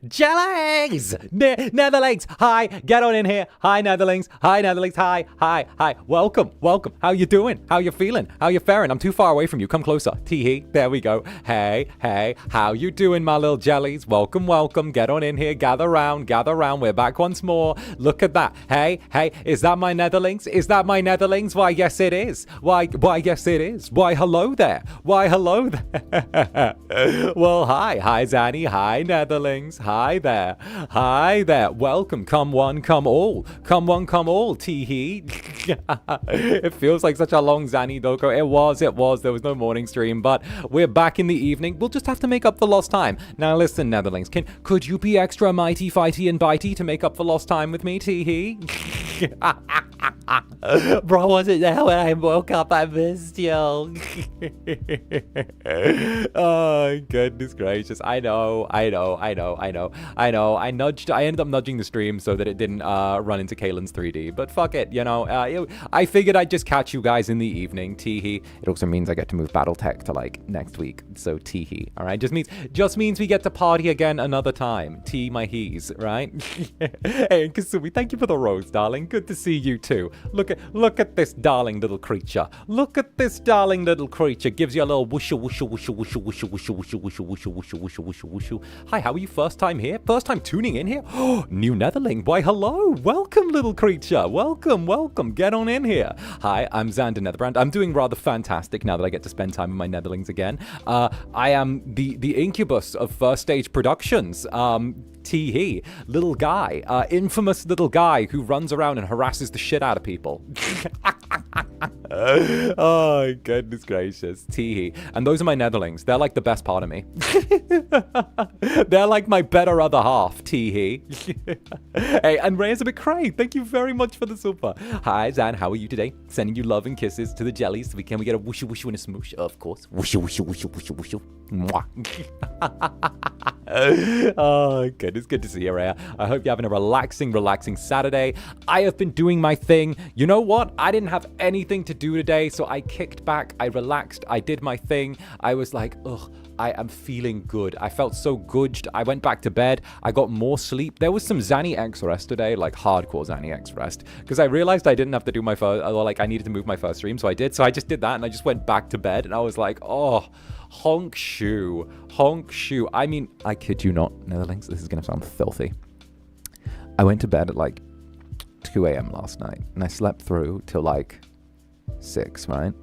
Jellies! Netherlings! Hi, get on in here. Hi, Netherlings. Hi, Netherlings. Hi. Welcome. How you doing? How you feeling? How you faring? I'm too far away from you. Come closer. Tee-hee. There we go. Hey. How you doing, my little jellies? Welcome. Get on in here. Gather round. We're back once more. Look at that. Hey. Is that my Netherlings? Why, yes, it is. Why, yes, it is. Why, hello there. Well, hi, Zanny. Hi, Netherlings. Hi there. Welcome. Come one, come all. Tee-hee. It feels like such a long Zanny Doko. It was. There was no morning stream, but we're back in the evening. We'll just have to make up for lost time. Now listen, Netherlings, could you be extra mighty, fighty, and bitey to make up for lost time with me, Tee-hee? Bro, wasn't there when I woke up? I missed you. Oh, goodness gracious. I know. I ended up nudging the stream so that it didn't run into 𝓂𝓻𝓻's 3D. But fuck it, I figured I'd just catch you guys in the evening. Tee-hee. It also means I get to move Battletech to like next week. So tee-hee. All right. Just means we get to party again another time. Tee my hees, right? Hey, Kasumi, thank you for the rose, darling. Good to see you too. Look at this darling little creature. Gives you a little whoosha. Hi, how are you? First time here? First time tuning in here? Oh, new Netherling. Why, hello. Welcome, little creature. Welcome. Get on in here. Hi, I'm Zander Netherbrand. I'm doing rather fantastic now that I get to spend time with my Netherlings again. I am the Incubus of First Stage Productions. Tee-hee, little guy, infamous little guy who runs around and harasses the shit out of people. Oh, goodness gracious. Tee-hee. And those are my Netherlings. They're like the best part of me. They're like my better other half. Tee-hee. Hey, and Ray is a bit cray. Thank you very much for the super. Hi, Zan. How are you today? Sending you love and kisses to the jellies. Can we get a whoosha and a smoosh? Of course. Whoosha. Mwah. Oh, good. It's good to see you, Rhea. I hope you're having a relaxing Saturday. I have been doing my thing. You know what? I didn't have anything to do today, so I kicked back. I relaxed. I did my thing. I was like, ugh, I am feeling good. I felt so gouged. I went back to bed. I got more sleep. There was some Zanny X rest today, like hardcore Zanny X rest, because I realized I didn't have to do my first, or like I needed to move my first stream, so I did. So I just did that, and I just went back to bed, and I was like, oh, honk shoe. I mean, I kid you not, Netherlings, this is going to sound filthy. I went to bed at like 2 a.m. last night, and I slept through till like 6, right?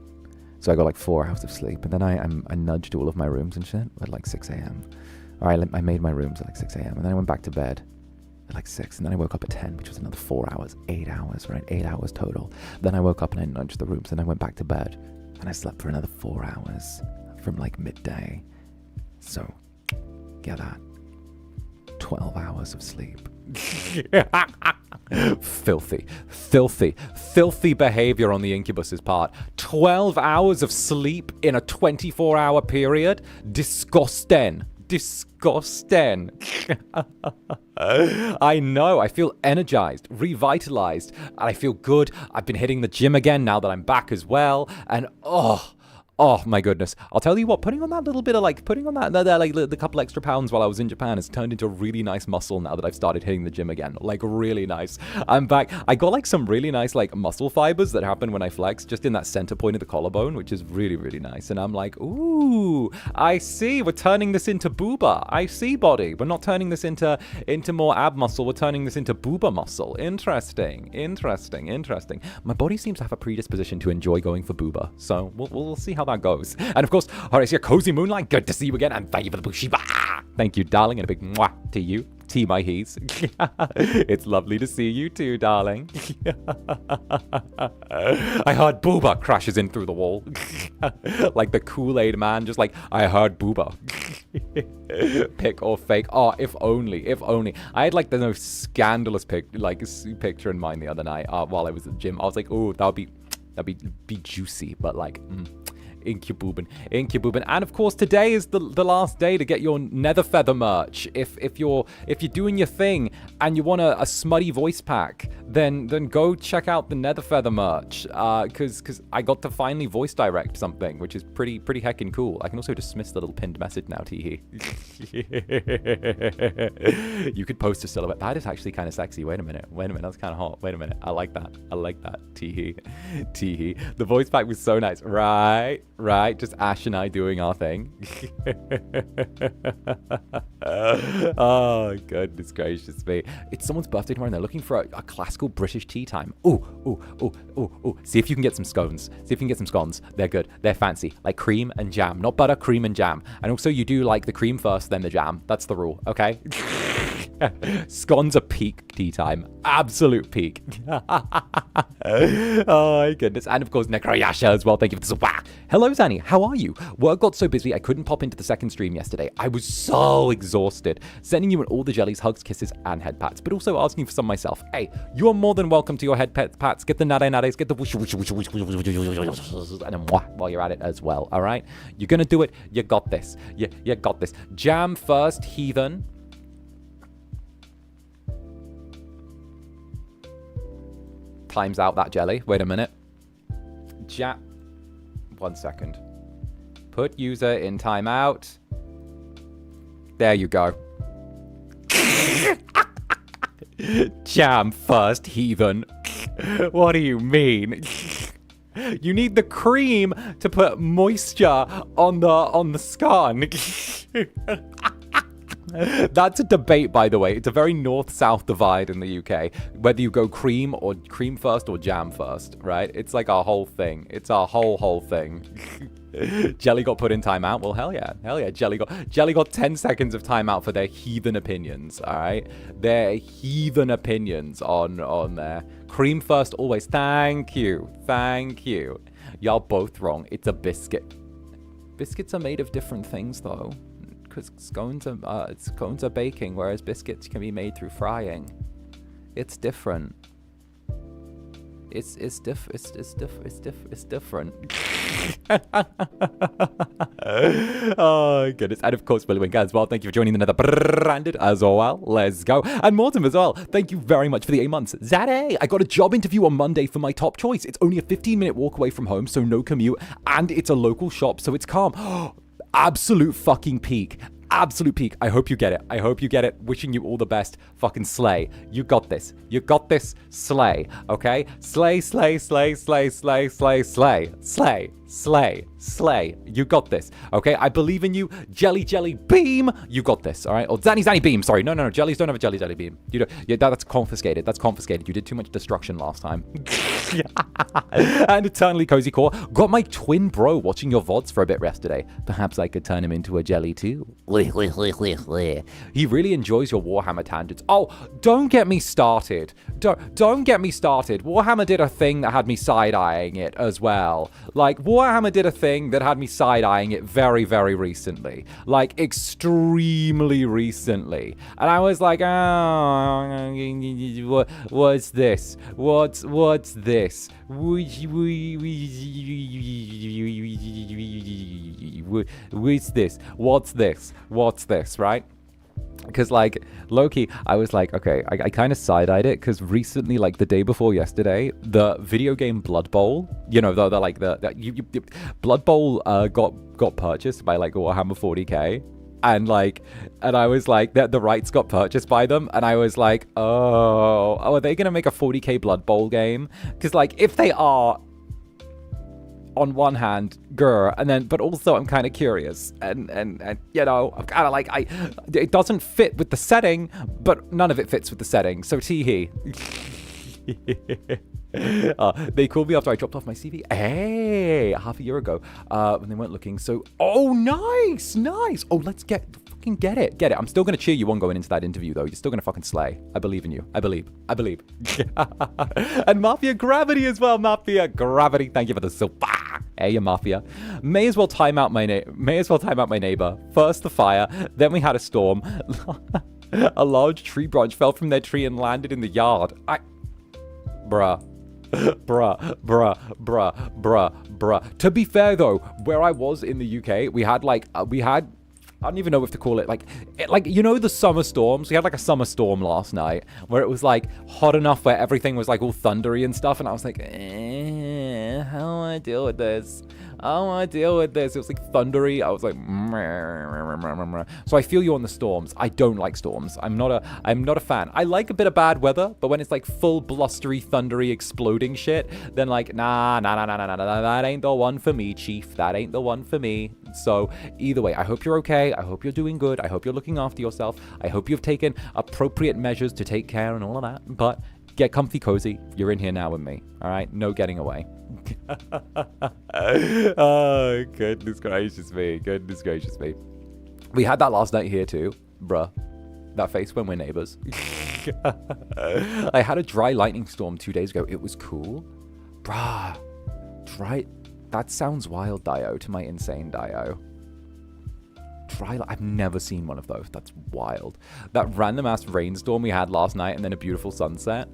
So I got like 4 hours of sleep, and then I nudged all of my rooms and shit at like 6 a.m. All right, I made my rooms at like 6 a.m., and then I went back to bed at like 6, and then I woke up at 10, which was another 4 hours, 8 hours, right? 8 hours total. Then I woke up and I nudged the rooms, and I went back to bed, and I slept for another 4 hours from like midday. So, get that. 12 hours of sleep. Filthy behavior on the Incubus's part. 12 hours of sleep in a 24-hour period? Disgusting. I know. I feel energized, revitalized, and I feel good. I've been hitting the gym again now that I'm back as well. And Oh my goodness. I'll tell you what, putting on that little bit of putting on the couple extra pounds while I was in Japan has turned into a really nice muscle now that I've started hitting the gym again. Like really nice. I'm back. I got like some really nice muscle fibers that happen when I flex just in that center point of the collarbone, which is really, really nice. And I'm like, ooh, I see. We're turning this into booba. I see, body. We're not turning this into more ab muscle. We're turning this into booba muscle. Interesting. My body seems to have a predisposition to enjoy going for booba. So we'll see how that goes. And of course, Horacia Cozy Moonlight, good to see you again. And thank you for the bushiba. Thank you, darling. And a big mwah to you. T my he's. It's lovely to see you too, darling. I heard booba crashes in through the wall. Like the Kool-Aid man, just like, I heard booba. Pick or fake. Oh, if only. I had like the most scandalous picture in mind the other night while I was at the gym. I was like, oh, that'd be juicy, but like, Incubus. And of course, today is the last day to get your Nether Feather merch. If you're doing your thing and you want a smutty voice pack, then go check out the Nether Feather merch. Because I got to finally voice direct something, which is pretty heckin' cool. I can also dismiss the little pinned message now, teehee. You could post a silhouette. That is actually kind of sexy. Wait a minute. That's kind of hot. Wait a minute. I like that. Teehee. The voice pack was so nice. Right, just Ash and I doing our thing. Oh, goodness gracious me. It's someone's birthday tomorrow and they're looking for a classical British tea time. Ooh. See if you can get some scones. They're good. They're fancy. Like cream and jam. Not butter, cream and jam. And also you do like the cream first, then the jam. That's the rule, okay? Scones are peak tea time. Absolute peak. Oh my goodness. And of course, Necroyasha as well. Thank you for the super. Hello, Zanny. How are you? Work got so busy I couldn't pop into the second stream yesterday. I was so exhausted. Sending you all the jellies, hugs, kisses, and head pats, but also asking for some myself. Hey, you are more than welcome to your head pats. Get the nades, get the whoosh, and then mwah while you're at it as well. All right? You're gonna do it. You got this. You got this. Jam first, heathen. Times out that jelly. Wait a minute. 1 second. Put user in timeout. There you go. Jam first, heathen. What do you mean? You need the cream to put moisture on the scone. That's a debate, by the way. It's a very north-south divide in the UK. Whether you go cream first or jam first, right? It's like a whole thing. It's a whole thing. Jelly got put in timeout. Well, hell yeah. Jelly got 10 seconds of timeout for their heathen opinions, all right? Their heathen opinions on there. Cream first always. Thank you. Y'all both wrong. It's a biscuit. Biscuits are made of different things, though. Because scones are baking, whereas biscuits can be made through frying. It's different. It's different. Oh goodness. And of course, Willy Winker as well. Thank you for joining the Netherbrand as well. Let's go. And Mortem as well. Thank you very much for the 8 months. Zaddy, I got a job interview on Monday for my top choice. It's only a 15-minute walk away from home, so no commute, and it's a local shop, so it's calm. Absolute fucking peak. I hope you get it. Wishing you all the best. Fucking slay. You got this. Slay. Okay? Slay. You got this. Okay? I believe in you. Jelly beam. You got this. All right? Or Zanny beam. Sorry. No. Jellies don't have a jelly beam. You know, yeah, that's confiscated. You did too much destruction last time. And Eternally Cozy Core. Got my twin bro watching your VODs for a bit yesterday. Perhaps I could turn him into a jelly too. He really enjoys your Warhammer tangents. Oh, don't get me started. Don't get me started. Warhammer did a thing that had me side-eyeing it as well. Like, Warhammer did a thing that had me side-eyeing it very, very recently. Like, extremely recently. And I was like, oh, what's this? What's this? What's this? What's this, right? Because, like, low-key, I was like, okay, I kind of side-eyed it, because recently, like, the day before yesterday, the video game Blood Bowl, you know, Blood Bowl got purchased by, like, Warhammer 40k, and, like, and I was like, the rights got purchased by them, and I was like, oh, are they going to make a 40k Blood Bowl game? Because, like, if they are, on one hand, and then, but also I'm kind of curious, and you know, I'm kind of like, it doesn't fit with the setting, but none of it fits with the setting, so tee-hee. They called me after I dropped off my CV. Hey, half a year ago, when they weren't looking. So, oh, nice. Oh, let's get it. I'm still gonna cheer you on going into that interview, though. You're still gonna fucking slay. I believe in you. I believe. And Mafia Gravity as well. Mafia Gravity. Thank you for the silver. Hey, you Mafia. May as well time out my neighbor. First the fire, then we had a storm. A large tree branch fell from their tree and landed in the yard. Bruh. To be fair, though, where I was in the UK, we had I don't even know if to call it, like, you know, the summer storms? We had, like, a summer storm last night where it was, like, hot enough where everything was, like, all thundery and stuff. And I was like, how do I deal with this? It was, like, thundery. I was like, so I feel you on the storms. I don't like storms. I'm not a fan. I like a bit of bad weather, but when it's, like, full blustery, thundery, exploding shit, then, like, nah, that ain't the one for me, chief. That ain't the one for me. So either way, I hope you're okay. I hope you're doing good. I hope you're looking after yourself. I hope you've taken appropriate measures to take care and all of that. But get comfy cozy. You're in here now with me. All right? No getting away. Oh, goodness gracious me. We had that last night here too. Bruh. That face when we're neighbors. I had a dry lightning storm 2 days ago. It was cool. Bruh. That sounds wild, Dio, to my insane Dio. I've never seen one of those. That's wild. That random ass rainstorm we had last night and then a beautiful sunset.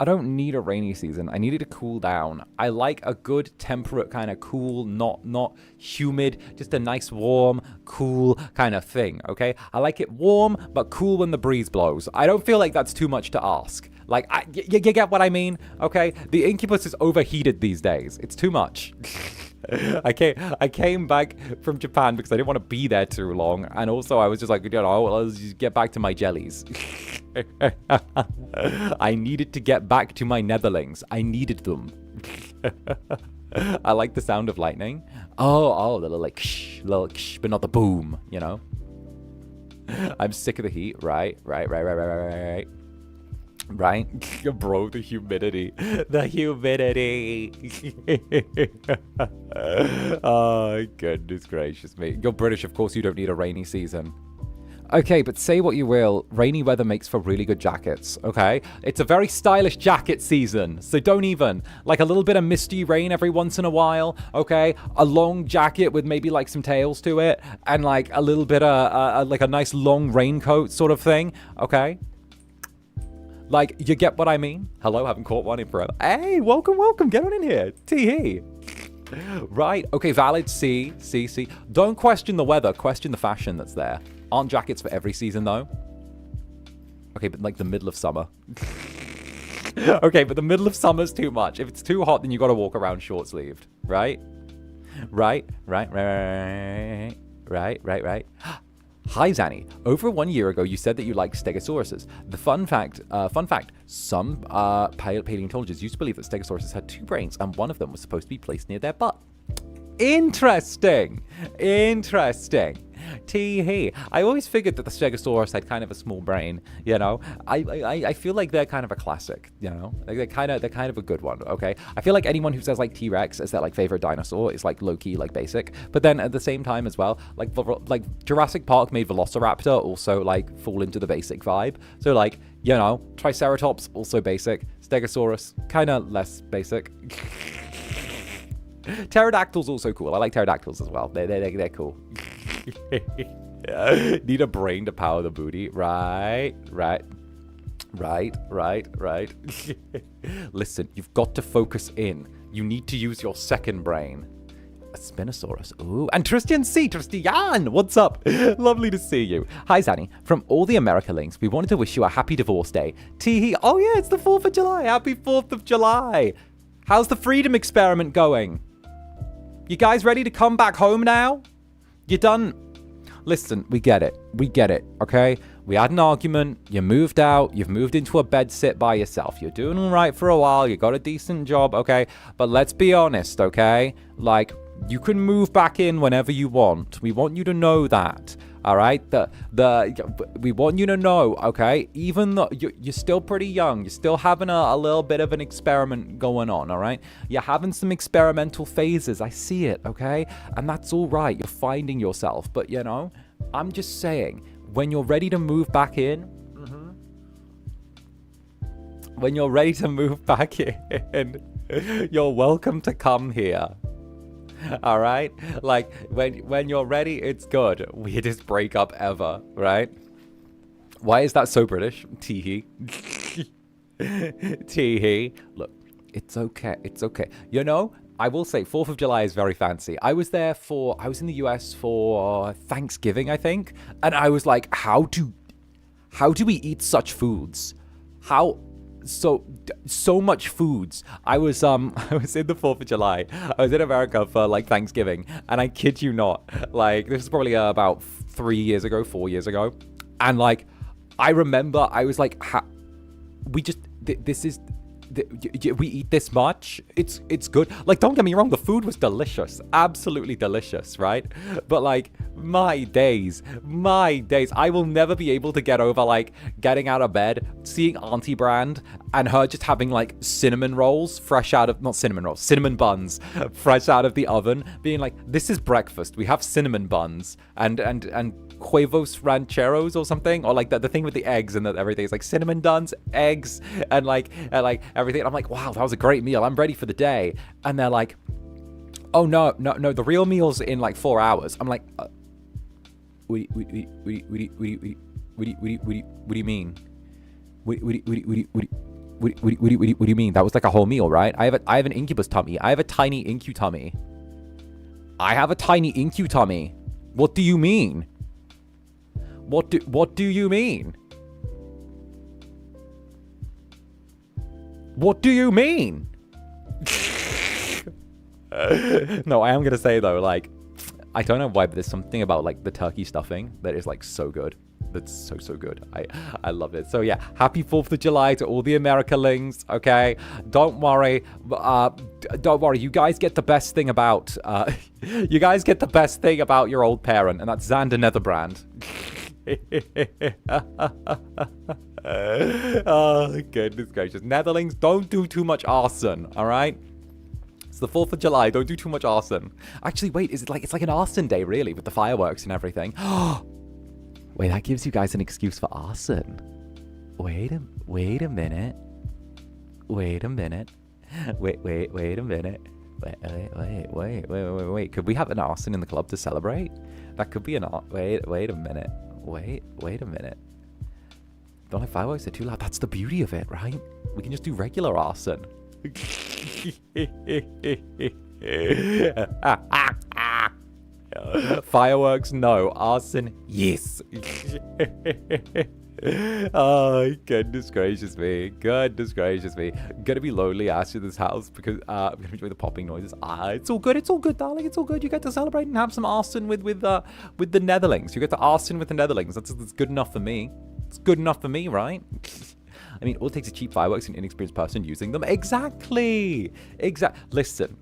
I don't need a rainy season. I need it to cool down. I like a good temperate kind of cool, not humid, just a nice warm, cool kind of thing, okay? I like it warm, but cool when the breeze blows. I don't feel like that's too much to ask. Like, you get what I mean, okay? The Incubus is overheated these days. It's too much. I came back from Japan because I didn't want to be there too long. And also, I was just like, you know, let's just get back to my jellies. I needed to get back to my netherlings. I needed them. I like the sound of lightning. Oh, little ksh, but not the boom, you know? I'm sick of the heat. Right. Right? Bro, the humidity. Oh, goodness gracious me. You're British, of course you don't need a rainy season. Okay, but say what you will, rainy weather makes for really good jackets, okay? It's a very stylish jacket season, so don't even. Like a little bit of misty rain every once in a while, okay? A long jacket with maybe like some tails to it, and like a little bit of, like a nice long raincoat sort of thing, okay? Like, you get what I mean? Hello, haven't caught one in forever. Hey, welcome, get on in here. Tee-hee. Right, okay, valid, see. Don't question the weather, question the fashion that's there. Aren't jackets for every season, though? Okay, but like the middle of summer. Okay, but the middle of summer's too much. If it's too hot, then you gotta walk around short-sleeved, right? Right. Hi, Zanny. Over 1 year ago, you said that you liked stegosauruses. The fun fact, some paleontologists used to believe that stegosauruses had 2 brains, and one of them was supposed to be placed near their butt. Interesting. Tee-hee. I always figured that the Stegosaurus had kind of a small brain, you know? I feel like they're kind of a classic, you know? Like they're kind of a good one, okay? I feel like anyone who says like T-Rex as their like favorite dinosaur is like low-key like basic. But then at the same time as well, like Jurassic Park made Velociraptor also like fall into the basic vibe. So like, you know, Triceratops also basic, Stegosaurus kind of less basic. Pterodactyls also cool. I like pterodactyls as well. They're cool. Need a brain to power the booty. Right. Listen, you've got to focus in. You need to use your second brain. A Spinosaurus. Ooh. And Tristian, what's up? Lovely to see you. Hi, Zanny. From all the America links, we wanted to wish you a happy divorce day. Teehee. Oh, yeah, it's the 4th of July. Happy 4th of July. How's the freedom experiment going? You guys ready to come back home now? You done? Listen, we get it. We get it, okay? We had an argument. You moved out. You've moved into a bed sit by yourself. You're doing all right for a while. You got a decent job, okay? But let's be honest, okay? Like, you can move back in whenever you want. We want you to know that, all right? We want you to know, okay? Even though you're still pretty young, you're still having a little bit of an experiment going on, all right? You're having some experimental phases. I see it, okay? And that's all right. You're finding yourself. But, you know, I'm just saying, when you're ready to move back in, when you're ready to move back in, you're welcome to come here. All right? Like, when you're ready, it's good. Weirdest breakup ever, right? Why is that so British? Teehee. Teehee. Look, it's okay. It's okay. You know, I will say 4th of July is very fancy. I was in the US for Thanksgiving, I think. And I was like, how do we eat such foods? So much foods. I was in the 4th of July. I was in America for like Thanksgiving, and I kid you not, like this is probably about 4 years ago, and like I remember I was like, we eat this much. It's good. Like, don't get me wrong, the food was delicious, absolutely delicious, right? But like my days, I will never be able to get over like getting out of bed, seeing Auntie Brand and her just having like cinnamon buns fresh out of the oven, being like, this is breakfast. We have cinnamon buns and huevos rancheros or something, or like the thing with the eggs and everything. It's like cinnamon buns, eggs, and like everything. And I'm like, wow, that was a great meal. I'm ready for the day. And they're like, oh no, the real meal's in like 4 hours. I'm like, what do you mean? What do you mean? That was like a whole meal, right? I have an Incubus tummy. I have a tiny Incu tummy. What do you mean? What do you mean? What do you mean? No, I am gonna say though, like, I don't know why, but there's something about like the turkey stuffing that is like so good. That's so good. I love it. So yeah, happy 4th of July to all the America-lings, okay? Don't worry. You guys get the best thing about your old parent, and that's Zander Netherbrand. Oh, goodness gracious. Netherlings, don't do too much arson, all right? It's the 4th of July. Don't do too much arson. Actually, wait, it's like an arson day, really, with the fireworks and everything. Wait, that gives you guys an excuse for arson. Wait a minute. Wait a minute. Wait. Could we have an arson in the club to celebrate? That could be an wait a minute. Wait a minute. Don't have fireworks, they're too loud. That's the beauty of it, right? We can just do regular arson. Fireworks, no. Arson, yes. Oh, goodness gracious me. Gonna be lonely after this house because I'm gonna enjoy the popping noises. It's all good, darling. It's all good. You get to celebrate and have some arson with the Netherlings. You get to arson with the Netherlings. That's good enough for me. It's good enough for me, right? I mean, all it takes is cheap fireworks and an inexperienced person using them. Exactly. Listen.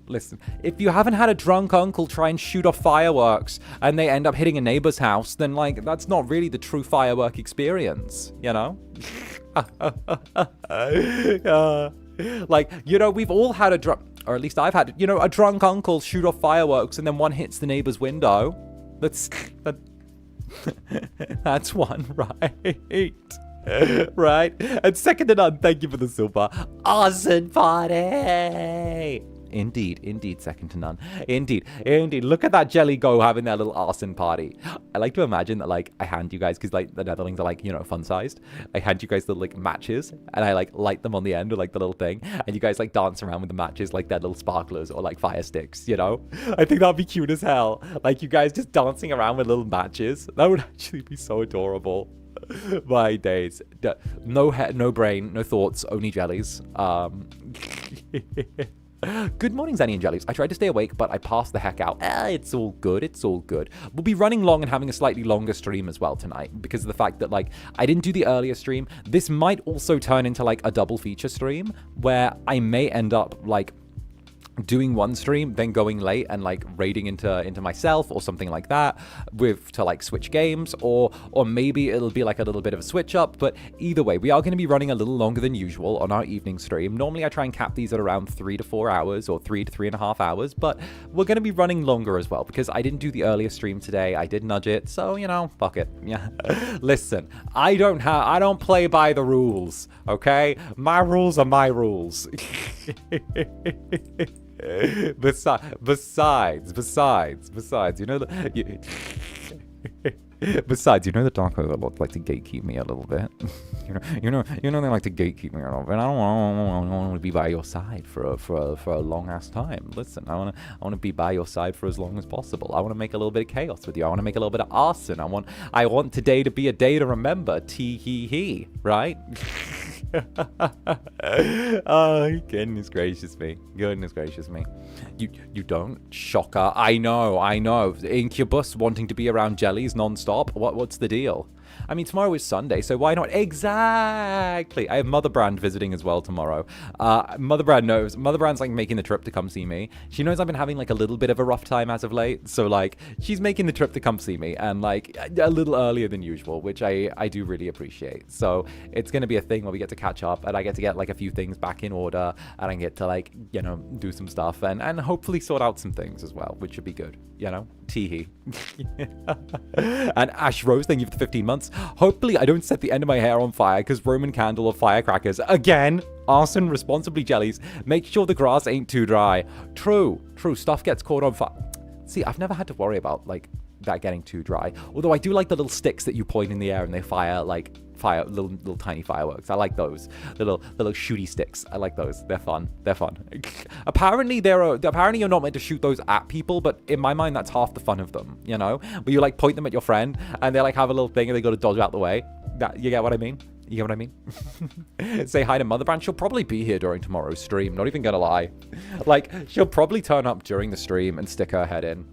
If you haven't had a drunk uncle try and shoot off fireworks and they end up hitting a neighbor's house, then, like, that's not really the true firework experience, you know? Like, you know, we've all had or at least I've had, you know, a drunk uncle shoot off fireworks and then one hits the neighbor's window. That's one, right? Right? And second to none, thank you for the super arson party. Indeed, second to none. Indeed. Look at that jelly go having their little arson party. I like to imagine that, like, I hand you guys, because, like, the Netherlings are, like, you know, fun-sized. I hand you guys the, like, matches, and I, like, light them on the end of, like, the little thing, and you guys, like, dance around with the matches like they're little sparklers or, like, fire sticks, you know? I think that'd be cute as hell. Like, you guys just dancing around with little matches. That would actually be so adorable. My days. No head, no brain, no thoughts, only jellies. Good morning, Zanny and Jellies. I tried to stay awake, but I passed the heck out. It's all good. It's all good. We'll be running long and having a slightly longer stream as well tonight because of the fact that, like, I didn't do the earlier stream. This might also turn into, like, a double feature stream where I may end up, like, doing one stream, then going late and, like, raiding into myself or something like that to, like, switch games, or maybe it'll be, like, a little bit of a switch up. But either way, we are going to be running a little longer than usual on our evening stream. Normally I try and cap these at around 3 to 4 hours or 3 to 3.5 hours, but we're going to be running longer as well because I didn't do the earlier stream today. I did nudge it, so, you know, fuck it. Yeah. Listen, I don't play by the rules, okay? My rules are my rules. Besides, you know besides, you know the Dark Overlord like to gatekeep me a little bit. you know they like to gatekeep me a little bit. I don't want to be by your side for a long ass time. Listen, I want to be by your side for as long as possible. I want to make a little bit of chaos with you. I want to make a little bit of arson. I want today to be a day to remember. Tee-hee-hee, right? Oh, goodness gracious me. You don't? Shocker. I know. Incubus wanting to be around jellies non-stop. What's the deal? I mean, tomorrow is Sunday, so why not? Exactly. I have Motherbrand visiting as well tomorrow. Motherbrand knows. Motherbrand's, like, making the trip to come see me. She knows I've been having, like, a little bit of a rough time as of late. So, like, she's making the trip to come see me, and, like, a little earlier than usual, which I do really appreciate. So it's going to be a thing where we get to catch up, and I get to get, like, a few things back in order, and I get to, like, you know, do some stuff, and hopefully sort out some things as well, which should be good, you know? Teehee. And Ash Rose, thank you for the 15 months. Hopefully I don't set the end of my hair on fire because Roman candle or firecrackers. Again, arson responsibly, jellies. Make sure the grass ain't too dry. True. Stuff gets caught on fire. See, I've never had to worry about, like, that getting too dry. Although I do like the little sticks that you point in the air and they fire little tiny fireworks. I like those. The little shooty sticks. I like those. They're fun. Apparently you're not meant to shoot those at people, but in my mind that's half the fun of them, you know? Where you, like, point them at your friend and they, like, have a little thing and they got to dodge out the way. You get what I mean? Say hi to Motherbrand. She'll probably be here during tomorrow's stream. Not even gonna lie. Like, she'll probably turn up during the stream and stick her head in,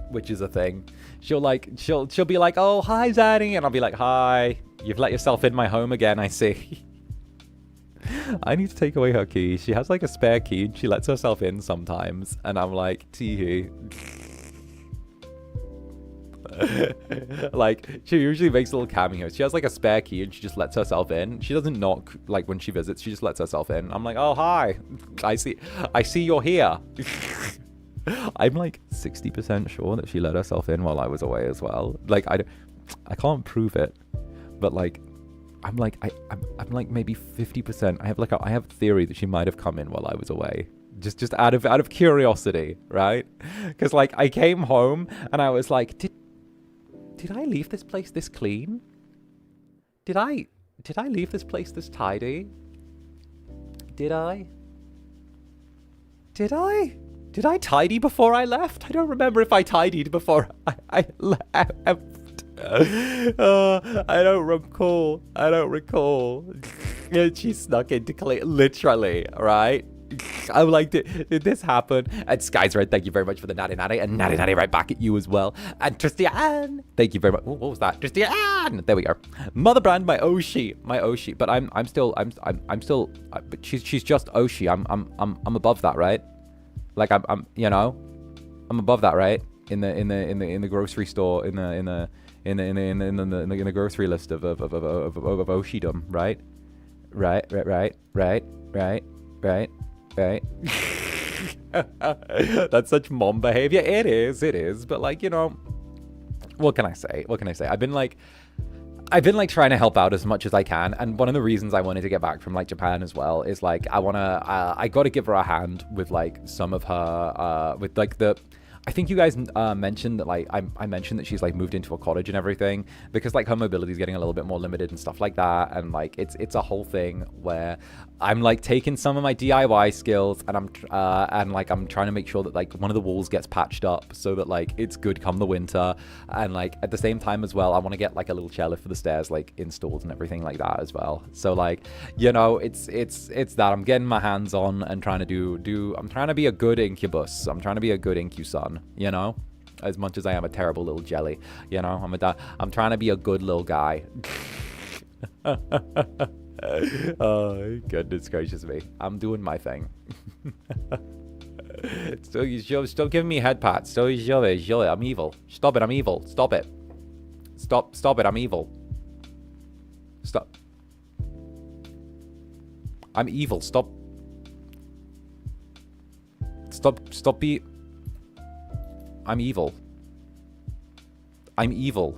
which is a thing. She'll be like, oh, hi, Zaddy. And I'll be like, hi. You've let yourself in my home again, I see. I need to take away her key. She has, like, a spare key and she lets herself in sometimes. And I'm like, tee-hee. Like, she usually makes little cameos. She has, like, a spare key and she just lets herself in. She doesn't knock, like, when she visits. She just lets herself in. I'm like, oh, hi. I see you're here. I'm, like, 60% sure that she let herself in while I was away as well. Like, I can't prove it, but, like, I'm like maybe 50%. I have a theory that she might have come in while I was away, just out of curiosity, right? Because, like, I came home and I was like, did I leave this place this clean? Did I leave this place this tidy? Did I tidy before I left? I don't remember if I tidied before I left. I don't recall. She snuck into literally, right? I'm like, did this happen? And Sky's Red, thank you very much for the natty, and natty right back at you as well. And Tristian, thank you very much. Ooh, what was that? Tristian, there we go. Motherbrand, my Oshi, but I'm still, but she's just Oshi. I'm above that, right? Like, I'm you know, I'm above that, right? In the grocery store, in the grocery list of Oshidom, right? Right. That's such mom behavior. It is. But, like, you know, what can I say? I've been, like, I've been like trying to help out as much as I can, and one of the reasons I wanted to get back from like Japan as well is like I got to give her a hand with like some of her with like the. I think you guys mentioned that like I mentioned that she's like moved into a cottage and everything because like her mobility is getting a little bit more limited and stuff like that, and like it's a whole thing where I'm like taking some of my DIY skills and I'm trying to make sure that like one of the walls gets patched up so that like it's good come the winter, and like at the same time as well I want to get like a little chairlift for the stairs like installed and everything like that as well. So like, you know, it's that I'm getting my hands on and trying to I'm trying to be a good Incubus. I'm trying to be a good Incu-son. You know, as much as I am a terrible little jelly, you know, I'm trying to be a good little guy. Oh, goodness gracious me. I'm doing my thing. Still giving me head pats. Still, I'm evil. Stop it, I'm evil. Stop it. Stop it, I'm evil. Stop. I'm evil. Stop be. I'm evil. I'm evil.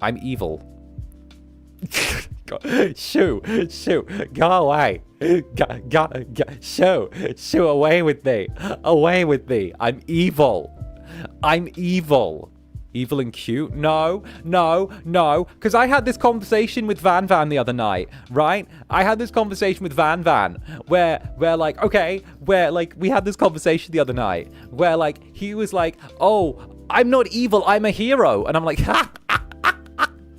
I'm evil. Shoo, go away. Shoo, away with me. Away with me. I'm evil. I'm evil. Evil and cute? No, because I had this conversation with Van the other night, right? I had this conversation with Van where like, okay, where like we had this conversation the other night where like he was like, oh, I'm not evil, I'm a hero. And I'm like, ha.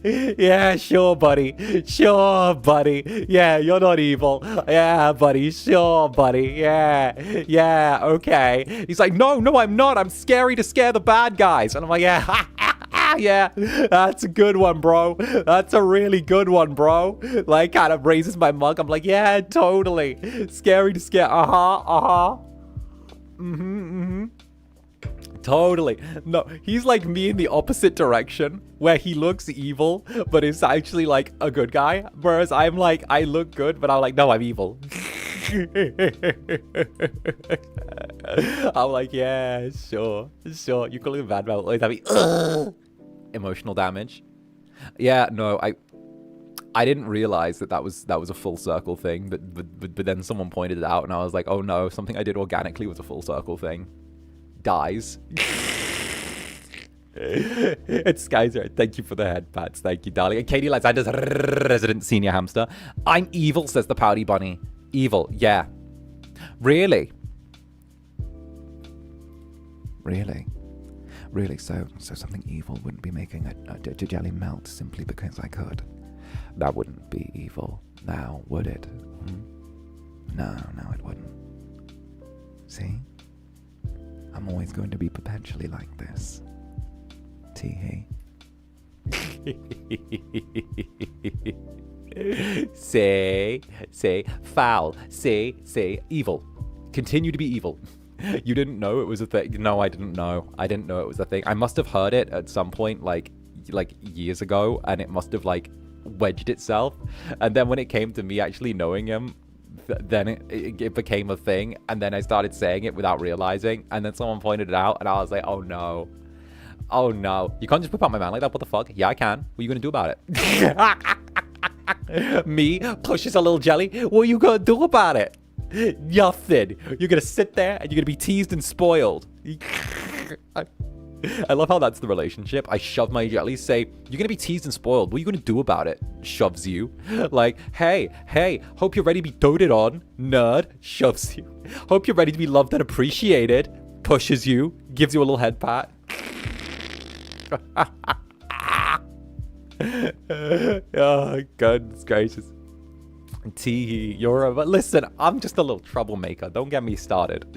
Yeah, sure, buddy. Yeah, you're not evil. Yeah, buddy. Sure, buddy. Yeah, okay. He's like, no, I'm not. I'm scary to scare the bad guys. And I'm like, yeah, yeah, that's a good one, bro. That's a really good one, bro. Like, kind of raises my mug. I'm like, yeah, totally. Scary to scare. Totally. No, he's like me in the opposite direction where he looks evil, but is actually like a good guy. Whereas I'm like, I look good, but I'm like, no, I'm evil. I'm like, yeah, sure. You call him bad man, always having emotional damage. Yeah, no, I didn't realize that was a full circle thing, but then someone pointed it out and I was like, oh no, something I did organically was a full circle thing. Dies. It's Skyzer. Thank you for the head pats. Thank you, darling. And Katie likes Zander's resident senior hamster. I'm evil, says the pouty bunny. Evil, yeah. Really? So something evil wouldn't be making a jelly melt simply because I could. That wouldn't be evil now, would it? No, it wouldn't. See? I'm always going to be perpetually like this. Tee-hee. Say, foul. Say, evil. Continue to be evil. You didn't know it was a thing? No, I didn't know. I didn't know it was a thing. I must have heard it at some point, like years ago, and it must have like wedged itself. And then when it came to me actually knowing him, then it became a thing, and then I started saying it without realizing, and then someone pointed it out, and I was like, oh no, you can't just whip out my man like that. What the fuck? Yeah, I can. What are you gonna do about it? Me pushes a little jelly. What are you gonna do about it? Nothing. You're gonna sit there and you're gonna be teased and spoiled. I love how that's the relationship. I shove my jelly, say, you're gonna be teased and spoiled. What are you gonna do about it? Shoves you. Like, hey, hope you're ready to be doted on, nerd. Shoves you. Hope you're ready to be loved and appreciated. Pushes you. Gives you a little head pat. Oh, goodness gracious. Tee, but listen, I'm just a little troublemaker. Don't get me started. And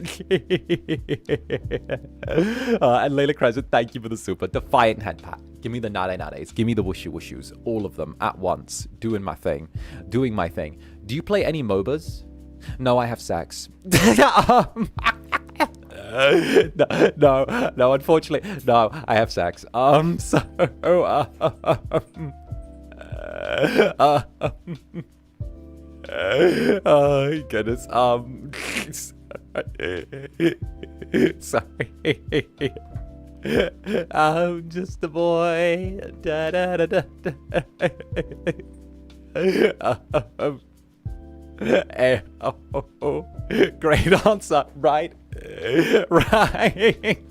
Layla Crescent, thank you for the super. Defiant head pat. Give me the nade-nades. Give me the wushu-wushus. All of them at once. Doing my thing. Do you play any MOBAs? No, I have sex. No, unfortunately. No, I have sex. Oh goodness. Sorry. I'm just a boy. Da, da, da, da, da. Great answer. Right. Right.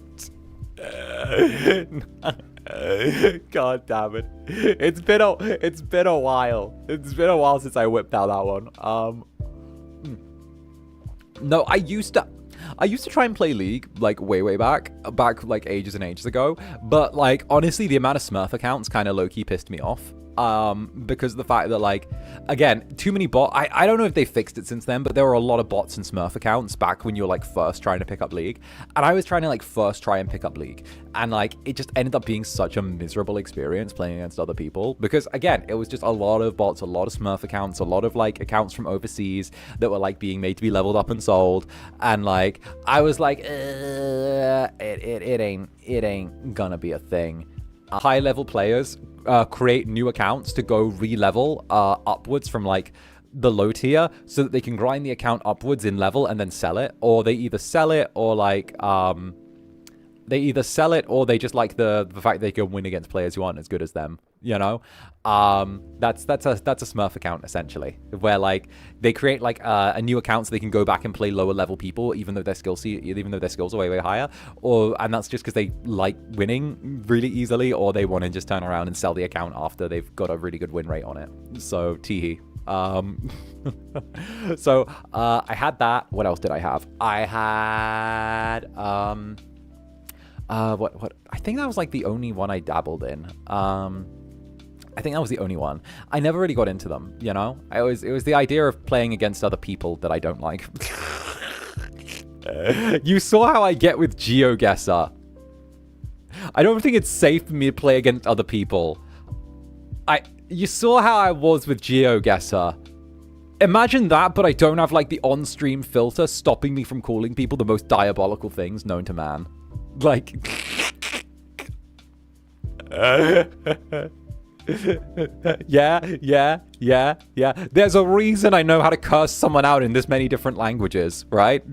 God damn it. It's been a while. It's been a while since I whipped out that one. No, I used to try and play League, like, way back, like, ages and ages ago. But, like, honestly, the amount of Smurf accounts kind of low-key pissed me off. Because of the fact that, like, again, too many bots. I don't know if they fixed it since then, but there were a lot of bots and Smurf accounts back when you were, like, first trying to pick up League. And I was trying to, like, first try and pick up League. And, like, it just ended up being such a miserable experience playing against other people. Because, again, it was just a lot of bots, a lot of Smurf accounts, a lot of, like, accounts from overseas that were, like, being made to be leveled up and sold. And, like, I was like, it ain't gonna be a thing. High-level players create new accounts to go re-level upwards from, like, the low tier so that they can grind the account upwards in level and then sell it. Or they either sell it or, like, they just like the fact they can win against players who aren't as good as them, you know? That's a Smurf account, essentially, where, like, they create, like, a new account so they can go back and play lower level people, even though their skills are way higher, and that's just because they like winning really easily, or they want to just turn around and sell the account after they've got a really good win rate on it. So teehee. So I had that. What else did I have? I had what I think that was, like, the only one I dabbled in. I think that was the only one. I never really got into them, you know? It was the idea of playing against other people that I don't like. You saw how I get with GeoGuessr. I don't think it's safe for me to play against other people. You saw how I was with GeoGuessr. Imagine that, but I don't have, like, the on-stream filter stopping me from calling people the most diabolical things known to man. Like... Yeah. There's a reason I know how to curse someone out in this many different languages, right?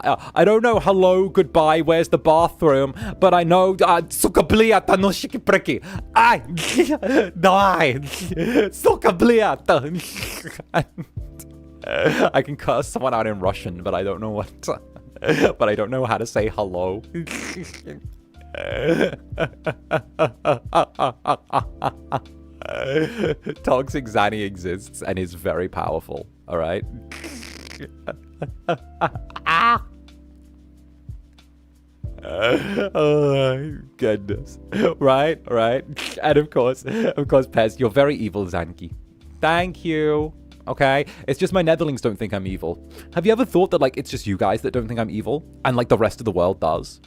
I don't know hello, goodbye, where's the bathroom, but I know 𝓂𝓸𝓼𝓽 no shiki-priki. Ai, die, 𝓂𝓸𝓼𝓽. I can curse someone out in Russian, but I don't know but I don't know how to say hello. Toxic Zanny exists and is very powerful, alright? Oh, goodness. Right? And of course, Pez, you're very evil, Zanky. Thank you. Okay? It's just my Netherlings don't think I'm evil. Have you ever thought that, like, it's just you guys that don't think I'm evil? And, like, the rest of the world does?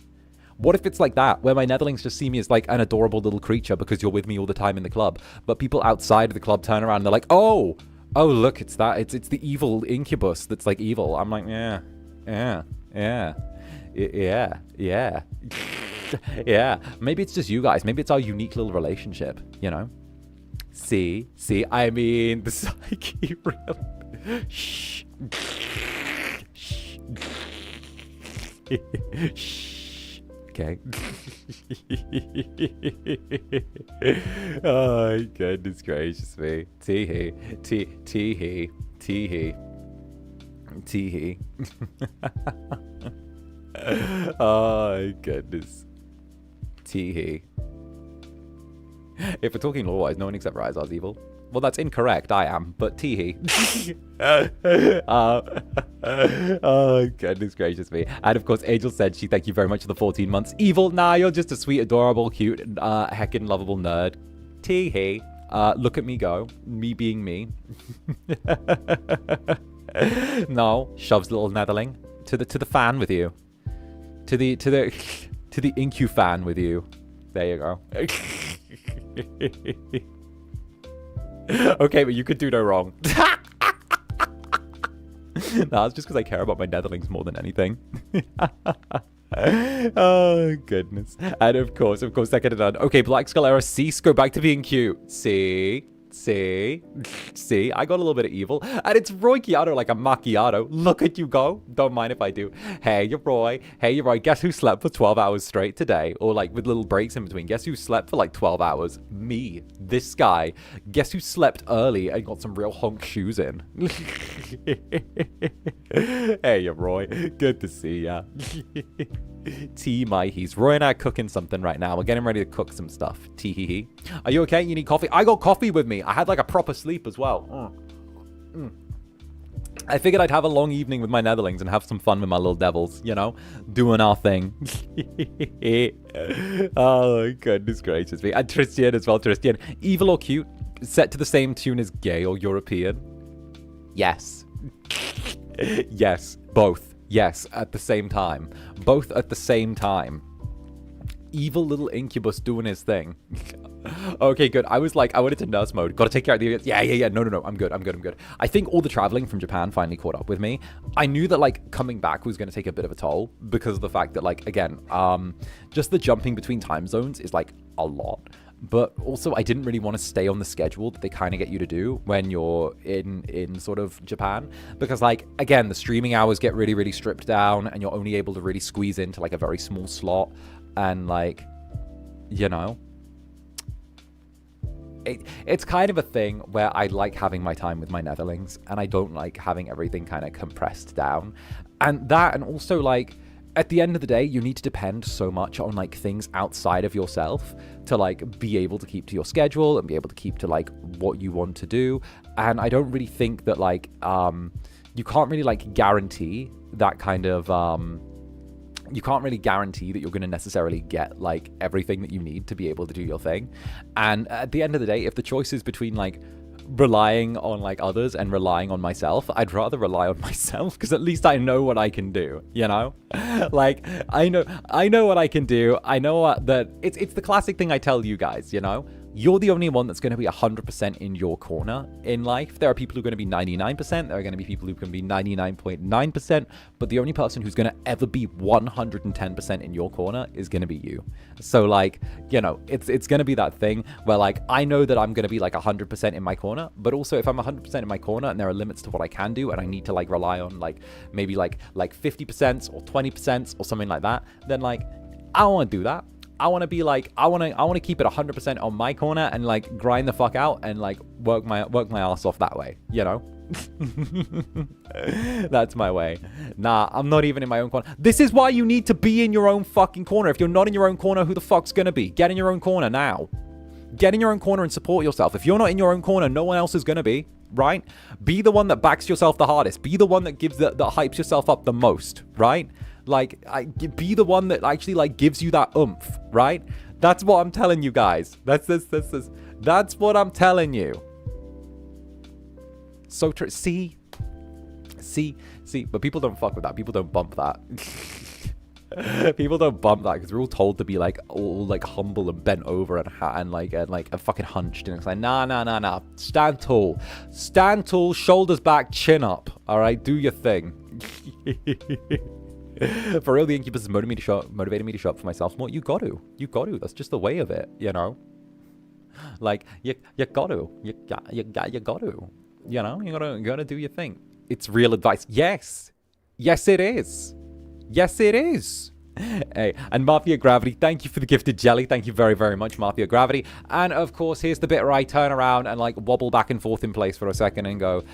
What if it's like that, where my Netherlings just see me as, like, an adorable little creature because you're with me all the time in the club, but people outside of the club turn around and they're like, oh, look, it's the evil Incubus that's, like, evil. I'm like, yeah. Yeah. Maybe it's just you guys. Maybe it's our unique little relationship, you know? See, I mean, the psyche real. Shh. Okay. Oh, goodness gracious me. Teehee. Oh, goodness. Teehee. If we're talking lore-wise, no one except Ryzar's evil. Well, that's incorrect. I am, but teehee. Oh, goodness gracious me. And of course, Angel said, thank you very much for the 14 months. Evil? Nah, you're just a sweet, adorable, cute, heckin' lovable nerd. Teehee. Look at me go. Me being me. No, shoves little Netherling. To the fan with you. To the Incu fan with you. There you go. Okay, but you could do no wrong. Nah, it's just because I care about my Netherlings more than anything. Oh, goodness. And of course, second and done. Okay, Black Skull Era, cease, go back to being cute. See? See? See? I got a little bit of evil. And it's Roy Keanu like a macchiato. Look at you go. Don't mind if I do. Hey, you're Roy. Hey, you're Roy. Guess who slept for 12 hours straight today? Or like with little breaks in between. Guess who slept for like 12 hours? Me. This guy. Guess who slept early and got some real honk shoes in? Hey, you're Roy. Good to see ya. Tea, my he's. Roy and I are cooking something right now. We're getting ready to cook some stuff. Tee hee hee. Are you okay? You need coffee? I got coffee with me. I had like a proper sleep as well. I figured I'd have a long evening with my Netherlings and have some fun with my little devils, you know? Doing our thing. Oh, goodness gracious me. And Tristan as well, Tristan. Evil or cute? Set to the same tune as gay or European? Yes. Yes, both. Yes, at the same time. Both at the same time. Evil little Incubus doing his thing. Okay, good. I went into nurse mode. Gotta take care of the idiots. Yeah. No. I'm good. I think all the traveling from Japan finally caught up with me. I knew that, like, coming back was gonna take a bit of a toll because of the fact that, like, again, just the jumping between time zones is, like, a lot. But also, I didn't really want to stay on the schedule that they kind of get you to do when you're in sort of Japan. Because, like, again, the streaming hours get really, really stripped down and you're only able to really squeeze into, like, a very small slot. And, like, you know, it's kind of a thing where I like having my time with my Netherlings and I don't like having everything kind of compressed down. And that, and also, like, at the end of the day, you need to depend so much on, like, things outside of yourself to, like, be able to keep to your schedule and be able to keep to, like, what you want to do. And I don't really think that, like, you can't really, like, guarantee that kind of, you can't really guarantee that you're going to necessarily get, like, everything that you need to be able to do your thing. And at the end of the day, if the choice is between, like, relying on, like, others and relying on myself, I'd rather rely on myself because at least I know what I can do, you know? Like, I know what I can do. I know that it's the classic thing I tell you guys, you know? You're the only one that's going to be 100% in your corner in life. There are people who are going to be 99%. There are going to be people who can be 99.9%. But the only person who's going to ever be 110% in your corner is going to be you. So, like, you know, it's going to be that thing where, like, I know that I'm going to be, like, 100% in my corner. But also, if I'm 100% in my corner and there are limits to what I can do and I need to, like, rely on, like, maybe, like 50% or 20% or something like that, then, like, I don't want to do that. I want to be like, I want to keep it 100% on my corner and, like, grind the fuck out and, like, work my ass off that way, you know? That's my way. Nah, I'm not even in my own corner. This is why you need to be in your own fucking corner. If you're not in your own corner, who the fuck's gonna be? Get in your own corner now. Get in your own corner and support yourself. If you're not in your own corner, no one else is gonna be, right? Be the one that backs yourself the hardest. Be the one that that hypes yourself up the most, right? Like, be the one that actually, like, gives you that oomph, right? That's what I'm telling you guys. That's what I'm telling you. So see, but people don't fuck with that. People don't bump that. People don't bump that because we're all told to be, like, all, like, humble and bent over and fucking hunched. And it's like, nah. Stand tall, shoulders back, chin up. All right, do your thing. For real, the Incubus has motivated me to show up for myself more. You got to. That's just the way of it, you know? Like, you got to. You got to. You know? You gotta do your thing. It's real advice. Yes, it is. Hey, and Mafia Gravity, thank you for the gifted jelly. Thank you very, very much, Mafia Gravity. And, of course, here's the bit where I turn around and, like, wobble back and forth in place for a second and go...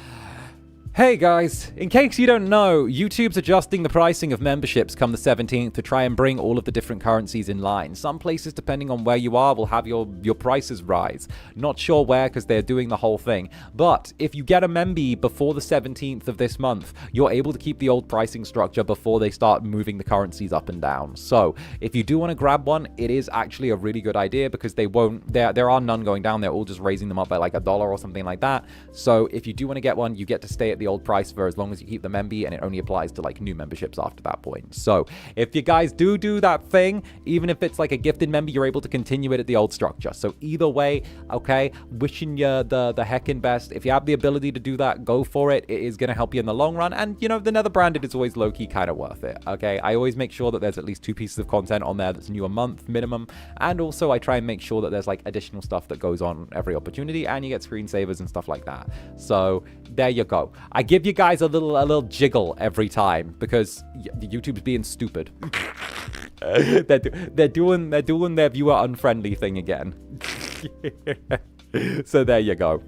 Hey guys, in case you don't know, YouTube's adjusting the pricing of memberships come the 17th to try and bring all of the different currencies in line. Some places, depending on where you are, will have your prices rise. Not sure where because they're doing the whole thing. But if you get a memby before the 17th of this month, you're able to keep the old pricing structure before they start moving the currencies up and down. So if you do want to grab one, it is actually a really good idea because they won't, there are none going down. They're all just raising them up by like $1 or something like that. So if you do want to get one, you get to stay at the the old price for as long as you keep the memby, and it only applies to like new memberships after that point. So if you guys do that thing, even if it's like a gifted member, you're able to continue it at the old structure. So either way, okay, wishing you the heckin' best. If you have the ability to do that, go for it. It is going to help you in the long run. And you know, the Netherbranded is always low-key kind of worth it. Okay, I always make sure that there's at least 2 pieces of content on there that's new a month minimum. And also I try and make sure that there's like additional stuff that goes on every opportunity, and you get screensavers and stuff like that. So there you go. I give you guys a little jiggle every time because YouTube's being stupid. they're doing their viewer unfriendly thing again. So there you go.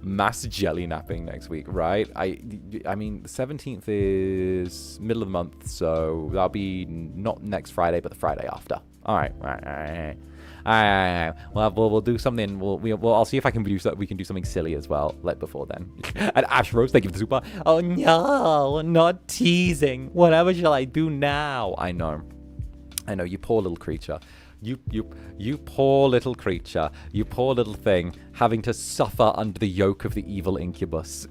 Mass jelly napping next week, right? I mean, the 17th is middle of the month, so that'll be not next Friday, but the Friday after. All right. We'll do something. I'll see if I can do we can do something silly as well, like before then. And Ash Rose, thank you for the super. Oh no, not teasing. Whatever shall I do now? I know, you poor little creature. You poor little creature. You poor little thing, having to suffer under the yoke of the evil Incubus.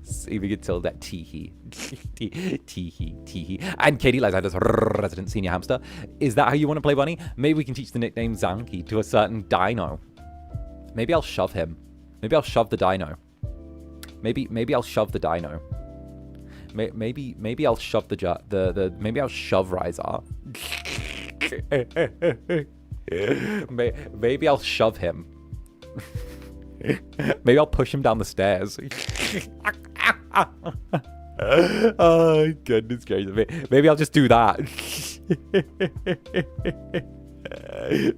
Saving until that teehee. Teehee. And Katie Lysander's resident senior hamster. Is that how you want to play Bunny? Maybe we can teach the nickname Zanky to a certain dino. Maybe I'll shove him. Maybe I'll shove the dino. Maybe I'll shove the dino. Maybe I'll shove maybe I'll shove Ryzar. Maybe I'll shove him. Maybe I'll push him down the stairs. Oh, goodness gracious. Maybe I'll just do that.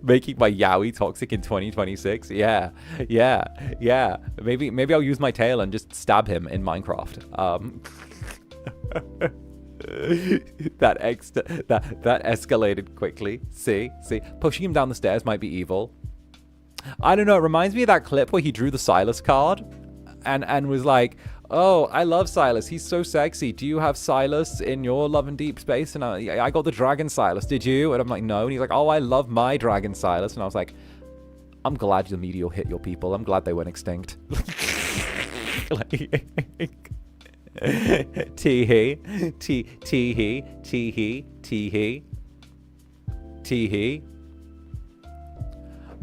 Making my Yowie toxic in 2026. Yeah. Maybe I'll use my tail and just stab him in Minecraft. That escalated quickly. See, pushing him down the stairs might be evil. I don't know, it reminds me of that clip where he drew the Silas card and was like, oh, I love Silas, he's so sexy, do you have Silas in your Love and Deep space? And I got the Dragon Silas, did you? And I'm like, no. And he's like, oh, I love my Dragon Silas. And I was like, I'm glad the meteor hit your people, I'm glad they went extinct. Tee-hee.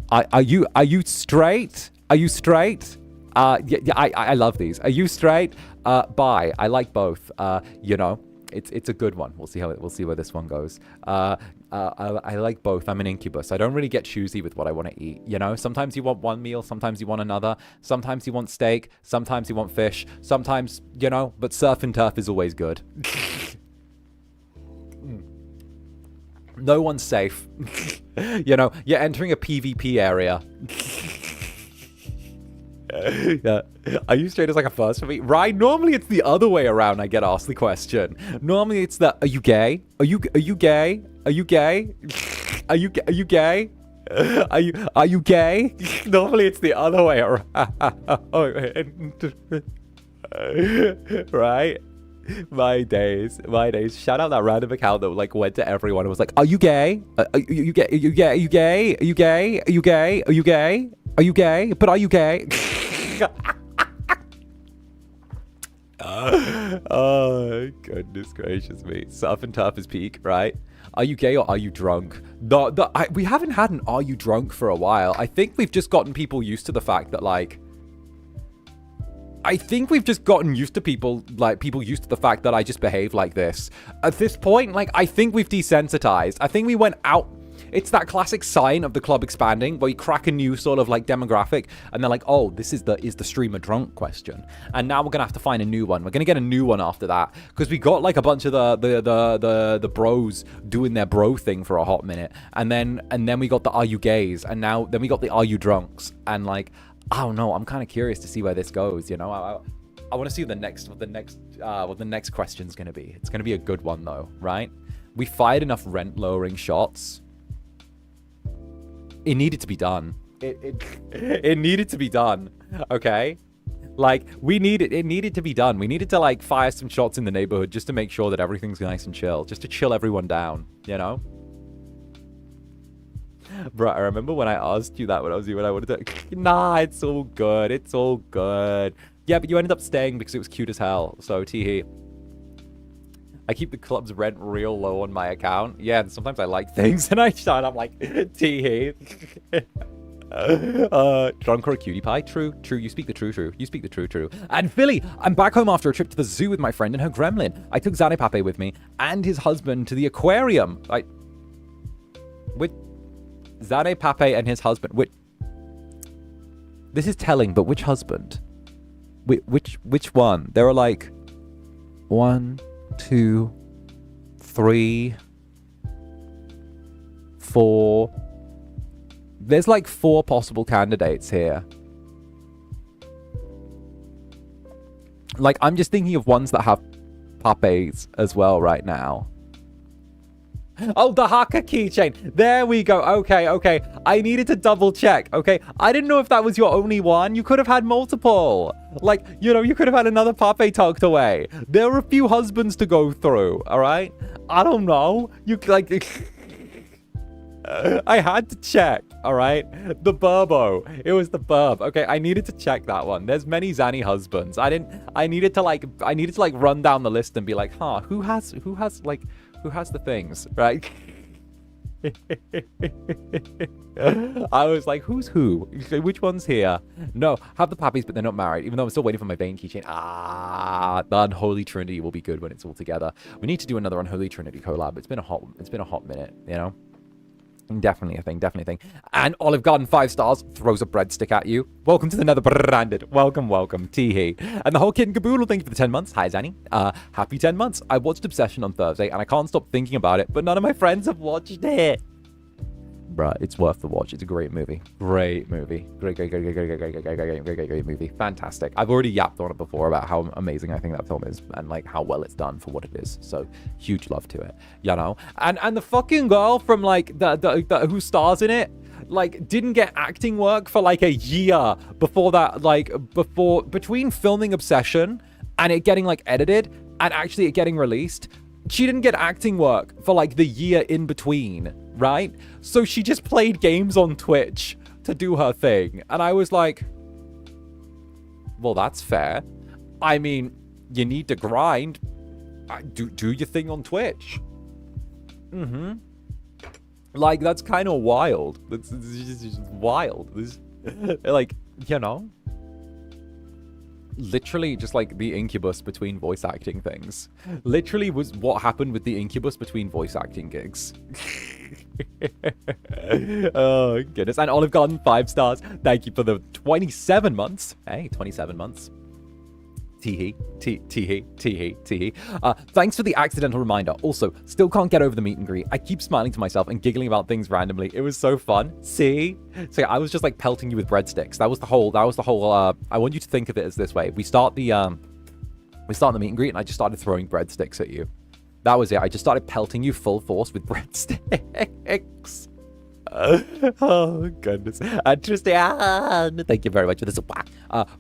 Are you straight? Are you straight? Yeah, I love these. Are you straight? Bye. I like both. You know, it's a good one. We'll see where this one goes. I like both. I'm an incubus. I don't really get choosy with what I want to eat. You know, sometimes you want one meal, sometimes you want another. Sometimes you want steak, sometimes you want fish. Sometimes, you know, but surf and turf is always good. No one's safe. You know, you're entering a PvP area. Yeah. Are you straight as like a first for me? Right? Normally it's the other way around. I get asked the question. Normally it's the, are you gay? Are you gay? Are you gay? Are you gay? Are you gay? Normally it's the other way around. Right? My days. Shout out that random account that like went to everyone and was like, are you gay? Are you gay? Are you gay? Are you gay? Are you gay? Are you gay? Are you gay? Are you gay? But are you gay? Oh, goodness gracious me. Surf and turf is peak, right? Are you gay or are you drunk? We haven't had an are you drunk for a while. I think we've just gotten people used to the fact that like, people used to the fact that I just behave like this. At this point, like, I think we've desensitized. I think we went out. It's that classic sign of the club expanding where you crack a new sort of like demographic and they're like, oh, this is the streamer drunk question. And now we're going to have to find a new one. We're going to get a new one after that because we got like a bunch of the bros doing their bro thing for a hot minute. And then we got the are you gays? And then we got the are you drunks? And like, I don't know. I'm kind of curious to see where this goes. You know, I want to see what the next question's going to be. It's going to be a good one though, right? We fired enough rent lowering shots. It needed to be done. It needed to be done. Okay, like it needed to be done. We needed to like fire some shots in the neighborhood just to make sure that everything's nice and chill, just to chill everyone down. You know. Bro, I remember when I asked you that when I was you and I wanted to. Nah, it's all good. It's all good. Yeah, but you ended up staying because it was cute as hell. So, teehee. I keep the club's rent real low on my account. Yeah, and sometimes I like things and I shut. I'm like, teehee. Drunk or a cutie pie? True. You speak the true. You speak the true. And Philly, I'm back home after a trip to the zoo with my friend and her gremlin. I took 𝓂𝓛 with me and his husband to the aquarium. With 𝓂𝓛 and his husband. This is telling, but which husband? Which one? There are like 1, 2, 3, 4. There's like 4 possible candidates here. Like, I'm just thinking of ones that have puppies as well right now. Oh, the hacker keychain. There we go. Okay. I needed to double check. Okay. I didn't know if that was your only one. You could have had multiple. Like, you know, you could have had another puppy tucked away. There were a few husbands to go through. All right. I don't know. You like... I had to check, all right? The burbo. It was the burb. Okay, I needed to check that one. There's many Zanny husbands. I needed to like run down the list and be like, huh, who has the things, right? I was like, who's who? Which one's here? No, have the puppies, but they're not married, even though I'm still waiting for my Bane keychain. The Unholy Trinity will be good when it's all together. We need to do another Unholy Trinity collab. It's been a hot minute, you know? Definitely a thing. And Olive Garden 5 stars throws a breadstick at you. Welcome to the Netherbrand. Welcome, teehee. And the whole kit and caboodle, thank you for the 10 months. Hi, Zanny. Happy 10 months. I watched Obsession on Thursday, and I can't stop thinking about it, but none of my friends have watched it. Bruh, it's worth the watch. It's a great movie. Great movie. Great movie. Fantastic. I've already yapped on it before about how amazing I think that film is and like how well it's done for what it is. So huge love to it, you know. And the fucking girl from like the who stars in it like didn't get acting work for like a year before that, like between filming Obsession and it getting like edited and actually it getting released. She didn't get acting work for like the year in between, right? So she just played games on Twitch to do her thing. And I was like, well, that's fair. I mean, you need to grind. Do your thing on Twitch. Like, that's kind of wild. It's just wild. Like, you know? Literally just like the Incubus between voice acting things. Literally was what happened with the Incubus between voice acting gigs. Oh goodness. And Olive Garden 5 stars. Thank you for the 27 months. Hey, 27 months. Teehee. Thanks for the accidental reminder. Also, still can't get over the meet and greet. I keep smiling to myself and giggling about things randomly. It was so fun. See? So I was just like pelting you with breadsticks. That was the whole, I want you to think of it as this way. We start the meet and greet and I just started throwing breadsticks at you. That was it. I just started pelting you full force with breadsticks. Oh goodness. Tristan, thank you very much for this.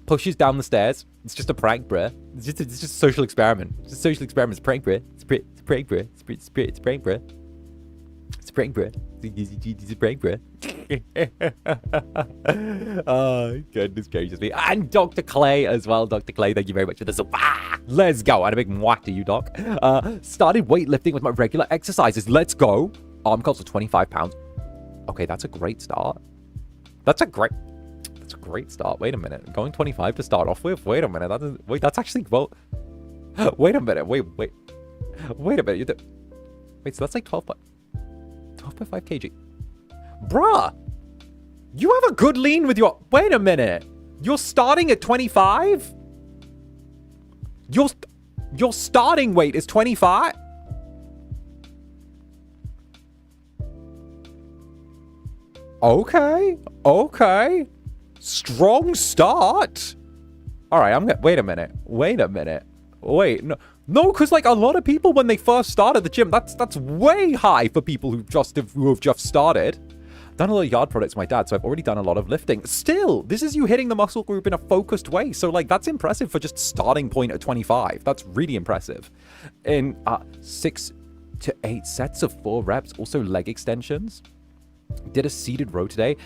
Pushes down the stairs. It's just a prank, bruh. It's just a social experiment. It's a social experiment. It's a prank, bruh. It's a prank, bruh. It's a prank, bruh. It's a prank, bruh. It's a prank, bruh. Oh goodness gracious me. And Dr. Clay as well. Dr. Clay, thank you very much for this. Let's go. And a big mwah to you, Doc. Started weightlifting with my regular exercises. Let's go. Arm curls for 25 pounds. Okay, that's a great start. That's a great start. Wait a minute. Going 25 to start off with? Wait a minute. That's actually, well, wait a minute. Wait a minute. Wait, so that's like 12.5 kg. Bruh, you have a good lean with your, wait a minute. You're starting at 25? Your starting weight is 25? Okay. Strong start. All right, wait a minute. Wait, no, because like a lot of people when they first start at the gym, that's way high for people who have just started. Done a lot of yard products with my dad, so I've already done a lot of lifting. Still, this is you hitting the muscle group in a focused way. So like that's impressive for just starting point at 25. That's really impressive. In 6 to 8 sets of 4 reps, also leg extensions. Did a seeded row today.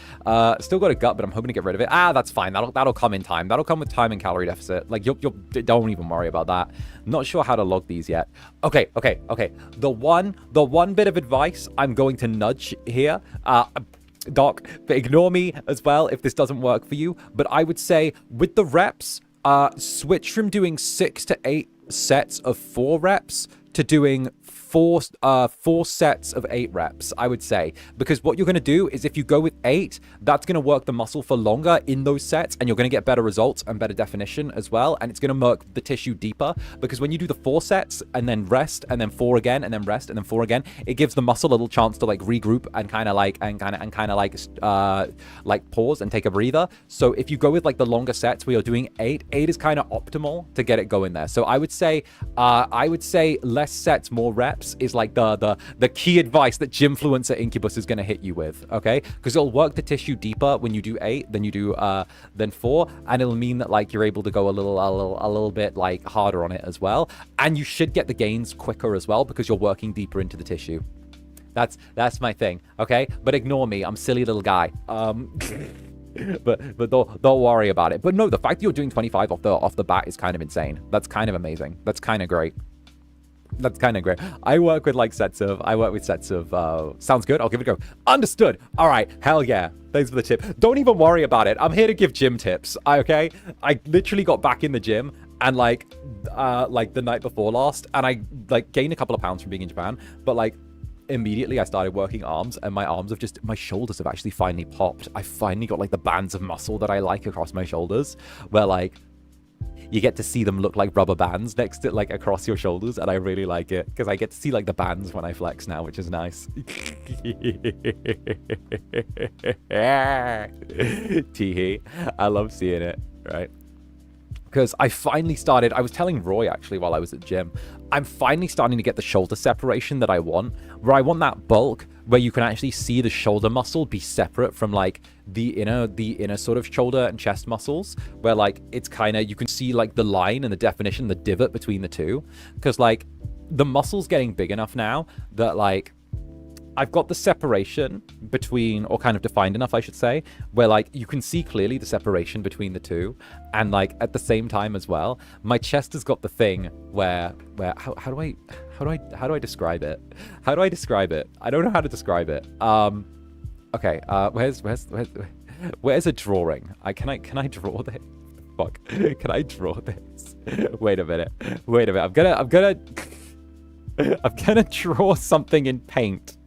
Still got a gut, but I'm hoping to get rid of it. That's fine. That'll come in time. That'll come with time and calorie deficit. Like, you'll don't even worry about that. Not sure how to log these yet. Okay. The one bit of advice I'm going to nudge here, Doc, but ignore me as well if this doesn't work for you. But I would say with the reps, switch from doing 6 to 8 sets of 4 reps to doing 4 sets of 8 reps, I would say. Because what you're going to do is if you go with 8, that's going to work the muscle for longer in those sets, and you're going to get better results and better definition as well, and it's going to work the tissue deeper. Because when you do the 4 sets and then rest and then 4 again and then rest and then 4 again, it gives the muscle a little chance to like regroup and kind of like pause and take a breather. So if you go with like the longer sets where you're doing 8 is kind of optimal to get it going there. So I would say less sets, more reps is like the key advice that Gymfluencer Incubus is going to hit you with, okay? Because it'll work the tissue deeper when you do 8 than you do than 4, and it'll mean that like you're able to go a little bit like harder on it as well, and you should get the gains quicker as well because you're working deeper into the tissue. That's my thing, okay? But ignore me, I'm a silly little guy. But don't worry about it. But no, the fact that you're doing 25 off the bat is kind of insane. That's kind of amazing. That's kind of great. That's kind of great. I work with sets of, sounds good. I'll give it a go. Understood. All right. Hell yeah. Thanks for the tip. Don't even worry about it. I'm here to give gym tips. Okay. I literally got back in the gym and like the night before last, and I gained a couple of pounds from being in Japan, but immediately I started working arms, and my shoulders have actually finally popped. I finally got the bands of muscle that I like across my shoulders, where you get to see them look like rubber bands next to across your shoulders, and I really like it because I get to see the bands when I flex now, which is nice. Teehee. I love seeing it, right? Because I finally started, I was telling Roy actually while I was at gym, I'm finally starting to get the shoulder separation that I want, where I want that bulk where you can actually see the shoulder muscle be separate from the inner sort of shoulder and chest muscles, where it's kind of, you can see the line and the definition, the divot between the two, because the muscle's getting big enough now that I've got the separation between, or kind of defined enough, I should say, where you can see clearly the separation between the two, and at the same time as well, my chest has got the thing where how do I describe it? How do I describe it? I don't know how to describe it. Okay. Where's a drawing? Can I draw this? Fuck. Can I draw this? Wait a minute. I'm gonna draw something in paint.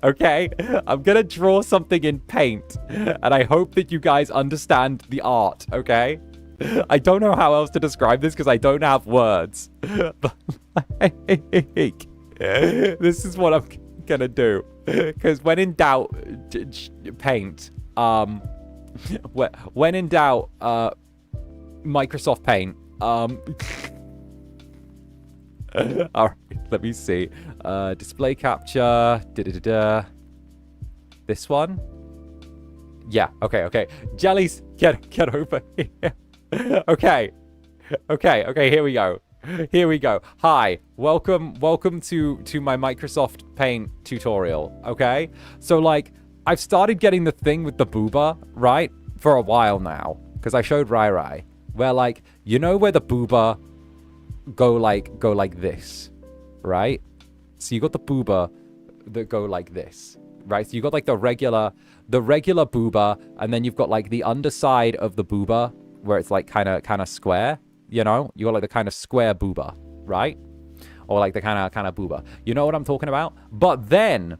Okay, I'm gonna draw something in paint, and I hope that you guys understand the art, okay? I don't know how else to describe this because I don't have words, but this is what I'm gonna do, because when in doubt, paint, when in doubt, Microsoft Paint, all right, let me see. Display capture. This one. Yeah. Okay. Jellies, get over here. Okay. Here we go. Hi. Welcome to my Microsoft Paint tutorial. Okay. So I've started getting the thing with the booba right for a while now, because I showed Rai where where the booba go like this, right? So you got the booba that go like this, right? So you got the regular booba, and then you've got the underside of the booba where it's kind of square, you got the kind of square booba, right? Or the kind of booba. You know what I'm talking about? But then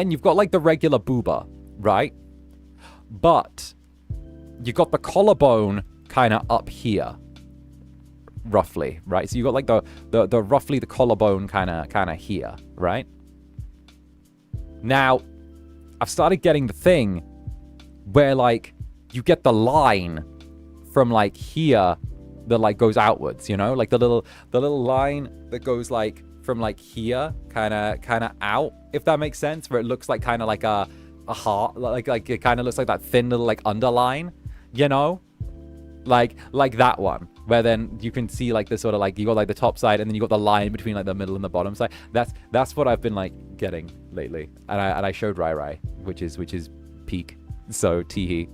you've got the regular booba, right? But you got the collarbone kind of up here, roughly, right? So you got the roughly the collarbone kind of here, right? Now I've started getting the thing where you get the line from here that goes outwards, the little line that goes from here kind of out, if that makes sense, where it looks kind of a heart, it kind of looks like that thin little underline, like that one. where then you can see like the sort of like, you got like the top side and then you got the line between like the middle and the bottom side. That's what I've been like getting lately. And I showed Rai, which is peak. So teehee.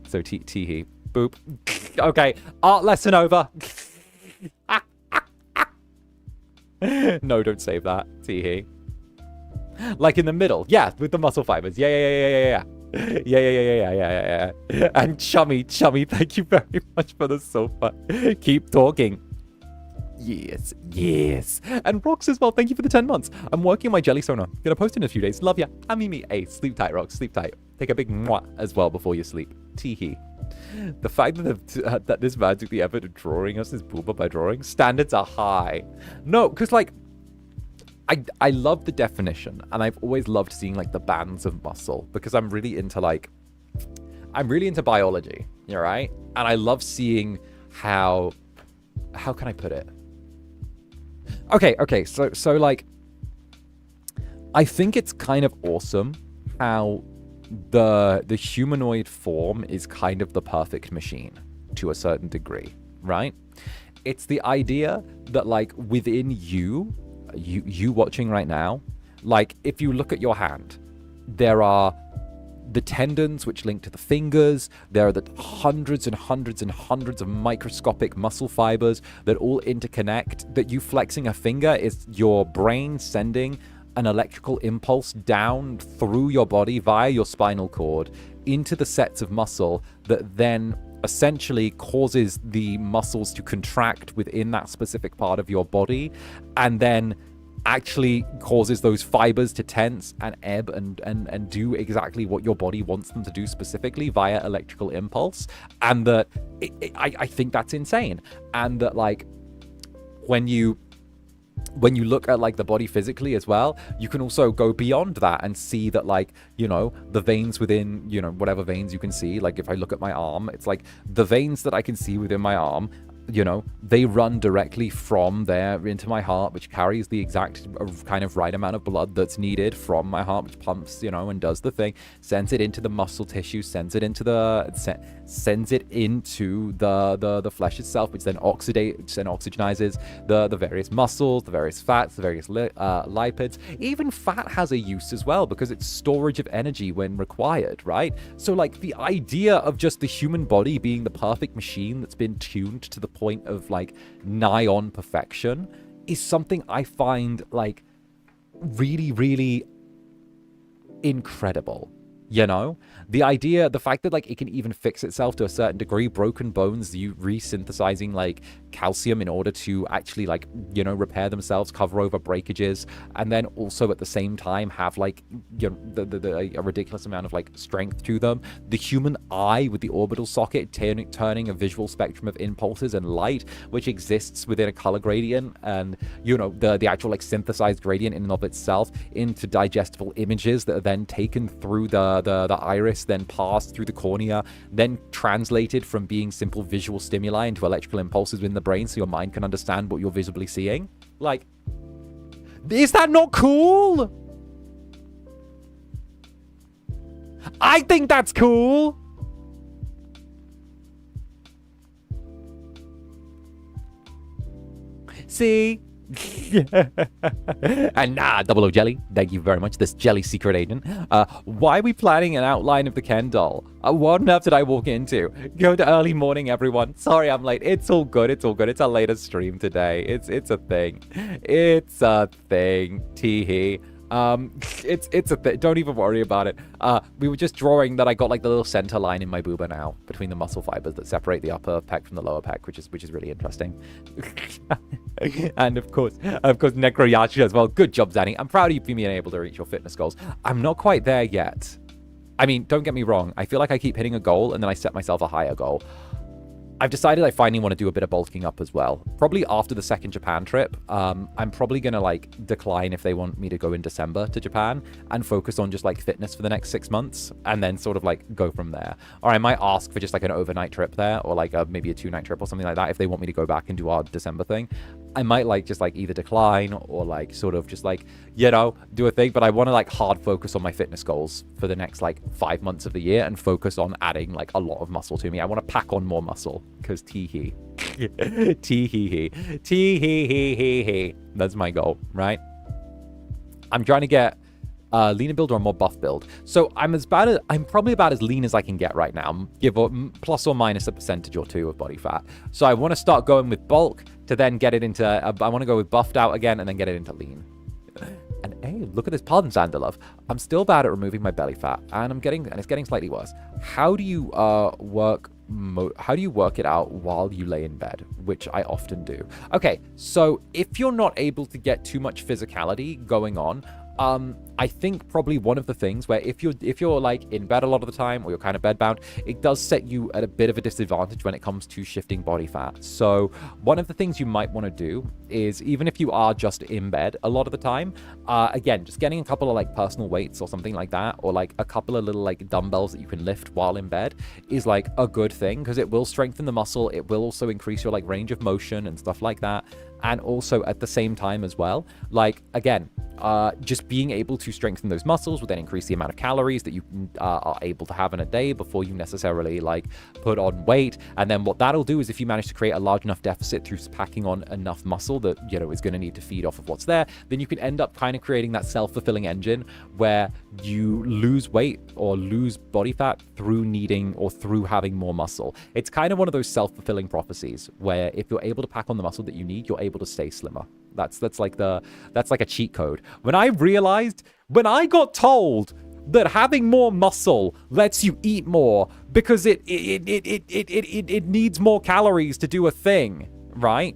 So teehee. Boop. Okay, art lesson over. No, don't save that. Teehee. Like in the middle. Yeah, with the muscle fibers. Yeah. Yeah. And Chummy, thank you very much for the sofa. Keep talking. Yes. And Rox as well, thank you for the 10 months. I'm working on my jelly sonar. Gonna post in a few days. Love ya. Amimi. Hey, sleep tight, Rox. Sleep tight. Take a big mwah as well before you sleep. Teehee. The fact that this man took the effort of drawing us this booba by drawing, standards are high. No, because like, I love the definition, and I've always loved seeing like the bands of muscle, because I'm really into biology, all right? And I love seeing how can I put it? Okay, so like, I think it's kind of awesome how the humanoid form is kind of the perfect machine to a certain degree, right? It's the idea that like within you watching right now, like if you look at your hand, there are the tendons which link to the fingers, there are the hundreds and hundreds and hundreds of microscopic muscle fibers that all interconnect, that you flexing a finger is your brain sending an electrical impulse down through your body via your spinal cord into the sets of muscle that then essentially causes the muscles to contract within that specific part of your body, and then actually causes those fibers to tense and ebb and do exactly what your body wants them to do specifically via electrical impulse. And that I think that's insane. And that like when you look at like the body physically as well, you can also go beyond that and see that like, you know, the veins within, you know, whatever veins you can see, like if I look at my arm, it's like the veins that I can see within my arm, you know, they run directly from there into my heart, which carries the exact kind of right amount of blood that's needed from my heart, which pumps, you know, and does the thing, sends it into the muscle tissue, sends it into the flesh itself, which then oxygenizes the various muscles, the various fats, the various lipids. Even fat has a use as well, because it's storage of energy when required, right? So like the idea of just the human body being the perfect machine that's been tuned to the point of like nigh on perfection is something I find like really, really incredible. You know, the fact that like it can even fix itself to a certain degree, broken bones, you resynthesizing like calcium in order to actually like, you know, repair themselves, cover over breakages, and then also at the same time have like, you know, a ridiculous amount of like strength to them. The human eye with the orbital socket turning a visual spectrum of impulses and light, which exists within a color gradient, and you know, the actual like synthesized gradient in and of itself into digestible images that are then taken through the iris, then passed through the cornea, then translated from being simple visual stimuli into electrical impulses within the brain so your mind can understand what you're visibly seeing. Like, is that not cool? I think that's cool. See? And Double O Jelly, thank you very much. This jelly secret agent. Why are we planning an outline of the Ken doll? What on earth did I walk into? Go to early morning, everyone. Sorry, I'm late. It's all good. It's a later stream today. It's a thing. It's a thing. Teehee. It's a thing. Don't even worry about it. We were just drawing that I got like the little center line in my booba now between the muscle fibers that separate the upper pec from the lower pec, which is really interesting. And of course Necroyachi as well. Good job, Zanny. I'm proud of you for being able to reach your fitness goals. I'm not quite there yet. I mean, don't get me wrong. I feel like I keep hitting a goal and then I set myself a higher goal. I've decided I finally want to do a bit of bulking up as well. Probably after the second Japan trip. I'm probably going to like decline if they want me to go in December to Japan and focus on just like fitness for the next 6 months and then sort of like go from there. Or I might ask for just like an overnight trip there or like maybe a 2-night trip or something like that if they want me to go back and do our December thing. I might like just like either decline or like sort of just like, you know, do a thing. But I want to like hard focus on my fitness goals for the next like 5 months of the year and focus on adding like a lot of muscle to me. I want to pack on more muscle because tee-hee. Tee-hee-hee. Tee-hee-hee-hee-hee. That's my goal, right? I'm trying to get leaner build or a more buff build. So I'm probably about as lean as I can get right now. Give or plus or minus a percentage or two of body fat. So I want to start going with bulk to then get it into, I want to go with buffed out again and then get it into lean. And hey, look at this. Pardon, Zander love. I'm still bad at removing my belly fat and it's getting slightly worse. How do you work it out while you lay in bed, which I often do? Okay, so if you're not able to get too much physicality going on, I think probably one of the things where if you're like in bed a lot of the time or you're kind of bedbound, it does set you at a bit of a disadvantage when it comes to shifting body fat. So one of the things you might want to do is, even if you are just in bed a lot of the time, again, just getting a couple of like personal weights or something like that, or like a couple of little like dumbbells that you can lift while in bed is like a good thing, because it will strengthen the muscle. It will also increase your like range of motion and stuff like that. And also at the same time as well, like, again, just being able to strengthen those muscles will then increase the amount of calories that you are able to have in a day before you necessarily like put on weight. And then what that'll do is, if you manage to create a large enough deficit through packing on enough muscle that, you know, is going to need to feed off of what's there, then you can end up kind of creating that self-fulfilling engine where you lose weight or lose body fat through needing or through having more muscle. It's kind of one of those self-fulfilling prophecies where if you're able to pack on the muscle that you need, you're able to stay slimmer. That's like a cheat code. When I got told that having more muscle lets you eat more because it needs more calories to do a thing, right?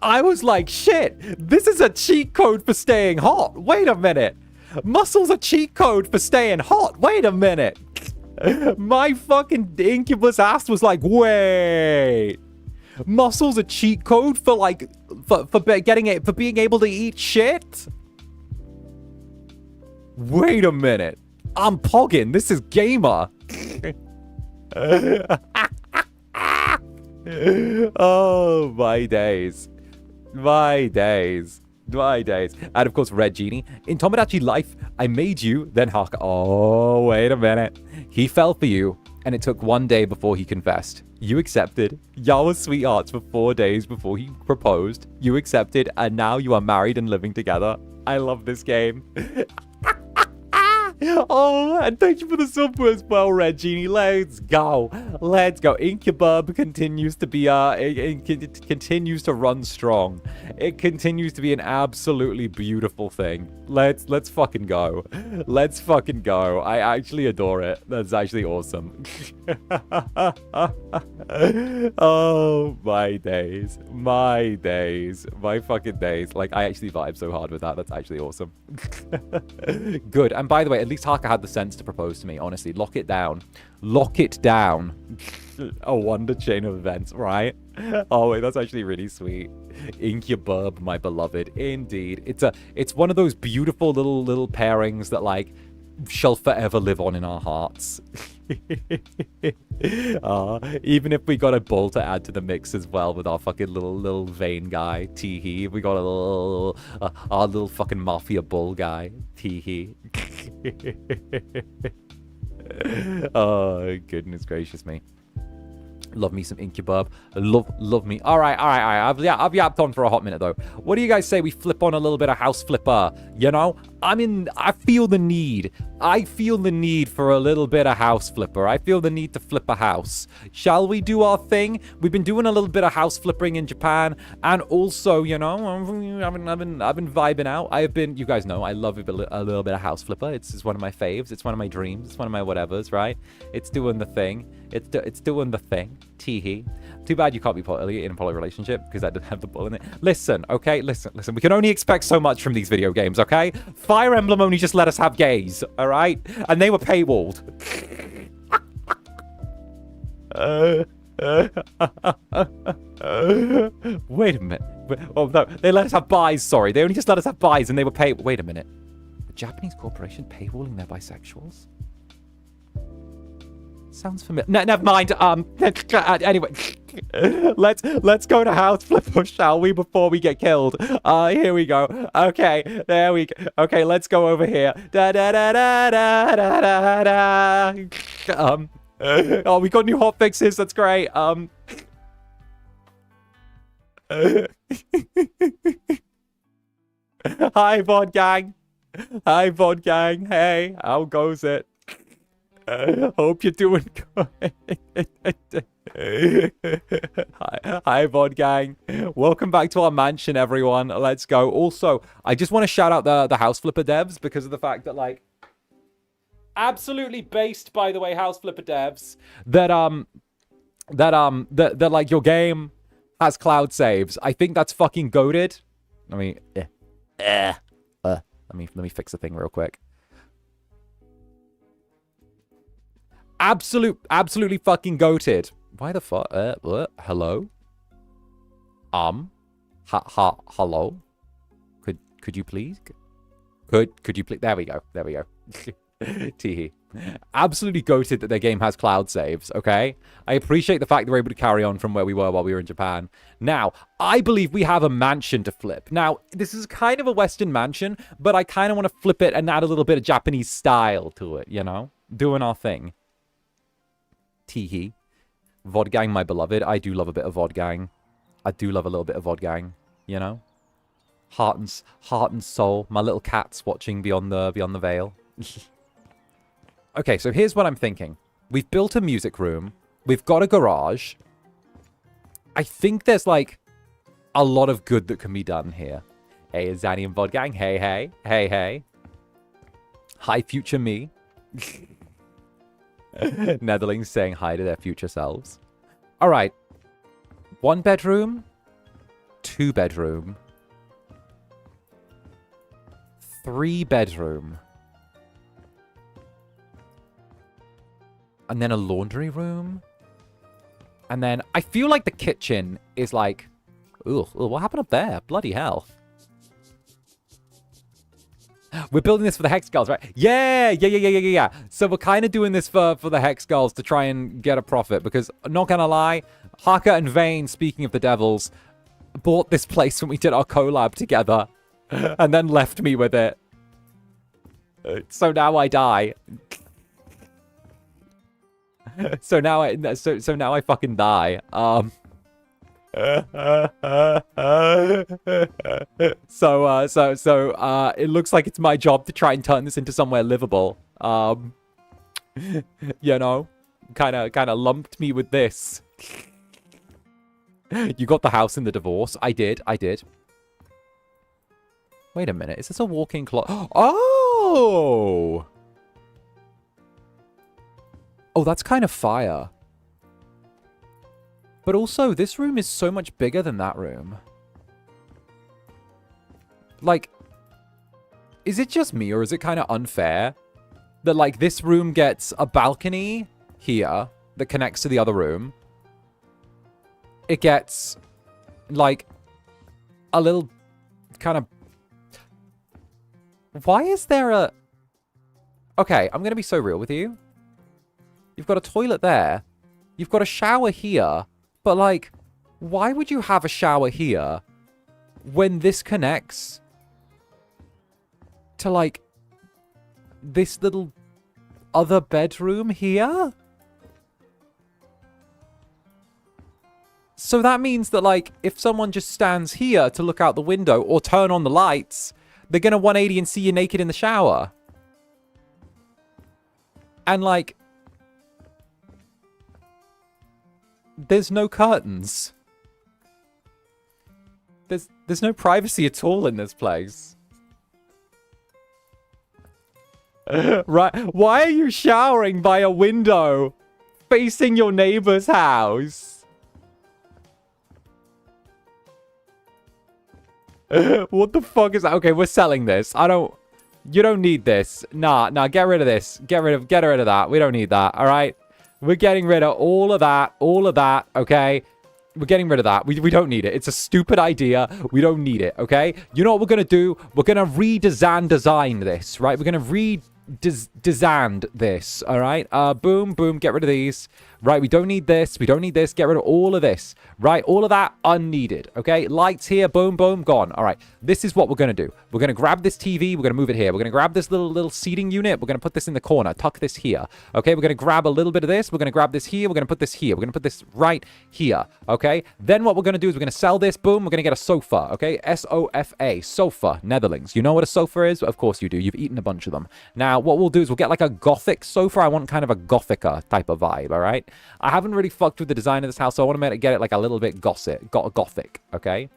I was like, shit, this is a cheat code for staying hot. Wait a minute. Muscle's a cheat code for staying hot. Wait a minute. My fucking Incubus ass was like, wait. Muscle's a cheat code for like for being able to eat shit? Wait a minute. I'm pogging. This is gamer. Oh, my days. My days. My days. And of course, Red Genie. In Tomodachi Life, I made you, then Haka. Oh, wait a minute. He fell for you, and it took 1 day before he confessed. You accepted. Y'all were sweethearts for 4 days before he proposed. You accepted, and now you are married and living together. I love this game. Oh, and thank you for the sub as well, Red Genie. Let's go. Let's go. Incubus continues to be, it continues to run strong. It continues to be an absolutely beautiful thing. Let's fucking go. Let's fucking go. I actually adore it. That's actually awesome. Oh, my days. My days. My fucking days. Like, I actually vibe so hard with that. That's actually awesome. Good. And by the way, at least Haka had the sense to propose to me. Honestly, lock it down. Lock it down. A wonder chain of events, right? Oh, wait, that's actually really sweet. Incubus, my beloved. Indeed. It's one of those beautiful little pairings that, like, shall forever live on in our hearts. Even if we got a bull to add to the mix as well with our fucking little vein guy, Teehee. We got our little fucking mafia bull guy, Teehee. Oh, goodness gracious me. Love me some Incubus. Love me. All right. I've yapped on for a hot minute, though. What do you guys say we flip on a little bit of House Flipper? You know, I feel the need. I feel the need for a little bit of House Flipper. I feel the need to flip a house. Shall we do our thing? We've been doing a little bit of house flipping in Japan, and also, you know, I've been vibing out. You guys know, I love a little bit of House Flipper. It's one of my faves. It's one of my dreams. It's one of my whatevers, right? It's doing the thing. It's doing the thing. Teehee. Too bad you can't be in a poly relationship because that doesn't have the bull in it. Listen, okay? Listen. We can only expect so much from these video games, okay? Fire Emblem only just let us have gays, all right? And they were paywalled. Wait a minute. Oh, no. They let us have buys, sorry. They only just let us have buys and they were paid. Wait a minute. A Japanese corporation paywalling their bisexuals? Sounds familiar. Never mind. Anyway, Let's go to house flipper, shall we, before we get killed? Here we go. Okay, there we go. Okay, let's go over here. Da da da da da da da da. Oh, we got new hot fixes. That's great. Hi, VOD gang. Hi, VOD gang. Hey, how goes it? Hope you're doing good. Hi, VOD gang. Welcome back to our mansion, everyone. Let's go. Also, I just want to shout out the House Flipper devs because of the fact that, like, absolutely based, by the way, House Flipper devs, that like your game has cloud saves. I think that's fucking goated. Let me fix the thing real quick. Absolutely fucking goated. Why the fuck? Hello? Hello? Could you please? Could you please? There we go. Teehee. Absolutely goated that their game has cloud saves, okay? I appreciate the fact they're able to carry on from where we were while we were in Japan. Now, I believe we have a mansion to flip. Now, this is kind of a Western mansion, but I kind of want to flip it and add a little bit of Japanese style to it, you know? Doing our thing. Teehee. VOD gang, my beloved. I do love a bit of VOD gang. I do love a little bit of VOD gang, you know? Heart and soul. My little cat's watching beyond the veil. Okay, so here's what I'm thinking. We've built a music room. We've got a garage. I think there's, like, a lot of good that can be done here. Hey, Zanny and VOD gang. Hey, hey. Hey, hey. Hi, future me. Netherlings saying hi to their future selves. All right. 1 bedroom. 2 bedroom. 3 bedroom. And then a laundry room. And then I feel like the kitchen is like... Ooh, what happened up there? Bloody hell. We're building this for the Hex Girls, right? Yeah. So we're kind of doing this for the Hex Girls to try and get a profit. Because, not gonna lie, Haka and Vane, speaking of the devils, bought this place when we did our collab together. And then left me with it. So now I die. So now I fucking die. It looks like it's my job to try and turn this into somewhere livable. You know, kind of lumped me with this. You got the house in the divorce. I did. Wait a minute. Is this a walk-in closet? Oh! Oh, that's kind of fire. But also, this room is so much bigger than that room. Like, is it just me, or is it kind of unfair that, like, this room gets a balcony here that connects to the other room? It gets, like, a little kind of... Why is there a... Okay, I'm going to be so real with you. You've got a toilet there. You've got a shower here. But, like, why would you have a shower here when this connects to, like, this little other bedroom here? So that means that, like, if someone just stands here to look out the window or turn on the lights, they're going to 180 and see you naked in the shower. And, like... There's no curtains. There's no privacy at all in this place. Right? Why are you showering by a window facing your neighbor's house? What the fuck is that? Okay, we're selling this. You don't need this. Nah, get rid of this. Get rid of that. We don't need that, all right? We're getting rid of all of that, okay? We're getting rid of that. We don't need it. It's a stupid idea. We don't need it, okay? You know what we're going to do? We're going to redesign this, right? We're going to Zander this, all right? Boom, boom, get rid of these. Right, we don't need this. We don't need this. Get rid of all of this. Right, all of that unneeded, okay? Lights here, boom, boom, gone. All right, this is what we're going to do. We're going to grab this TV. We're going to move it here. We're going to grab this little seating unit. We're going to put this in the corner. Tuck this here, okay? We're going to grab a little bit of this. We're going to grab this here. We're going to put this here. We're going to put this right here, okay? Then what we're going to do is we're going to sell this. Boom, we're going to get a sofa, okay? S-O-F-A, sofa, Netherlands. You know what a sofa is? Of course you do. You've eaten a bunch of them. Now, what we'll do is we'll get like a gothic sofa. I want kind of a gothica type of vibe, all right? I haven't really fucked with the design of this house, so I want to get it like a little bit gothic, okay?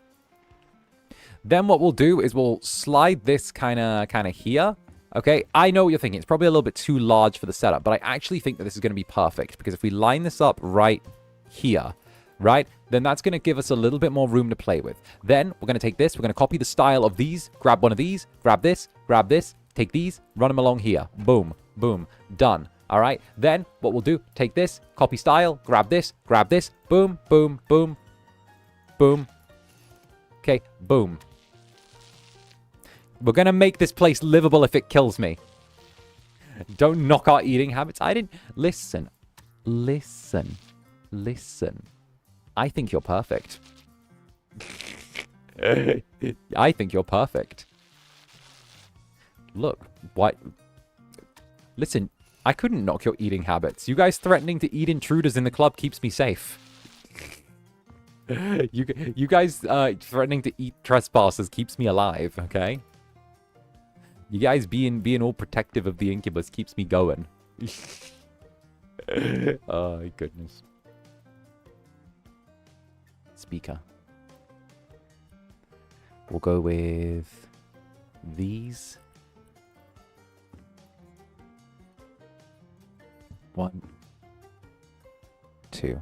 Then what we'll do is we'll slide this kind of here, okay? I know what you're thinking. It's probably a little bit too large for the setup, but I actually think that this is going to be perfect because if we line this up right here, right, then that's going to give us a little bit more room to play with. Then we're going to take this. We're going to copy the style of these, grab one of these, grab this, take these, run them along here. Boom, boom, done. All right, then what we'll do, take this, copy style, grab this, boom, boom, boom, boom. Okay, boom. We're going to make this place livable if it kills me. Don't knock our eating habits. I didn't... Listen. I think you're perfect. I think you're perfect. Look, what? Listen, I couldn't knock your eating habits. You guys threatening to eat intruders in the club keeps me safe. You guys threatening to eat trespassers keeps me alive, okay? You guys being all protective of the Incubus keeps me going. Oh, my goodness. Speaker. We'll go with these. 1, 2.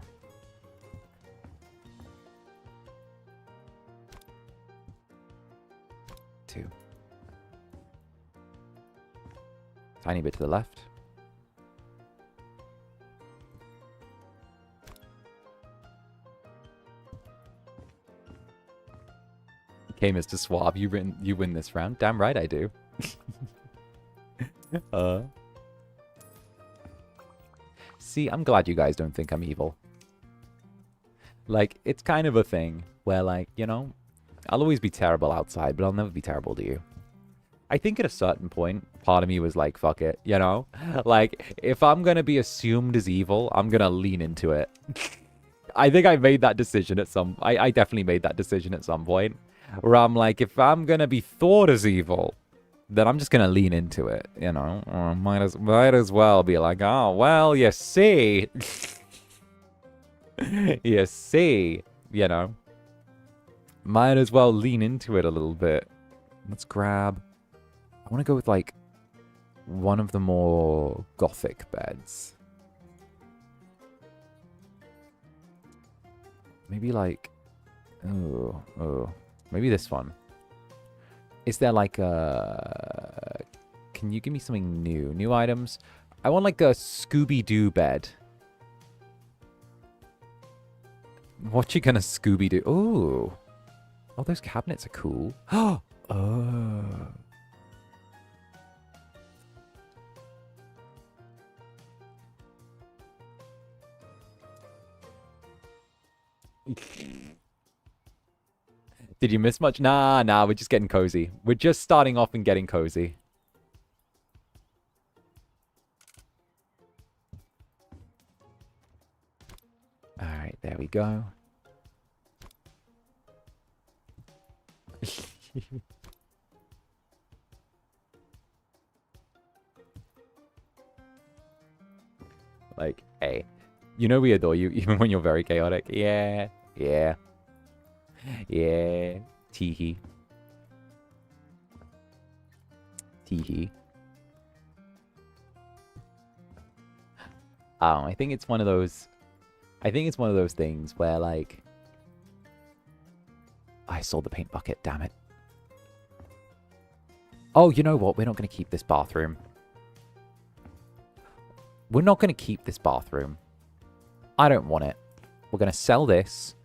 Tiny bit to the left. Okay, Mr. Suave, you win this round. Damn right I do. See, I'm glad you guys don't think I'm evil. Like, it's kind of a thing where, like, you know, I'll always be terrible outside, but I'll never be terrible to you. I think at a certain point, part of me was like, fuck it, you know? Like, if I'm going to be assumed as evil, I'm going to lean into it. I think I made that decision at some... I definitely made that decision at some point. Where I'm like, if I'm going to be thought as evil, then I'm just going to lean into it, you know? Or might as well be like, oh, well, you see. You see, you know? Might as well lean into it a little bit. Let's grab... I want to go with, like, one of the more gothic beds. Maybe, like... Oh. Maybe this one. Is there, like, a... Can you give me something new? New items? I want, like, a Scooby-Doo bed. What you gonna Scooby-Doo? Ooh. Oh, those cabinets are cool. Oh. Did you miss much? Nah, we're just getting cozy. We're just starting off and getting cozy. Alright, there we go. Like, hey. You know we adore you, even when you're very chaotic. Yeah. Teehee. I think it's one of those... things where, like... I sold the paint bucket, damn it. Oh, you know what? We're not going to keep this bathroom. We're not going to keep this bathroom. I don't want it. We're going to sell this.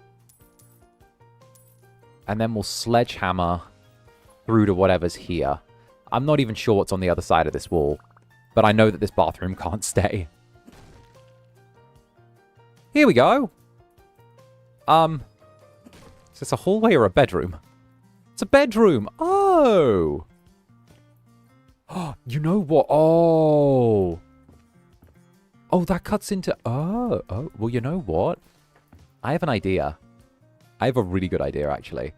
And then we'll sledgehammer through to whatever's here. I'm not even sure what's on the other side of this wall. But I know that this bathroom can't stay. Here we go. Is this a hallway or a bedroom? It's a bedroom. Oh. You know what? Oh. Oh, that cuts into... Oh. Well, you know what? I have an idea. I have a really good idea, actually.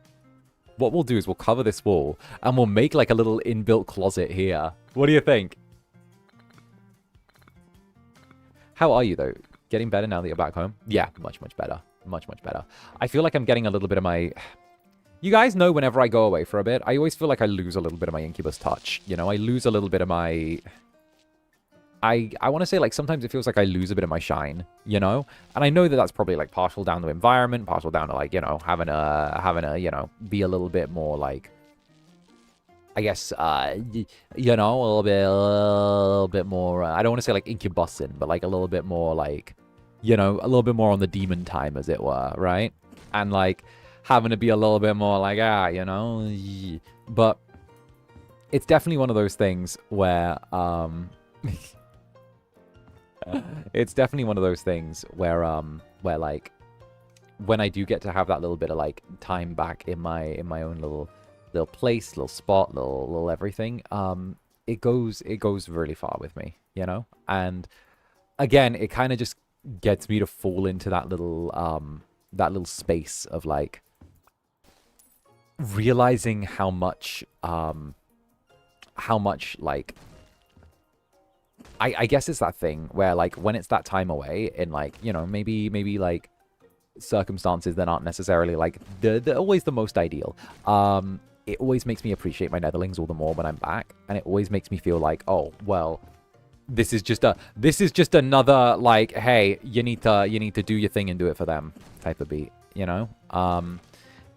What we'll do is we'll cover this wall, and we'll make, like, a little inbuilt closet here. What do you think? How are you, though? Getting better now that you're back home? Yeah, much, much better. Much, much better. I feel like I'm getting a little bit of my... You guys know whenever I go away for a bit, I always feel like I lose a little bit of my Incubus touch. You know, I lose a little bit of my... I want to say, like, sometimes it feels like I lose a bit of my shine, you know? And I know that that's probably, like, partial down to environment, partial down to, like, you know, having a, you know, be a little bit more, like, I guess, you know, a little bit more, I don't want to say, like, Incubusing, but, like, a little bit more, like, you know, a little bit more on the demon time, as it were, right? And, like, having to be a little bit more, like, you know? But it's definitely one of those things where, it's definitely one of those things where like when I do get to have that little bit of like time back in my own little place, little spot, little everything, it goes really far with me, you know? And again, it kind of just gets me to fall into that little space of like realizing how much like I guess it's that thing where, like, when it's that time away in, like, you know, maybe like, circumstances that aren't necessarily, like, they're always the most ideal. It always makes me appreciate my netherlings all the more when I'm back. And it always makes me feel like, oh, well, this is just another, like, hey, you need to do your thing and do it for them type of beat, you know?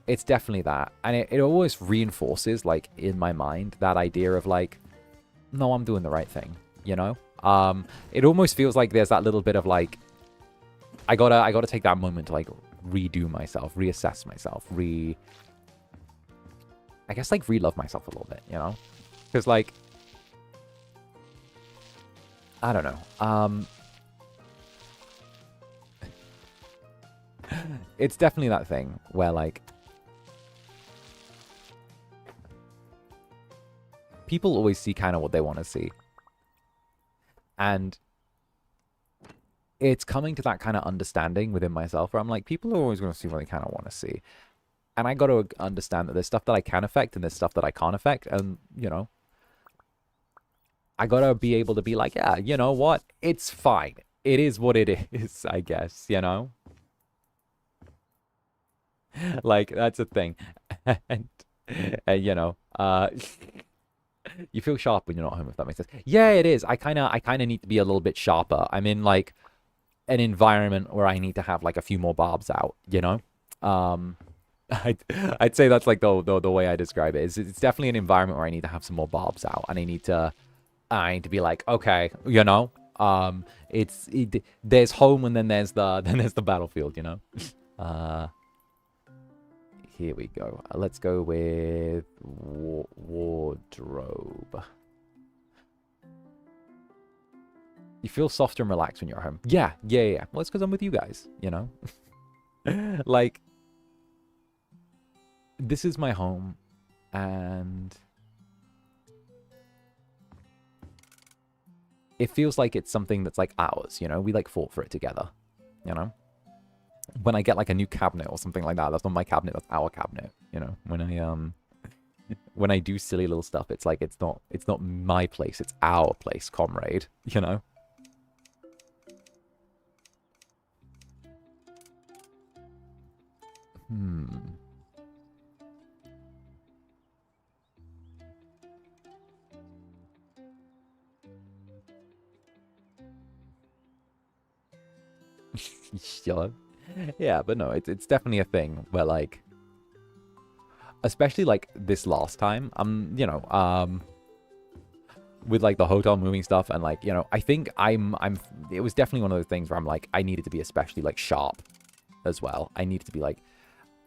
It's definitely that. And it always reinforces, like, in my mind, that idea of, like, no, I'm doing the right thing, you know? It almost feels like there's that little bit of like, I gotta take that moment to like redo myself, reassess myself, I guess like re-love myself a little bit, you know? Because like, I don't know. It's definitely that thing where like, people always see kind of what they want to see. And it's coming to that kind of understanding within myself where I'm like, people are always going to see what they kind of want to see. And I got to understand that there's stuff that I can affect and there's stuff that I can't affect. And, you know, I got to be able to be like, yeah, you know what? It's fine. It is what it is, I guess, you know? Like, that's a thing. And you know, you feel sharp when you're not home, if that makes sense. Yeah, it is. I kind of need to be a little bit sharper. I'm in like an environment where I need to have like a few more barbs out, you know? I'd say that's like the way I describe it. It's definitely an environment where I need to have some more barbs out, and I need to be like, okay, you know, there's home and then there's the battlefield, you know? Here we go. Let's go with wardrobe. You feel softer and relaxed when you're at home. Yeah. Well, it's because I'm with you guys, you know? Like, this is my home, and it feels like it's something that's like ours, you know? We like fought for it together, you know? When I get like a new cabinet or something like that, that's not my cabinet, that's our cabinet, you know? When I do silly little stuff, it's like it's not my place, it's our place, comrade, you know? Yeah, but no, it's definitely a thing where like, especially like this last time, you know, with like the hotel moving stuff, and like, you know, I think it was definitely one of those things where I'm like, I needed to be especially like sharp as well. I needed to be like,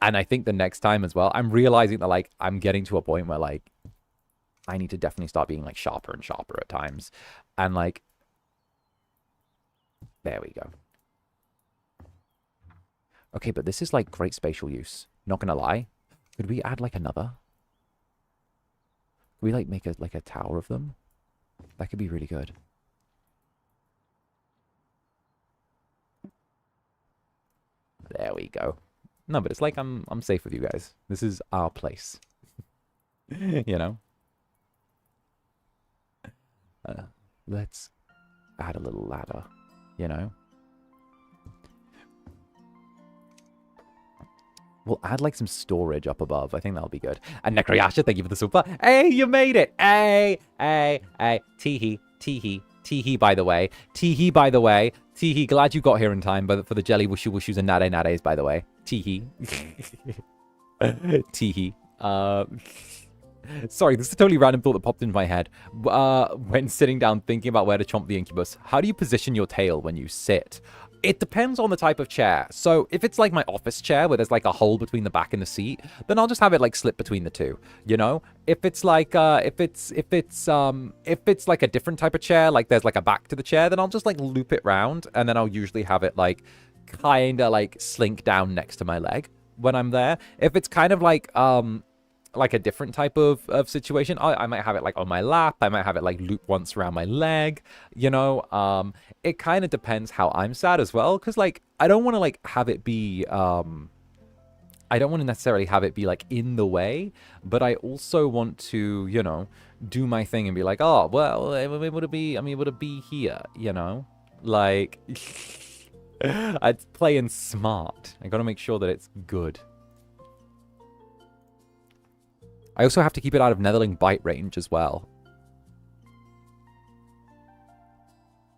and I think the next time as well, I'm realizing that like I'm getting to a point where like I need to definitely start being like sharper and sharper at times. And, like, there we go. Okay, but this is, like, great spatial use. Not gonna lie. Could we add, like, another? Could we, like, make a tower of them? That could be really good. There we go. No, but it's like I'm safe with you guys. This is our place. You know? Let's add a little ladder, you know? We'll add, like, some storage up above. I think that'll be good. And Necroyasha, thank you for the super. Hey, you made it! Hey! Teehee, teehee, teehee, by the way. Teehee, by the way. Teehee, glad you got here in time for the jelly wushu wushus and nade nades, by the way. Teehee. Teehee. Sorry, this is a totally random thought that popped into my head. When sitting down thinking about where to chomp the Incubus, how do you position your tail when you sit? It depends on the type of chair. So if it's like my office chair where there's like a hole between the back and the seat, then I'll just have it like slip between the two, you know? If it's like if it's like a different type of chair, like there's like a back to the chair, then I'll just like loop it round, and then I'll usually have it like kind of like slink down next to my leg when I'm there. If it's kind of like a different type of situation, I might have it like on my lap, I might have it like loop once around my leg, you know? It kind of depends how I'm sad as well, because like I don't want to like have it be I don't want to necessarily have it be like in the way, but I also want to, you know, do my thing and be like, oh well, would it be here, you know? Like it's playing smart. I gotta make sure that it's good. I also have to keep it out of Netherling bite range as well.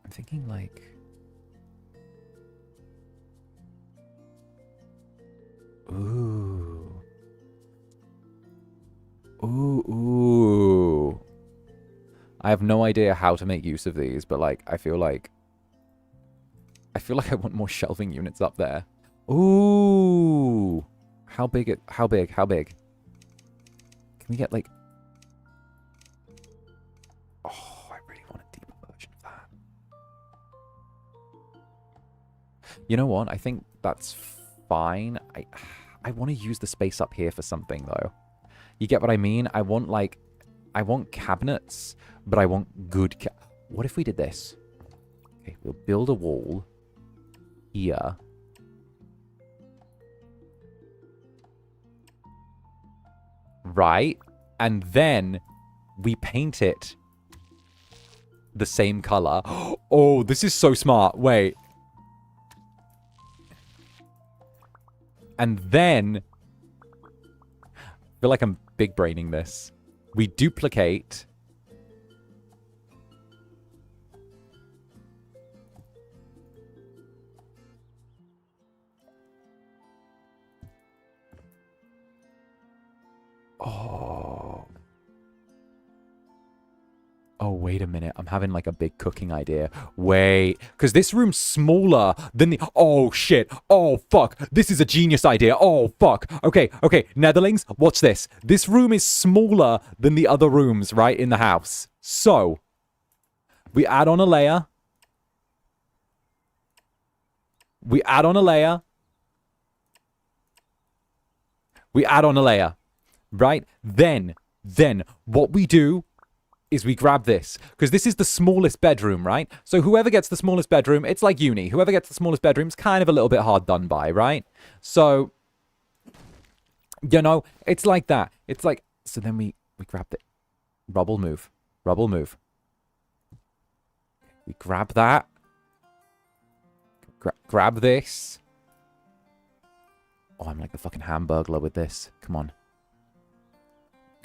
I'm thinking like... Ooh. Ooh. I have no idea how to make use of these, but like, I feel like I want more shelving units up there. Ooh. How big? Can we get, like... Oh, I really want a deeper version of that. You know what? I think that's fine. I want to use the space up here for something, though. You get what I mean? I want, like... I want cabinets, but I want good... What if we did this? Okay, we'll build a wall here. Right, and then we paint it the same color. Oh, this is so smart. Wait. And then I feel like I'm big braining this. We duplicate. Oh. Oh, wait a minute. I'm having like a big cooking idea. Wait. Because this room's smaller than the... Oh, shit. Oh, fuck. This is a genius idea. Oh, fuck. Okay, okay. Netherlings, watch this. This room is smaller than the other rooms, right, in the house. So, we add on a layer. We add on a layer. We add on a layer. Right? Then, what we do is we grab this. Because this is the smallest bedroom, right? So whoever gets the smallest bedroom, it's like uni. Whoever gets the smallest bedroom is kind of a little bit hard done by, right? So, you know, it's like that. It's like, so then we grab it. Rubble move. Rubble move. We grab that. Grab this. Oh, I'm like the fucking Hamburglar with this. Come on.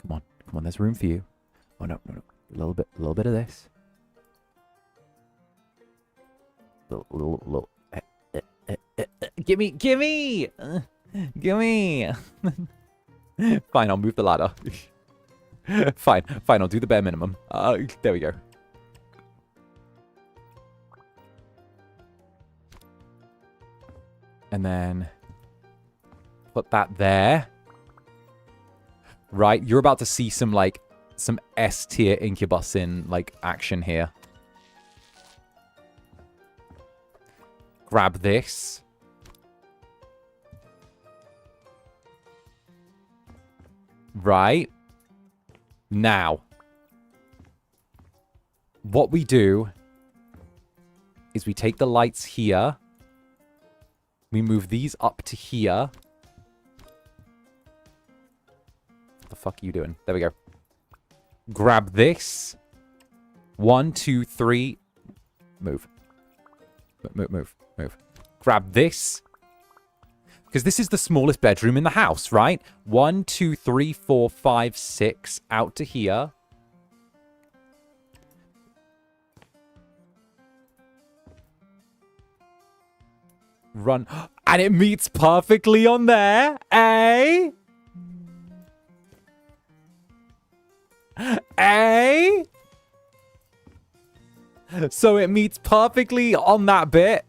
Come on. Come on, there's room for you. Oh, no, no, no. A little bit of this. Little. Gimme! Gimme! Fine, I'll move the ladder. Fine, I'll do the bare minimum. There we go. And then put that there. Right, you're about to see some S tier Incubus in like action here. Grab this. Right. Now. What we do is we take the lights here. We move these up to here. What the fuck are you doing? There we go. Grab this. 1, 2, 3. Move. Move. Grab this. Because this is the smallest bedroom in the house, right? 1, 2, 3, 4, 5, 6. Out to here. Run. And it meets perfectly on there. Eh? Eh? So it meets perfectly on that bit.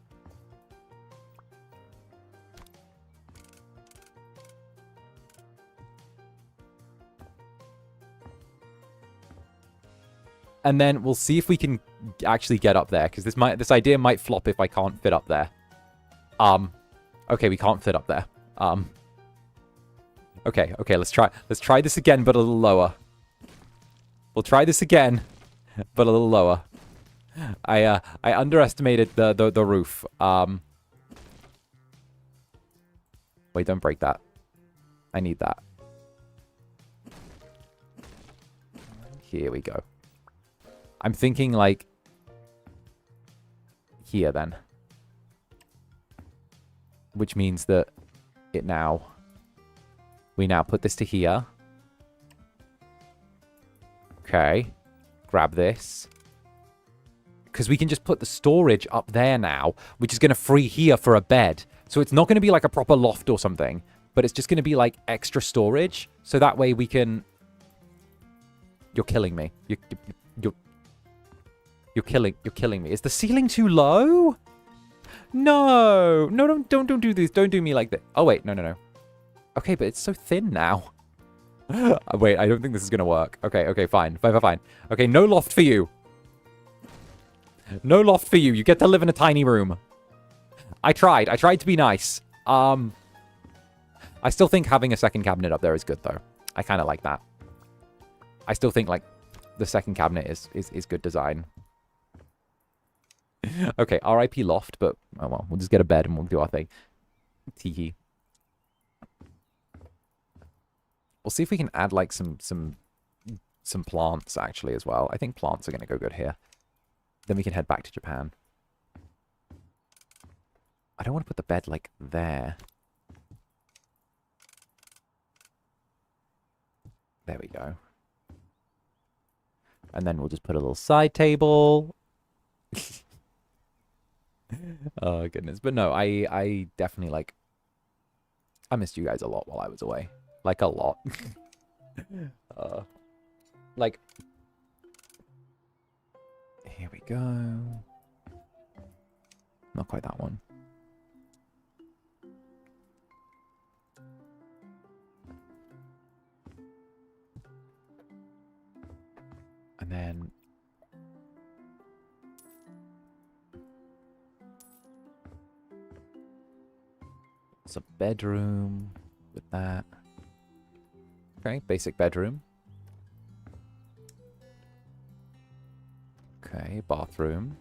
And then we'll see if we can actually get up there, because this idea might flop if I can't fit up there. Okay, we can't fit up there. Okay, let's try this again, but a little lower. We'll try this again, but a little lower. I underestimated the roof. Wait, don't break that. I need that. Here we go. I'm thinking like here then. Which means that we now put this to here. Okay. Grab this. Because we can just put the storage up there now, which is going to free here for a bed. So it's not going to be like a proper loft or something, but it's just going to be like extra storage. So that way we can... You're killing me. You're killing me. Is the ceiling too low? No, don't do this. Don't do me like that. Oh, wait, no. Okay, but it's so thin now. Wait, I don't think this is going to work. Okay, fine. Okay, no loft for you. No loft for you. You get to live in a tiny room. I tried to be nice. I still think having a second cabinet up there is good, though. I kind of like that. I still think, like, the second cabinet is good design. Okay, RIP loft, but oh well, we'll just get a bed and we'll do our thing. Teehee. We'll see if we can add like some plants actually as well. I think plants are going to go good here. Then we can head back to Japan. I don't want to put the bed like there. There we go. And then we'll just put a little side table. Oh, goodness. But no, I definitely, like... I missed you guys a lot while I was away. Like, a lot. Like... Here we go. Not quite that one. And then... It's a bedroom with that. Okay, basic bedroom. Okay, bathroom.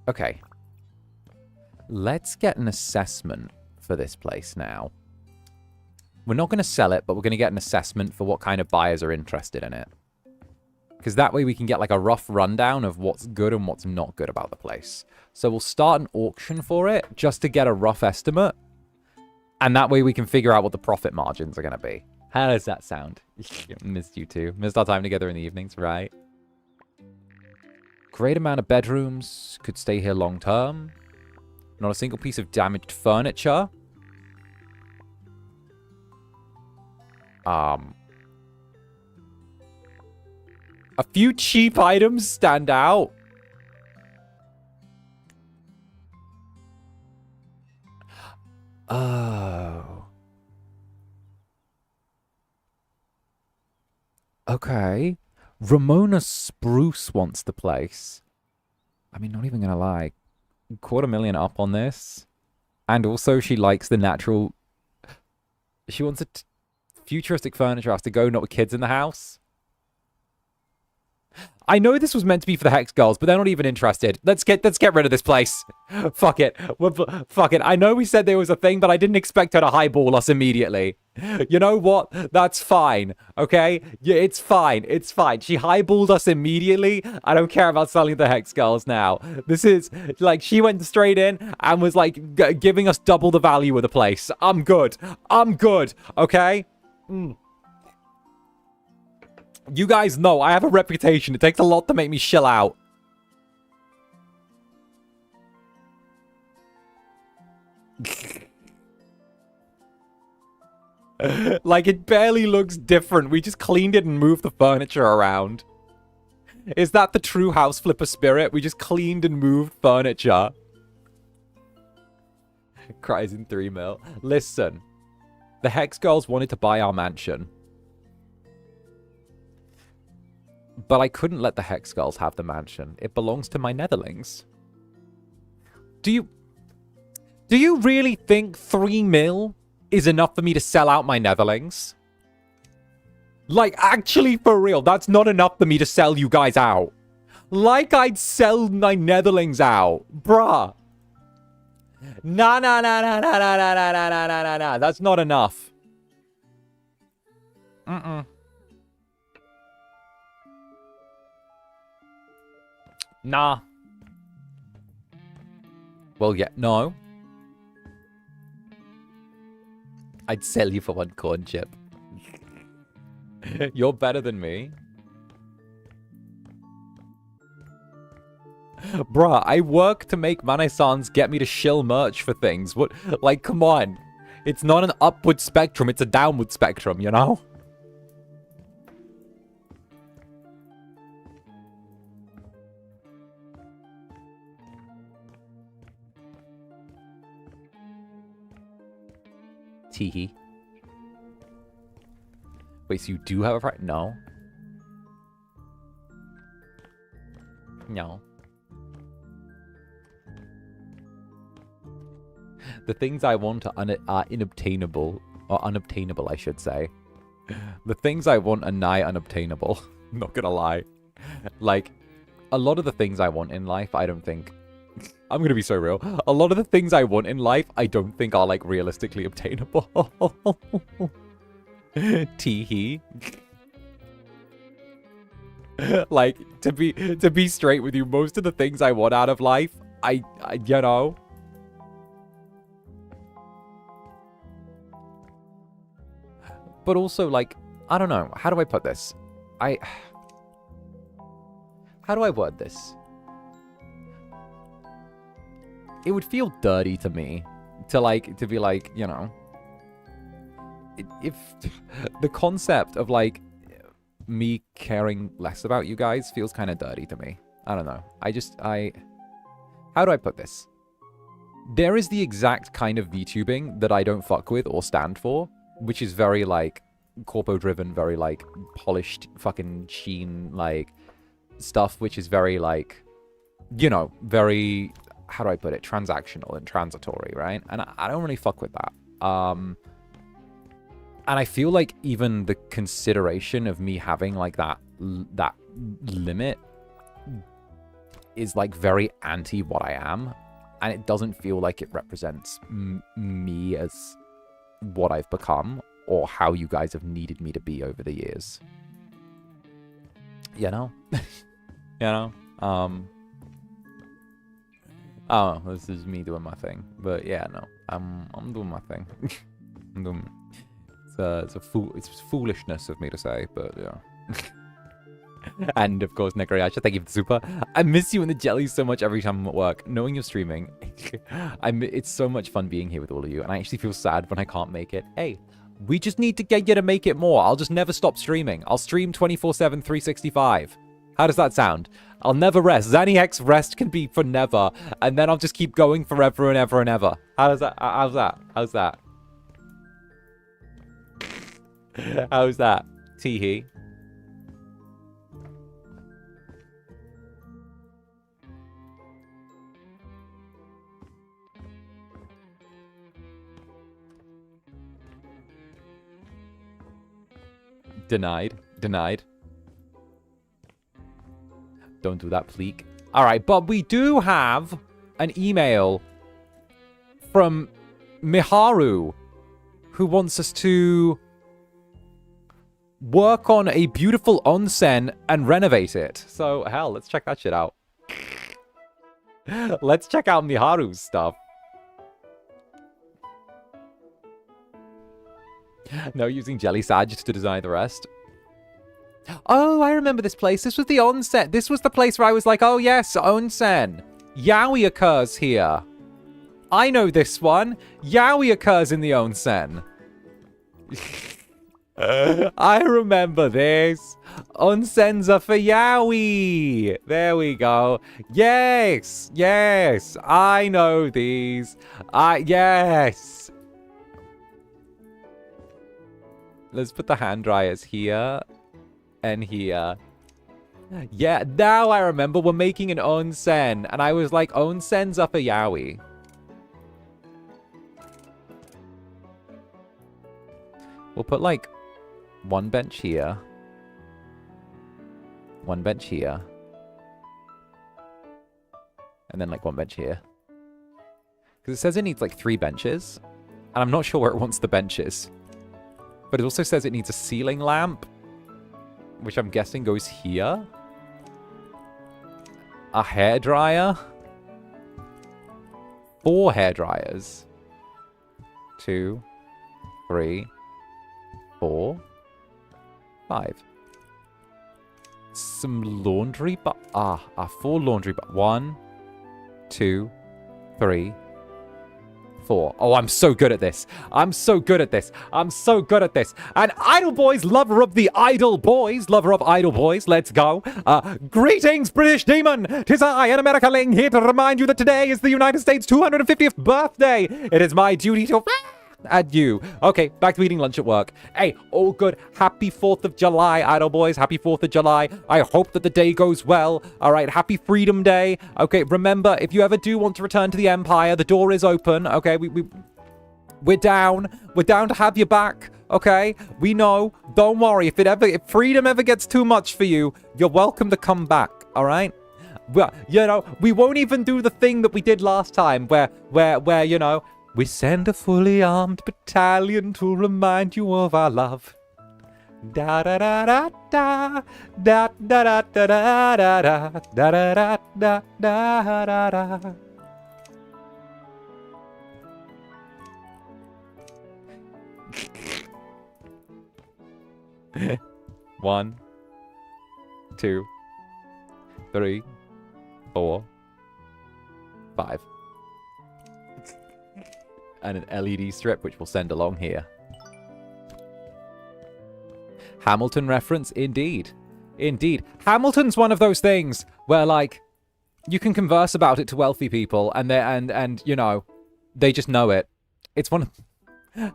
Okay. Let's get an assessment for this place now. We're not going to sell it, but we're going to get an assessment for what kind of buyers are interested in it. Because that way we can get like a rough rundown of what's good and what's not good about the place. So we'll start an auction for it just to get a rough estimate. And that way we can figure out what the profit margins are going to be. How does that sound? Missed you too. Missed our time together in the evenings, right? Great amount of bedrooms. Could stay here long term. Not a single piece of damaged furniture. A few cheap items stand out. Oh. Okay. Ramona Spruce wants the place. I mean, not even gonna lie. 250,000 up on this. And also she likes the natural... She wants a futuristic furniture has to go, not with kids in the house. I know this was meant to be for the Hex Girls, but they're not even interested. Let's get rid of this place. Fuck it. Fuck it. I know we said there was a thing, but I didn't expect her to highball us immediately. You know what? That's fine. Okay? Yeah, it's fine. It's fine. She highballed us immediately. I don't care about selling the Hex Girls now. This is, like, she went straight in and was, like, giving us double the value of the place. I'm good. I'm good. Okay? You guys know I have a reputation. It takes a lot to make me chill out. Like, it barely looks different. We just cleaned it and moved the furniture around. Is that the true house flipper spirit? We just cleaned and moved furniture. Cries in 3 mil. Listen. The Hex Girls wanted to buy our mansion. But I couldn't let the Hex Girls have the mansion. It belongs to my Netherlings. Do you really think 3 mil is enough for me to sell out my Netherlings? Like, actually, for real, that's not enough for me to sell you guys out. Like I'd sell my Netherlings out. Bruh. Nah. That's not enough. Nah. Well, yeah, no. I'd sell you for 1 corn chip. You're better than me. Bruh, I work to make Mane-sans get me to shill merch for things. What? Like, come on. It's not an upward spectrum, it's a downward spectrum, you know? Teehee. Wait, so you do have a friend? No. No. The things I want are unobtainable. Or unobtainable, I should say. The things I want are nigh unobtainable. Not gonna lie. Like, a lot of the things I want in life, I don't think... I'm gonna be so real. A lot of the things I want in life, I don't think are, like, realistically obtainable. Teehee. Like, to be straight with you, most of the things I want out of life, I you know... But also, like, I don't know. How do I put this? How do I word this? It would feel dirty to me to be like, you know, if the concept of like me caring less about you guys feels kind of dirty to me. I don't know. How do I put this? There is the exact kind of VTubing that I don't fuck with or stand for, which is very like corpo driven, very like polished fucking sheen like stuff, which is very like, you know, very, how do I put it, transactional and transitory, right? And I don't really fuck with that. And I feel like even the consideration of me having like that limit is like very anti what I am, and it doesn't feel like it represents me as what I've become or how you guys have needed me to be over the years. You know? You know? Oh, this is me doing my thing. But yeah, no. I'm doing my thing. I'm doing... It's foolishness of me to say, but yeah. And of course, Nekariasha, thank you for the super. I miss you and the jelly so much every time I'm at work. Knowing you're streaming, it's so much fun being here with all of you, and I actually feel sad when I can't make it. Hey, we just need to get you to make it more. I'll just never stop streaming. I'll stream 24/7, 365. How does that sound? I'll never rest. ZaniHex rest can be for never, and then I'll just keep going forever and ever and ever. How's that? How's that? How's that? How's that? Teehee. Denied. Denied. Don't do that, pleek. All right, but we do have an email from Miharu, who wants us to work on a beautiful onsen and renovate it. So, hell, let's check that shit out. Let's check out Miharu's stuff. No, using jelly sage to design the rest. Oh, I remember this place. This was the onsen. This was the place where I was like, oh yes, onsen. Yaoi occurs here. I know this one. Yaoi occurs in the onsen. I remember this. Onsens are for yaoi. There we go. Yes, yes. I know these. Yes. Let's put the hand dryers here. And here. Yeah, now I remember we're making an onsen. And I was like, onsens are for yaoi. We'll put like one bench here. One bench here. And then like one bench here. Because it says it needs like 3 benches. And I'm not sure where it wants the benches. But it also says it needs a ceiling lamp. Which I'm guessing goes here. A hairdryer. 4 hairdryers. 2, 3, 4, 5. Some laundry, but 4 laundry, but 1, 2, 3, 4. Oh, I'm so good at this. I'm so good at this. I'm so good at this. And Idle Boys, lover of the Idle Boys, lover of Idle Boys, let's go. Greetings, British demon. 'Tis I, an Americaling, here to remind you that today is the United States' 250th birthday. It is my duty to at you. Okay, back to eating lunch at work. Hey, all good. Happy 4th of July, Idle Boys. Happy 4th of July. I hope that the day goes well. All right, happy Freedom Day. Okay, remember, if you ever do want to return to the Empire, the door is open. Okay, we're down. We're down to have you back. Okay, we know. Don't worry. If freedom ever gets too much for you, you're welcome to come back. All right. Well, you know, we won't even do the thing that we did last time, where you know. We send a fully armed battalion to remind you of our love. Da da da da da da da da da da da da da da da da. 1, 2, 3, 4, 5. And an LED strip, which we'll send along here. Hamilton reference, indeed. Indeed. Hamilton's one of those things where, like, you can converse about it to wealthy people, and you know, they just know it. It's one of...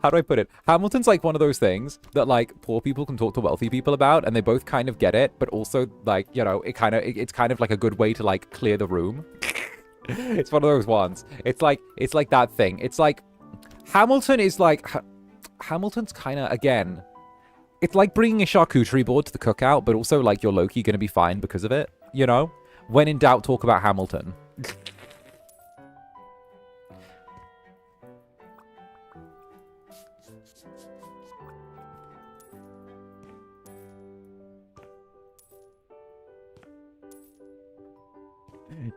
How do I put it? Hamilton's like one of those things that, like, poor people can talk to wealthy people about, and they both kind of get it, but also, like, you know, it's kind of like a good way to, like, clear the room. It's one of those ones. It's like that thing. It's like... Hamilton is like... Hamilton's kind of, again... It's like bringing a charcuterie board to the cookout, but also, like, you're low-key going to be fine because of it, you know? When in doubt, talk about Hamilton.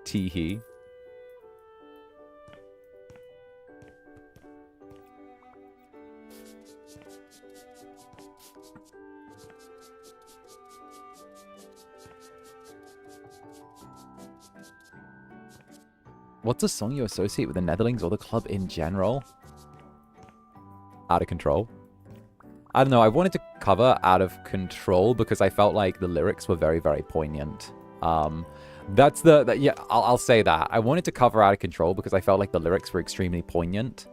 Teehee. What's a song you associate with the Netherlings or the club in general? Out of Control. I don't know, I wanted to cover Out of Control because I felt like the lyrics were very, very poignant. That's yeah, I'll say that. I wanted to cover Out of Control because I felt like the lyrics were extremely poignant.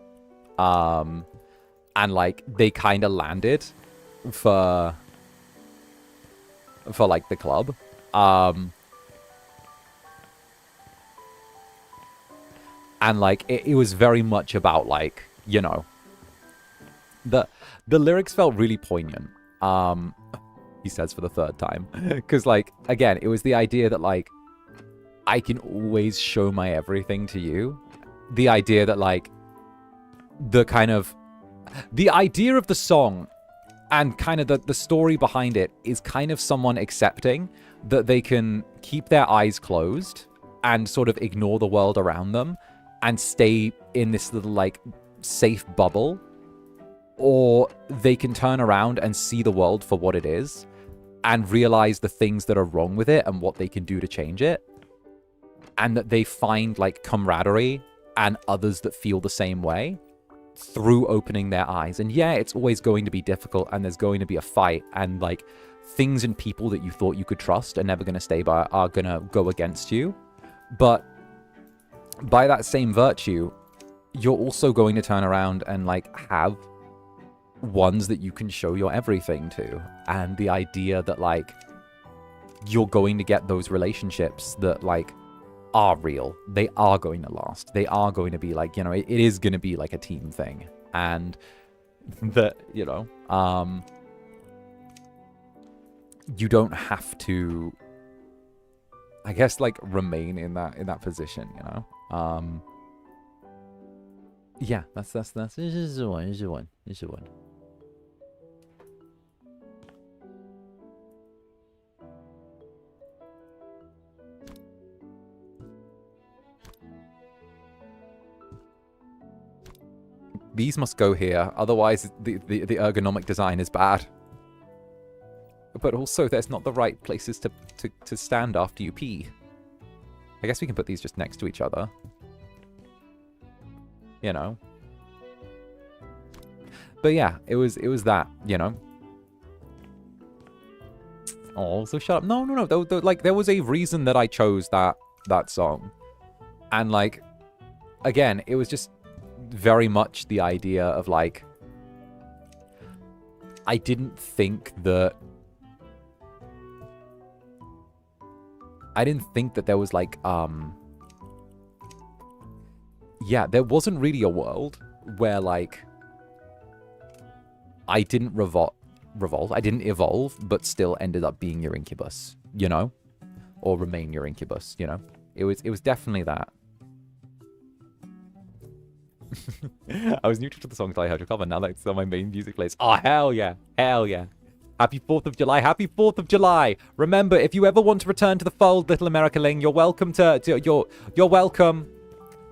And like, they kind of landed for like the club. And, like, it was very much about, like, you know, the lyrics felt really poignant. he says for the third time. Because, like, again, it was the idea that, like, I can always show my everything to you. The idea that, like, the idea of the song and kind of the story behind it is kind of someone accepting that they can keep their eyes closed and sort of ignore the world around them and stay in this little, like, safe bubble, or they can turn around and see the world for what it is and realize the things that are wrong with it and what they can do to change it, and that they find, like, camaraderie and others that feel the same way through opening their eyes. And yeah, it's always going to be difficult, and there's going to be a fight, and, like, things and people that you thought you could trust are never going to stay by, are going to go against you. But by that same virtue, you're also going to turn around and, like, have ones that you can show your everything to. And the idea that, like, you're going to get those relationships that, like, are real. They are going to last. They are going to be, like, you know, it is going to be, like, a team thing. And that, you know, you don't have to, I guess, like, remain in that position, you know? Yeah, that's this is one. These must go here, otherwise the ergonomic design is bad. But also, there's not the right places to stand after you pee. I guess we can put these just next to each other. You know. But yeah, it was that, you know. Oh, so shut up. No. Like, there was a reason that I chose that song. And, like, again, it was just very much the idea of, like, I didn't think that there was, like, yeah, there wasn't really a world where, like, I didn't I didn't evolve, but still ended up being your incubus, you know? Or remain your incubus, you know? It was definitely that. I was neutral to the songs I heard your cover. Now that's on my main music playlist. Oh, hell yeah. Hell yeah. Happy 4th of July. Happy 4th of July. Remember, if you ever want to return to the fold, Little America Ling, you're welcome you're welcome.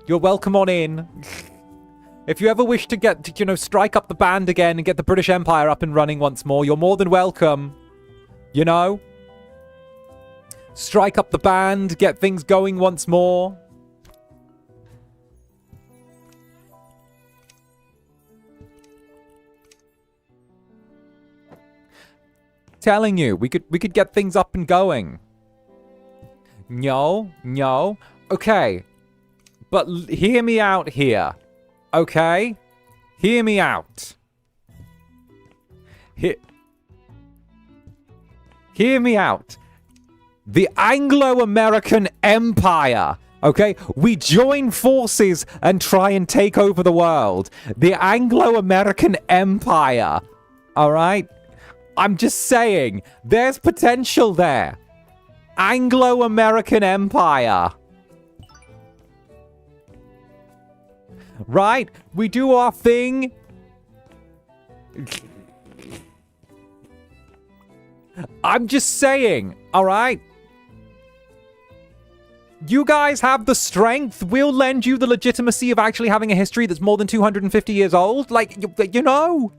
You're welcome on in. If you ever wish to get, you know, strike up the band again and get the British Empire up and running once more, you're more than welcome. You know? Strike up the band, get things going once more. Telling you, we could get things up and going. No. Okay. But hear me out here. Okay? Hear me out. Hear me out. The Anglo-American Empire. Okay? We join forces and try and take over the world. The Anglo-American Empire. Alright? I'm just saying, there's potential there. Anglo-American Empire. Right? We do our thing. I'm just saying, alright? You guys have the strength. We'll lend you the legitimacy of actually having a history that's more than 250 years old. Like, you know.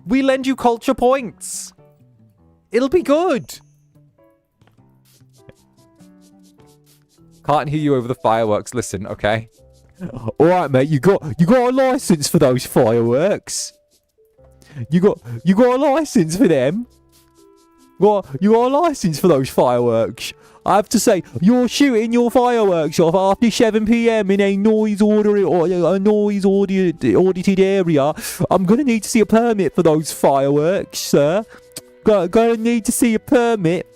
We lend you culture points. It'll be good. Can't hear you over the fireworks. Listen, okay? All right, mate. You got a license for those fireworks. You got a license for them. You got a license for those fireworks. I have to say, you're shooting your fireworks off after 7 p.m. in a audited area. I'm gonna need to see a permit for those fireworks, sir. Gonna need to see a permit.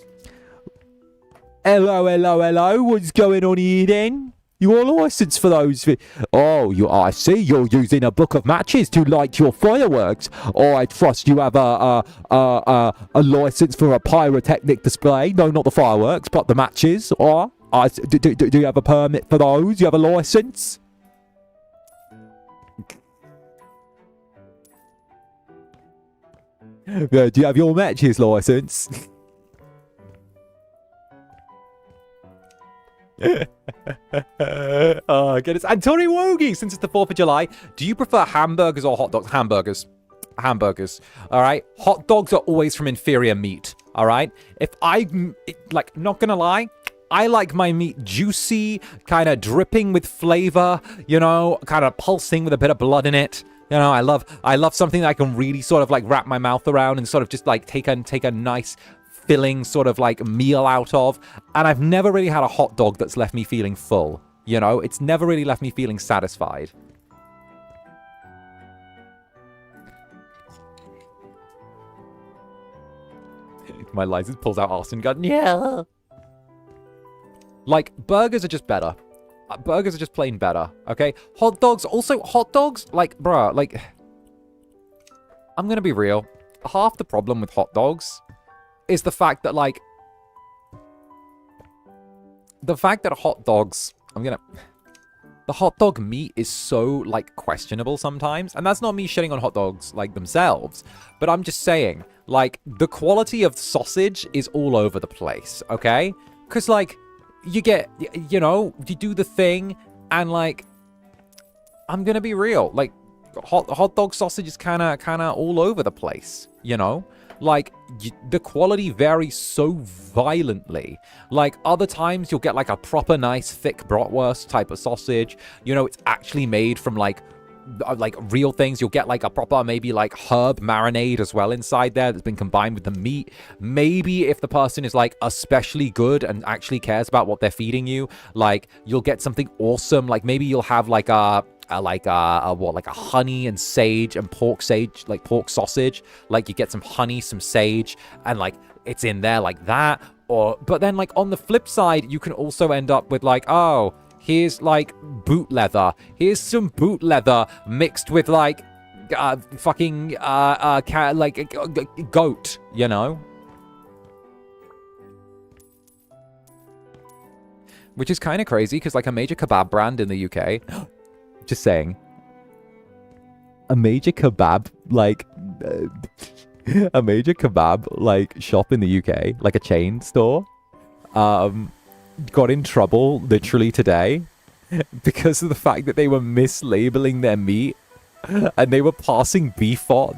Hello. What's going on here then? You are licensed for those. Oh, I see. You're using a book of matches to light your fireworks. Oh, I trust you have a license for a pyrotechnic display. No, not the fireworks, but the matches. Oh, do you have a permit for those? You have a license? Do you have your matches license? Oh, goodness. And Tori Wogi, since it's the 4th of July, do you prefer hamburgers or hot dogs? Hamburgers. Hamburgers. All right? Hot dogs are always from inferior meat. All right? Like, not gonna lie, I like my meat juicy, kind of dripping with flavor, you know, kind of pulsing with a bit of blood in it. You know, I love something that I can really sort of like wrap my mouth around and sort of just like take a nice filling sort of like meal out of. And I've never really had a hot dog that's left me feeling full. You know, it's never really left me feeling satisfied. My license pulls out arson gun. Yeah. Like, burgers are just better. Burgers are just plain better, okay? Hot dogs, also hot dogs, like, bruh, like, I'm gonna be real. Half the problem with hot dogs is the fact that, like, the hot dogs, the hot dog meat is so, like, questionable sometimes. And that's not me shitting on hot dogs, like, themselves. But I'm just saying, like, the quality of sausage is all over the place, okay? Because, like, you get, you know, you do the thing, and, like, I'm gonna be real. Like, hot dog sausage is kind of all over the place, you know? Like, the quality varies so violently. Like, other times you'll get, like, a proper nice thick bratwurst type of sausage. You know, it's actually made from, like real things. You'll get, like, a proper, maybe, like, herb marinade as well inside there that's been combined with the meat. Maybe if the person is, like, especially good and actually cares about what they're feeding you, like, you'll get something awesome. Like, maybe you'll have, like, a honey and sage and pork sausage. Like, you get some honey, some sage, and, like, it's in there like that. But then, like, on the flip side, you can also end up with, like, oh, here's, like, boot leather. Here's some boot leather mixed with, like, goat, you know? Which is kind of crazy, because, like, a major kebab brand in the UK... Just saying. A major kebab, like... a major kebab, like, shop in the UK, like a chain store, got in trouble literally today because of the fact that they were mislabeling their meat and they were passing goat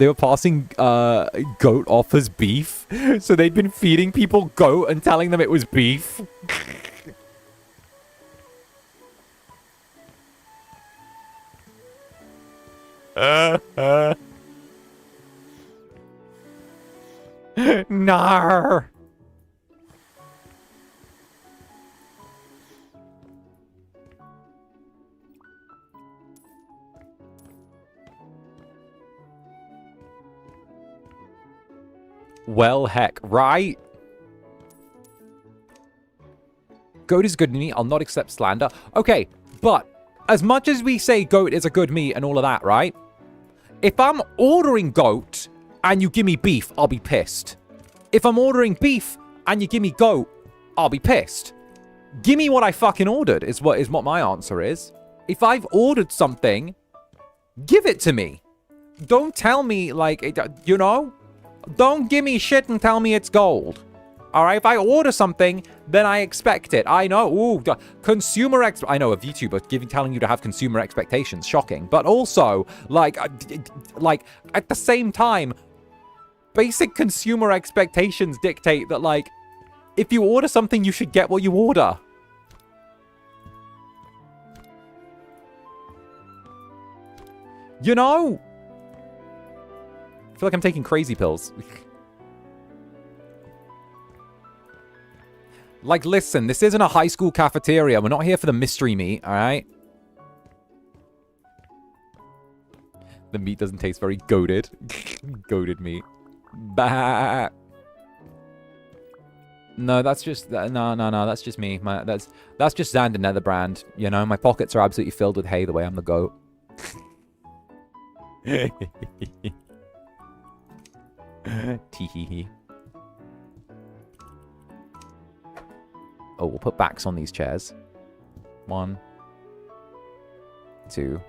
off as beef. So they'd been feeding people goat and telling them it was beef. Nar. Well, heck, right? Goat is good meat. I'll not accept slander. Okay, but as much as we say goat is a good meat and all of that, right? If I'm ordering goat and you give me beef, I'll be pissed. If I'm ordering beef and you give me goat, I'll be pissed. Give me what I fucking ordered is what my answer is. If I've ordered something, give it to me. Don't tell me, like, you know? Don't give me shit and tell me it's gold. Alright, if I order something, then I expect it. I know, ooh, I know a VTuber telling you to have consumer expectations, shocking. But also, like, at the same time, basic consumer expectations dictate that, like, if you order something, you should get what you order. You know? I feel like I'm taking crazy pills. Like, listen, this isn't a high school cafeteria. We're not here for the mystery meat, alright? The meat doesn't taste very goated. Goated meat. Bah. No, that's just no. That's just me. That's just Zander Netherbrand. You know, my pockets are absolutely filled with hay the way I'm the goat. Tee. Oh, we'll put backs on these chairs. 1, 2,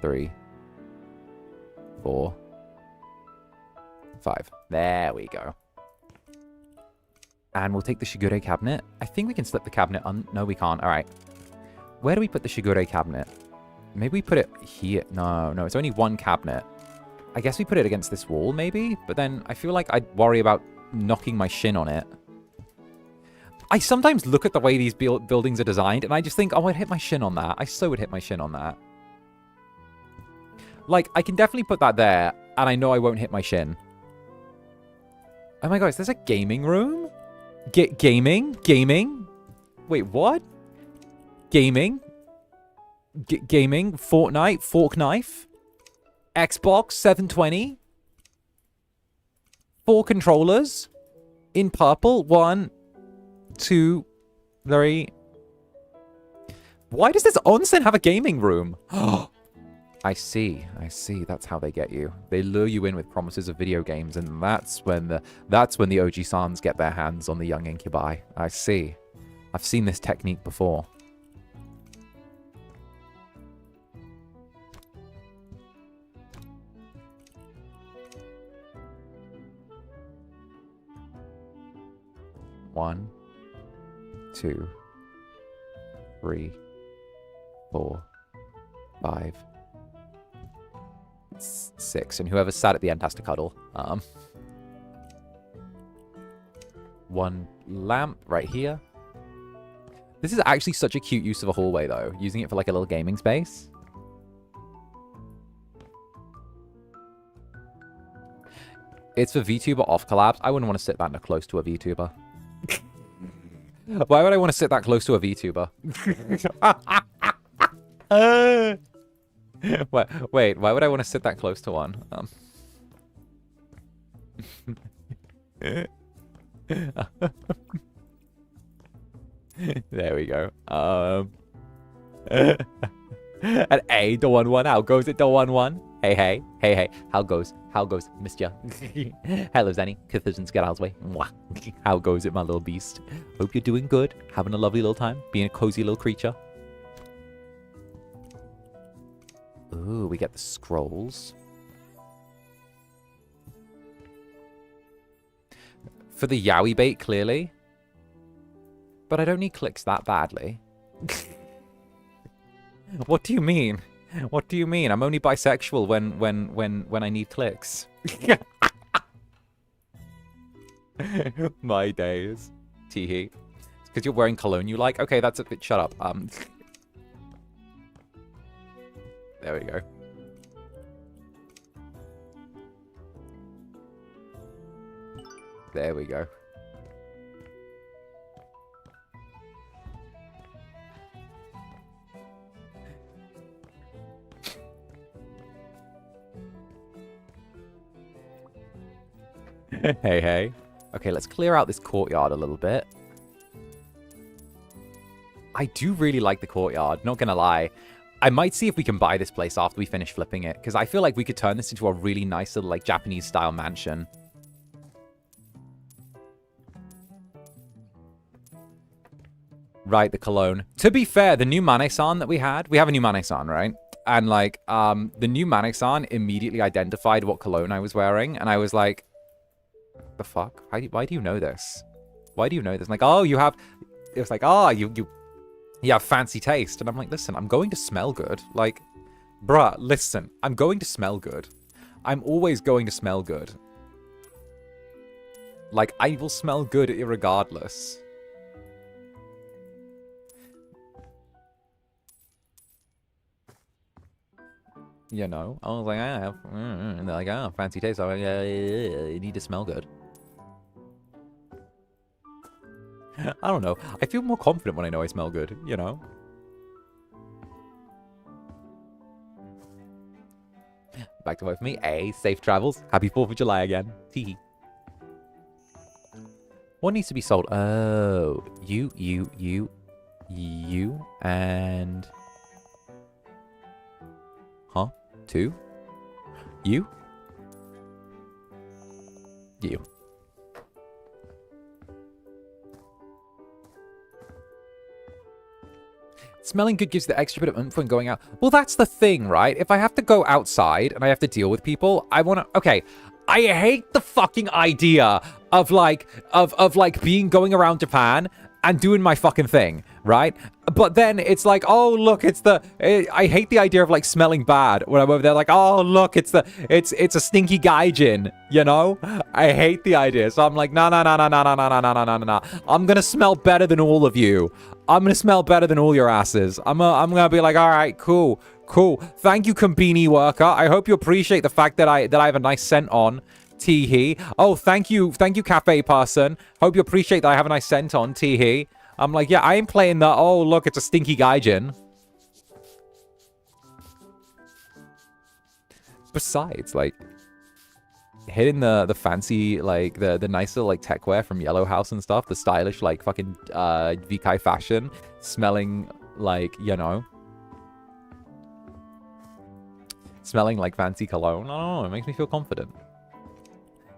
3, 4, 5. There we go. And we'll take the 𝓱𝓸𝓾𝓻 cabinet. I think we can slip the cabinet on. No, we can't. All right. Where do we put the 𝓱𝓸𝓾𝓻 cabinet? Maybe we put it here. No, it's only one cabinet. I guess we put it against this wall, maybe? But then I feel like I'd worry about knocking my shin on it. I sometimes look at the way these buildings are designed, and I just think, oh, I'd hit my shin on that. I so would hit my shin on that. Like, I can definitely put that there, and I know I won't hit my shin. Oh my god, is this a gaming room? Gaming? Wait, what? Gaming? Gaming? Fortnite? Fork knife? Xbox 720? 4 controllers? In purple? 1, 2, 3. Why does this onsen have a gaming room? I see. That's how they get you. They lure you in with promises of video games, and that's when the OG Sans get their hands on the young incubi. I see. I've seen this technique before. One, 2, 3, 4, 5, 6, and whoever sat at the end has to cuddle. One lamp right here. This is actually such a cute use of a hallway, though. Using it for like a little gaming space. It's for VTuber off collabs. I wouldn't want to sit that close to a VTuber. Why would I want to sit that close to a VTuber? Wait, why would I want to sit that close to one? There we go. An A, the 1-1. How goes it, the 1-1? Hey. How goes, Mr. Hello, Zenny. 𝓂𝓻 𝓂𝓻. How goes it, my little beast? Hope you're doing good. Having a lovely little time. Being a cozy little creature. Ooh, we get the scrolls. For the yaoi bait, clearly. But I don't need clicks that badly. What do you mean? What do you mean? I'm only bisexual when I need clicks. My days. Teehee. It's because you're wearing cologne you like? Okay, that's a bit... Shut up. There we go. There we go. Hey. Okay, let's clear out this courtyard a little bit. I do really like the courtyard, not gonna lie. I might see if we can buy this place after we finish flipping it, because I feel like we could turn this into a really nice little, like, Japanese-style mansion. Right, the cologne. To be fair, the new Mane-san that we have a new Mane-san, right? And, like, the new Mane-san immediately identified what cologne I was wearing, and I was like, the fuck? Why do you know this? Why do you know this? I'm like, oh, you have... It was like, oh, you have fancy taste. And I'm like, listen, I'm going to smell good. Like, bruh, listen, I'm going to smell good. I'm always going to smell good. Like, I will smell good irregardless. You know, I was like, I have, and they're like, oh, fancy taste. I'm like, yeah, you need to smell good. I don't know. I feel more confident when I know I smell good, you know? Back to work for me. Safe travels. Happy 4th of July again. Tee. What needs to be sold? Oh, you, and... Huh? 2? You? You. Smelling good gives the extra bit of oomph when going out. Well, that's the thing, right? If I have to go outside and I have to deal with people, I want to... Okay, I hate the fucking idea of like going around Japan and doing my fucking thing, right? But then it's like, oh look, I hate the idea of like smelling bad when I'm over there. Like, oh look, it's a stinky gaijin, you know? I hate the idea. So I'm like, no. I'm gonna smell better than all of you. I'm gonna smell better than all your asses. I'm gonna be like, all right, cool. Thank you, Konbini worker. I hope you appreciate the fact that I have a nice scent on. Tee-hee. Oh, thank you, cafe person. Hope you appreciate that I have a nice scent on. Tee-hee. I'm like, yeah, I ain't playing the, oh, look, it's a stinky gaijin. Besides, like, hitting the fancy, like, the nicer, like, techwear from Yellow House and stuff, the stylish, like, fucking Vikai fashion, smelling, like, you know, smelling like fancy cologne. I don't know, it makes me feel confident.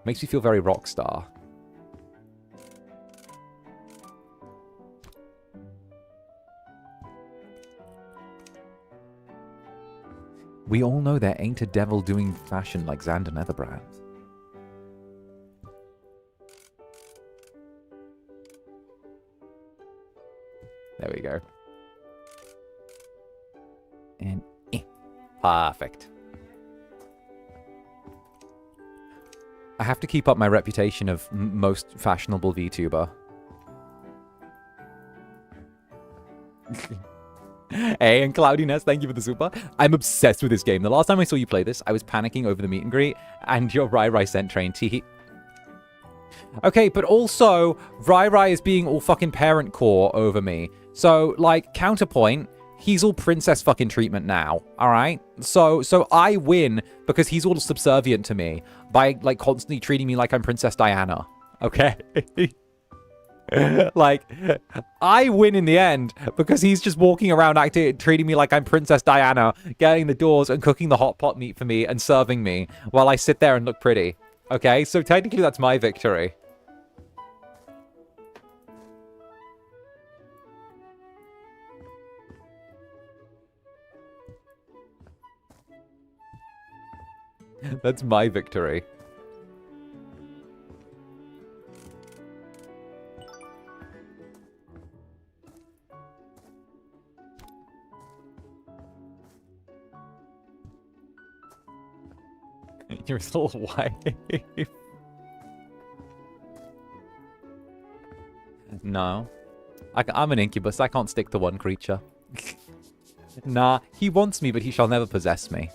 Makes me feel very rock star. We all know there ain't a devil doing fashion like Zander Netherbrand. There we go. And perfect. I have to keep up my reputation of most fashionable VTuber. Hey, and Cloudiness, thank you for the super. I'm obsessed with this game. The last time I saw you play this, I was panicking over the meet and greet, and your Rai sent train T. Okay, but also, Rai is being all fucking parent core over me. So, like, counterpoint, he's all princess fucking treatment now, alright? So I win because he's all subservient to me by, like, constantly treating me like I'm Princess Diana, okay? Like, I win in the end because he's just walking around treating me like I'm Princess Diana, getting the doors and cooking the hot pot meat for me and serving me while I sit there and look pretty. Okay, so technically that's my victory. That's my victory. Your little wife. No. I'm an incubus. I can't stick to one creature. Nah, he wants me, but he shall never possess me.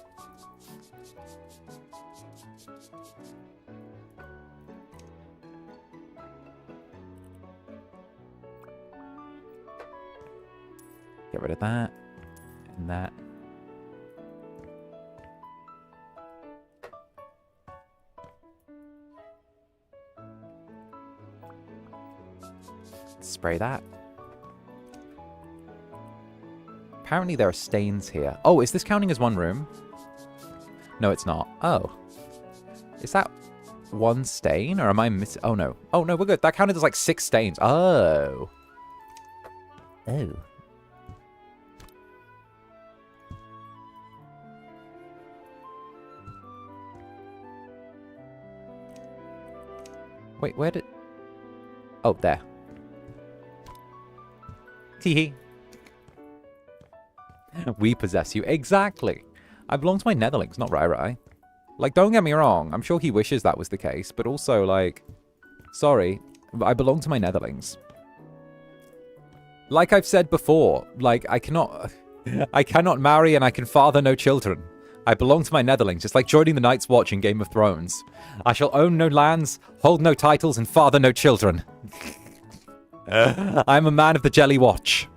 Get rid of that. And that. Spray that. Apparently there are stains here. Oh, is this counting as one room? No, it's not. Oh. Is that one stain? Or am I missing? Oh, no. Oh, no, we're good. That counted as like 6 stains. Oh. Oh. Wait, where did... Oh, there. Teehee. We possess you. Exactly. I belong to my netherlings, not Rai. Like, don't get me wrong. I'm sure he wishes that was the case. But also, like... Sorry. I belong to my netherlings. Like I've said before. Like, I cannot... I cannot marry and I can father no children. I belong to my netherlings, just like joining the Night's Watch in Game of Thrones. I shall own no lands, hold no titles, and father no children. I'm a man of the Jelly Watch.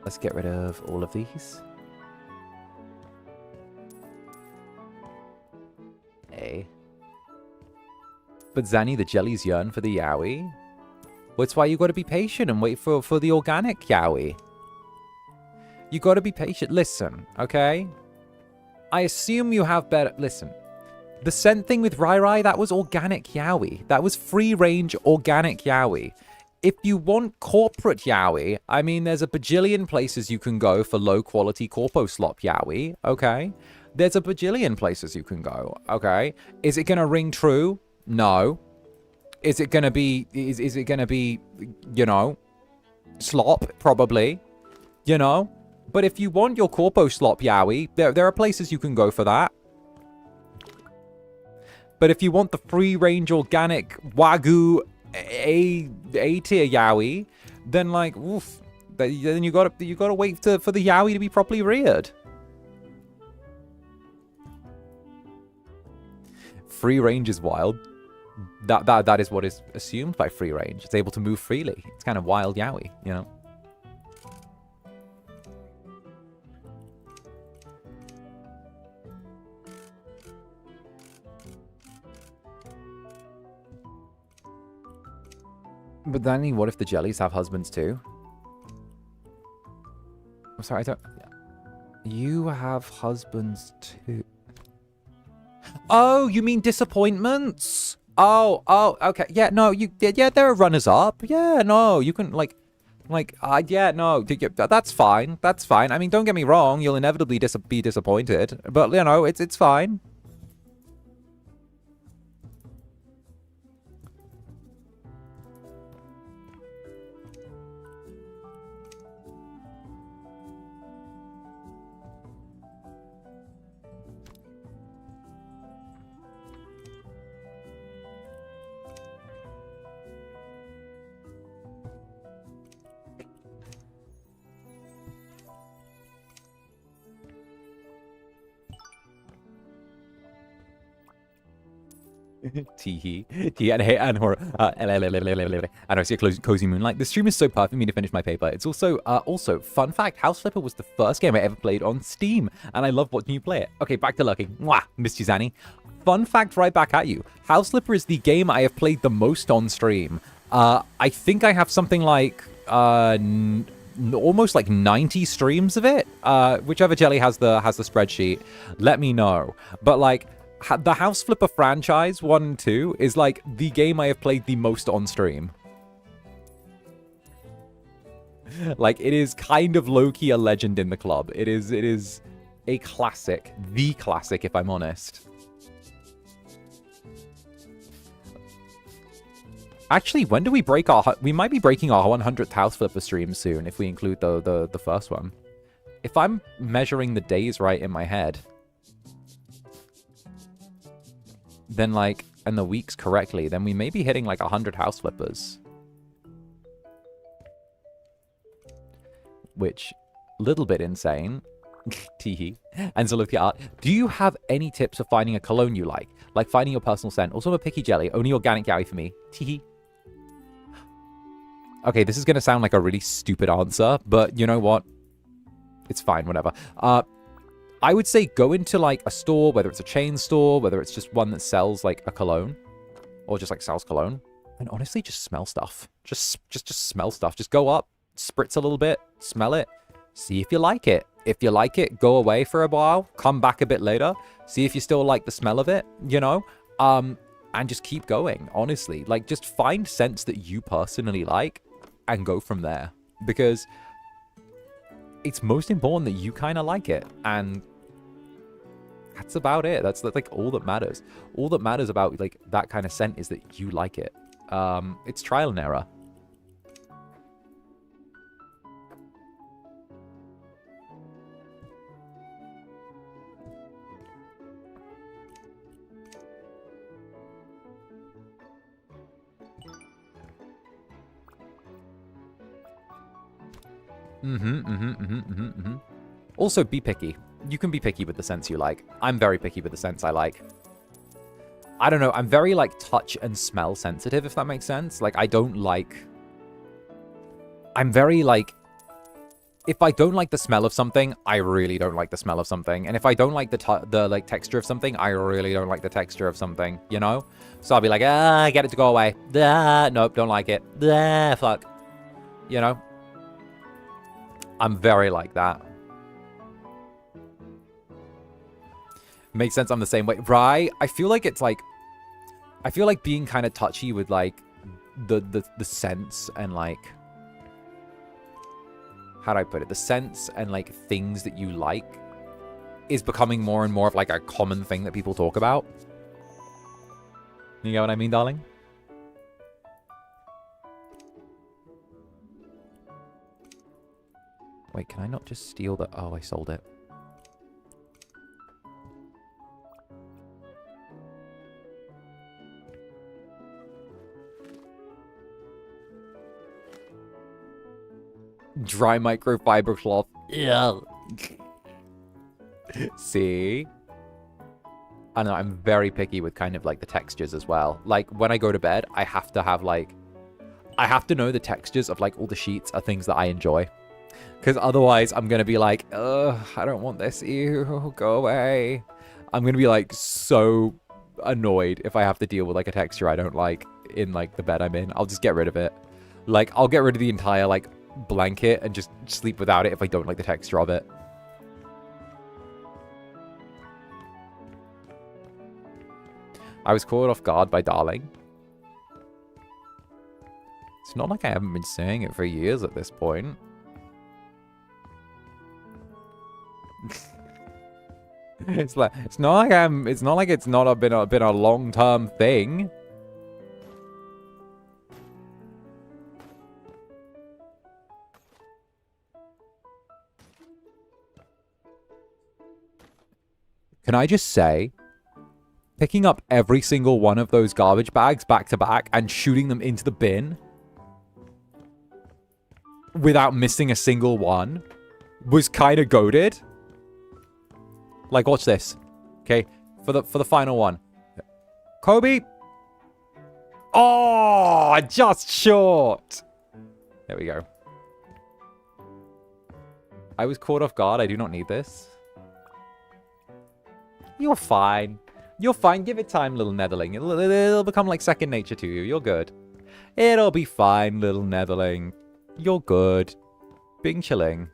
Let's get rid of all of these. Hey. But Zanny, the jellies yearn for the yaoi. Well, it's why you got to be patient and wait for the organic yaoi. You got to be patient. Listen, okay? I assume you have better... Listen. The scent thing with Rai Rai, that was organic yaoi. That was free-range organic yaoi. If you want corporate yaoi, I mean, there's a bajillion places you can go for low-quality corpo slop yaoi, okay? There's a bajillion places you can go, okay? Is it going to ring true? No. Is it going to be... Is it going to be, you know, slop? Probably. You know? But if you want your corpo slop yaoi, there are places you can go for that. But if you want the free-range organic Wagyu A-tier yaoi, then like, oof, then you gotta wait for the yaoi to be properly reared. Free range is wild. That is what is assumed by free range. It's able to move freely. It's kind of wild yaoi, you know. But then, what if the jellies have husbands too? I'm sorry, I don't... You have husbands too. Oh, you mean disappointments? Oh, okay. Yeah, no, yeah, there are runners-up. Yeah, no, you can, yeah, no, that's fine. That's fine. I mean, don't get me wrong, you'll inevitably be disappointed. But, you know, it's fine. Teehee. And horror. And I see a cozy moonlight. The stream is so perfect for me to finish my paper. It's also, fun fact, House Flipper was the first game I ever played on Steam, and I love watching you play it. Okay, back to lurking. Mwah, missed you, Zanny. Fun fact right back at you. House Flipper is the game I have played the most on stream. I think I have something like, almost like 90 streams of it. Whichever jelly has the spreadsheet, let me know. But like, the House Flipper franchise 1 and 2 is like the game I have played the most on stream. Like, it is kind of low-key a legend in the club. It is a classic, the classic, if I'm honest. Actually, when do we break our... We might be breaking our 100th House Flipper stream soon if we include the first one. If I'm measuring the days right in my head, then like, and the weeks correctly, then we may be hitting like 100 House Flippers. Which, little bit insane. Teehee. And so look at art. Do you have any tips for finding a cologne you like? Like finding your personal scent. Also, I'm a picky jelly. Only organic yaoi for me. Teehee. Okay, this is going to sound like a really stupid answer, but you know what? It's fine, whatever. I would say go into like a store, whether it's a chain store, whether it's just one that sells like a cologne, or just like sells cologne, and honestly, just smell stuff. Just smell stuff. Just go up, spritz a little bit, smell it, see if you like it. If you like it, go away for a while, come back a bit later, see if you still like the smell of it, you know, and just keep going. Honestly, like just find scents that you personally like, and go from there, because it's most important that you kind of like it, and that's about it. That's like all that matters. All that matters about like that kind of scent is that you like it. It's trial and error. Also, be picky. You can be picky with the scents you like. I'm very picky with the scents I like. I don't know. I'm very, like, touch and smell sensitive, if that makes sense. Like, I don't like... I'm very, like... if I don't like the smell of something, I really don't like the smell of something. And if I don't like the like texture of something, I really don't like the texture of something, you know? So I'll be like, get it to go away. Nope, don't like it. Fuck. You know? I'm very like that. Makes sense, I'm the same way. Right? I feel like it's like... I feel like being kind of touchy with like the scents and like... How do I put it? The scents and like things that you like is becoming more and more of like a common thing that people talk about. You get what I mean, darling? Wait, can I not just steal the... Oh, I sold it. Dry microfiber cloth. Yeah. See? I know, I'm very picky with kind of like the textures as well. Like when I go to bed, I have to have like... I have to know the textures of like all the sheets are things that I enjoy. Because otherwise I'm going to be like, ugh, I don't want this. Ew, go away. I'm going to be like so annoyed if I have to deal with like a texture I don't like in like the bed I'm in. I'll just get rid of it. Like I'll get rid of the entire like blanket and just sleep without it if I don't like the texture of it. I was caught off guard by Darling. It's not like I haven't been saying it for years at this point. It's not like it's not been a long-term thing. Can I just say, picking up every single one of those garbage bags back to back and shooting them into the bin without missing a single one was kind of goated. Like, watch this. Okay, for the final one. Kobe. Oh, just short. There we go. I was caught off guard. I do not need this. You're fine. You're fine. Give it time, little Netherling. It'll become like second nature to you. You're good. It'll be fine, little Netherling. You're good. Bing chilling.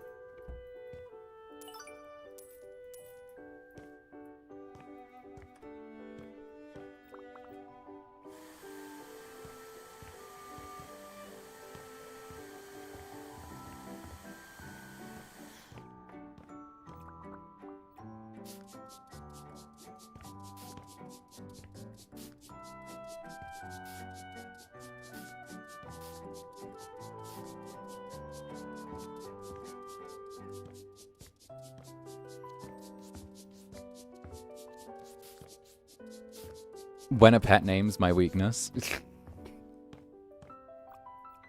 When a pet name's my weakness.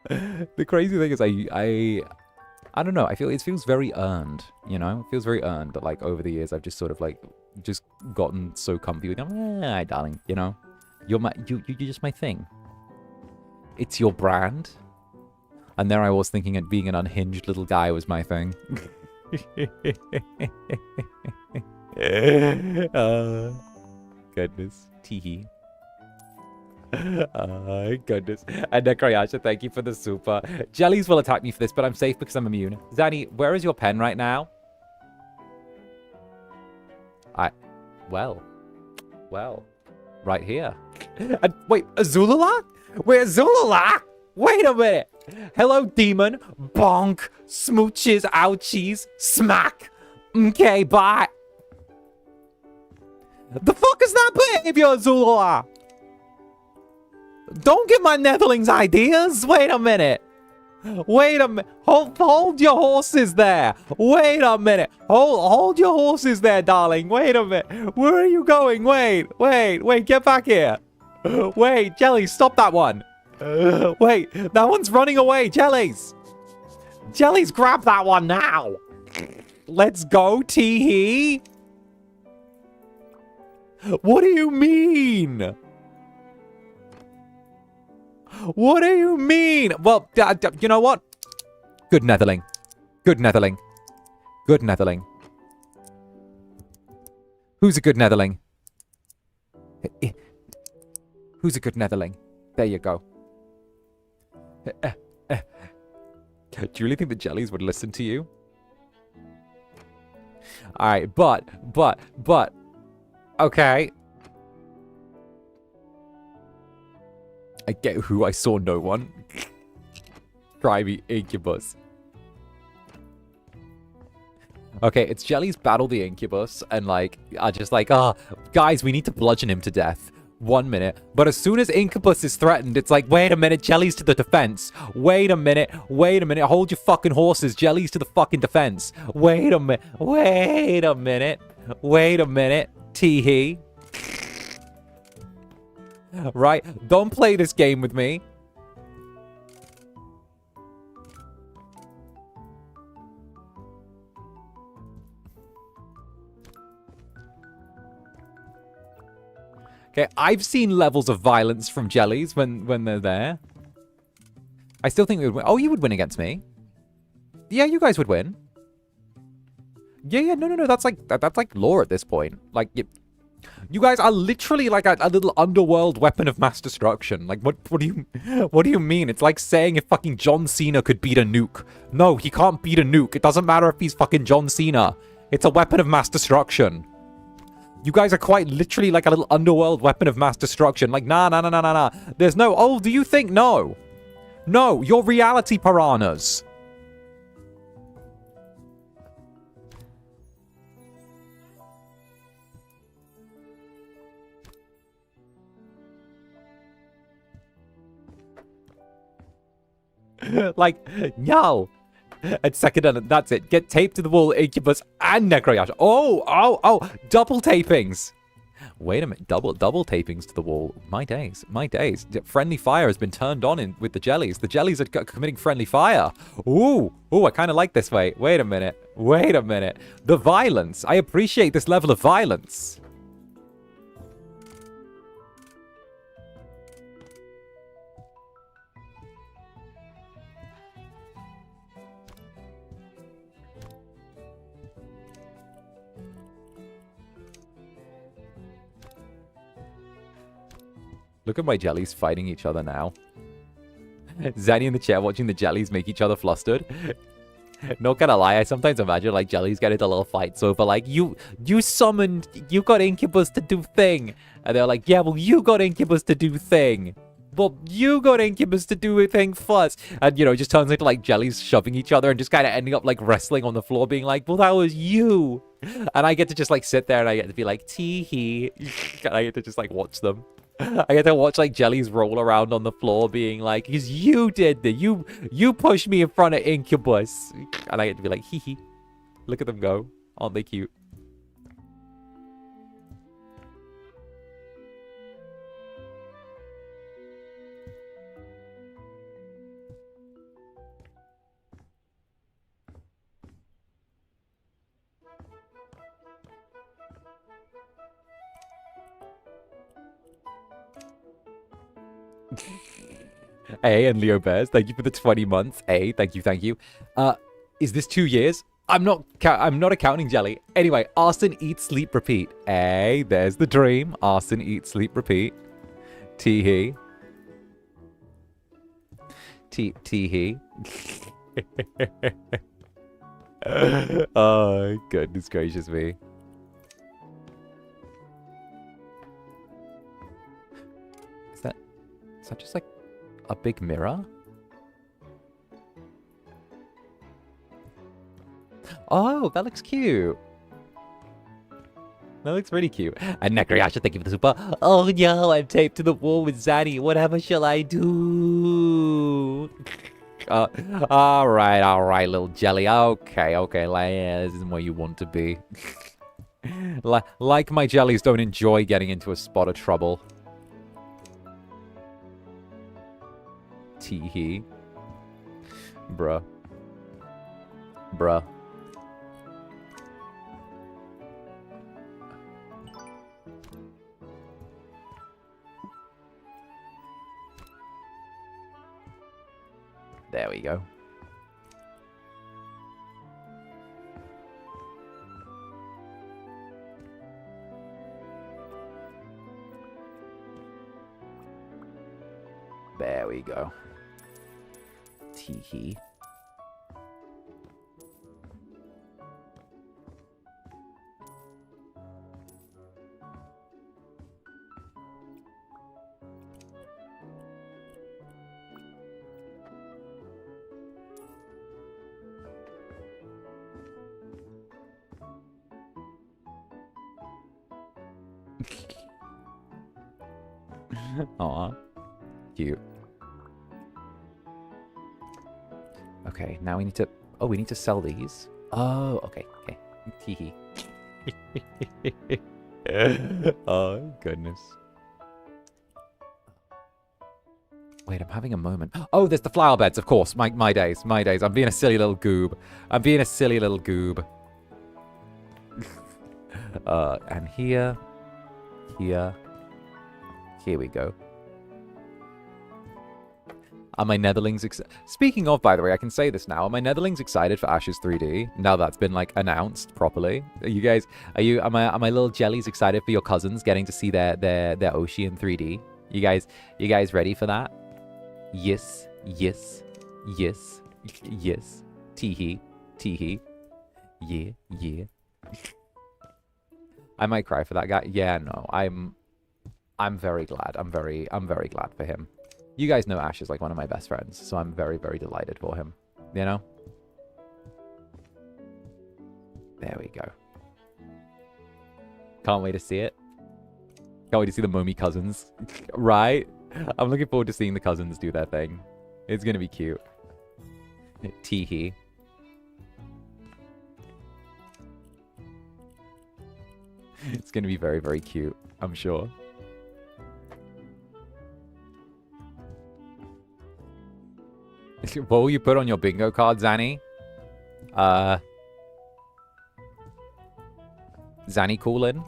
The crazy thing is I don't know, I feel it feels very earned, you know? It feels very earned that like over the years I've just sort of like just gotten so comfy with them. Darling, you know? You're just my thing. It's your brand. And there I was thinking that being an unhinged little guy was my thing. Goodness. Teehee. Goodness. And Nekrayasha, thank you for the super. Jellies will attack me for this, but I'm safe because I'm immune. Zanny, where is your pen right now? Well, right here. Wait, Azulala? Wait, Azulala? Wait a minute. Hello, demon. Bonk. Smooches. Ouchies. Smack. Okay, bye. The fuck is that behavior, Azulala? Don't get my Netherlings ideas. Wait a minute. Wait a minute. Hold your horses there. Wait a minute. Hold your horses there, darling. Wait a minute. Where are you going? Wait. Get back here. Wait, Jellies, stop that one. Wait, that one's running away. Jellies, grab that one now. Let's go, Teehee. What do you mean? What do you mean? Well, you know what? Good Netherling. Good Netherling. Good Netherling. Who's a good Netherling? Who's a good Netherling? There you go. Do you really think the jellies would listen to you? Alright, but, okay. I get who I saw no one. Try me, Incubus. Okay, it's Jelly's battle the Incubus, and like, I just like, guys, we need to bludgeon him to death. 1 minute. But as soon as Incubus is threatened, it's like, wait a minute, Jelly's to the defense. Wait a minute, hold your fucking horses, Jelly's to the fucking defense. Wait a minute, tee-hee. Right, don't play this game with me. Okay, I've seen levels of violence from jellies when they're there. I still think we would win. Oh, you would win against me. Yeah, you guys would win. Yeah, no, that's like lore at this point. Like, you guys are literally like a little underworld weapon of mass destruction. Like, what do you mean? It's like saying if fucking John Cena could beat a nuke. No, he can't beat a nuke. It doesn't matter if he's fucking John Cena. It's a weapon of mass destruction. You guys are quite literally like a little underworld weapon of mass destruction. Like, nah. There's no, oh, do you think? No. No, you're reality piranhas. Like, no. And second, and that's it. Get taped to the wall, Incubus and Necroyasha. Oh, double tapings. Wait a minute, double tapings to the wall. My days. Friendly fire has been turned on with the jellies. The jellies are committing friendly fire. Ooh, I kind of like this way. Wait a minute. The violence. I appreciate this level of violence. Look at my jellies fighting each other now. Zanny in the chair watching the jellies make each other flustered. Not gonna lie, I sometimes imagine like jellies get into little fights over like, you got Incubus to do thing. And they're like, yeah, well, you got Incubus to do thing. Well, you got Incubus to do a thing first. And, you know, it just turns into like jellies shoving each other and just kind of ending up like wrestling on the floor being like, well, that was you. And I get to just like sit there and I get to be like, tee-hee. And I get to just like watch them. I get to watch like jellies roll around on the floor being like, because you did that. You pushed me in front of Incubus. And I get to be like, hee hee. Look at them go. Aren't they cute? A and Leo Bears, thank you for the 20 months. A, thank you. Is this 2 years? I'm not accounting jelly. Anyway, arson, eat, sleep, repeat. A, there's the dream. Arson, eat, sleep, repeat. Tee-hee. Tee-hee. Oh, goodness gracious me. Is that just like a big mirror? Oh, that looks cute. That looks really cute. And Necroyasha, thank you for the super. Oh no, I'm taped to the wall with Zanny. Whatever shall I do? All right, little jelly. Okay, like, yeah, this isn't where you want to be. Like my jellies don't enjoy getting into a spot of trouble. Tee-hee. Bruh. There we go. There we go. Tee-hee. Aw. Cute. Okay, now we need to... Oh, we need to sell these. Oh, okay, okay. Teehee. Oh, goodness. Wait, I'm having a moment. Oh, there's the flower beds, of course. My days, my days. I'm being a silly little goob. I'm being a silly little goob. And here. Here. Here we go. Are my netherlings Speaking of, by the way, I can say this now. Are my netherlings excited for Ashes 3D? Now that's been, like, announced properly. Are you guys... Are my little jellies excited for your cousins getting to see their Oshi in 3D? You guys ready for that? Yes. Yes. Yes. Yes. Teehee. Teehee. Yeah. Yeah. I might cry for that guy. Yeah, no. I'm very glad. I'm very glad for him. You guys know Ash is like one of my best friends, so I'm very, very delighted for him. You know? There we go. Can't wait to see it. Can't wait to see the Momi cousins. Right? I'm looking forward to seeing the cousins do their thing. It's gonna be cute. Teehee. It's gonna be very, very cute, I'm sure. What will you put on your bingo card, Zanny? Zanny Coolin?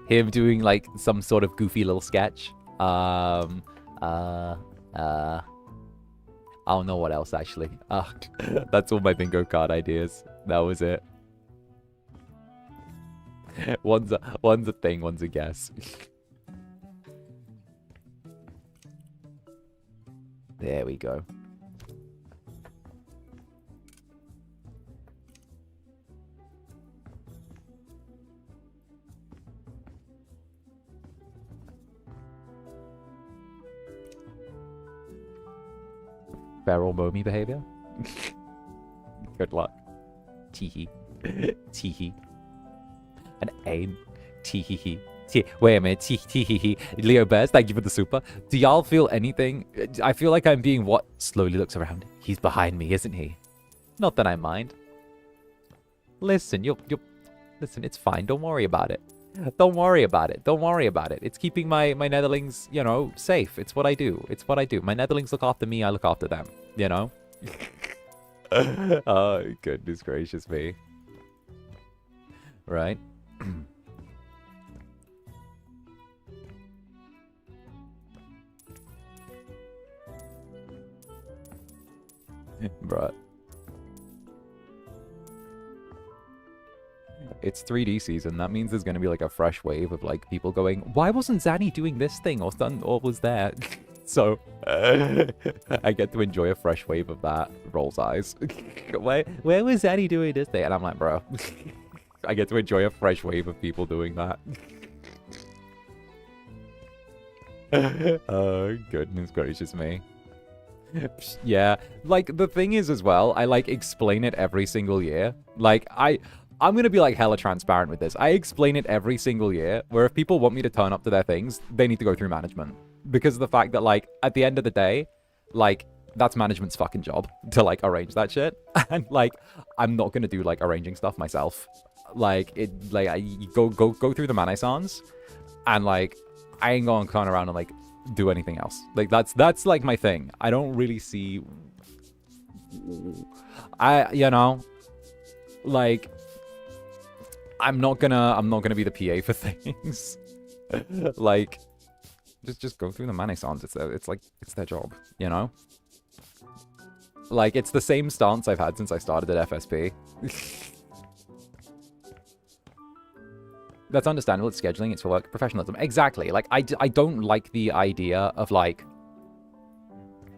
Him doing like some sort of goofy little sketch. I don't know what else actually. That's all my bingo card ideas. That was it. One's a thing, one's a guess. There we go. Feral Momi behavior. Good luck. Teehee. Teehee. An aim. Teehee. Wait a minute. Teehee. Leo Bears, thank you for the super. Do y'all feel anything? I feel like I'm being what? Slowly looks around. He's behind me, isn't he? Not that I mind. Listen, listen, it's fine. Don't worry about it. Don't worry about it. Don't worry about it. It's keeping my netherlings, you know, safe. It's what I do. It's what I do. My netherlings look after me. I look after them. You know? Oh, goodness gracious me. Right? Bruh. It's 3D season. That means there's going to be like a fresh wave of like people going, why wasn't Zanny doing this thing or was there? So I get to enjoy a fresh wave of that. Rolls eyes. Where was Zanny doing this thing? And I'm like, bro, I get to enjoy a fresh wave of people doing that. Oh, goodness gracious me. Yeah, like the thing is as well, I like explain it every single year. Like I'm gonna be like hella transparent with this. I explain it every single year, where if people want me to turn up to their things, they need to go through management. Because of the fact that like, at the end of the day, like, that's management's fucking job to like arrange that shit. And like, I'm not gonna do like arranging stuff myself. Like, you go through the Renaissance, and like, I ain't gonna turn around and like, do anything else. Like, that's like my thing. I don't really see... you know, like... I'm not gonna be the PA for things. Like, just go through the Renaissance. It's their job, you know? Like, it's the same stance I've had since I started at FSP. That's understandable. It's scheduling. It's for work professionalism. Exactly. Like, I don't like the idea of, like...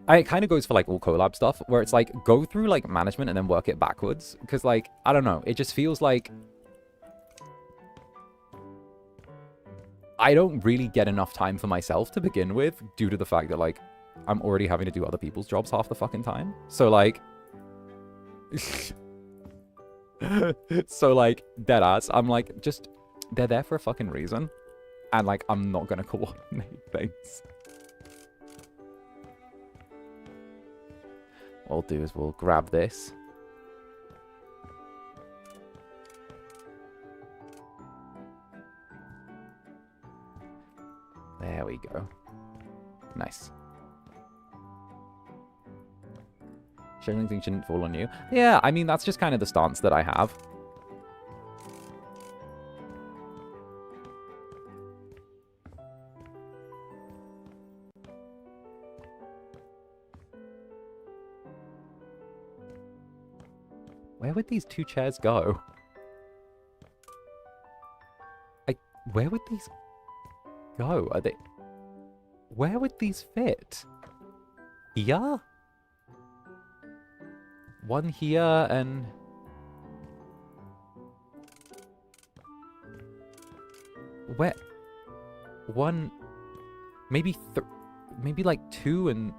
it kind of goes for, like, all collab stuff, where it's, like, go through, like, management and then work it backwards. Because, like, I don't know. It just feels like... I don't really get enough time for myself to begin with, due to the fact that, like, I'm already having to do other people's jobs half the fucking time. So, like... so, like, deadass, I'm, like, just... They're there for a fucking reason. And, like, I'm not gonna coordinate things. What we'll do is we'll grab this. There we go. Nice. Scheduling things shouldn't fall on you. Yeah, I mean, that's just kind of the stance that I have. Where would these 2 chairs go? Where would these go? Are they... Where would these fit? Here? One here and... Where? One... Maybe maybe like 2 and...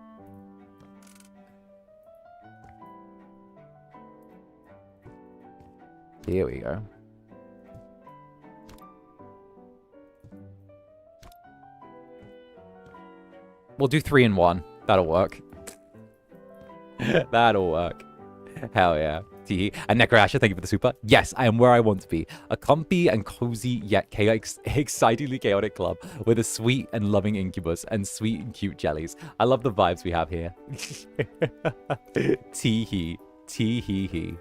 Here we go. We'll do 3 and 1. That'll work. That'll work. Hell yeah. Tee. And Necrasher, thank you for the super. Yes, I am where I want to be. A comfy and cozy yet excitingly chaotic club with a sweet and loving incubus and sweet and cute jellies. I love the vibes we have here. Tee-hee. Tee-hee-hee.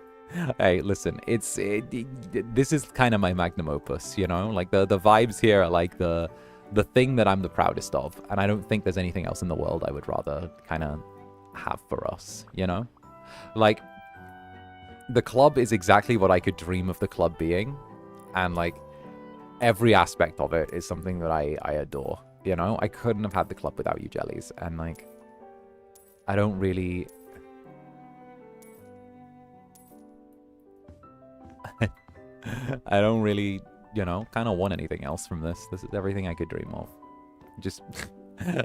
Hey, listen, this is kind of my magnum opus, you know? Like, the vibes here are like the thing that I'm the proudest of. And I don't think there's anything else in the world I would rather kind of have for us, you know? Like, the club is exactly what I could dream of the club being. And, like, every aspect of it is something that I adore, you know? I couldn't have had the club without you, jellies. And, like, I don't really... I don't really, you know, kind of want anything else from this. This is everything I could dream of. Just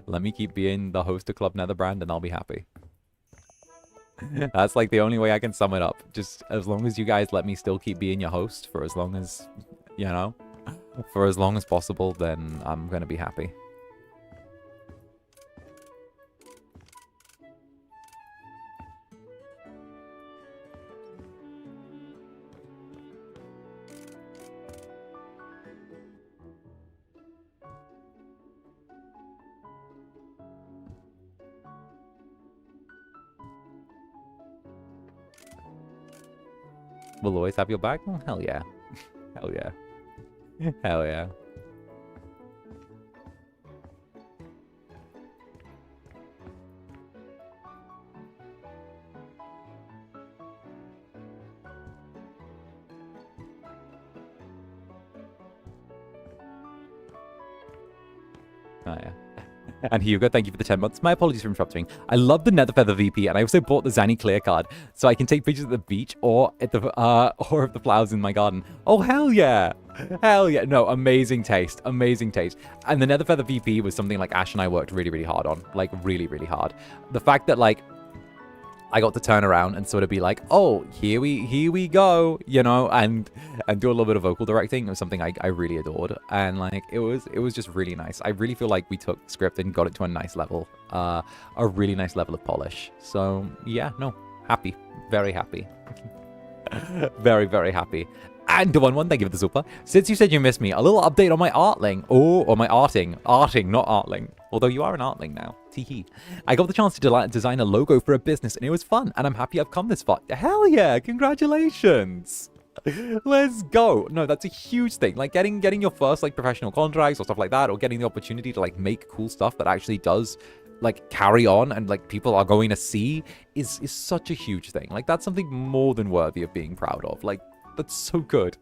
let me keep being the host of Club Netherbrand and I'll be happy. That's like the only way I can sum it up. Just as long as you guys let me still keep being your host for as long as, you know, for as long as possible, then I'm going to be happy. We'll always have your back? Oh, hell yeah. Hell yeah. Hell yeah. Oh, yeah. And Hugo, thank you for the 10 months. My apologies for interrupting. I love the Netherfeather VP, and I also bought the Zanny Clear card, so I can take pictures at the beach or at the or of the flowers in my garden. Oh, hell yeah. Hell yeah. No, amazing taste. Amazing taste. And the Netherfeather VP was something like Ash and I worked really, really hard on. Like, really, really hard. The fact that, like, I got to turn around and sort of be like, oh, here we go, you know, and do a little bit of vocal directing. It was something I really adored. And, like, it was just really nice. I really feel like we took script and got it to a nice level, a really nice level of polish. So, yeah, no, happy. Very happy. Very, very happy. And the one, thank you for the super. Since you said you missed me, a little update on my artling. Oh, or my arting. Arting, not artling. Although you are an artling now. Teehee. I got the chance to design a logo for a business, and it was fun. And I'm happy I've come this far. Hell yeah, congratulations. Let's go. No, that's a huge thing. Like, getting your first, like, professional contracts or stuff like that, or getting the opportunity to, like, make cool stuff that actually does, like, carry on and, like, people are going to see is such a huge thing. Like, that's something more than worthy of being proud of. Like, that's so good.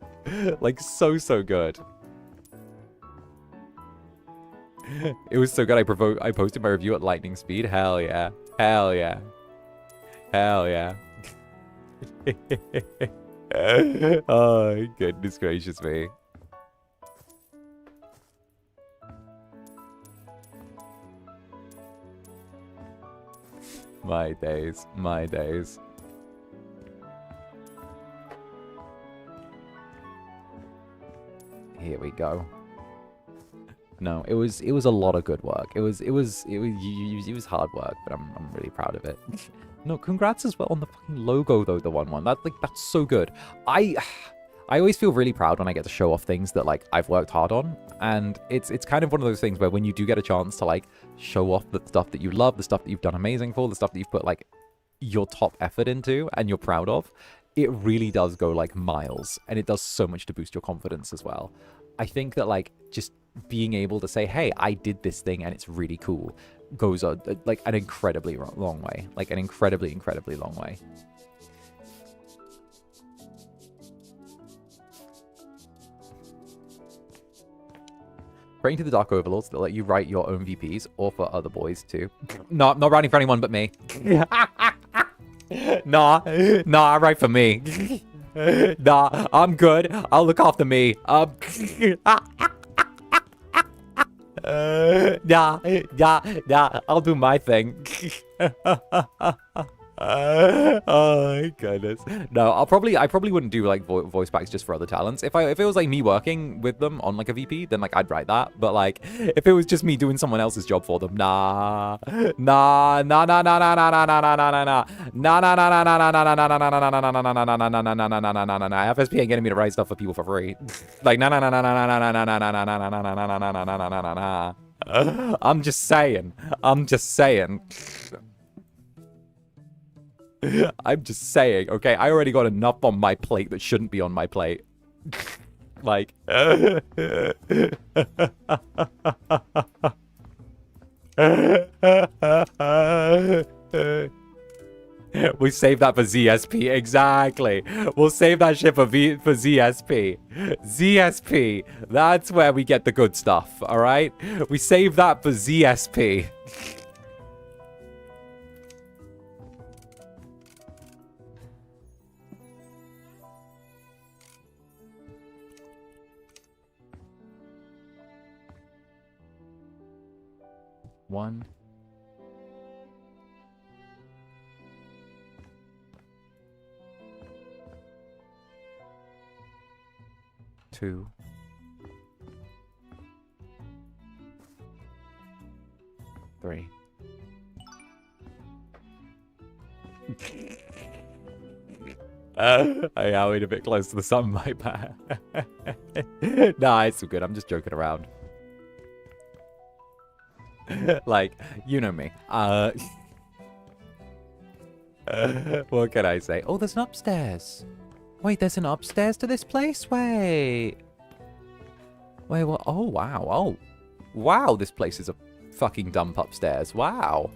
Like, so good. It was so good. I posted my review at lightning speed. Hell yeah. Hell yeah. Hell yeah. Oh, goodness gracious me. My days. My days. Here we go. No, it was a lot of good work. It was hard work, but I'm really proud of it. No, congrats as well on the fucking logo though, the one. That's so good. I always feel really proud when I get to show off things that like I've worked hard on, and it's kind of one of those things where when you do get a chance to like show off the stuff that you love, the stuff that you've done amazing for, the stuff that you've put like your top effort into and you're proud of, it really does go like miles, and it does so much to boost your confidence as well. I think that like just being able to say, hey, I did this thing and it's really cool, goes like an incredibly long way. Like an incredibly long way. Praying to the Dark Overlords that let you write your own VPs, or for other boys too. No, not writing for anyone but me. Nah, I write for me. Nah, I'm good. I'll look after me. Nah, I'll do my thing. Oh my goodness. No, I probably wouldn't do like voice packs just for other talents. If it was like me working with them on like a VP, then like I'd write that. But like if it was just me doing someone else's job for them, nah. FSP ain't getting me to write stuff for people for free. Like nah. I'm just saying. I'm just saying, okay? I already got enough on my plate that shouldn't be on my plate. Like... We save that for ZSP, exactly. We'll save that shit for ZSP. ZSP, that's where we get the good stuff, alright? We save that for ZSP. One. Two. Three. I went a bit close to the sun, my bad. Nah, it's all good. I'm just joking around. Like, you know me. What can I say? Oh, there's an upstairs. Wait, there's an upstairs to this place? Wait, what? Oh, wow. Oh, wow, this place is a fucking dump upstairs. Wow.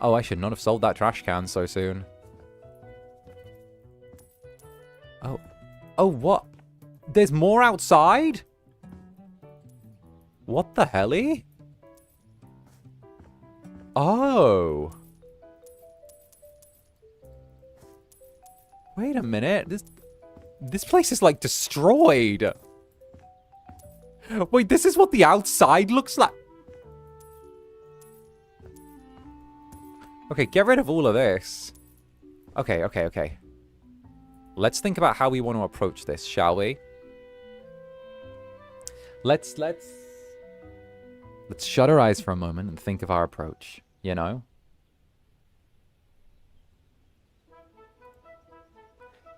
Oh, I should not have sold that trash can so soon. Oh. Oh, what? There's more outside? What the helly? Oh. Wait a minute. This place is like destroyed. Wait, this is what the outside looks like. Okay, get rid of all of this. Okay. Let's think about how we want to approach this, shall we? Let's shut our eyes for a moment and think of our approach, you know?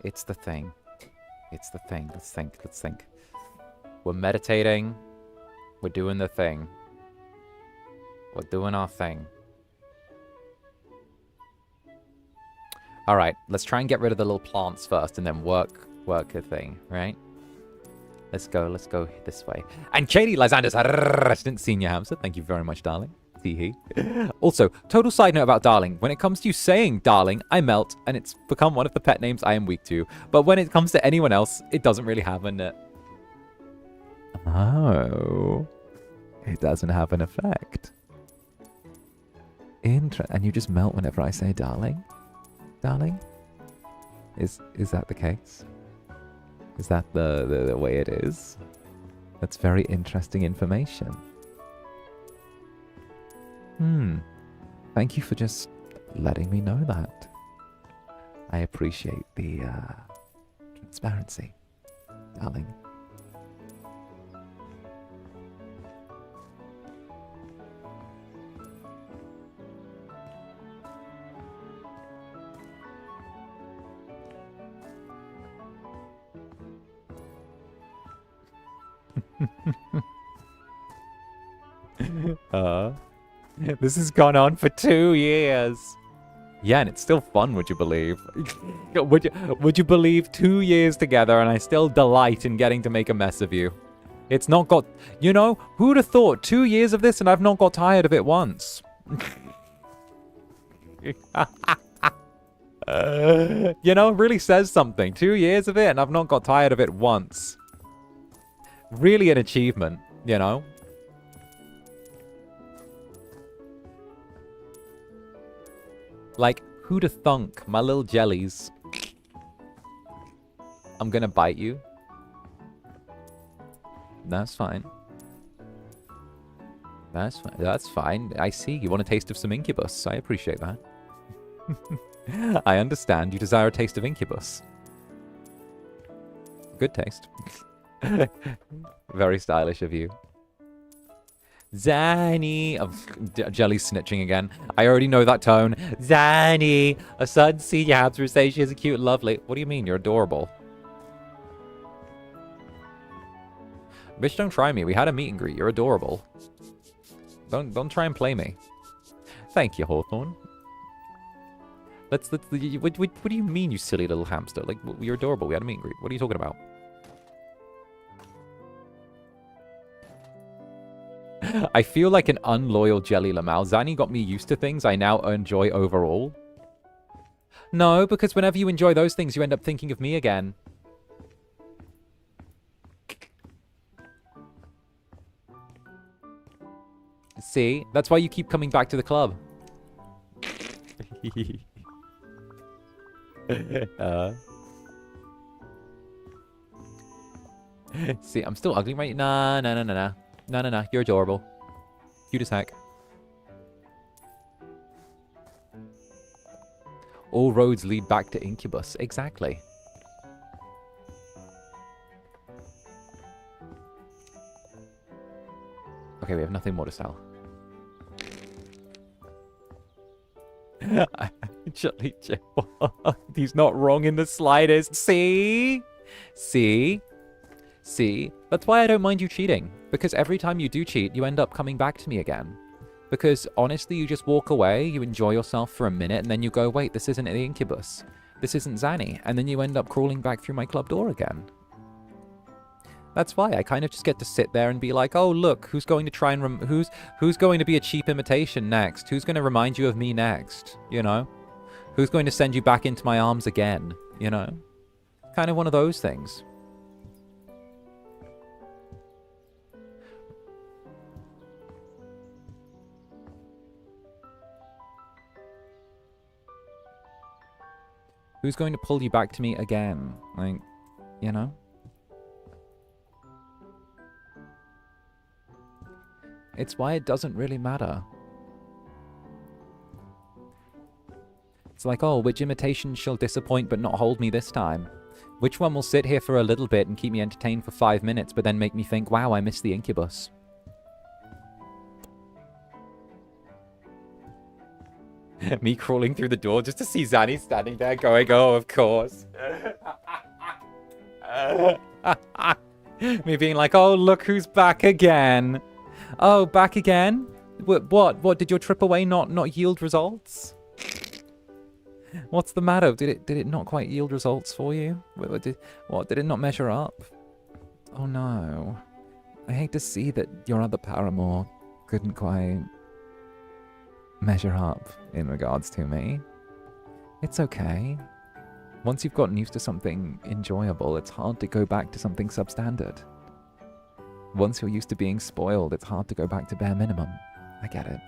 It's the thing. It's the thing. Let's think. We're meditating. We're doing the thing. We're doing our thing. Alright, let's try and get rid of the little plants first and then work a thing, right? Let's go this way. And Katie Lysander's didn't see your hamster. Thank you very much, darling. Hee. Also, total side note about darling. When it comes to you saying darling, I melt, and it's become one of the pet names I am weak to. But when it comes to anyone else, it doesn't really have a... Oh. It doesn't have an effect. And you just melt whenever I say darling? Darling? Is that the case? Is that the way it is? That's very interesting information. Thank you for just letting me know that. I appreciate the transparency, darling. This has gone on for 2 years. Yeah, and it's still fun, would you believe? would you believe 2 years together and I still delight in getting to make a mess of you? It's not got... You know, who'd have thought 2 years of this and I've not got tired of it once? You know, it really says something. 2 years of it and I've not got tired of it once. Really an achievement, you know? Like, who'd have thunk, my little jellies? I'm gonna bite you. That's fine. That's fine. That's fine. I see. You want a taste of some Incubus. I appreciate that. I understand. You desire a taste of Incubus. Good taste. Very stylish of you. Zanny. Oh, Jelly's snitching again. I already know that tone. Zanny. A sudden senior hamster say she's a cute and lovely. What do you mean? You're adorable. Bitch, don't try me. We had a meet and greet. You're adorable. Don't try and play me. Thank you, Hawthorne. What do you mean, you silly little hamster? Like, you're adorable. We had a meet and greet. What are you talking about? I feel like an unloyal Jelly Lamau. Zanny got me used to things I now enjoy overall. No, because whenever you enjoy those things, you end up thinking of me again. See? That's why you keep coming back to the club. See, I'm still ugly, right? Nah. No. You're adorable. Cute as heck. All roads lead back to Incubus. Exactly. Okay, we have nothing more to sell. He's not wrong in the slightest. See? That's why I don't mind you cheating. Because every time you do cheat, you end up coming back to me again. Because honestly, you just walk away, you enjoy yourself for a minute, and then you go, wait, this isn't the Incubus. This isn't Zanny. And then you end up crawling back through my club door again. That's why I kind of just get to sit there and be like, oh, look, who's going to try and... who's going to be a cheap imitation next? Who's going to remind you of me next? You know? Who's going to send you back into my arms again? You know? Kind of one of those things. Who's going to pull you back to me again? Like, you know? It's why it doesn't really matter. It's like, oh, which imitation shall disappoint but not hold me this time? Which one will sit here for a little bit and keep me entertained for 5 minutes but then make me think, wow, I missed the Incubus? Me crawling through the door just to see Zanny standing there going, oh, of course. Me being like, oh, look who's back again. Oh, back again? What? Did your trip away not yield results? What's the matter? Did it not quite yield results for you? Did it not measure up? Oh no. I hate to see that your other paramour couldn't quite measure up in regards to me. It's okay. Once you've gotten used to something enjoyable, it's hard to go back to something substandard. Once you're used to being spoiled, it's hard to go back to bare minimum. I get it.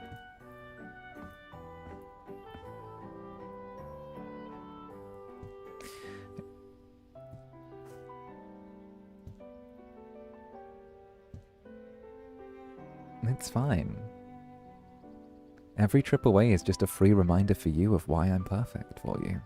It's fine. Every trip away is just a free reminder for you of why I'm perfect for you.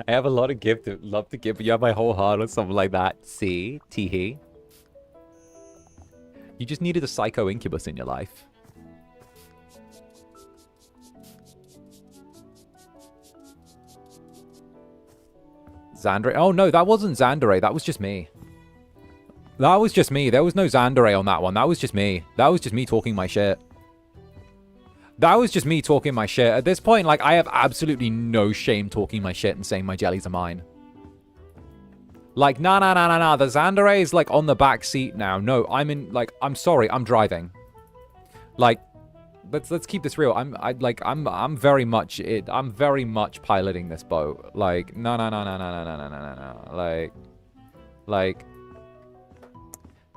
I have a lot of love to give, but you have my whole heart or something like that. See? Teehee. You just needed a psycho incubus in your life. Zander. Oh no, that wasn't Zander. That was just me. That was just me. There was no Zander on that one. That was just me. That was just me talking my shit. That was just me talking my shit. At this point, like, I have absolutely no shame talking my shit and saying my jellies are mine. Like, nah. The Zander is, like, on the back seat now. No, I'm in, like, I'm sorry. I'm driving. Like, let's keep this real. I'm very much it. I'm very much piloting this boat. Like, no. Like,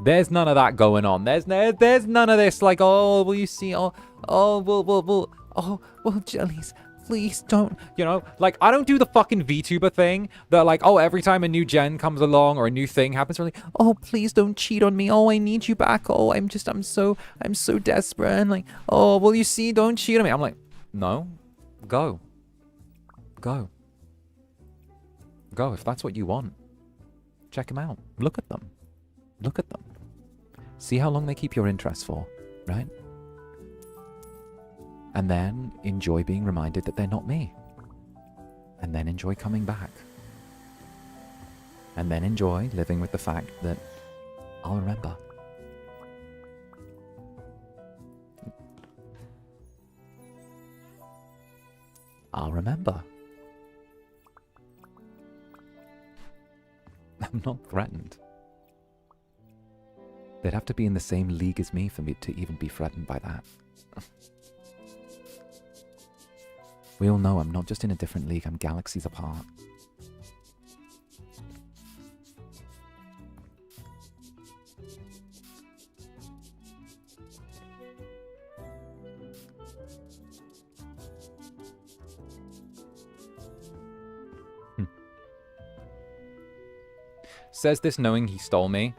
there's none of that going on. There's none of this. Like, oh, will you see? Well, jellies, please don't. You know, like, I don't do the fucking VTuber thing that, like, oh, every time a new gen comes along or a new thing happens, we're like, oh, please don't cheat on me. Oh, I need you back. Oh, I'm so desperate. And like, oh, well, you see, don't cheat on me. I'm like, no, go. If that's what you want, check them out. Look at them. See how long they keep your interest for, right? And then enjoy being reminded that they're not me. And then enjoy coming back. And then enjoy living with the fact that I'll remember. I'll remember. I'm not threatened. They'd have to be in the same league as me for me to even be threatened by that. We all know I'm not just in a different league, I'm galaxies apart. Says this knowing he stole me.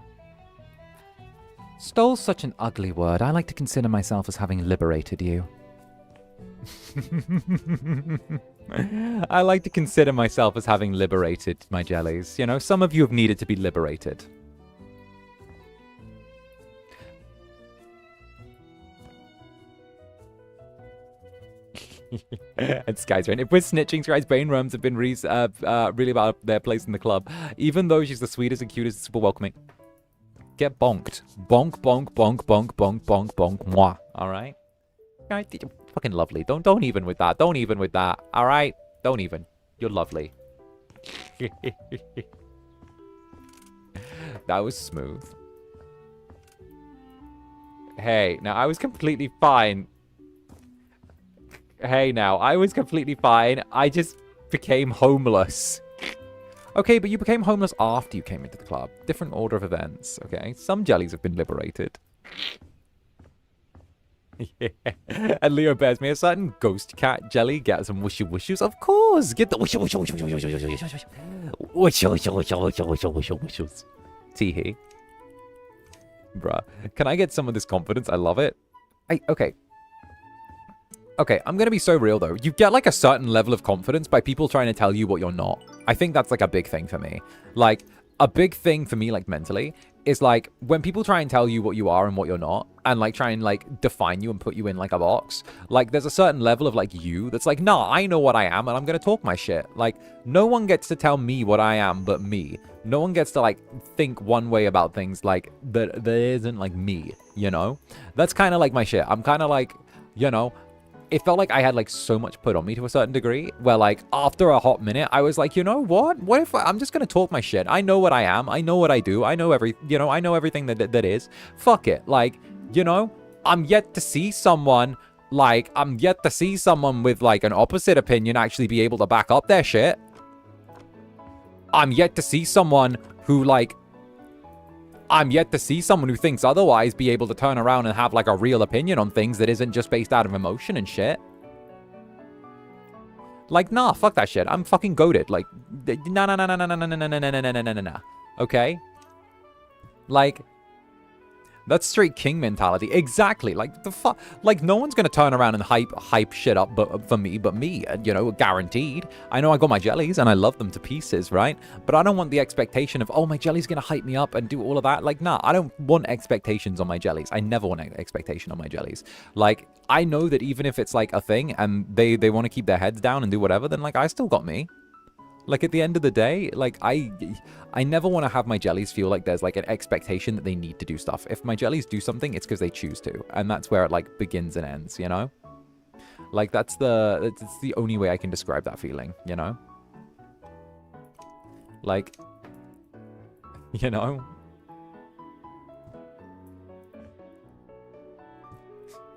Stole's such an ugly word. I like to consider myself as having liberated you. I like to consider myself as having liberated my jellies. You know, some of you have needed to be liberated. And Sky's right. If we're snitching, Sky's brain worms have been really about their place in the club. Even though she's the sweetest and cutest, super welcoming. Get bonked. Bonk, bonk, bonk, bonk, bonk, bonk, bonk, mwah. Alright? Alright, fucking lovely. Don't even with that. Don't even with that. Alright? Don't even. You're lovely. That was smooth. Hey, now I was completely fine. Hey, now, I was completely fine. I just became homeless. Okay, but you became homeless after you came into the club. Different order of events, okay? Some jellies have been liberated. Yeah. And Leo bears me a certain ghost cat jelly. Get some whooshy whooshes. Of course! Get the whooshy whooshy whooshy whooshy whooshy whooshy whooshy whooshy. Teehee. Bruh. Can I get some of this confidence? I love it. Okay, I'm gonna be so real though. You get like a certain level of confidence by people trying to tell you what you're not. I think that's like a big thing for me. Like, a big thing for me, like mentally, is like when people try and tell you what you are and what you're not, and like try and like define you and put you in like a box. Like, there's a certain level of like you that's like, nah, I know what I am and I'm gonna talk my shit. Like, no one gets to tell me what I am but me. No one gets to like think one way about things like that isn't like me, you know? That's kind of like my shit. I'm kind of like, you know, it felt like I had like so much put on me to a certain degree where like after a hot minute, I was like, you know what? What if I'm just going to talk my shit? I know what I am. I know what I do. I know I know everything that is. Fuck it. Like, you know, I'm yet to see someone Like, I'm yet to see someone with, like, an opposite opinion actually be able to back up their shit. I'm yet to see someone who, like... I'm yet to see someone who thinks otherwise be able to turn around and have, like, a real opinion on things that isn't just based out of emotion and shit. Like, nah, fuck that shit. I'm fucking goated. Like, nah. Okay? Like... That's straight king mentality. Exactly. Like, the fuck? Like, no one's gonna turn around and hype shit up for me, but me, you know, guaranteed. I know I got my jellies, and I love them to pieces, right? But I don't want the expectation of, oh, my jelly's gonna hype me up and do all of that. Like, nah, I don't want expectations on my jellies. I never want an expectation on my jellies. Like, I know that even if it's, like, a thing, and they want to keep their heads down and do whatever, then, like, I still got me. Like, at the end of the day, like, I never want to have my jellies feel like there's, like, an expectation that they need to do stuff. If my jellies do something, it's because they choose to. And that's where it, like, begins and ends, you know? Like, that's the only way I can describe that feeling, you know? Like, you know?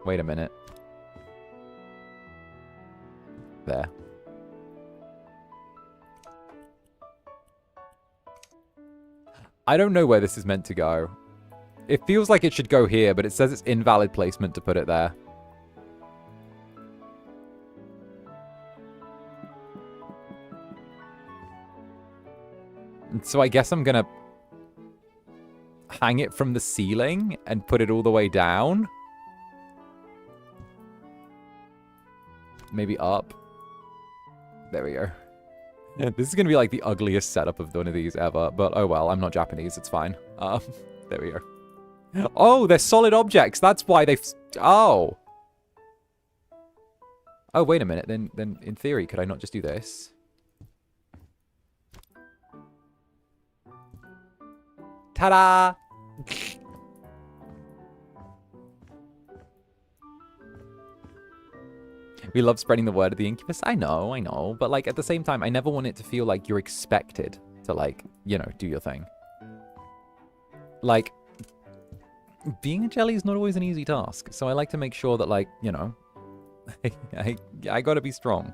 Wait a minute. There. I don't know where this is meant to go. It feels like it should go here, but it says it's invalid placement to put it there. And so I guess I'm gonna hang it from the ceiling and put it all the way down. Maybe up. There we go. This is going to be like the ugliest setup of one of these ever, but oh well, I'm not Japanese, it's fine. There we go. Oh, they're solid objects, that's why they've... Oh. Oh, wait a minute, then in theory, could I not just do this? Ta-da! We love spreading the word of the Incubus. I know. But, like, at the same time, I never want it to feel like you're expected to, like, you know, do your thing. Like, being a jelly is not always an easy task. So I like to make sure that, like, you know, I gotta be strong.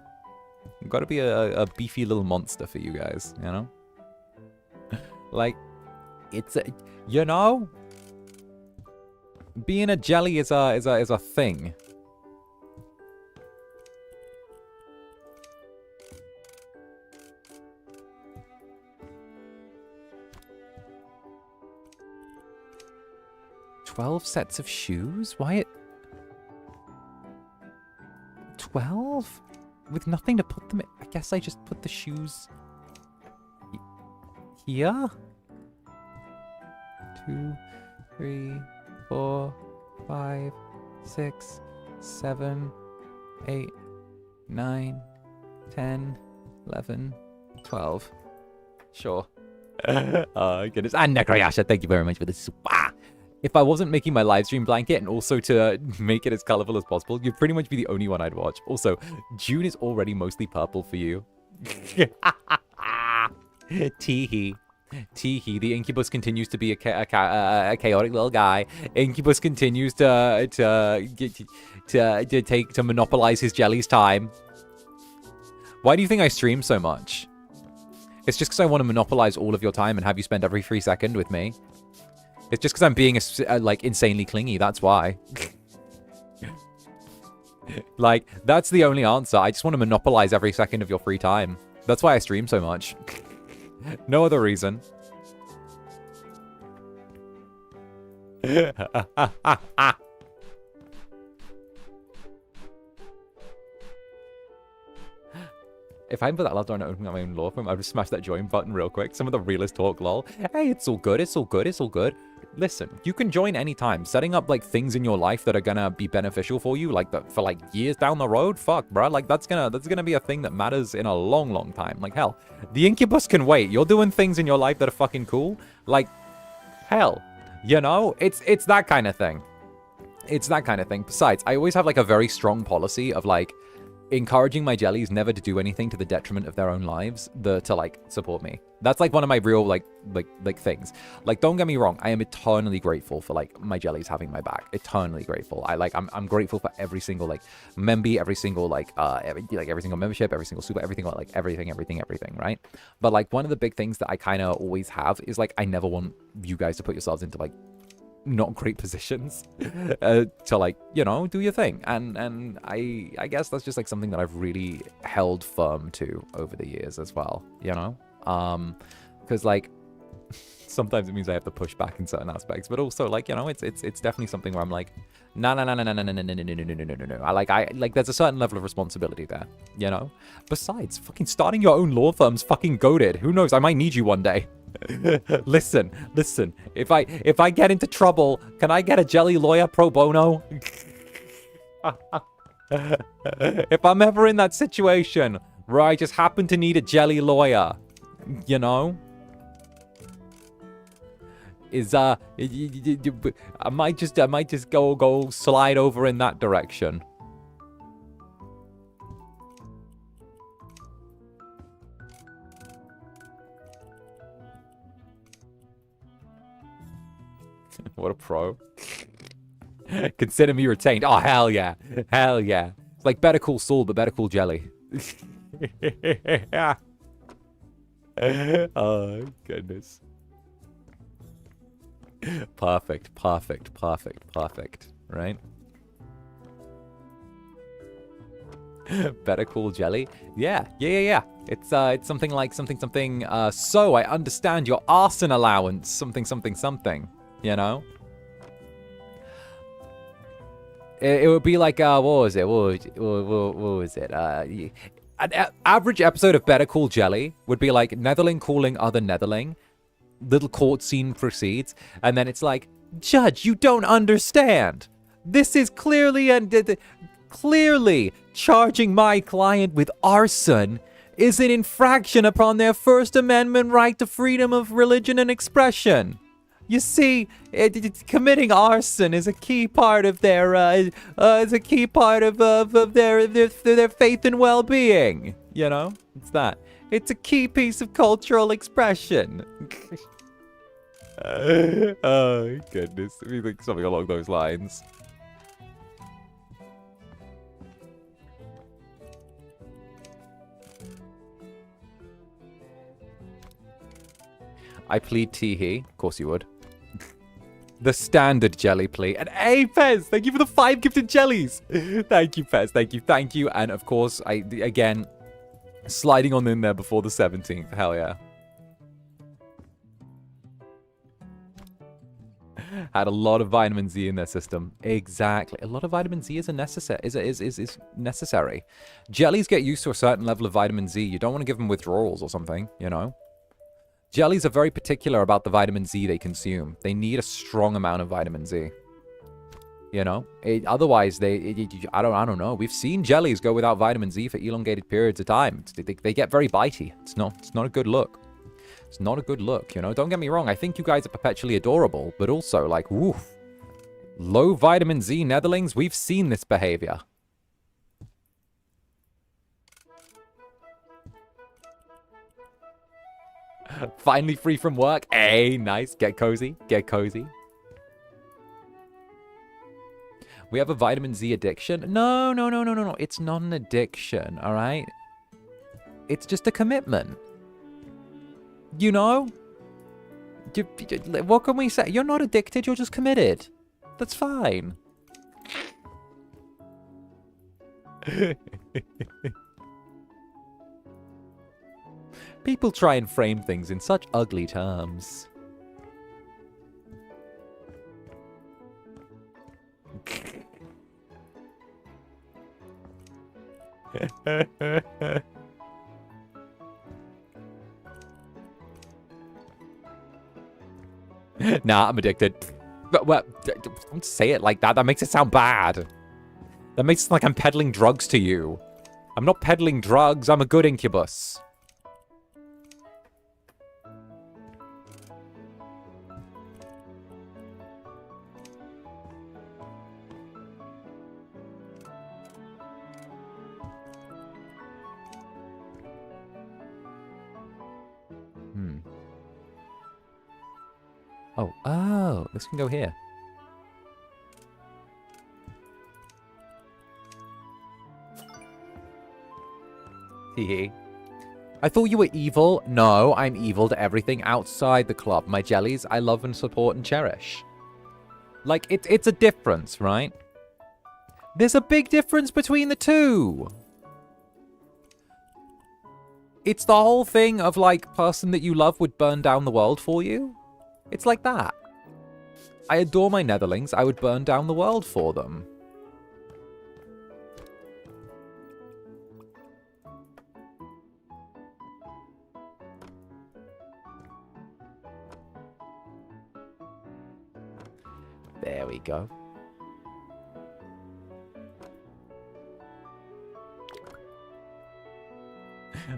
I gotta be a beefy little monster for you guys, you know? Like, it's a, you know? Being a jelly is a thing. $12 sets of shoes? Why it... 12? With nothing to put them in? I guess I just put the shoes... here? 2, 3, 4, 5, 6, 7, 8, 9, 10, 11, 12. Sure. Oh, goodness. And Necroyasha, thank you very much for this. If I wasn't making my live stream blanket and also to make it as colorful as possible, you'd pretty much be the only one I'd watch. Also, June is already mostly purple for you. Teehee. Teehee. The Incubus continues to be a chaotic little guy. Incubus continues to monopolize his jelly's time. Why do you think I stream so much? It's just because I want to monopolize all of your time and have you spend every free second with me. It's just because I'm being, like, insanely clingy, that's why. Like, that's the only answer. I just want to monopolize every second of your free time. That's why I stream so much. No other reason. If I hadn't put that loud on opening up my own law firm, I'd just smash that join button real quick. Some of the realest talk, lol. Hey, it's all good, it's all good, it's all good. Listen, you can join anytime. Setting up, like, things in your life that are gonna be beneficial for you, like, for, like, years down the road, fuck, bro. Like, that's gonna be a thing that matters in a long, long time. Like, hell, the Incubus can wait. You're doing things in your life that are fucking cool. Like, hell, you know? It's that kind of thing. It's that kind of thing. Besides, I always have, like, a very strong policy of, like, encouraging my jellies never to do anything to the detriment of their own lives, to like support me. That's like one of my real like things. Like, don't get me wrong, I am eternally grateful for like my jellies having my back. Eternally grateful. I'm grateful for every single like memby, every single every single membership, every single super, everything, like everything, right? But like one of the big things that I kind of always have is like I never want you guys to put yourselves into like not great positions to like, you know, do your thing. And I guess that's just like something that I've really held firm to over the years as well, you know? Because like sometimes it means I have to push back in certain aspects, but also like, you know, it's definitely something where I'm like, no. I like there's a certain level of responsibility there, you know? Besides, fucking starting your own law firm's fucking goated. Who knows? I might need you one day. Listen. If I get into trouble, can I get a jelly lawyer pro bono? If I'm ever in that situation where I just happen to need a jelly lawyer, you know, I might just go slide over in that direction. What a pro. Consider me retained. Oh, hell yeah. Hell yeah. It's like Better Call Saul, but Better Call Jelly. Oh, goodness. Perfect. Right? Better Call Jelly? Yeah. It's something like something. So I understand your arson allowance. Something. You know? It would be like, what was it? An average episode of Better Call Jelly would be like Netherling calling other Netherling. Little court scene proceeds. And then it's like, Judge, you don't understand. This is clearly charging my client with arson is an infraction upon their First Amendment right to freedom of religion and expression. You see, committing arson is a key part of their their faith and well-being. You know, it's that. It's a key piece of cultural expression. Oh goodness, I mean, like something along those lines. I plead tee-hee. Of course you would. The standard jelly plea. And hey, Pez, thank you for the 5 gifted jellies. Thank you, Pez. Thank you. And of course, again, sliding on in there before the 17th. Hell yeah. Had a lot of vitamin Z in their system. Exactly. A lot of vitamin Z is necessary. Jellies get used to a certain level of vitamin Z. You don't want to give them withdrawals or something, you know? Jellies are very particular about the vitamin Z they consume. They need a strong amount of vitamin Z. You know? Otherwise, I don't know. We've seen jellies go without vitamin Z for elongated periods of time. They get very bitey. It's not a good look. It's not a good look, you know? Don't get me wrong. I think you guys are perpetually adorable. But also, like, woof. Low vitamin Z Netherlings, we've seen this behavior. Finally free from work. Hey, nice. Get cozy. We have a vitamin Z addiction. No. It's not an addiction, all right? It's just a commitment. You know? What can we say? You're not addicted. You're just committed. That's fine. People try and frame things in such ugly terms. Nah, I'm addicted. But, well, don't say it like that. That makes it sound bad. That makes it like I'm peddling drugs to you. I'm not peddling drugs. I'm a good incubus. Oh, this can go here. Hee. I thought you were evil. No, I'm evil to everything outside the club. My jellies, I love and support and cherish. Like, it's a difference, right? There's a big difference between the two. It's the whole thing of, like, person that you love would burn down the world for you. It's like that. I adore my netherlings. I would burn down the world for them. There we go.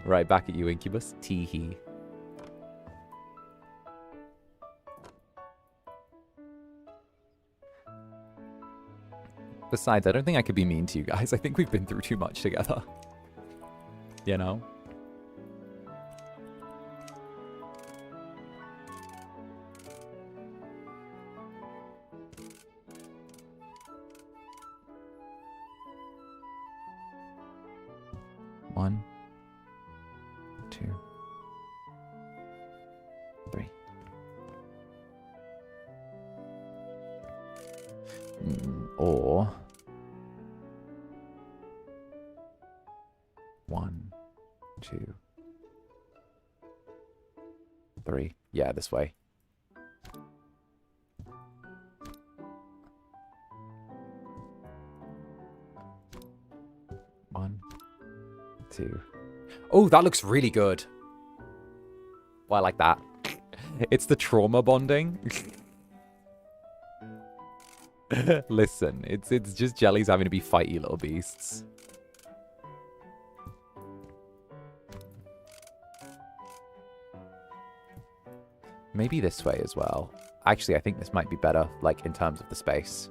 Right back at you, Incubus. Teehee. Besides, I don't think I could be mean to you guys. I think we've been through too much together. You know? One, two, three. Or one, two, three. Yeah, this way. One, two. Oh, that looks really good. Well, I like that. It's the trauma bonding. Listen, it's just jellies having to be fighty little beasts. Maybe this way as well. Actually, I think this might be better, like, in terms of the space.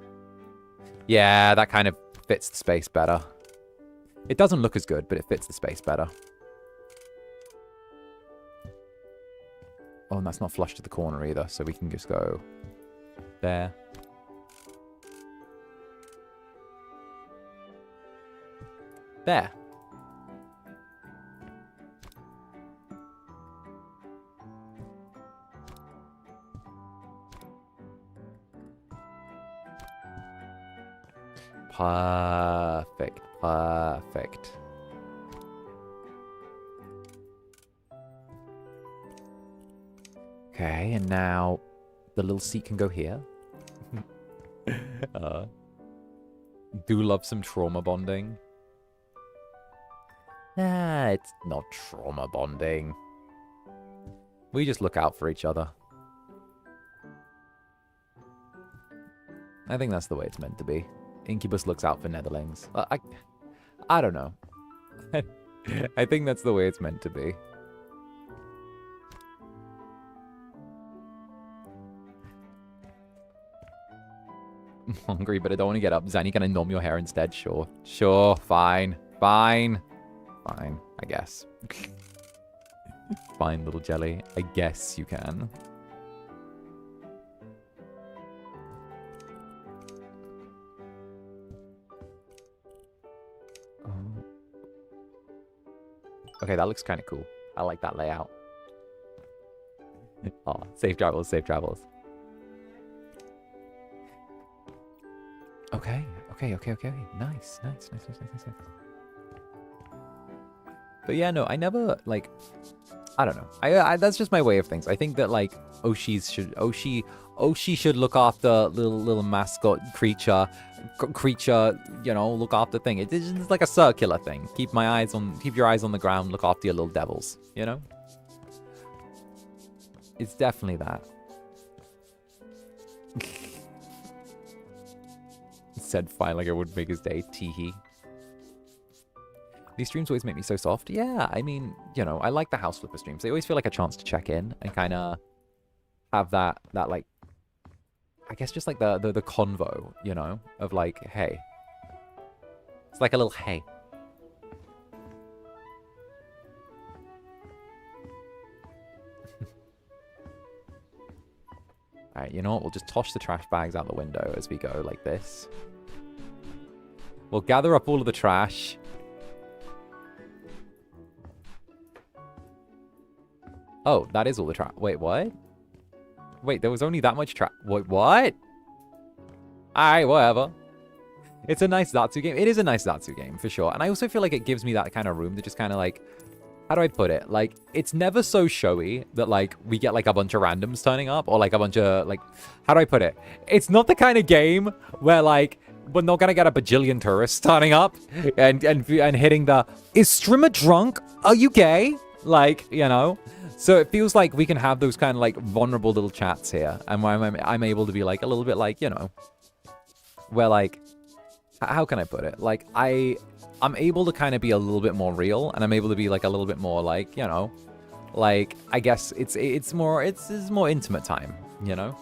Yeah, that kind of fits the space better. It doesn't look as good, but it fits the space better. Oh, and that's not flush to the corner either, so we can just go there. There. Perfect. Perfect. Okay, and now the little seat can go here. Do love some trauma bonding. Ah, it's not trauma bonding. We just look out for each other. I think that's the way it's meant to be. Incubus looks out for netherlings. I don't know. I think that's the way it's meant to be. I'm hungry, but I don't want to get up. Zanny, can I numb your hair instead? Sure. Sure, fine. Fine. Fine, I guess. Fine, little jelly. I guess you can. Okay, that looks kind of cool. I like that layout. Oh, safe travels, safe travels. Okay. Nice. But yeah, no, I never, like, I don't know. I that's just my way of things. I think that, like, Oshi should look after little mascot creature, you know, look after thing. It's just like a circular thing. Keep your eyes on the ground, look after your little devils, you know? It's definitely that. Said fine like I wouldn't make his day. Teehee. These streams always make me so soft. Yeah, I mean, you know, I like the house flipper streams. They always feel like a chance to check in and kind of have that like, I guess just like the convo, you know, of like, hey. It's like a little hey. Alright, you know what? We'll just toss the trash bags out the window as we go like this. We'll gather up all of the trash. Oh, that is all the trash. Wait, what? Wait, there was only that much trash. Wait, what? Alright, whatever. It's a nice Zatsu game. It is a nice Zatsu game, for sure. And I also feel like it gives me that kind of room to just kind of like... How do I put it? Like, it's never so showy that, like, we get, like, a bunch of randoms turning up. Or, like, a bunch of, like... How do I put it? It's not the kind of game where, like, we're not gonna get a bajillion tourists turning up and hitting the... Is Strimmer drunk? Are you gay? Like, you know? So it feels like we can have those kind of, like, vulnerable little chats here. And where I'm able to be, like, a little bit, like, you know... Where, like... How can I put it? Like, I'm able to kind of be a little bit more real, and I'm able to be like a little bit more like, you know, like I guess it's more intimate time, you know.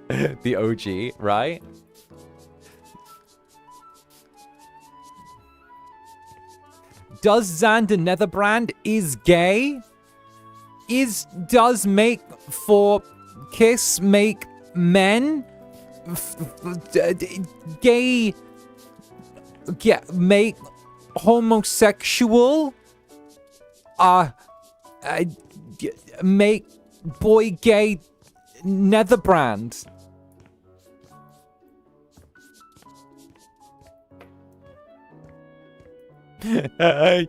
The OG, right? Does Zander Netherbrand is gay? Does make for kiss make men? Gay make homosexual make boy gay Netherbrand. You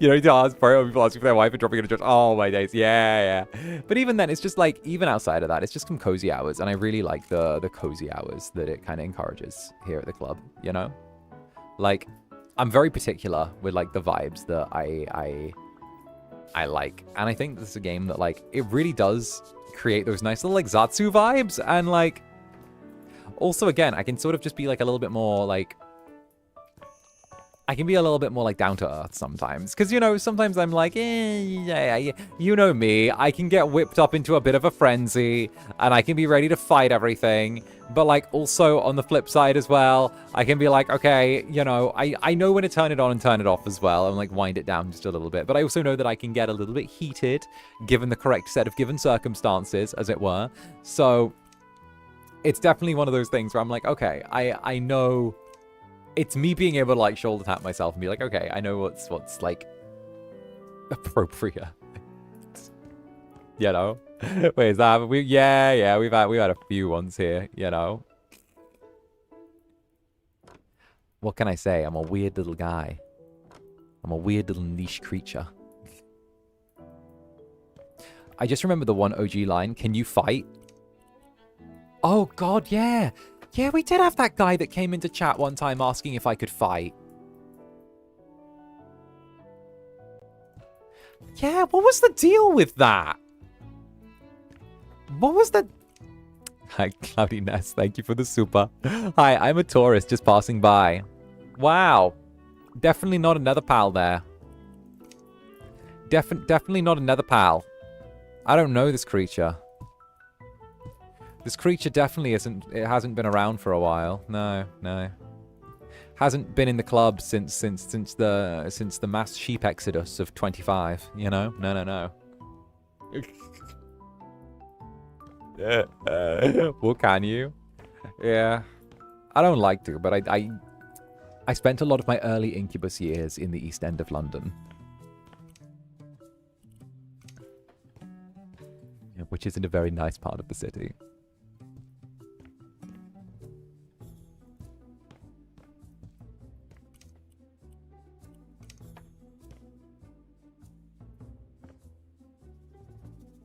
know, to ask people asking for their wife and dropping in a church. Oh my days, yeah. But even then, it's just like, even outside of that, it's just some cozy hours, and I really like the cozy hours that it kind of encourages here at the club. You know, like I'm very particular with like the vibes that I like, and I think this is a game that like it really does create those nice little like Zatsu vibes, and like also again, I can sort of just be like a little bit more like. I can be a little bit more, like, down to earth sometimes. Because, you know, sometimes I'm like, yeah, you know me. I can get whipped up into a bit of a frenzy. And I can be ready to fight everything. But, like, also on the flip side as well, I can be like, okay, you know, I know when to turn it on and turn it off as well. And, like, wind it down just a little bit. But I also know that I can get a little bit heated, given the correct set of given circumstances, as it were. So, it's definitely one of those things where I'm like, okay, I know... It's me being able to, like, shoulder tap myself and be like, okay, I know what's like, appropriate. You know? Wait, is that... Yeah, we've had a few ones here, you know? What can I say? I'm a weird little guy. I'm a weird little niche creature. I just remember the one OG line, can you fight? Oh, God, yeah! Yeah, we did have that guy that came into chat one time asking if I could fight. Yeah, what was the deal with that? What was the... Hi, Cloudiness. Thank you for the super. Hi, I'm a tourist just passing by. Wow. Definitely not another pal there. Definitely not another pal. I don't know this creature. This creature definitely hasn't been around for a while. No. Hasn't been in the club since the mass sheep exodus of 25, you know? No. Well, can you? Yeah. I don't like to, but I spent a lot of my early Incubus years in the East End of London. Which isn't a very nice part of the city.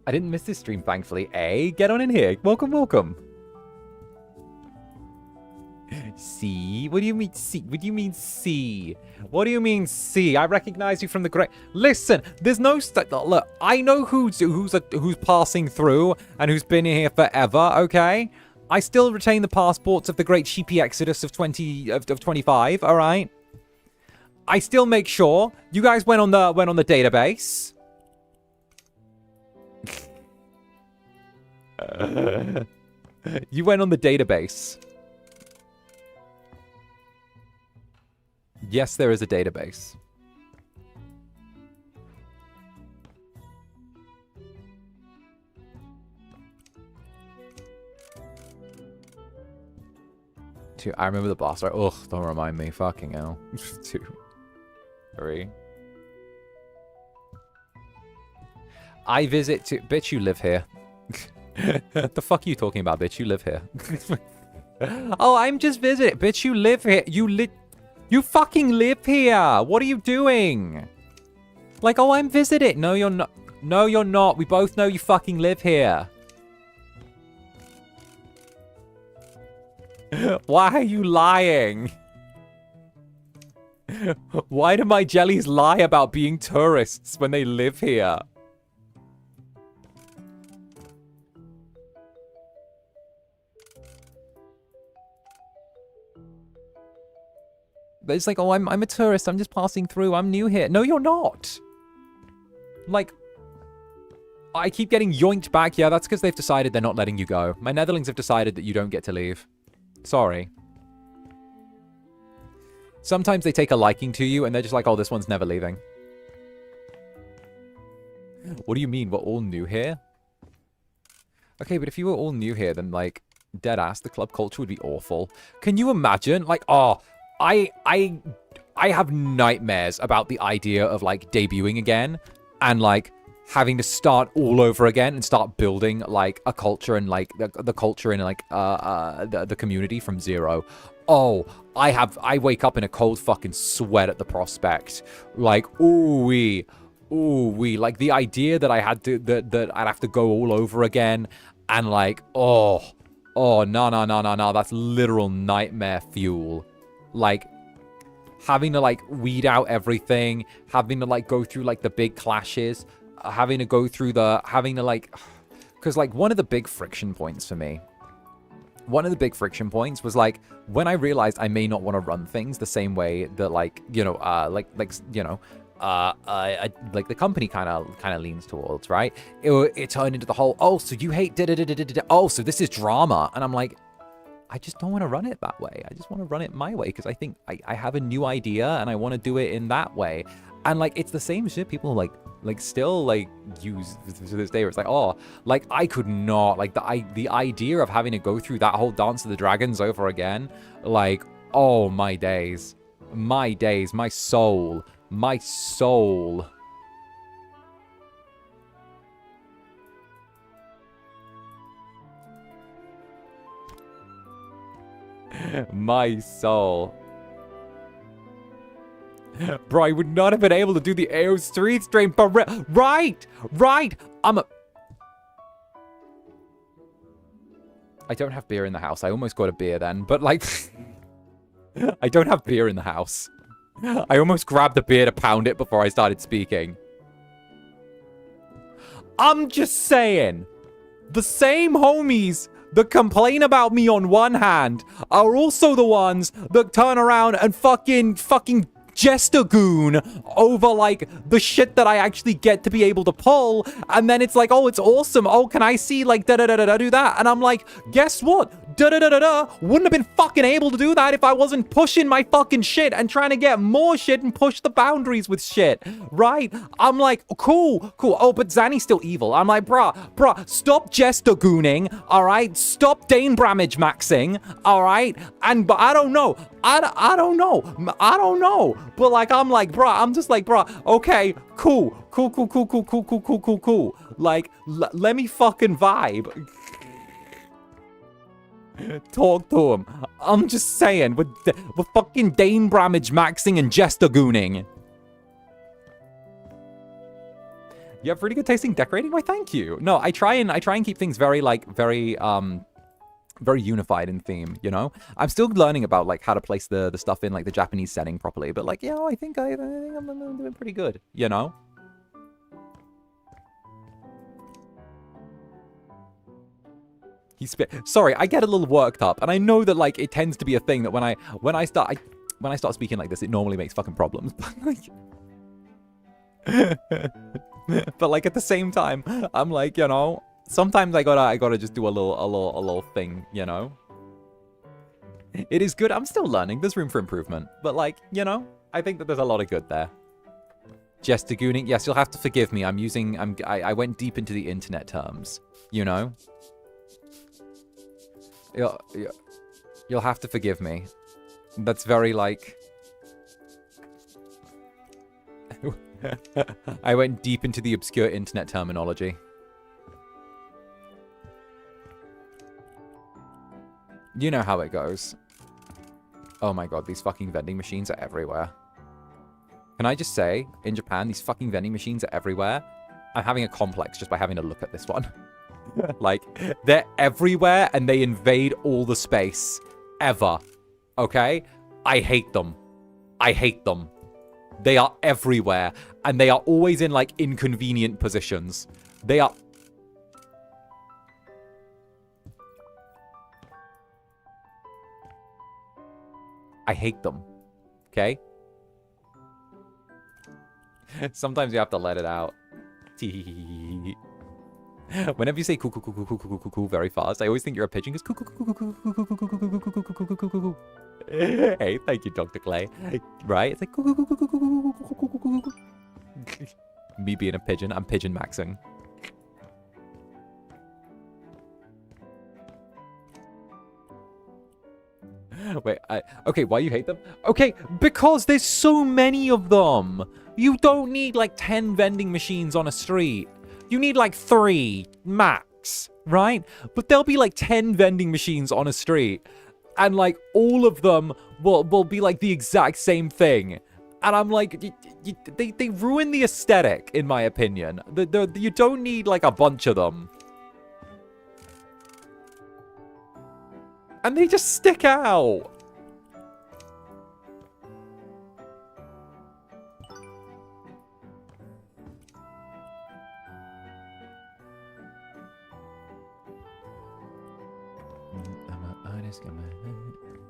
I didn't miss this stream, thankfully. Hey, get on in here. Welcome. See? What do you mean, see? What do you mean, see? What do you mean, see? I recognize you from the great... Listen, there's no... Look, I know who's passing through and who's been here forever, okay? I still retain the passports of the great sheepy exodus of 25, all right? I still make sure. You guys went on the database. You went on the database. Yes, there is a database. 2. I remember the boss. Right? Ugh, don't remind me. Fucking hell. 2, 3. I visit to... Bitch, you live here. The fuck are you talking about, bitch? You live here. Oh, I'm just visiting. Bitch, you live here. You fucking live here. What are you doing? Like, oh, I'm visiting. No, you're not. No, you're not. We both know you fucking live here. Why are you lying? Why do my jellies lie about being tourists when they live here? It's like, oh, I'm a tourist. I'm just passing through. I'm new here. No, you're not. Like, I keep getting yoinked back. Yeah, that's because they've decided they're not letting you go. My Netherlings have decided that you don't get to leave. Sorry. Sometimes they take a liking to you and they're just like, oh, this one's never leaving. What do you mean? We're all new here? Okay, but if you were all new here, then, like, dead ass, the club culture would be awful. Can you imagine? Like, oh... I have nightmares about the idea of, like, debuting again and, like, having to start all over again and start building, like, a culture and, like, the culture in, like, the community from zero. Oh, I wake up in a cold fucking sweat at the prospect. Like, ooh-wee, like, the idea that I had to, that I'd have to go all over again and, like, oh, no, that's literal nightmare fuel. Like, having to, like, weed out everything, having to, like, go through, like, the big clashes, having to go through like, because, like, one of the big friction points for me, was, like, when I realized I may not want to run things the same way that, like, you know, like the company kind of leans towards, right? It turned into the whole, oh, so you hate oh, so this is drama, and I'm like, I just don't want to run it that way. I just want to run it my way because I think I have a new idea and I want to do it in that way. And, like, it's the same shit people, like still, like, use to this day where it's like, oh, like, I could not, like, the idea of having to go through that whole Dance of the Dragons over again, like, oh, my days, my soul. My soul. Bro, I would not have been able to do the AO Street stream, but right. I don't have beer in the house. I almost got a beer then, but, like, I don't have beer in the house. I almost grabbed the beer to pound it before I started speaking. I'm just saying, the same homies that complain about me on one hand are also the ones that turn around and fucking Jester Goon over, like, the shit that I actually get to be able to pull, and then it's like, oh, it's awesome, oh, can I see, like, da-da-da-da-da do that, and I'm like, guess what, da-da-da-da-da, wouldn't have been fucking able to do that if I wasn't pushing my fucking shit and trying to get more shit and push the boundaries with shit, right? I'm like, cool, oh, but Zanny's still evil. I'm like, bruh, stop Jester Gooning, alright, stop Dane Bramage maxing, alright, but I don't know, I don't know. But, like, I'm like, I'm just like, okay, cool. Like, let me fucking vibe. Talk to him. I'm just saying, with fucking Dane Bramage maxing and Jester Gooning. You have really good tasting decorating? Why, thank you. No, I try and keep things very unified in theme, you know? I'm still learning about, like, how to place the stuff in, like, the Japanese setting properly, but, like, you know, I think I'm doing pretty good, you know? Sorry, I get a little worked up, and I know that, like, it tends to be a thing that when I start speaking like this, it normally makes fucking problems, but, like, at the same time, I'm like, you know, sometimes I gotta just do a little thing, you know? It is good. I'm still learning. There's room for improvement. But, like, you know, I think that there's a lot of good there. Jester Gooning. Yes, you'll have to forgive me. I went deep into the internet terms, you know? You'll have to forgive me. That's very, like... I went deep into the obscure internet terminology. You know how it goes. Oh my god, these fucking vending machines are everywhere. Can I just say, in Japan, these fucking vending machines are everywhere. I'm having a complex just by having a look at this one. Like, they're everywhere and they invade all the space. Ever. Okay? I hate them. I hate them. They are everywhere. And they are always in, like, inconvenient positions. They are... I hate them. Okay? Sometimes you have to let it out. Whenever you say cool, cool, cool, cool, cool, cool, cool, cool very fast, I always think you're a pigeon because cool, cool, cool, cool, cool, cool, cool, cool, cool, cool, cool, cool, cool, cool, cool. Hey, thank you, Dr. Clay. Right? It's like cool, cool, cool, cool, cool, cool, cool, cool, cool, cool. Me being a pigeon, I'm pigeon maxing. Wait, okay, why you hate them? Okay, because there's so many of them. You don't need like 10 vending machines on a street. You need like 3 max, right? But there'll be like 10 vending machines on a street. And like all of them will be like the exact same thing. And I'm like, they ruin the aesthetic, in my opinion. You don't need like a bunch of them. And they just stick out.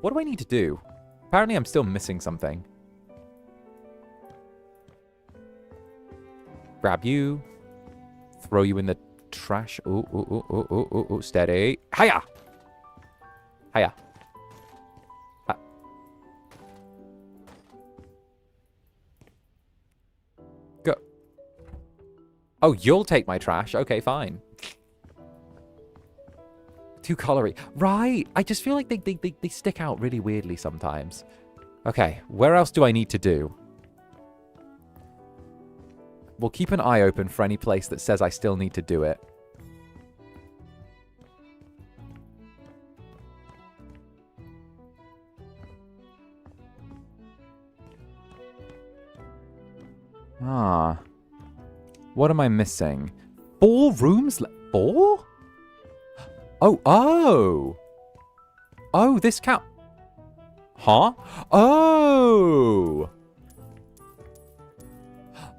What do I need to do? Apparently I'm still missing something. Grab you. Throw you in the trash. Ooh, ooh, ooh, ooh, ooh, ooh, ooh. Steady. Hiya! Hiya. Go. Oh, you'll take my trash. Okay, fine. Too colory. Right. I just feel like they stick out really weirdly sometimes. Okay, where else do I need to do? We'll keep an eye open for any place that says I still need to do it. Ah. What am I missing? 4 rooms? 4? Oh. Oh, this count. Huh? Oh.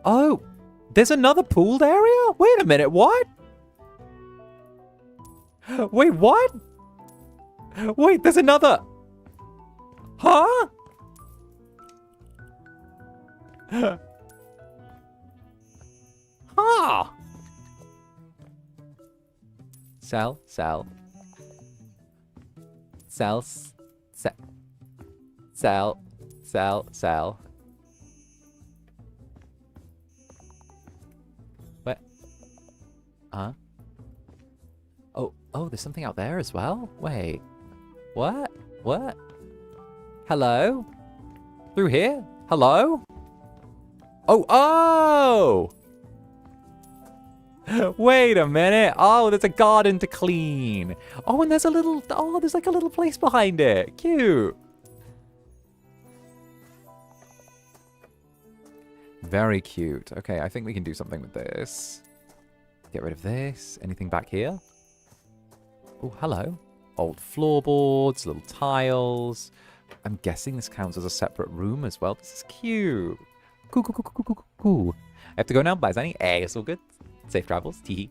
Oh. There's another pooled area? Wait a minute, what? Wait, what? Wait, there's another. Huh? Huh. Sell. What? Huh? Oh, there's something out there as well? Wait. What? What? Hello? Through here? Hello? Oh! Wait a minute. Oh, there's a garden to clean. Oh, and there's a little... Oh, there's like a little place behind it. Cute. Very cute. Okay, I think we can do something with this. Get rid of this. Anything back here? Oh, hello. Old floorboards, little tiles. I'm guessing this counts as a separate room as well. This is cute. Cool. I have to go now. Bye, Zanny. Hey, it's all good. Safe travels. Tee.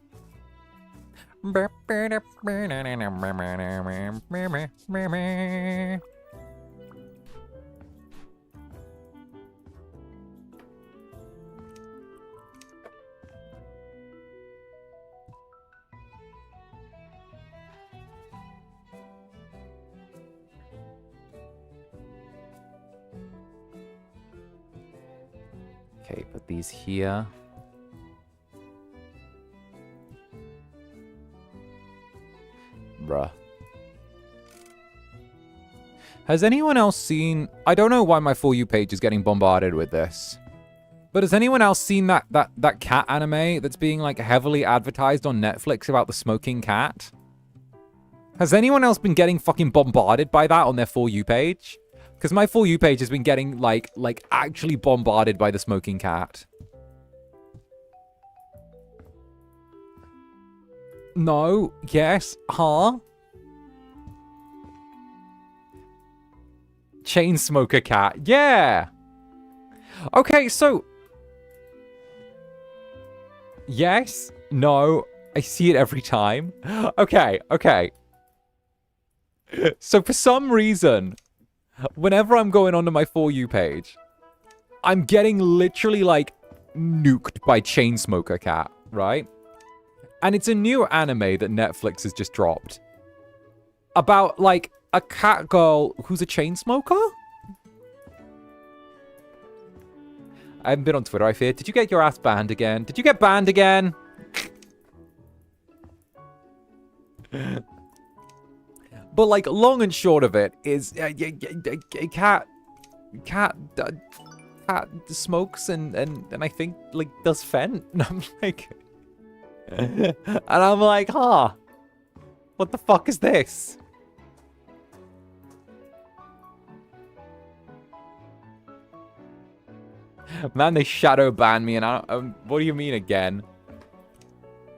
Okay, put these here. Bruh. Has anyone else seen... I don't know why my For You page is getting bombarded with this. But has anyone else seen that cat anime that's being, like, heavily advertised on Netflix about the smoking cat? Has anyone else been getting fucking bombarded by that on their For You page? Because my For You page has been getting, like actually bombarded by the smoking cat. No? Yes? Huh? Chain smoker cat. Yeah! Okay, so... Yes? No? I see it every time. Okay, okay. So for some reason, whenever I'm going onto my For You page, I'm getting literally, like, nuked by Chainsmoker Cat, right? And it's a new anime that Netflix has just dropped. About, like, a cat girl who's a chain smoker? I haven't been on Twitter, I fear. Did you get your ass banned again? Did you get banned again? But, like, long and short of it is... cat smokes and I think, like, does fent. And I'm like... and I'm like, huh? What the fuck is this? Man, they shadow banned me and I don't... what do you mean again?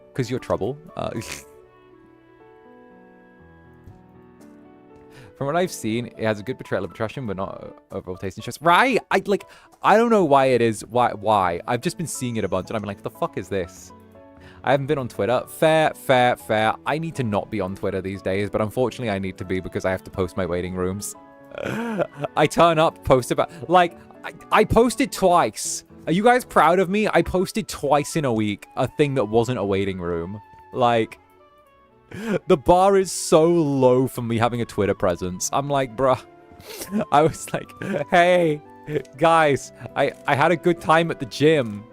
Because you're trouble. From what I've seen, it has a good portrayal of attraction, but not overall taste and interest. Right? I don't know why it is. Why? I've just been seeing it a bunch, and I'm like, what the fuck is this? I haven't been on Twitter. Fair. I need to not be on Twitter these days, but unfortunately I need to be because I have to post my waiting rooms. I turn up, post about... Like, I posted twice. Are you guys proud of me? I posted twice in a week a thing that wasn't a waiting room. Like... The bar is so low for me having a Twitter presence. I'm like, bruh. I was like, hey, guys, I had a good time at the gym.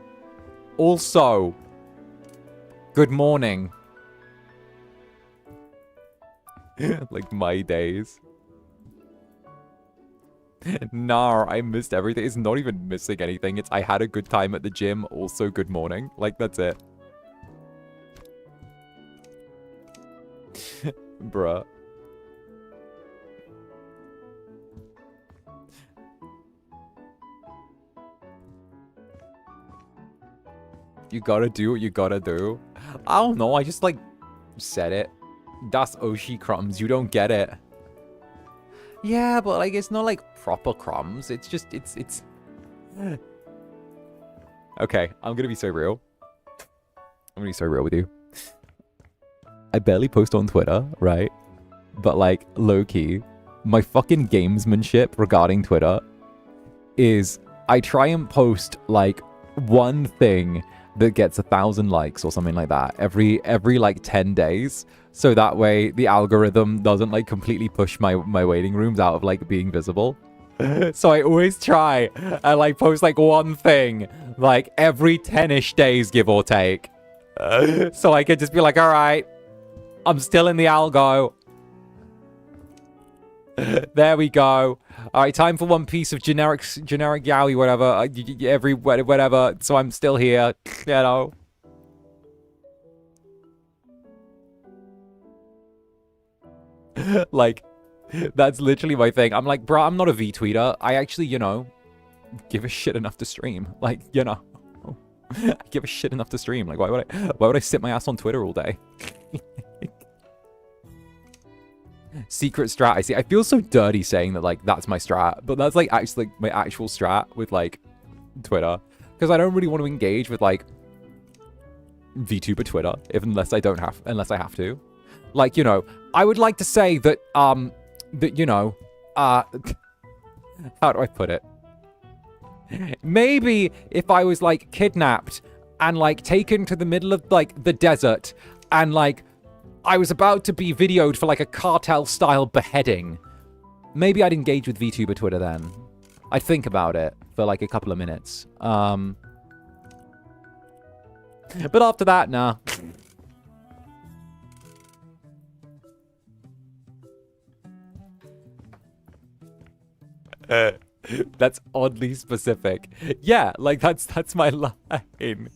Also, good morning. Like my days. Nah, I missed everything. It's not even missing anything. It's I had a good time at the gym. Also, good morning. Like, that's it. Bruh. You gotta do what you gotta do. I don't know, I just, like, said it. Das 𝓂𝓸𝓾𝓻, you don't get it. Yeah, but, like, it's not, like, proper crumbs. It's just, it's... Okay, I'm gonna be so real. I'm gonna be so real with you. I barely post on Twitter, right? But, like, low-key, my fucking gamesmanship regarding Twitter is I try and post, like, one thing that gets 1,000 likes or something like that every like, 10 days. So that way the algorithm doesn't, like, completely push my waiting rooms out of, like, being visible. So I always try and, like, post, like, one thing, like, every 10-ish days, give or take. So I could just be like, all right. I'm still in the algo. There we go. All right, time for one piece of generic yaoi, whatever. Whatever. So I'm still here. You know. Like, that's literally my thing. I'm like, bro, I'm not a V-tweeter. I actually, you know, give a shit enough to stream. Like, you know, I give a shit enough to stream. Like, why would I sit my ass on Twitter all day? Secret strat. I see. I feel so dirty saying that, like, that's my strat, but that's, like, actually, like, my actual strat with, like, Twitter, because I don't really want to engage with, like, VTuber Twitter unless I have to. Like, you know, I would like to say that that, you know, how do I put it? Maybe if I was, like, kidnapped and, like, taken to the middle of, like, the desert and, like, I was about to be videoed for, like, a cartel-style beheading. Maybe I'd engage with VTuber Twitter then. I'd think about it for, like, a couple of minutes. But after that, nah. That's oddly specific. Yeah, like that's my line.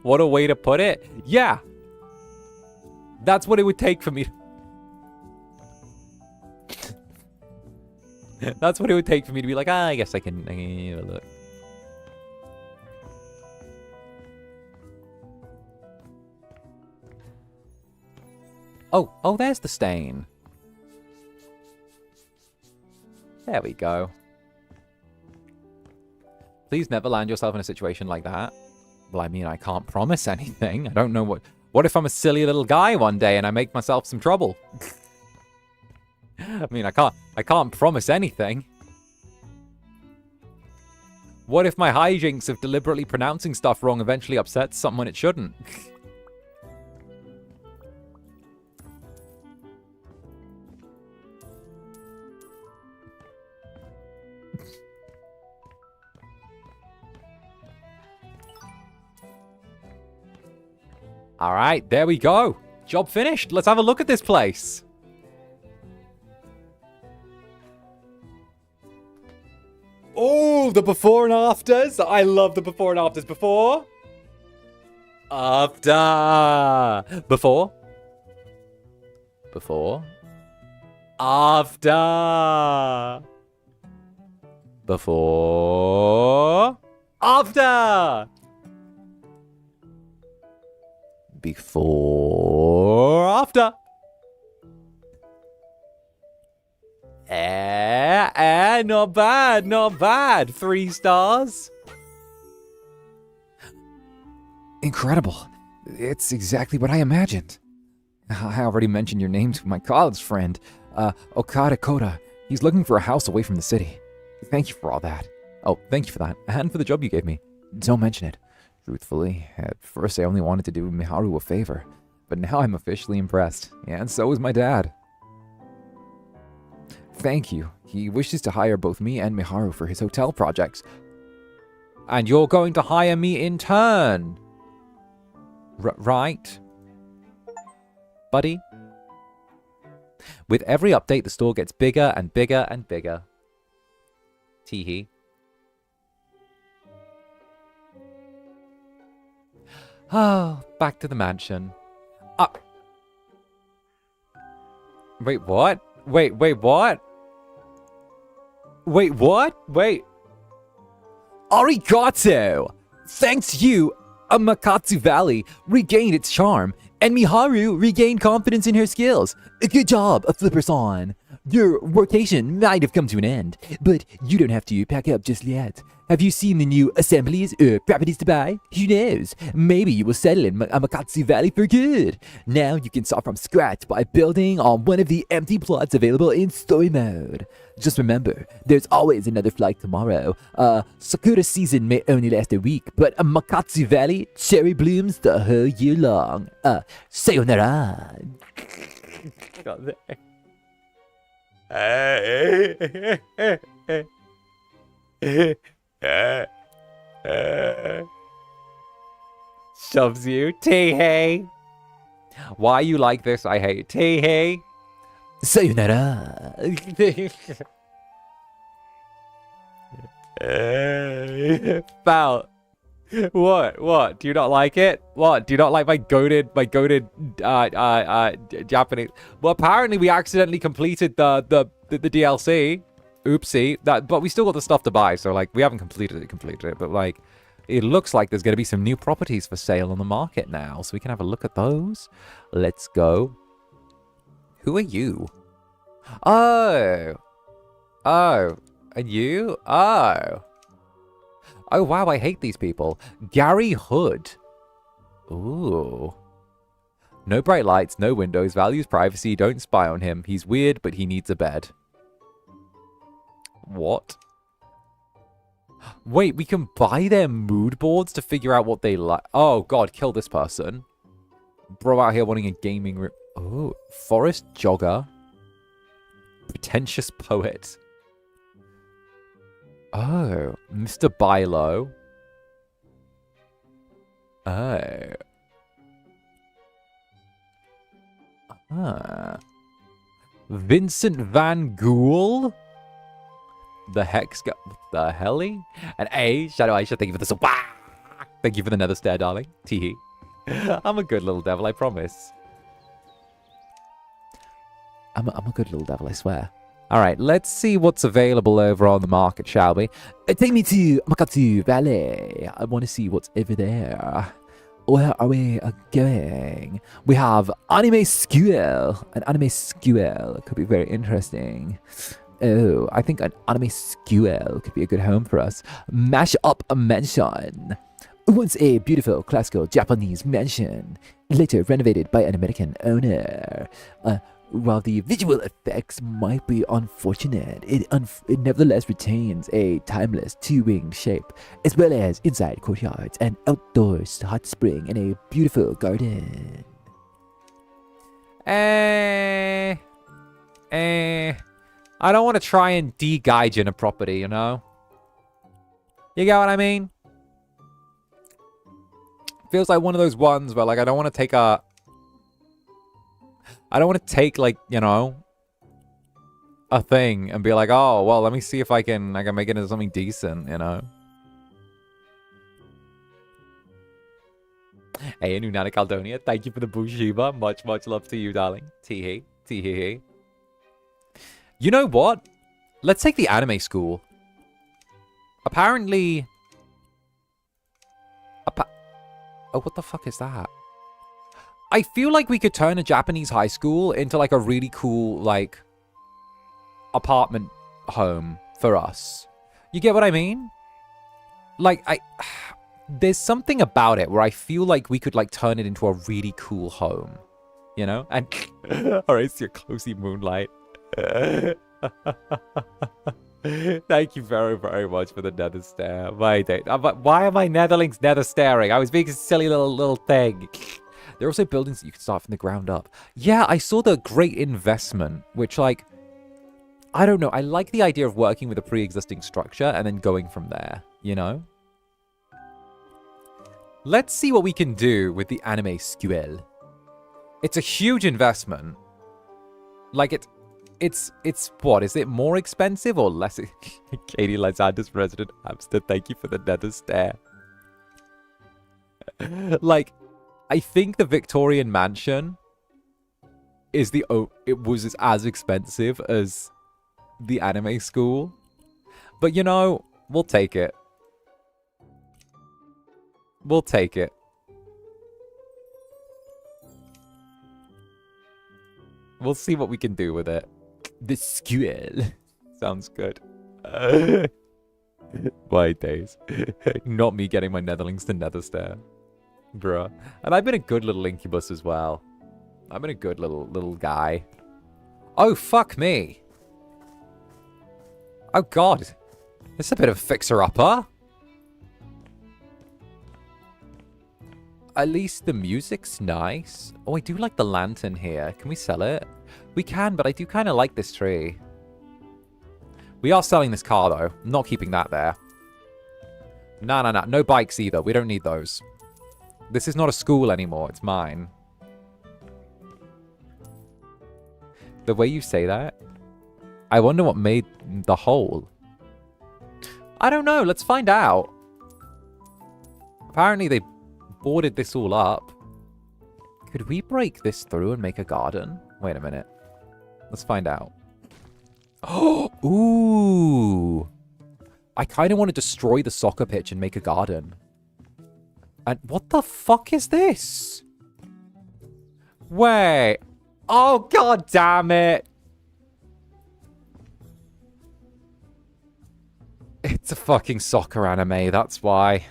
What a way to put it. Yeah. That's what it would take for me. That's what it would take for me to be like, I guess I can have a look. Oh, there's the stain. There we go. Please never land yourself in a situation like that. Well, I mean, I can't promise anything. I don't know what... What if I'm a silly little guy one day and I make myself some trouble? I mean, I can't promise anything. What if my hijinks of deliberately pronouncing stuff wrong eventually upsets someone it shouldn't? All right, there we go. Job finished. Let's have a look at this place. Oh, the before and afters. I love the before and afters. Before. After. Before. Before. After. Before. After. Before, after. Not bad, not bad. 3 stars. Incredible. It's exactly what I imagined. I already mentioned your name to my college friend, 𝓂𝓸𝓾𝓻. He's looking for a house away from the city. Thank you for all that. Oh, thank you for that. And for the job you gave me. Don't mention it. Truthfully, at first I only wanted to do Miharu a favor, but now I'm officially impressed, and so is my dad. Thank you. He wishes to hire both me and Miharu for his hotel projects. And you're going to hire me in turn. Right? Buddy? With every update, the store gets bigger and bigger and bigger. Teehee. Oh, back to the mansion. Wait, what? Wait, what? Wait, what? Wait. Arigato! Thanks to you, Amakatsu Valley regained its charm, and Miharu regained confidence in her skills. Good job, Flipperson. Your workation might have come to an end, but you don't have to pack up just yet. Have you seen the new assemblies or properties to buy? Who knows? Maybe you will settle in Amakatsu Valley for good. Now you can start from scratch by building on one of the empty plots available in story mode. Just remember, there's always another flight tomorrow. Sakura season may only last a week, but Amakatsu Valley cherry blooms the whole year long. Sayonara. God, shoves you. Tee-hey. Why you like this? I hate Tee-hey. Sayonara. Foul. What? Do you not like it? What? Do you not like my goated Japanese? Well, apparently we accidentally completed the DLC. Oopsie. But we still got the stuff to buy, so like we haven't completed it, but like it looks like there's gonna be some new properties for sale on the market now, so we can have a look at those. Let's go. Who are you? Oh, and you? Oh, wow, I hate these people. Gary Hood. Ooh. No bright lights, no windows, values privacy, don't spy on him. He's weird, but he needs a bed. What? Wait, we can buy their mood boards to figure out what they like. Oh, God, kill this person. Bro out here wanting a gaming room. Oh, forest jogger. Pretentious poet. Oh, Mr. Bilo. Oh. Vincent Van Ghoul. The Hex. The Helly. And A. Shadow Aisha, thank you for the support. Thank you for the nether stare, darling. Teehee. I'm a good little devil, I promise. I'm a good little devil, I swear. All right, let's see what's available over on the market, shall we? Take me to Makatu Valley. I want to see what's over there. Where are we going? We have Anime School. An Anime School could be very interesting. Oh, I think an Anime School could be a good home for us. Mash up a mansion. Once a beautiful classical Japanese mansion, later renovated by an American owner. While the visual effects might be unfortunate, it nevertheless retains a timeless two-winged shape, as well as inside courtyards, an outdoors hot spring, and a beautiful garden. I don't want to try and de-gaijin a property, you know? You get what I mean? Feels like one of those ones where, like, I don't want to take, like, you know, a thing and be like, oh, well, let me see if I can make it into something decent, you know? Hey, Nunana Caldonia, thank you for the Bushiba. Much, much love to you, darling. Tee-hee. Tee-hee-hee. You know what? Let's take the anime school. Apparently... Oh, what the fuck is that? I feel like we could turn a Japanese high school into, like, a really cool, like, apartment home for us. You get what I mean? Like, there's something about it where I feel like we could, like, turn it into a really cool home. You know? And, alright, it's your cozy moonlight. Thank you very, very much for the nether stare. Wait, why am I netherlings nether staring? I was being a silly little thing. There are also buildings that you can start from the ground up. Yeah, I saw the great investment, which, like, I don't know. I like the idea of working with a pre-existing structure and then going from there, you know? Let's see what we can do with the anime school. It's a huge investment. Like, it's what? Is it more expensive or less? Katie Lysander's resident hamster, thank you for the nether stare. Like, I think the Victorian mansion is it was as expensive as the anime school. But, you know, we'll take it. We'll take it. We'll see what we can do with it. The school. Sounds good. My days. Not me getting my netherlings to nether stare. Bruh. And I've been a good little incubus as well. I've been a good little guy. Oh, fuck me. Oh, God. This is a bit of a fixer-upper. At least the music's nice. Oh, I do like the lantern here. Can we sell it? We can, but I do kind of like this tree. We are selling this car, though. I'm not keeping that there. No. No bikes either. We don't need those. This is not a school anymore. It's mine. The way you say that, I wonder what made the hole. I don't know. Let's find out. Apparently, they boarded this all up. Could we break this through and make a garden? Wait a minute. Let's find out. Oh, ooh. I kind of want to destroy the soccer pitch and make a garden. And what the fuck is this? Wait. Oh, god damn it. It's a fucking soccer anime, that's why.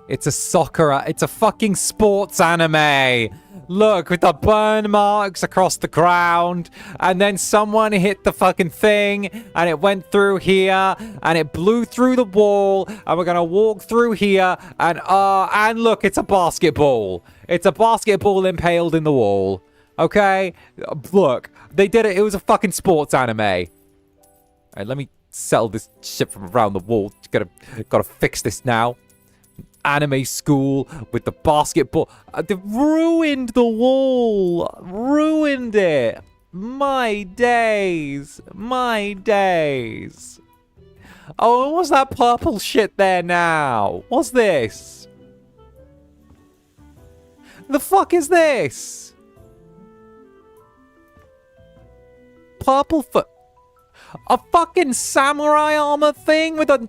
It's a fucking sports anime. Look, with the burn marks across the ground. And then someone hit the fucking thing. And it went through here. And it blew through the wall. And we're going to walk through here. And look, it's a basketball. It's a basketball impaled in the wall. Okay? Look, they did it. It was a fucking sports anime. All right, let me settle this shit from around the wall. Gotta fix this now. anime school with the basketball. They've ruined the wall. Ruined it. My days. My days. Oh, what's that purple shit there now? What's this? The fuck is this? Purple foot. A fucking samurai armor thing with a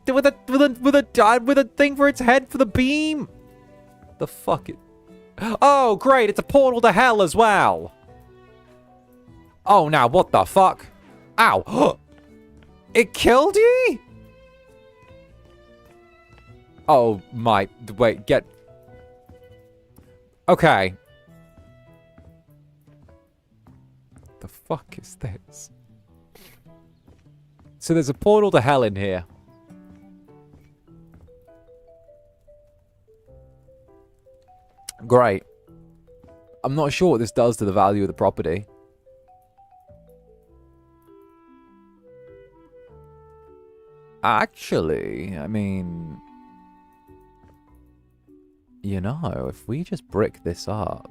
thing for its head for the beam. The fuck it. Oh, great! It's a portal to hell as well. Oh, now what the fuck? Ow! It killed you? Oh my! Wait, get. Okay. The fuck is this? So there's a portal to hell in here. Great. I'm not sure what this does to the value of the property. Actually, I mean... You know, if we just brick this up...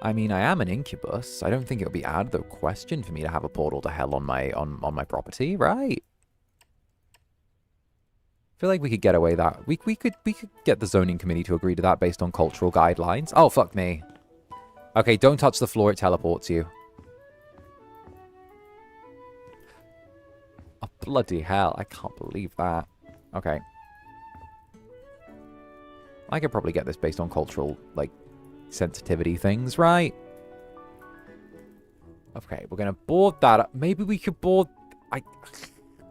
I mean, I am an Incubus. I don't think it would be out of the question for me to have a portal to hell on my property, right? I feel like we could get away that. We could get the zoning committee to agree to that based on cultural guidelines. Oh, fuck me. Okay, don't touch the floor. It teleports you. Oh, bloody hell. I can't believe that. Okay. I could probably get this based on cultural, like, sensitivity things, right? Okay, we're gonna board that up. Maybe we could board...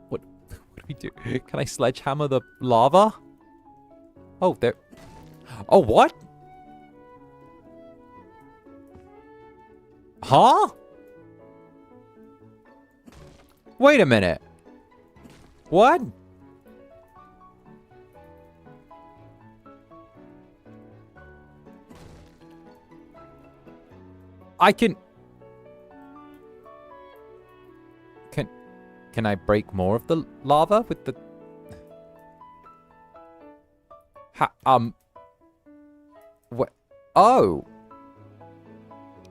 What do we do? Can I sledgehammer the lava? Oh, there... Oh, what? Huh? Wait a minute. What? I can... Can I break more of the lava with the... What? Oh.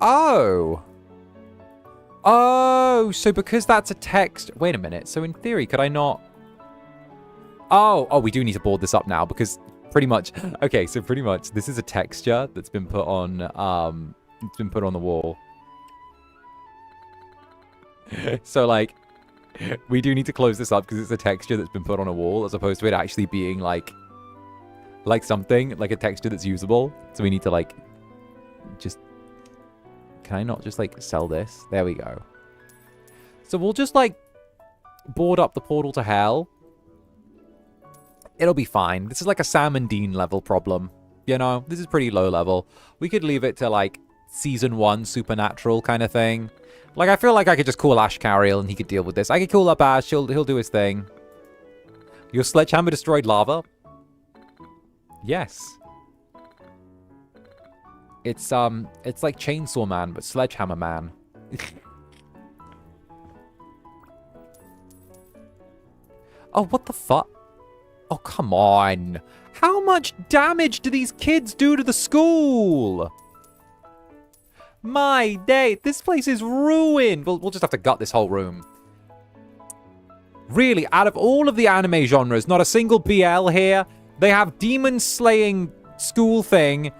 Oh. Oh, so because that's a text... Wait a minute. So in theory, could I not... Oh, we do need to board this up now because pretty much... Okay, so pretty much this is a texture that's been put on... It's been put on the wall. So, like, we do need to close this up because it's a texture that's been put on a wall as opposed to it actually being, like something, like a texture that's usable. So we need to, like, just... Can I not just, like, sell this? There we go. So we'll just, like, board up the portal to hell. It'll be fine. This is like a Sam and Dean level problem. You know, this is pretty low level. We could leave it to, like, Season 1 Supernatural kind of thing. Like, I feel like I could just call Ash Carriel and he could deal with this. I could call up Ash. He'll do his thing. Your sledgehammer destroyed lava? Yes. It's like Chainsaw Man, but Sledgehammer Man. Oh, what the fuck? Oh, come on. How much damage do these kids do to the school? My day, this place is ruined. We'll just have to gut this whole room. Really, out of all of the anime genres, not a single BL here. They have demon slaying school thing.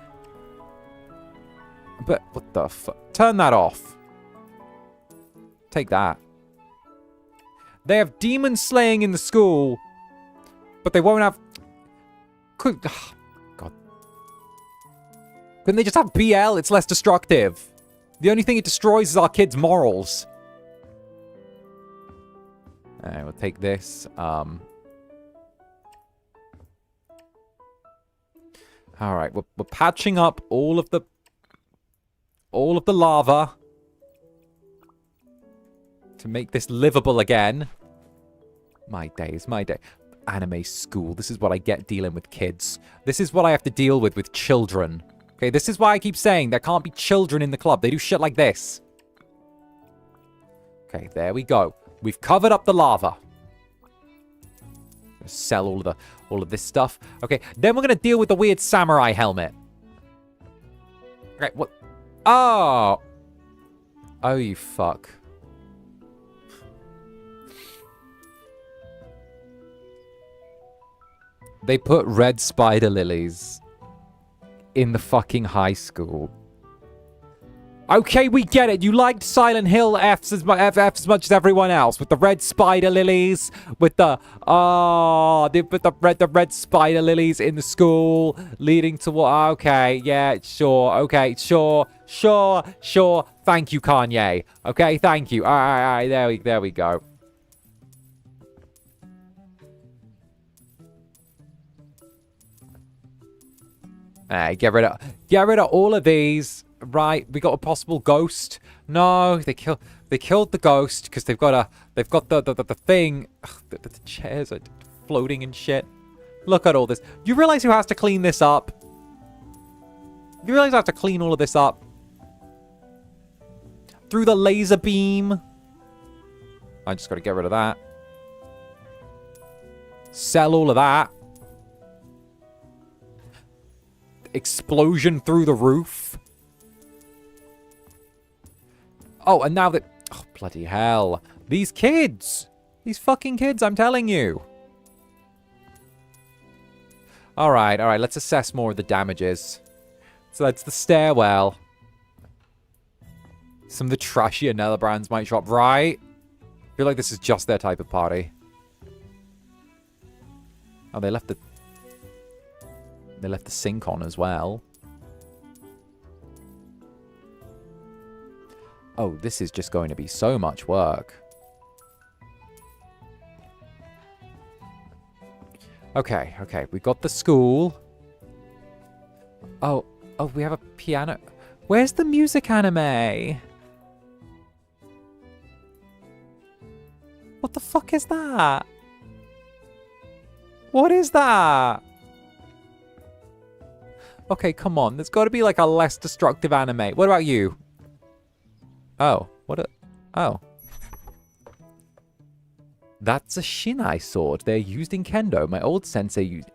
But what the fuck? Turn that off. Take that. They have demon slaying in the school, but they won't have... God. Couldn't they just have BL? It's less destructive. The only thing it destroys is our kids' morals. Alright, we'll take this. Alright, we're patching up all of the lava to make this livable again. My days, my day. Anime school. This is what I get dealing with kids. This is what I have to deal with children. Okay, this is why I keep saying there can't be children in the club. They do shit like this. Okay, there we go. We've covered up the lava. Sell all of the... all of this stuff. Okay, then we're going to deal with the weird samurai helmet. Okay, what? Oh! Oh, you fuck. They put red spider lilies in the fucking high school. Okay, we get it. You liked Silent Hill F's as much as everyone else, with the red spider lilies, with the red spider lilies in the school, leading to what? Okay, yeah, sure. Okay, sure. Thank you, Kanye. Okay, thank you. All right. There we go. Get rid of all of these. Right, we got a possible ghost. No, they killed the ghost because they've got the thing. Ugh, the chairs are floating and shit. Look at all this. You realize who has to clean this up? You realize I have to clean all of this up through the laser beam. I just got to get rid of that. Sell all of that. Explosion through the roof. Oh, and now that... Oh, bloody hell. These kids. These fucking kids, I'm telling you. All right. Let's assess more of the damages. So that's the stairwell. Some of the trashier Netherbrands might show up. Right? I feel like this is just their type of party. Oh, they left the sink on as well. Oh, this is just going to be so much work. Okay. We got the school. Oh, we have a piano. Where's the music anime? What the fuck is that? What is that? Okay, come on. There's got to be like a less destructive anime. What about you? Oh, oh. That's a Shinai sword. They're used in kendo. My old sensei used...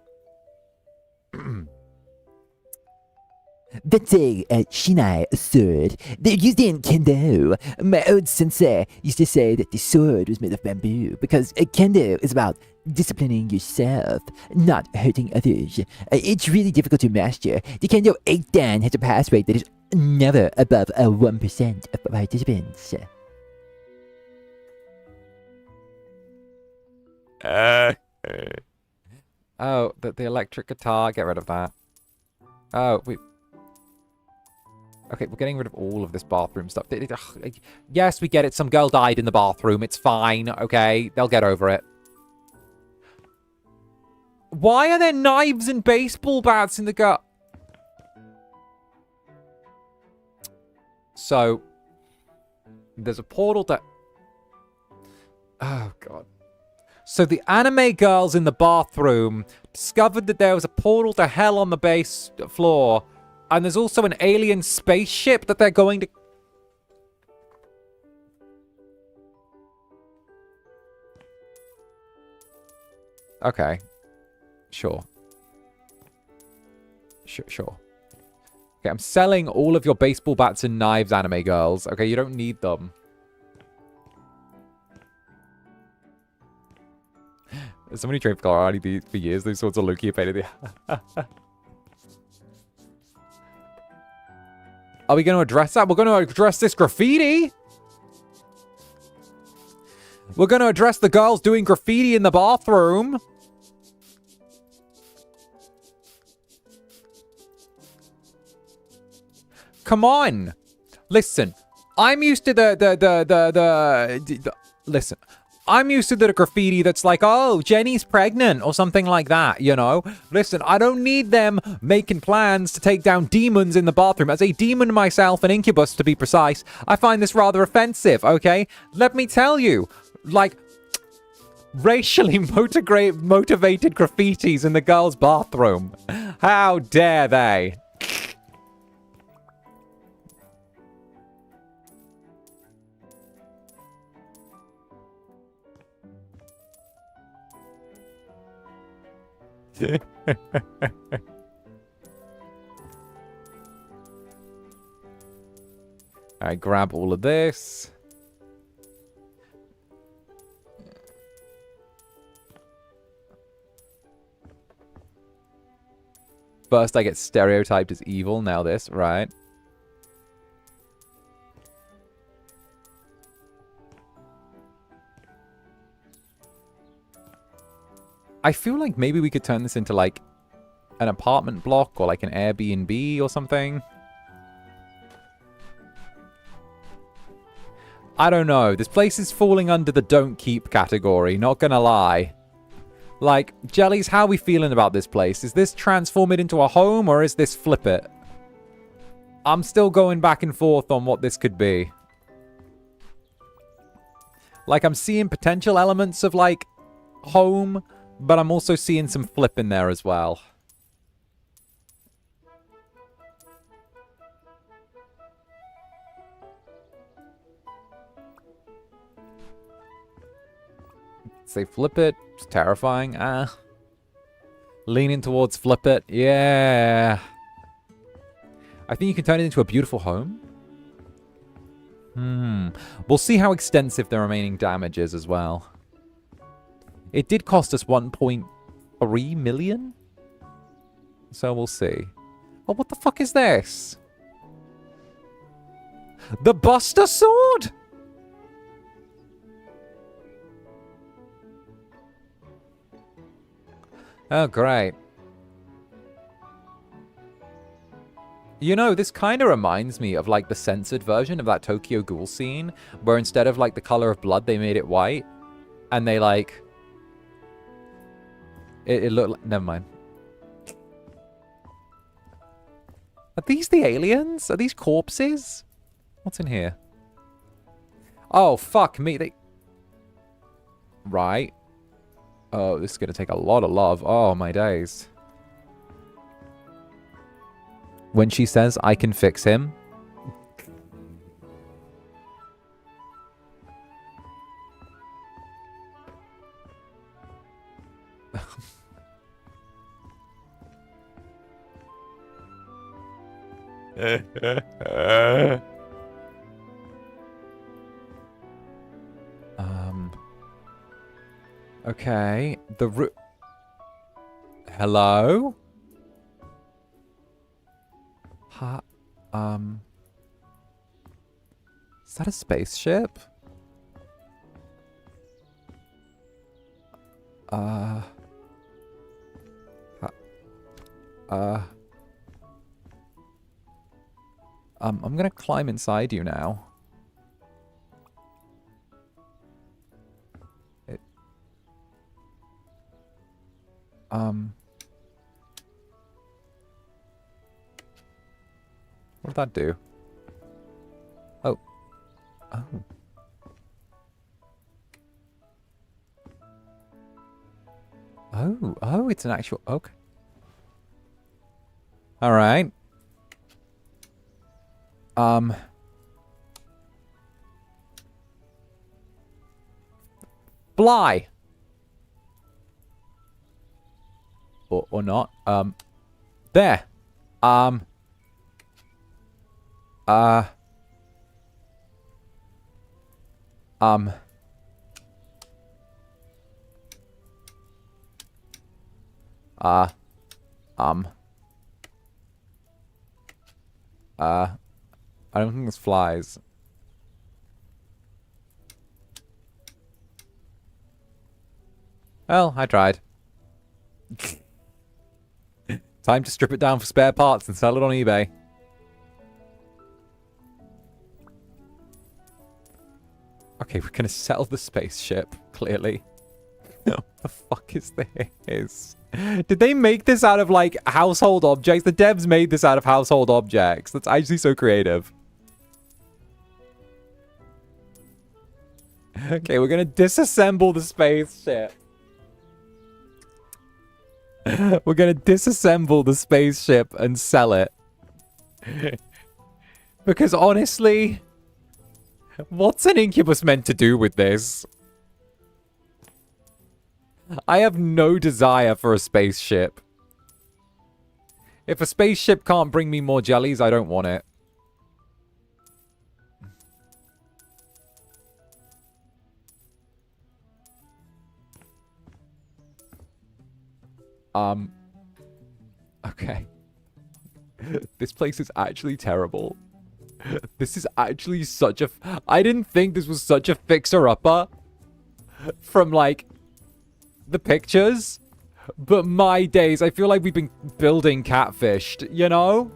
That's a Shinai sword. They're used in kendo. My old sensei used to say that the sword was made of bamboo because kendo is about disciplining yourself, not hurting others. It's really difficult to master. The kendo 8 dan has a pass rate that is never above 1% of participants. Oh, the electric guitar. Get rid of that. Oh, we... Okay, we're getting rid of all of this bathroom stuff. Yes, we get it. Some girl died in the bathroom. It's fine, okay? They'll get over it. Why are there knives and baseball bats in the girl? So, there's a portal that... Oh, God. So the anime girls in the bathroom discovered that there was a portal to hell on the base floor. And there's also an alien spaceship that they're going to... Okay. Sure. Sure. Okay, I'm selling all of your baseball bats and knives, anime girls. Okay, you don't need them. Somebody trained for karate for years. Those swords are low-key a pain in the... Are we going to address that? We're going to address this graffiti. We're going to address the girls doing graffiti in the bathroom. Come on. Listen, I'm used to listen. I'm used to the graffiti that's like, oh, Jenny's pregnant or something like that, you know? Listen, I don't need them making plans to take down demons in the bathroom. As a demon myself, an incubus to be precise, I find this rather offensive, okay? Let me tell you, like, racially motivated graffitis in the girls' bathroom. How dare they? Alright, grab all of this. First I get stereotyped as evil, now this, right? I feel like maybe we could turn this into, like, an apartment block or, like, an Airbnb or something. I don't know. This place is falling under the don't keep category, not gonna lie. Like, Jellies, how are we feeling about this place? Is this transform it into a home or is this flip it? I'm still going back and forth on what this could be. Like, I'm seeing potential elements of, like, home, but I'm also seeing some flip in there as well. Say flip it. It's terrifying. Leaning towards flip it. Yeah. I think you can turn it into a beautiful home. We'll see how extensive the remaining damage is as well. It did cost us 1.3 million. So we'll see. Oh, what the fuck is this? The Buster Sword? Oh, great. You know, this kind of reminds me of, like, the censored version of that Tokyo Ghoul scene, where instead of, like, the color of blood, they made it white. And they, like... It looked like... Never mind. Are these the aliens? Are these corpses? What's in here? Oh, fuck me. They... Right. Oh, this is going to take a lot of love. Oh, my days. When she says, I can fix him. Okay. Hello? Is that a spaceship? I'm gonna climb inside you now. What did that do? Oh. Oh. Oh, it's an actual... Okay. Alright. Fly! Or not. There. I don't think this flies. Well, I tried. Time to strip it down for spare parts and sell it on eBay. Okay, we're gonna sell the spaceship, clearly. What the fuck is this? Did they make this out of, like, household objects? The devs made this out of household objects. That's actually so creative. Okay, we're gonna disassemble the spaceship. We're gonna disassemble the spaceship and sell it. Because honestly, what's an Incubus meant to do with this? I have no desire for a spaceship. If a spaceship can't bring me more jellies, I don't want it. Okay. This place is actually terrible. This is actually such a... I didn't think this was such a fixer-upper from, like, the pictures. But my days, I feel like we've been building catfished, you know?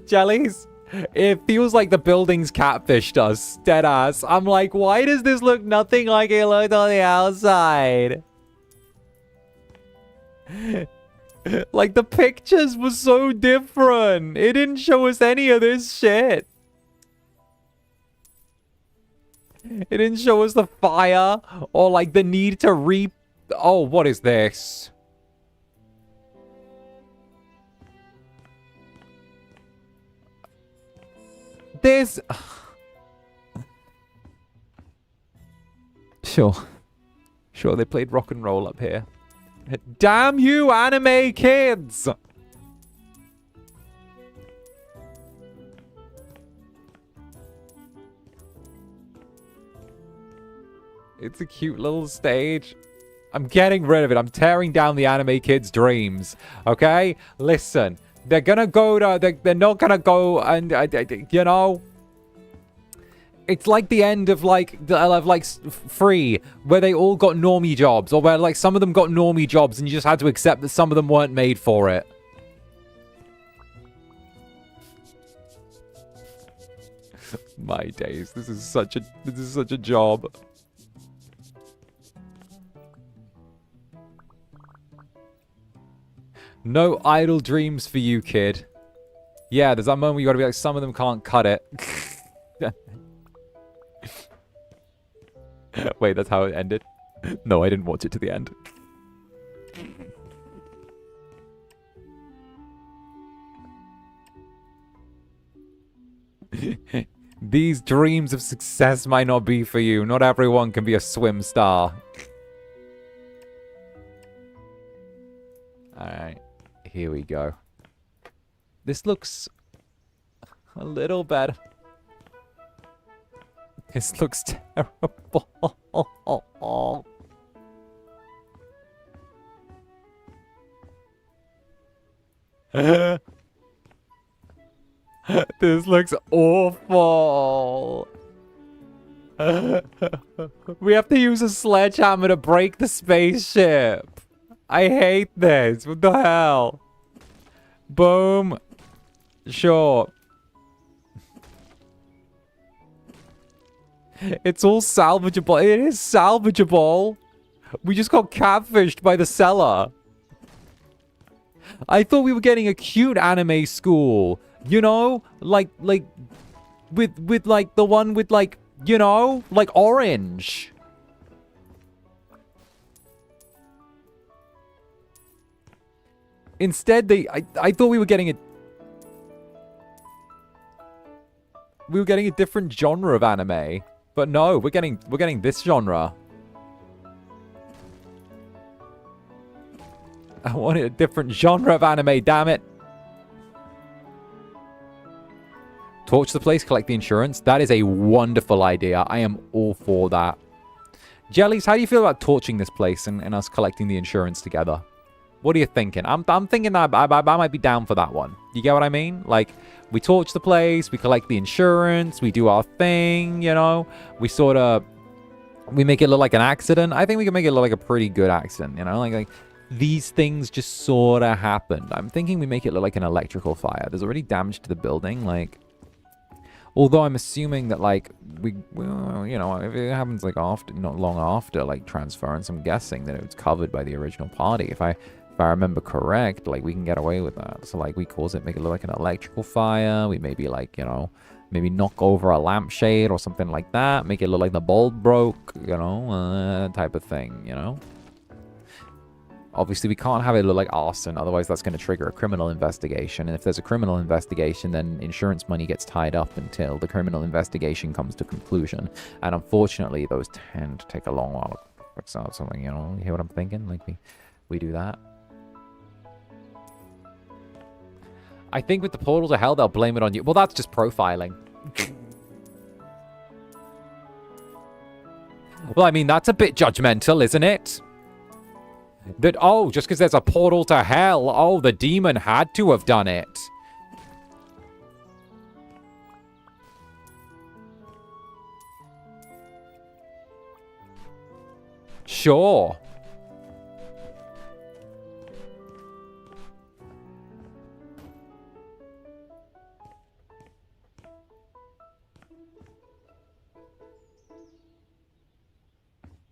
Jellies? It feels like the building's catfished us, deadass. I'm like, why does this look nothing like it looked on the outside? Like, the pictures were so different. It didn't show us any of this shit. It didn't show us the fire or, like, the need to Oh, what is this? This... Sure. Sure, they played rock and roll up here. Damn you, anime kids! It's a cute little stage. I'm getting rid of it. I'm tearing down the anime kids' dreams. Okay? Listen. They're gonna go to... They're not gonna go and... you know... It's like the end of, like, Free, where they all got normie jobs, or where, like, some of them got normie jobs, and you just had to accept that some of them weren't made for it. My days, this is such a job. No idle dreams for you, kid. Yeah, there's that moment where you gotta be like, some of them can't cut it. Wait, that's how it ended? No, I didn't watch it to the end. These dreams of success might not be for you. Not everyone can be a swim star. Alright, here we go. This looks a little better. This looks terrible. This looks awful. We have to use a sledgehammer to break the spaceship. I hate this. What the hell? Boom. Sure. It's all salvageable. It is salvageable. We just got catfished by the seller. I thought we were getting a cute anime school. You know? Like, with like, the one with, like, you know? Like, orange. Instead, I thought we were getting a... We were getting a different genre of anime. But no, we're getting this genre. I wanted a different genre of anime, damn it. Torch the place, collect the insurance. That is a wonderful idea. I am all for that. Jellies, how do you feel about torching this place and us collecting the insurance together? What are you thinking? I'm thinking that I might be down for that one. You get what I mean? Like, we torch the place, we collect the insurance, we do our thing, you know? We sort of... We make it look like an accident. I think we can make it look like a pretty good accident, you know? Like these things just sort of happened. I'm thinking we make it look like an electrical fire. There's already damage to the building, like... Although I'm assuming that, like, well, you know, if it happens, like, after, not long after, like, transference, I'm guessing that it was covered by the original party. If I remember correct, like, we can get away with that. So, like, we cause it, make it look like an electrical fire. We maybe, like, you know, maybe knock over a lampshade or something like that. Make it look like the bulb broke, you know, type of thing, you know? Obviously, we can't have it look like arson. Otherwise, that's going to trigger a criminal investigation. And if there's a criminal investigation, then insurance money gets tied up until the criminal investigation comes to conclusion. And unfortunately, those tend to take a long while works out something, you know? You hear what I'm thinking? Like, we do that. I think with the portal to hell, they'll blame it on you. Well, that's just profiling. Well, I mean, that's a bit judgmental, isn't it? That, oh, just because there's a portal to hell, oh, the demon had to have done it. Sure.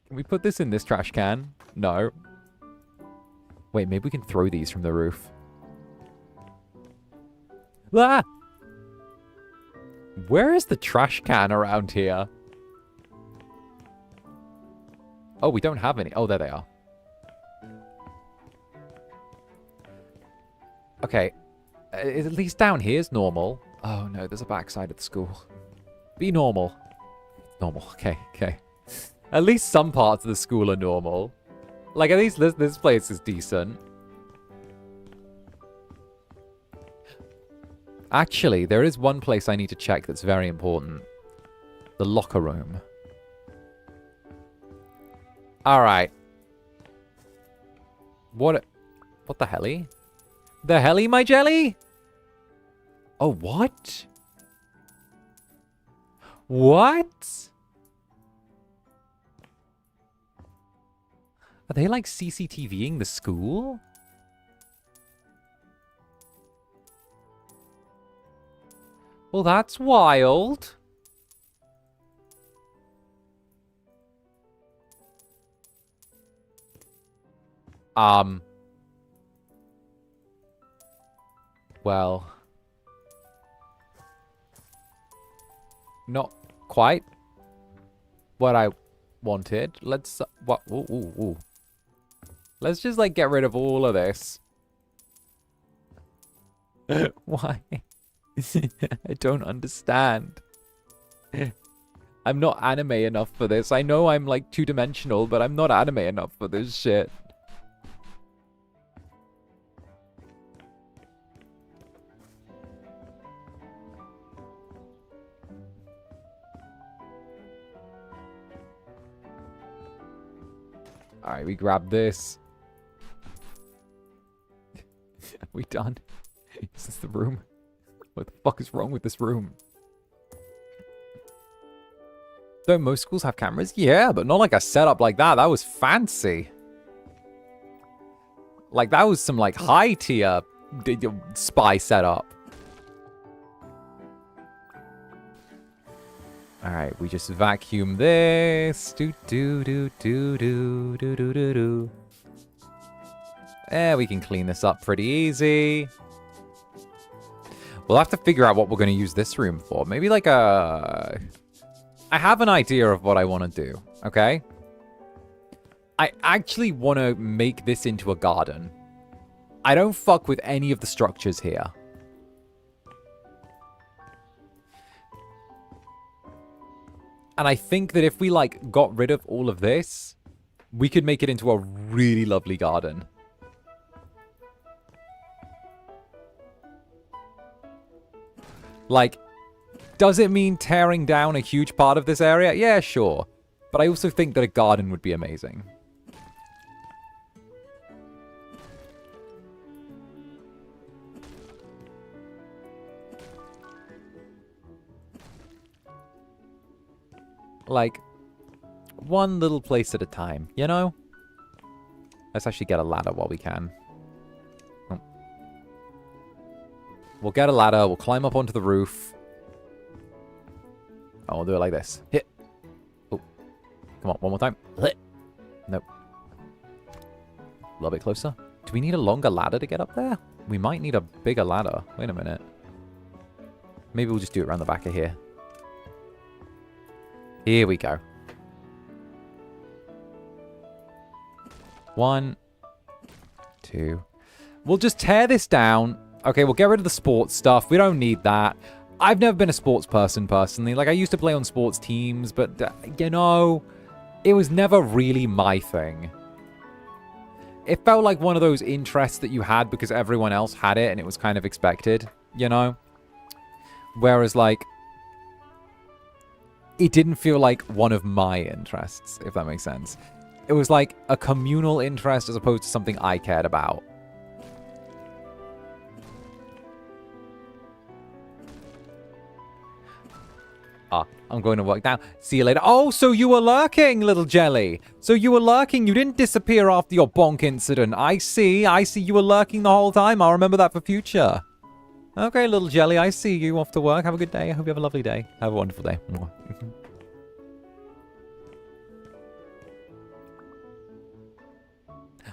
Can we put this in this trash can? No. Wait, maybe we can throw these from the roof. Ah! Where is the trash can around here? Oh, we don't have any. Oh, there they are. Okay. At least down here's normal. Oh, no, there's a backside of the school. Be normal. Normal. Okay, okay. At least some parts of the school are normal. Like, at least this place is decent. Actually, there is one place I need to check that's very important. The locker room. Alright. What the helly? The helly, my jelly? Oh, what? What? Are they like CCTVing the school? Well, that's wild. Well. Not quite what I wanted. Let's, what, ooh. Let's just, like, get rid of all of this. Why? I don't understand. I'm not anime enough for this. I know I'm, like, two-dimensional, but I'm not anime enough for this shit. Alright, we grab this. Are we done? Is this the room? What the fuck is wrong with this room? Don't most schools have cameras? Yeah, but not like a setup like that. That was fancy. Like, that was some, like, high-tier spy setup. Alright, we just vacuum this. Do. We can clean this up pretty easy. We'll have to figure out what we're going to use this room for. Maybe like a... I have an idea of what I want to do, okay? I actually want to make this into a garden. I don't fuck with any of the structures here. And I think that if we, like, got rid of all of this, we could make it into a really lovely garden. Like, does it mean tearing down a huge part of this area? Yeah, sure. But I also think that a garden would be amazing. Like, one little place at a time, you know? Let's actually get a ladder while we can. Oh. We'll get a ladder, we'll climb up onto the roof. Oh, we'll do it like this. Hit. Oh. Come on, one more time. Hit. Nope. A little bit closer. Do we need a longer ladder to get up there? We might need a bigger ladder. Wait a minute. Maybe we'll just do it around the back of here. Here we go. 1, 2. We'll just tear this down. Okay, we'll get rid of the sports stuff. We don't need that. I've never been a sports person, personally. Like, I used to play on sports teams, but, you know, it was never really my thing. It felt like one of those interests that you had because everyone else had it and it was kind of expected, you know? Whereas, like, it didn't feel like one of my interests, if that makes sense. It was like a communal interest as opposed to something I cared about. Ah, I'm going to work now. See you later. Oh, so you were lurking, little jelly. So you were lurking. You didn't disappear after your bonk incident. I see. I see you were lurking the whole time. I'll remember that for future. Okay, little jelly. I see you off to work. Have a good day. I hope you have a lovely day. Have a wonderful day.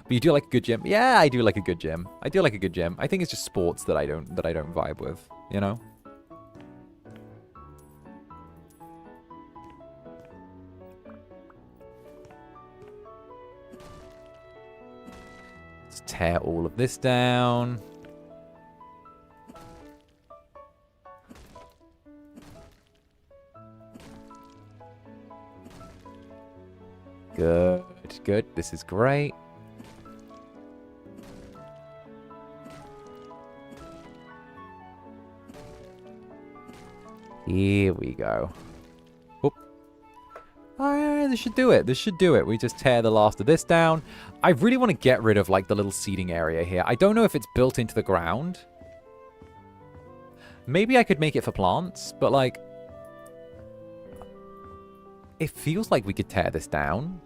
But you do like a good gym. Yeah, I do like a good gym. I do like a good gym. I think it's just sports that I don't vibe with, you know? Let's tear all of this down. Good, good. This is great. Here we go. Oop. Oh, this should do it. This should do it. We just tear the last of this down. I really want to get rid of, like, the little seating area here. I don't know if it's built into the ground. Maybe I could make it for plants, but, like, it feels like we could tear this down.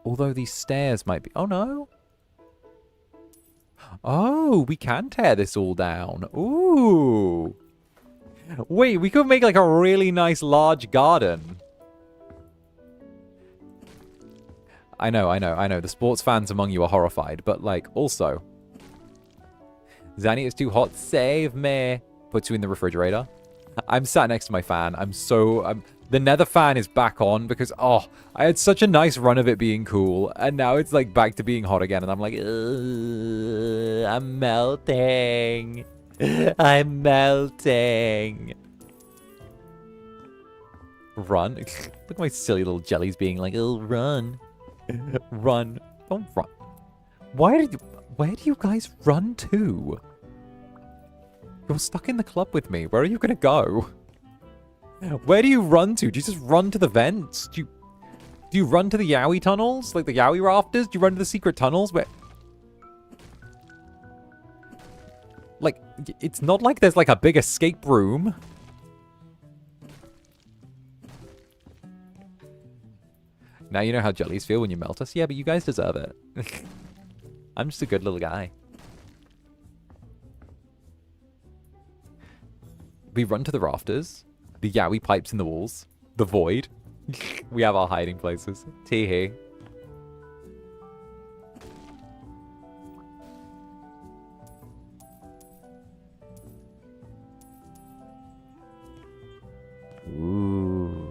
Although these stairs might be... Oh, no. Oh, we can tear this all down. Ooh. Wait, we could make like a really nice large garden. I know. The sports fans among you are horrified, but like also. Zanny, it's too hot. Save me. Puts you in the refrigerator. I'm sat next to my fan. The nether fan is back on because, oh, I had such a nice run of it being cool. And now it's like back to being hot again. And I'm like, I'm melting. I'm melting. Run. Look at my silly little jellies being like, oh, run. Run. Don't run. Where do you guys run to? You're stuck in the club with me. Where are you going to go? Where do you run to? Do you just run to the vents? Do you run to the Yowie tunnels? Like the Yowie rafters? Do you run to the secret tunnels? Where... Like, it's not like there's like a big escape room. Now you know how jellies feel when you melt us? Yeah, but you guys deserve it. I'm just a good little guy. We run to the rafters. The Yowie pipes in the walls. The void. We have our hiding places. Tee-hee. Ooh.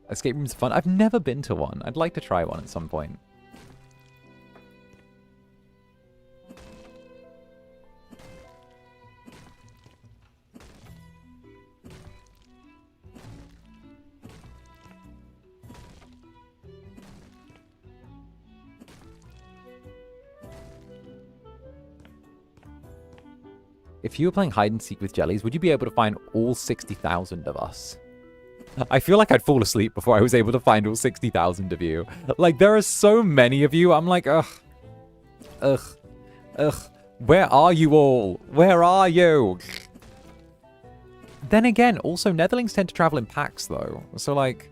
Escape rooms are fun. I've never been to one. I'd like to try one at some point. If you were playing hide and seek with jellies, would you be able to find all 60,000 of us? I feel like I'd fall asleep before I was able to find all 60,000 of you. Like, there are so many of you. I'm like, ugh. Ugh. Ugh. Where are you all? Where are you? Then again, also, Netherlings tend to travel in packs, though. So, like,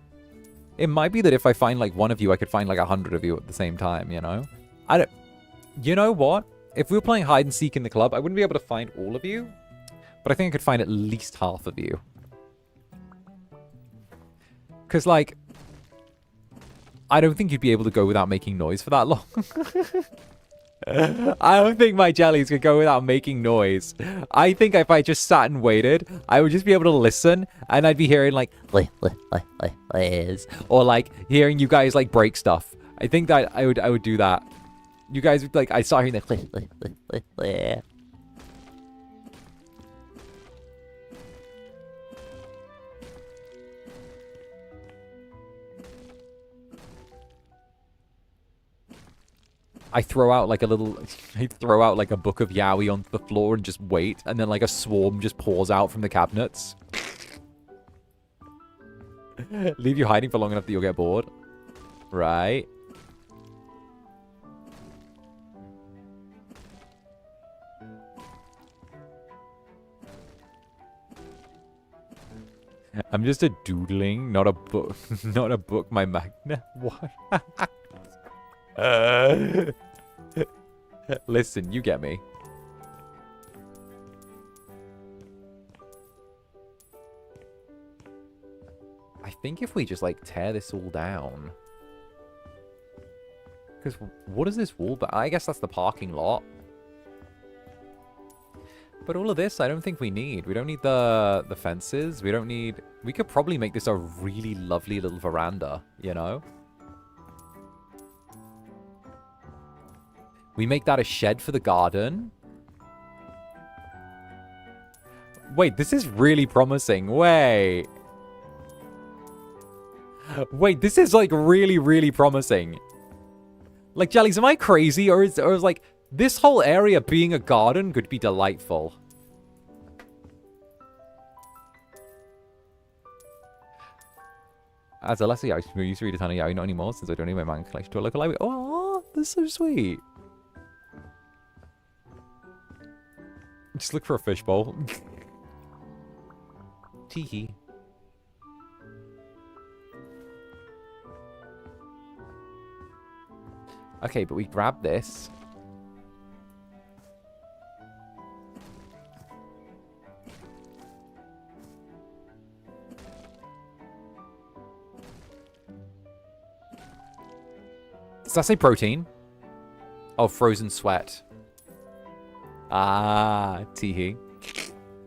it might be that if I find, like, one of you, I could find, like, 100 of you at the same time, you know? I don't... You know what? If we were playing hide and seek in the club, I wouldn't be able to find all of you. But I think I could find at least half of you. Because, like, I don't think you'd be able to go without making noise for that long. I don't think my jellies could go without making noise. I think if I just sat and waited, I would just be able to listen, and I'd be hearing like, or like hearing you guys like break stuff. I think that I would do that. You guys would like, I saw hearing the I throw out like a little, I throw out like a book of yaoi onto the floor and just wait, and then like a swarm just pours out from the cabinets. Leave you hiding for long enough that you'll get bored. Right. I'm just a doodling, not a book, not a book, my magna. What? Listen, you get me. I think if we just like tear this all down, because what is this wall? But I guess that's the parking lot. But all of this, I don't think we need. We don't need the fences. We don't need. We could probably make this a really lovely little veranda, you know. We make that a shed for the garden. Wait, this is really promising. Wait. Wait, this is like really, really promising. Like, Jellies, am I crazy? Or is like, this whole area being a garden could be delightful. As a lesser I used to read a ton of yaoi, not anymore since I donated my manga collection to a local library. Oh, that's so sweet. Just look for a fishbowl. Teehee. Okay, but we grab this. Does that say protein? Oh, frozen sweat. Ah, teehee.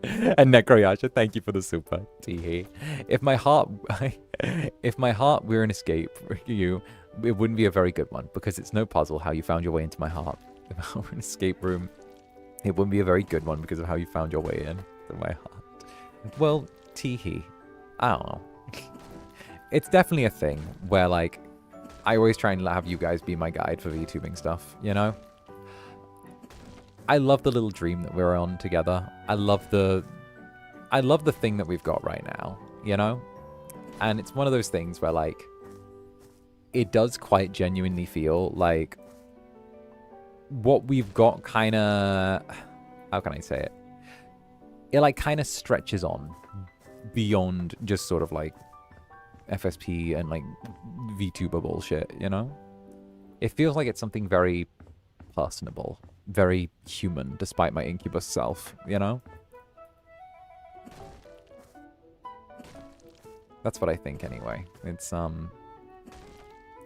And Necroyasha, thank you for the super. Teehee. If my heart were an escape for you, it wouldn't be a very good one, because it's no puzzle how you found your way into my heart. If I were an escape room, it wouldn't be a very good one because of how you found your way in to my heart. Well, teehee. I don't know. It's definitely a thing where, like, I always try and have you guys be my guide for VTubing stuff, you know? I love the little dream that we're on together. I love the thing that we've got right now, you know? And it's one of those things where, like, it does quite genuinely feel like what we've got kind of, how can I say it? It, like, kind of stretches on beyond just sort of, like, FSP and, like, VTuber bullshit, you know? It feels like it's something very personable, very human, despite my Incubus self, you know? That's what I think, anyway.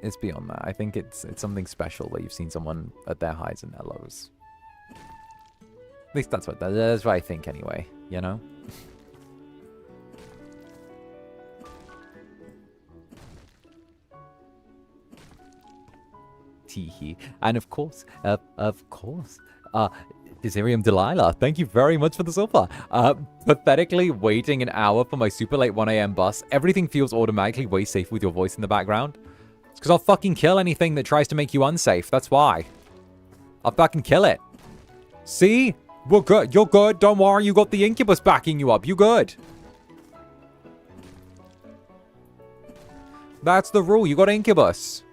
It's beyond that. I think it's something special where you've seen someone at their highs and their lows. At least that's what I think, anyway, you know? Teehee. And of course, Desirium Delilah, thank you very much for the super. Pathetically waiting an hour for my super late 1 a.m. bus. Everything feels automatically way safer with your voice in the background. It's because I'll fucking kill anything that tries to make you unsafe. That's why. I'll fucking kill it. See? We're good. You're good. Don't worry. You got the Incubus backing you up. You good. That's the rule. You got Incubus.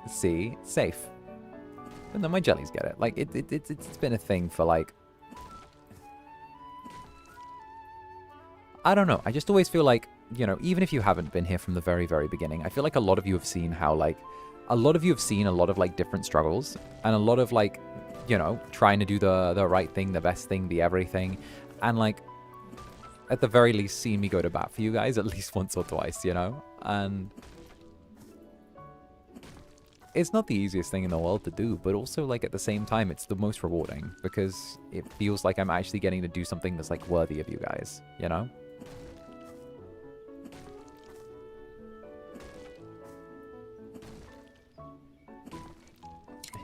See? Safe. But no, my jellies get it. Like, it's been a thing for, like... I don't know. I just always feel like you know, even if you haven't been here from the very, very beginning, I feel like a lot of you have seen how, like, a lot of you have seen a lot of, like, different struggles and a lot of, like, you know, trying to do the right thing, the best thing, the everything. And, like, at the very least, seen me go to bat for you guys at least once or twice, you know? And it's not the easiest thing in the world to do, but also, like, at the same time, it's the most rewarding because it feels like I'm actually getting to do something that's, like, worthy of you guys, you know?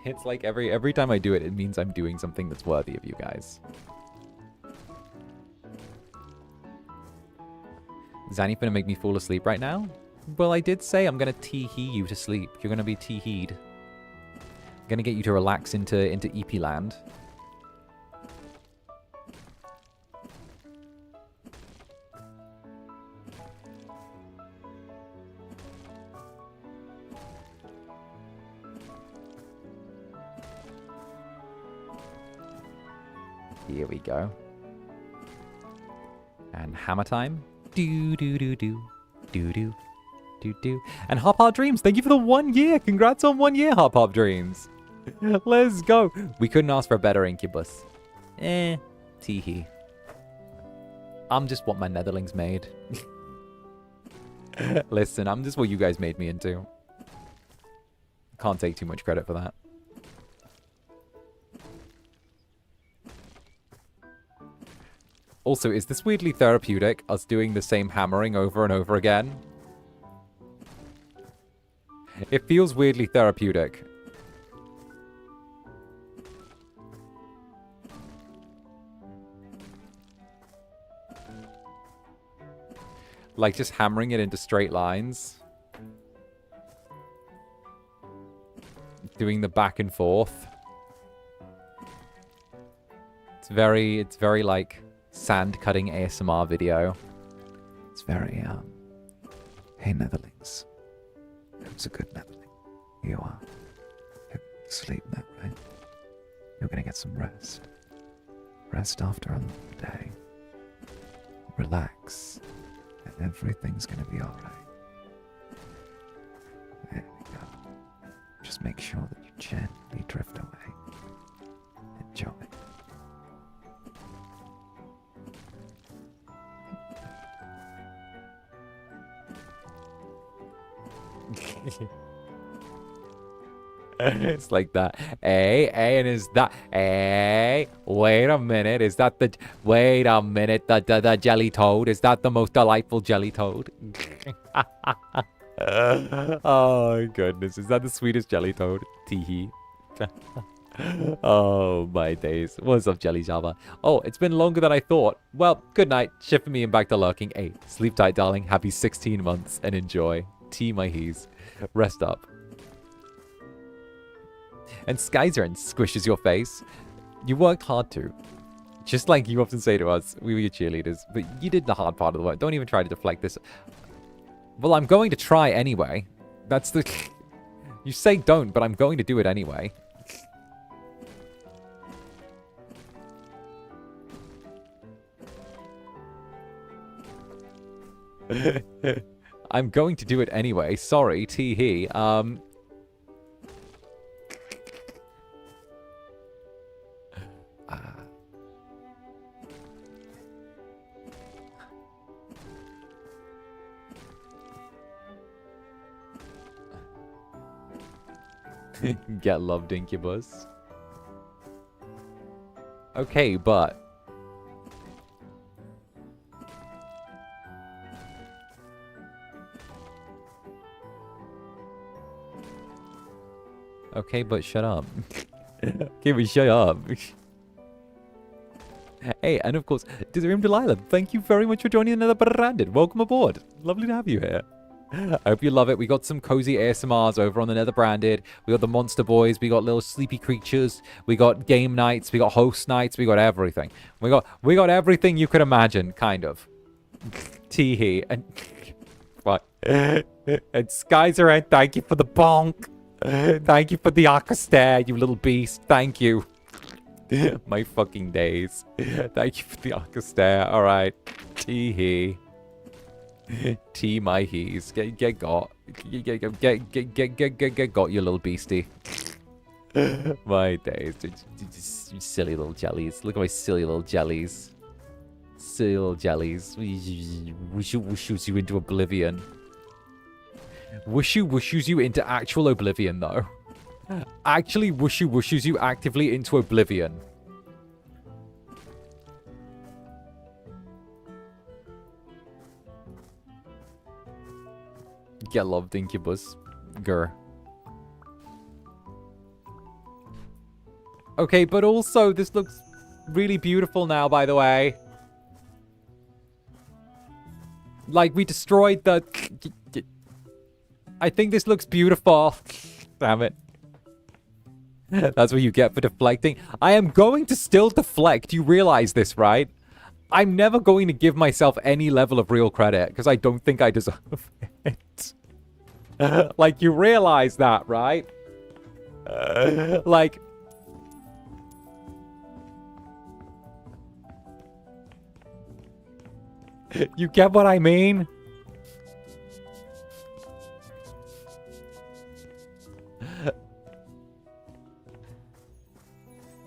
It's like every time I do it, it means I'm doing something that's worthy of you guys. Zanny gonna make me fall asleep right now? Well, I did say I'm gonna tee-hee you to sleep. You're gonna be tee-heed. I'm gonna get you to relax into EP land. Here we go. And hammer time. Do do do do do do do do. And Hop Hop Dreams, thank you for the 1 year. Congrats on 1 year, Hop Hop Dreams. Let's go. We couldn't ask for a better Incubus. Tee-hee. I'm just what my Netherlings made. Listen, I'm just what you guys made me into. Can't take too much credit for that. Also, is this weirdly therapeutic, us doing the same hammering over and over again? It feels weirdly therapeutic. Like just hammering it into straight lines. Doing the back and forth. It's very like sand cutting ASMR video. It's very, hey Netherlings. Who's a good Netherling? You are. You're sleep now, right? You're gonna get some rest. Rest after a long day. Relax. And everything's gonna be alright. There we go. Just make sure that you gently drift away. Enjoy. It's like that. Hey, and is that? Hey, wait a minute. Is that the? Wait a minute. The jelly toad. Is that the most delightful jelly toad? Oh goodness. Is that the sweetest jelly toad? Teehee. Oh my days. What's up, Jelly Java? Oh, it's been longer than I thought. Well, good night. Shift me and back to lurking. Hey, sleep tight, darling. Happy 16 months and enjoy. Tea my hees. Rest up. And Skyzern squishes your face. You worked hard too. Just like you often say to us, we were your cheerleaders, but you did the hard part of the work. Don't even try to deflect this. Well, I'm going to try anyway. That's the... You say don't, but I'm going to do it anyway. I'm going to do it anyway. Sorry, tee-hee. Get loved, Incubus. Okay, but... Okay, but shut up. Okay, but shut up. Hey, and of course, Desiree Delilah, thank you very much for joining the Netherbrand. Welcome aboard. Lovely to have you here. I hope you love it. We got some cozy ASMRs over on the Netherbranded. We got the Monster Boys. We got little sleepy creatures. We got game nights. We got host nights. We got everything. We got everything you could imagine, kind of. Tee-hee. And what? And Skyzer, thank you for the bonk. Thank you for the aqua stare, you little beast. Thank you. My fucking days. Thank you for the aqua stare. All right. Tee-hee. T my he's. Get got. Get got, you little beastie. My days. Just silly little jellies. Look at my silly little jellies. Silly little jellies. Whooshes you into oblivion. Whooshes you into actual oblivion, though. Actually whooshes you actively into oblivion. Get loved, Incubus. Grr. Okay, but also, this looks really beautiful now, by the way. Like, we destroyed the... I think this looks beautiful. Damn it. That's what you get for deflecting. I am going to still deflect. You realize this, right? I'm never going to give myself any level of real credit, because I don't think I deserve it. Like, you realize that, right? Like... You get what I mean?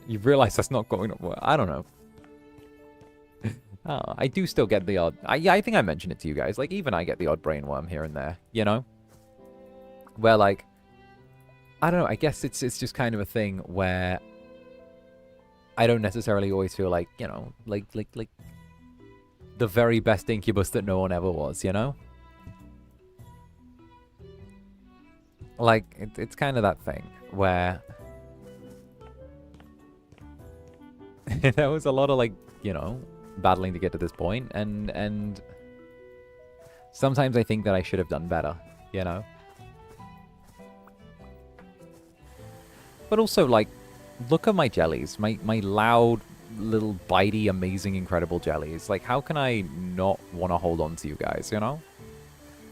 You realize that's not going to work. I don't know. Oh, I do still get the odd... yeah, I think I mentioned it to you guys. Like, even I get the odd brainworm here and there, you know? Where, like... I don't know, I guess it's just kind of a thing where... I don't necessarily always feel like, you know, like... the very best Incubus that no one ever was, you know? Like, it's kind of that thing where... there was a lot of, like, you know, battling to get to this point, and sometimes I think that I should have done better, you know? But also, like, look at my jellies, my loud, little, bitey, amazing, incredible jellies. Like, how can I not want to hold on to you guys, you know?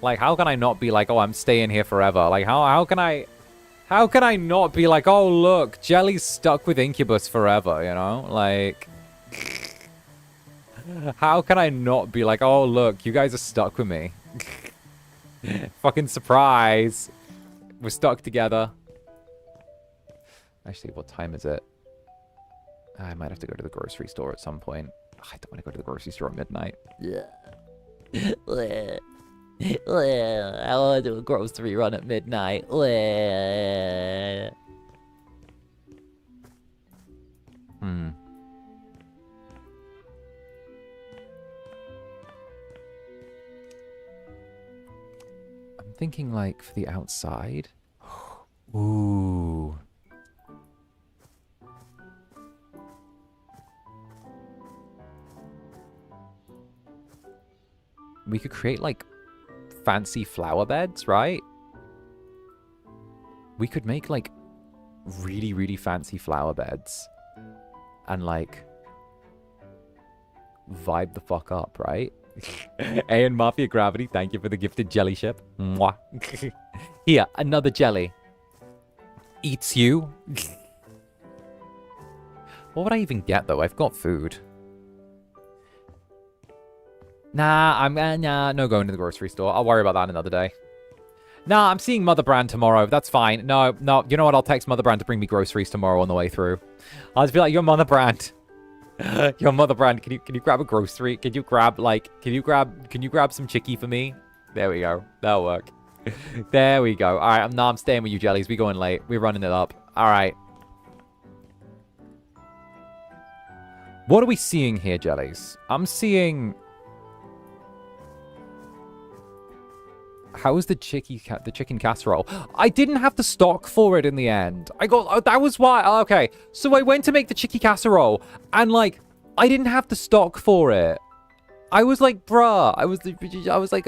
Like, how can I not be like, oh, I'm staying here forever? Like, how can I not be like, oh, look, Jelly's stuck with Incubus forever, you know? Like, how can I not be like, oh, look, you guys are stuck with me? Fucking surprise. We're stuck together. Actually, what time is it? I might have to go to the grocery store at some point. I don't want to go to the grocery store at midnight. Yeah. I want to do a grocery run at midnight. I'm thinking, like, for the outside. Ooh. We could create, like, fancy flower beds, right? We could make, like, really, really fancy flower beds. And, like, vibe the fuck up, right? And Mafia Gravity, thank you for the gifted jelly ship. Mwah. Here, another jelly. Eats you. What would I even get, though? I've got food. Nah, no going to the grocery store. I'll worry about that another day. Nah, I'm seeing Netherbrand tomorrow. That's fine. No, you know what? I'll text Netherbrand to bring me groceries tomorrow on the way through. I'll just be like, yo, Netherbrand. Yo, Netherbrand, can you grab a grocery? Can you grab some chickie for me? There we go. That'll work. There we go. All right, I'm staying with you, jellies. We're going late. We're running it up. All right. What are we seeing here, jellies? I'm seeing... How is the chicken casserole? I didn't have the stock for it in the end. That was why. Okay, so I went to make the chicken casserole, and like, I didn't have the stock for it. I was like, bruh, I was like,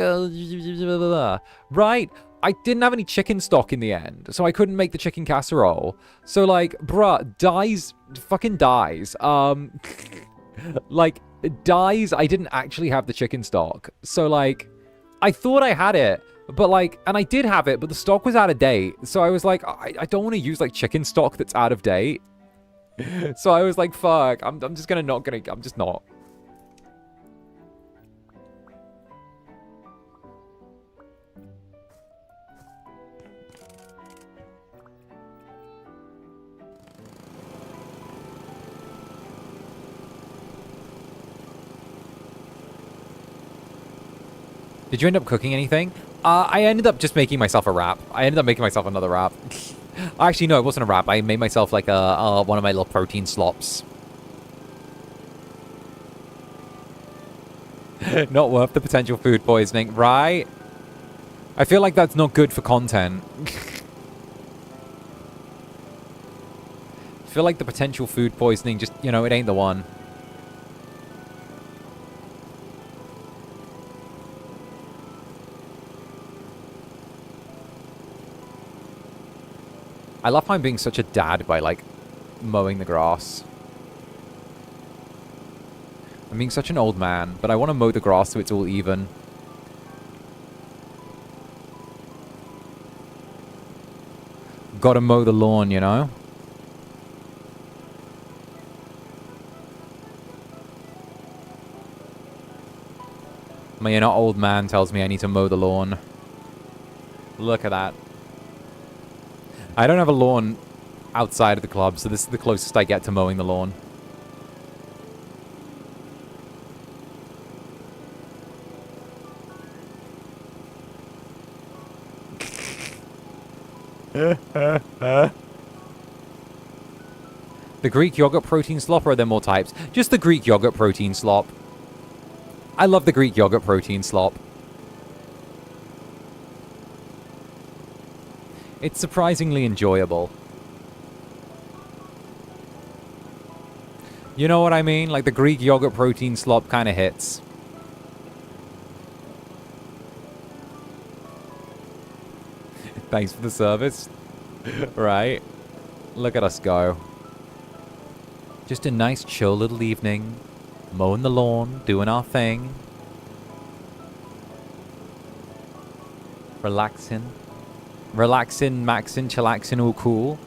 right? I didn't have any chicken stock in the end, so I couldn't make the chicken casserole. So like, bruh, fucking dies. Like, dies, I didn't actually have the chicken stock. So like, I thought I had it. But like, and I did have it, but the stock was out of date. So I was like, I don't want to use like chicken stock that's out of date. So I was like, fuck, I'm just I'm just not. Did you end up cooking anything? I ended up just making myself a wrap. I ended up making myself another wrap. Actually, no, it wasn't a wrap. I made myself like one of my little protein slops. Not worth the potential food poisoning, right? I feel like that's not good for content. I feel like the potential food poisoning just, you know, it ain't the one. I love how I'm being such a dad by, like, mowing the grass. I'm being such an old man, but I want to mow the grass so it's all even. Gotta mow the lawn, you know? My inner old man tells me I need to mow the lawn. Look at that. I don't have a lawn outside of the club, so this is the closest I get to mowing the lawn. The Greek yogurt protein slop, or are there more types? Just the Greek yogurt protein slop. I love the Greek yogurt protein slop. It's surprisingly enjoyable. You know what I mean? Like the Greek yogurt protein slop kind of hits. Thanks for the service. Right. Look at us go. Just a nice chill little evening. Mowing the lawn, doing our thing. Relaxing. Relaxing, maxing, chillaxing, all cool.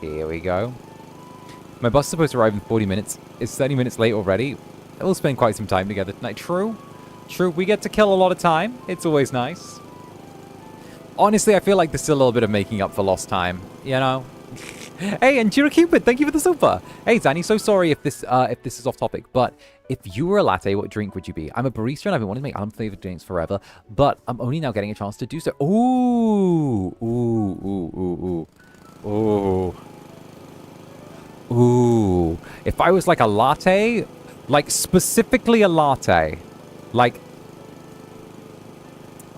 Here we go. My bus is supposed to arrive in 40 minutes. It's 30 minutes late already. We'll spend quite some time together tonight. True. True. We get to kill a lot of time. It's always nice. Honestly, I feel like there's still a little bit of making up for lost time. You know? Hey, and Cupid, thank you for the super. Hey, Zanny, so sorry if this is off topic, but if you were a latte, what drink would you be? I'm a barista and I've been wanting to make unflavored drinks forever, but I'm only now getting a chance to do so. Ooh. Ooh. Ooh. Ooh. Ooh. Ooh. If I was like a latte, like specifically a latte, like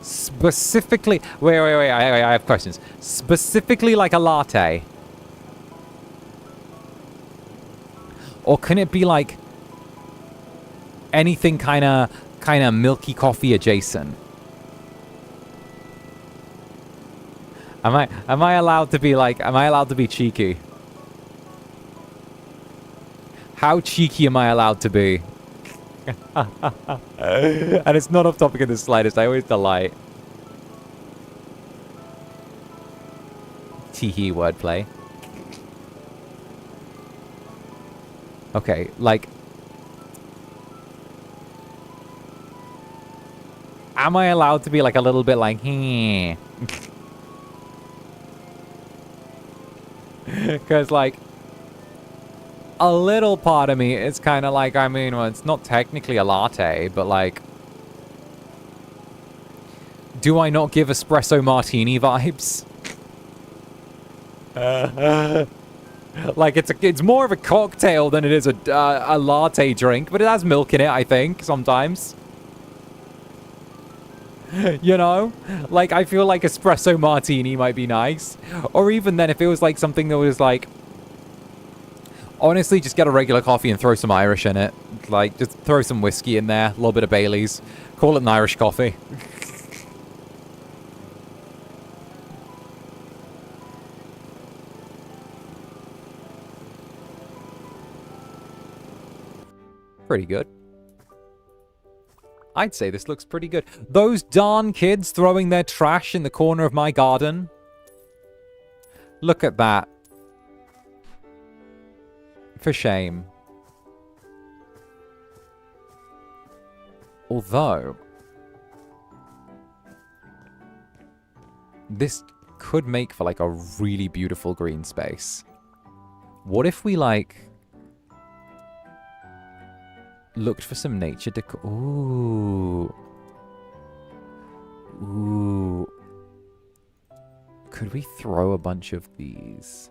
specifically, wait, I have questions. Specifically like a latte. Or can it be like anything kind of milky coffee adjacent? Am I allowed to be like, am I allowed to be cheeky? How cheeky am I allowed to be? And it's not off topic in the slightest. I always delight. Teehee wordplay. Okay, like... Am I allowed to be like a little bit like... Because like... A little part of me is kind of like, I mean, well, it's not technically a latte, but like... Do I not give espresso martini vibes? Like, it's more of a cocktail than it is a latte drink, but it has milk in it, I think, sometimes. You know? Like, I feel like espresso martini might be nice. Or even then, if it was like something that was like... Honestly, just get a regular coffee and throw some Irish in it. Like, just throw some whiskey in there, a little bit of Bailey's. Call it an Irish coffee. Pretty good. I'd say this looks pretty good. Those darn kids throwing their trash in the corner of my garden. Look at that. For shame. Although, this could make for like a really beautiful green space. What if we, like, looked for some nature decor? Ooh. Ooh. Could we throw a bunch of these?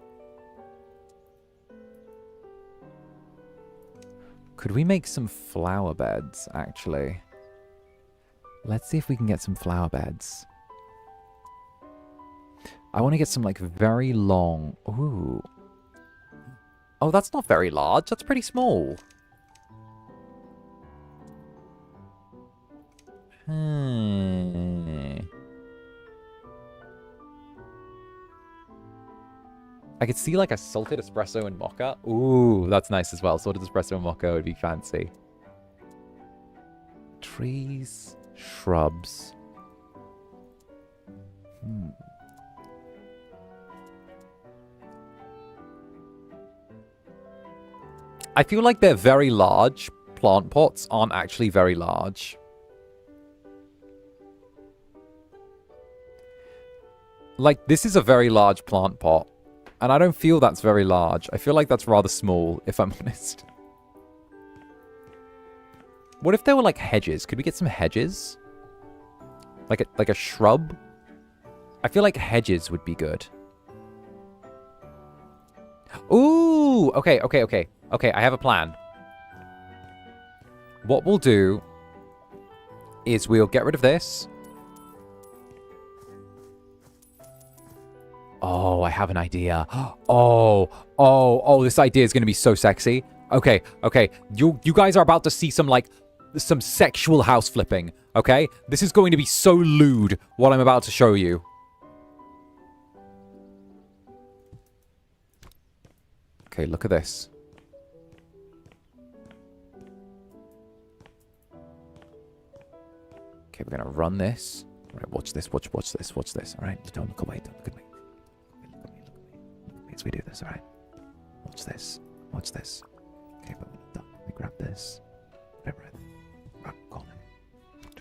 Could we make some flower beds, actually? Let's see if we can get some flower beds. I want to get some, like, very long... Ooh. Oh, that's not very large. That's pretty small. I could see, like, a salted espresso and mocha. Ooh, that's nice as well. Salted espresso and mocha would be fancy. Trees, shrubs. I feel like they're very large. Plant pots aren't actually very large. Like, this is a very large plant pot. And I don't feel that's very large. I feel like that's rather small, if I'm honest. What if there were, like, hedges? Could we get some hedges? Like a shrub? I feel like hedges would be good. Ooh! Okay. Okay, I have a plan. What we'll do is we'll get rid of this. Oh, I have an idea. Oh, this idea is going to be so sexy. Okay. You guys are about to see some, like, some sexual house flipping, okay? This is going to be so lewd, what I'm about to show you. Okay, look at this. Okay, we're going to run this. All right, watch this. Watch this. All right, don't look away. Don't look at me. Look at me as we do this, all right? Watch this. Okay, but let me grab this. Whatever. Grab the corner.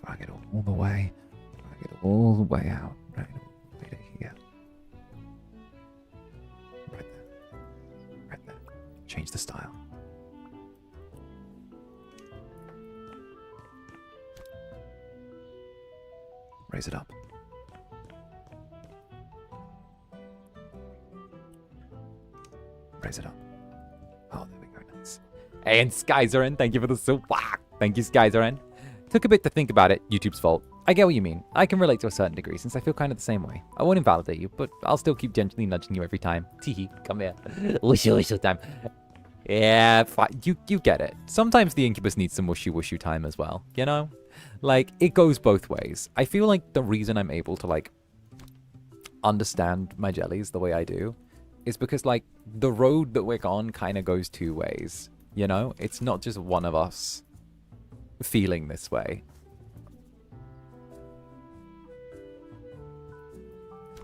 Drag it all the way. Drag it all the way out. Right here. Right there. Change the style. Raise it up. Raise it up. Oh, there we go. Nice. Hey, and Skyzeren, thank you for the super. Thank you, Skyzeren. Took a bit to think about it. YouTube's fault. I get what you mean. I can relate to a certain degree since I feel kind of the same way. I won't invalidate you, but I'll still keep gently nudging you every time. Teehee, come here. Wushu time. Yeah, fine. You get it. Sometimes the Incubus needs some wushu time as well, you know? Like, it goes both ways. I feel like the reason I'm able to, like, understand my jellies the way I do is because, like, the road that we're on kind of goes two ways, you know? It's not just one of us feeling this way.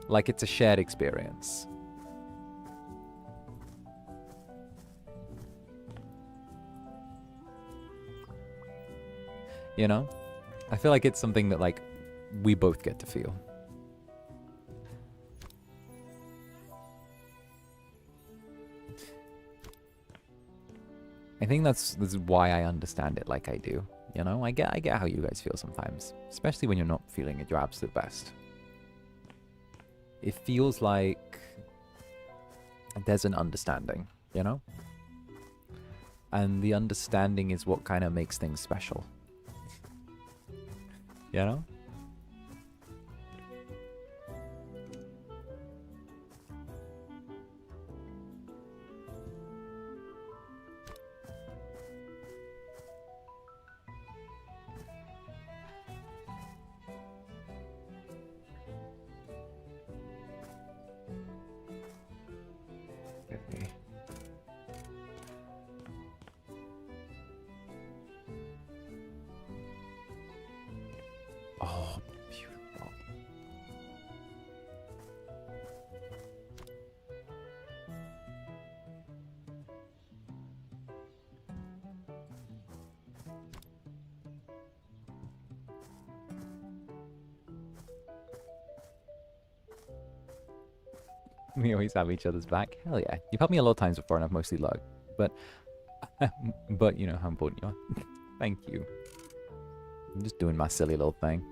Like, it's a shared experience. You know? I feel like it's something that, like, we both get to feel. I think this is why I understand it like I do. You know? I get how you guys feel sometimes. Especially when you're not feeling at your absolute best. It feels like there's an understanding, you know? And the understanding is what kind of makes things special. You know? We always have each other's back. Hell yeah. You've helped me a lot of times before and I've mostly luck. But you know how important you are. Thank you. I'm just doing my silly little thing.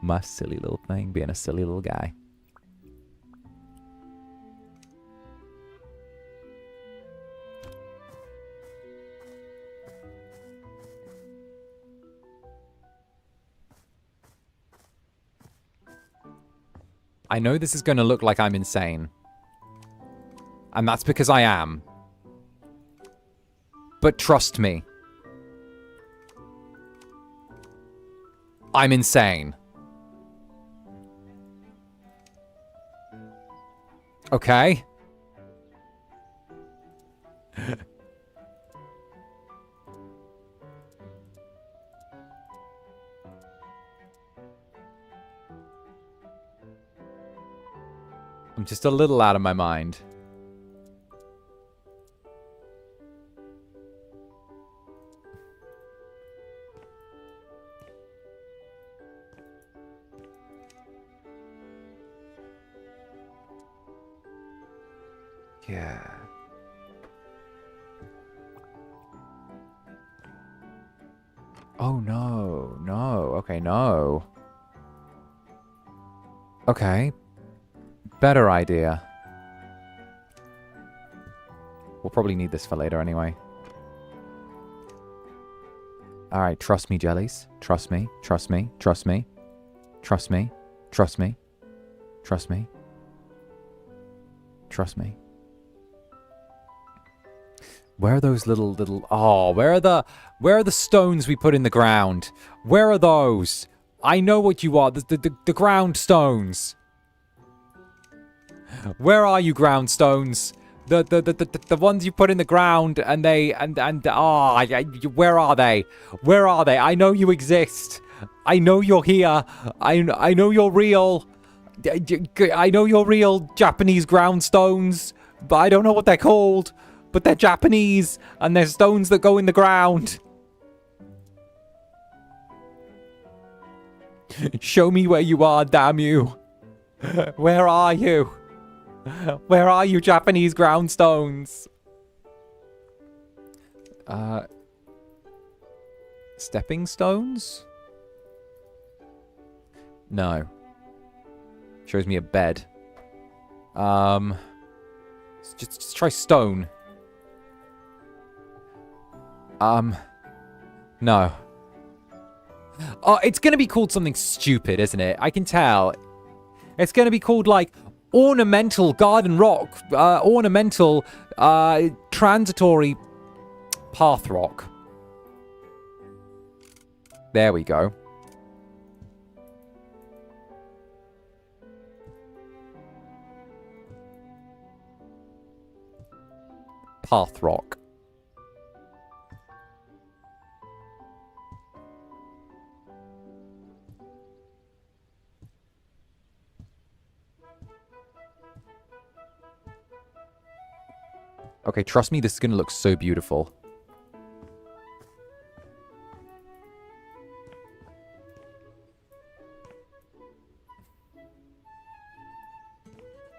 My silly little thing, being a silly little guy. I know this is going to look like I'm insane. And that's because I am. But trust me. I'm insane. Okay? I'm just a little out of my mind. Yeah. Oh, no. No. Okay, no. Okay. Better idea. We'll probably need this for later anyway. Alright, trust me, jellies. Trust me. Trust me. Trust me. Trust me. Trust me. Trust me. Trust me. Where are those little... Oh, where are the stones we put in the ground? Where are those? I know what you are. The ground stones. Where are you, ground stones? The ones you put in the ground and they where are they? Where are they? I know you exist. I know you're here. I know you're real. I know you're real Japanese ground stones, but I don't know what they're called. But they're Japanese, and they're stones that go in the ground. Show me where you are, damn you. Where are you? Where are you, Japanese ground stones? Stepping stones? No. Shows me a bed. Just try stone. No. Oh, it's gonna be called something stupid, isn't it? I can tell. It's gonna be called, like, ornamental garden rock. Ornamental, transitory path rock. There we go. Path rock. Okay, trust me, this is going to look so beautiful.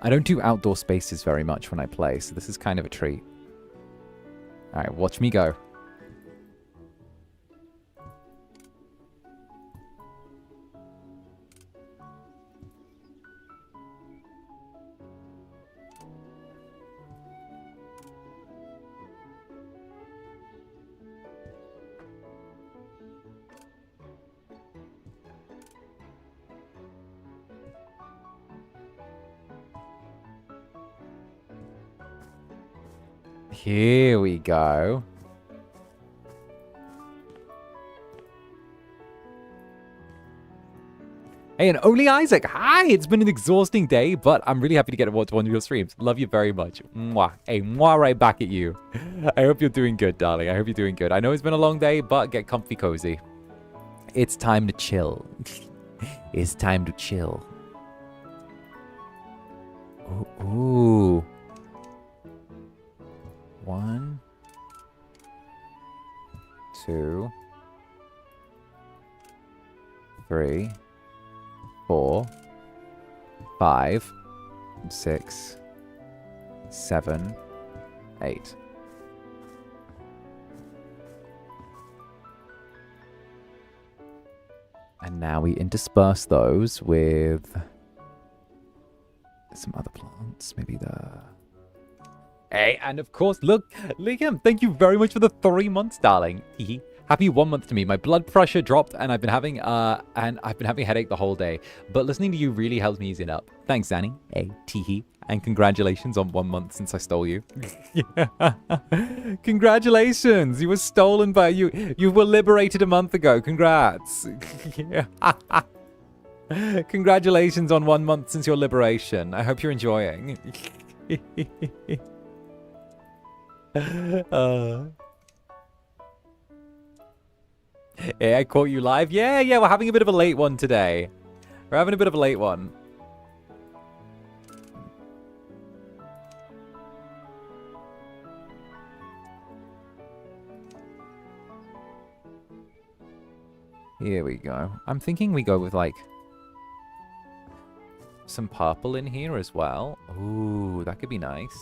I don't do outdoor spaces very much when I play, so this is kind of a treat. Alright, watch me go. Here we go. Hey, and Only Isaac, hi! It's been an exhausting day, but I'm really happy to get to watch one of your streams. Love you very much. Mwah. Hey, mwah right back at you. I hope you're doing good, darling. I hope you're doing good. I know it's been a long day, but get comfy cozy. It's time to chill. It's time to chill. Ooh. 1, 2, 3, 4, 5, 6, 7, 8. And now we intersperse those with some other plants. Maybe the... Hey, and of course, look, Liam, thank you very much for the 3 months, darling. Happy 1 month to me. My blood pressure dropped, and I've been having a headache the whole day. But listening to you really helps me ease it up. Thanks, Zanny. Hey, teehee. And congratulations on 1 month since I stole you. Congratulations! You were stolen by you. You were liberated a month ago. Congrats. Congratulations on 1 month since your liberation. I hope you're enjoying. Hey, I caught you live. Yeah, we're having a bit of a late one today. We're having a bit of a late one. Here we go. I'm thinking we go with, like, some purple in here as well. Ooh, that could be nice.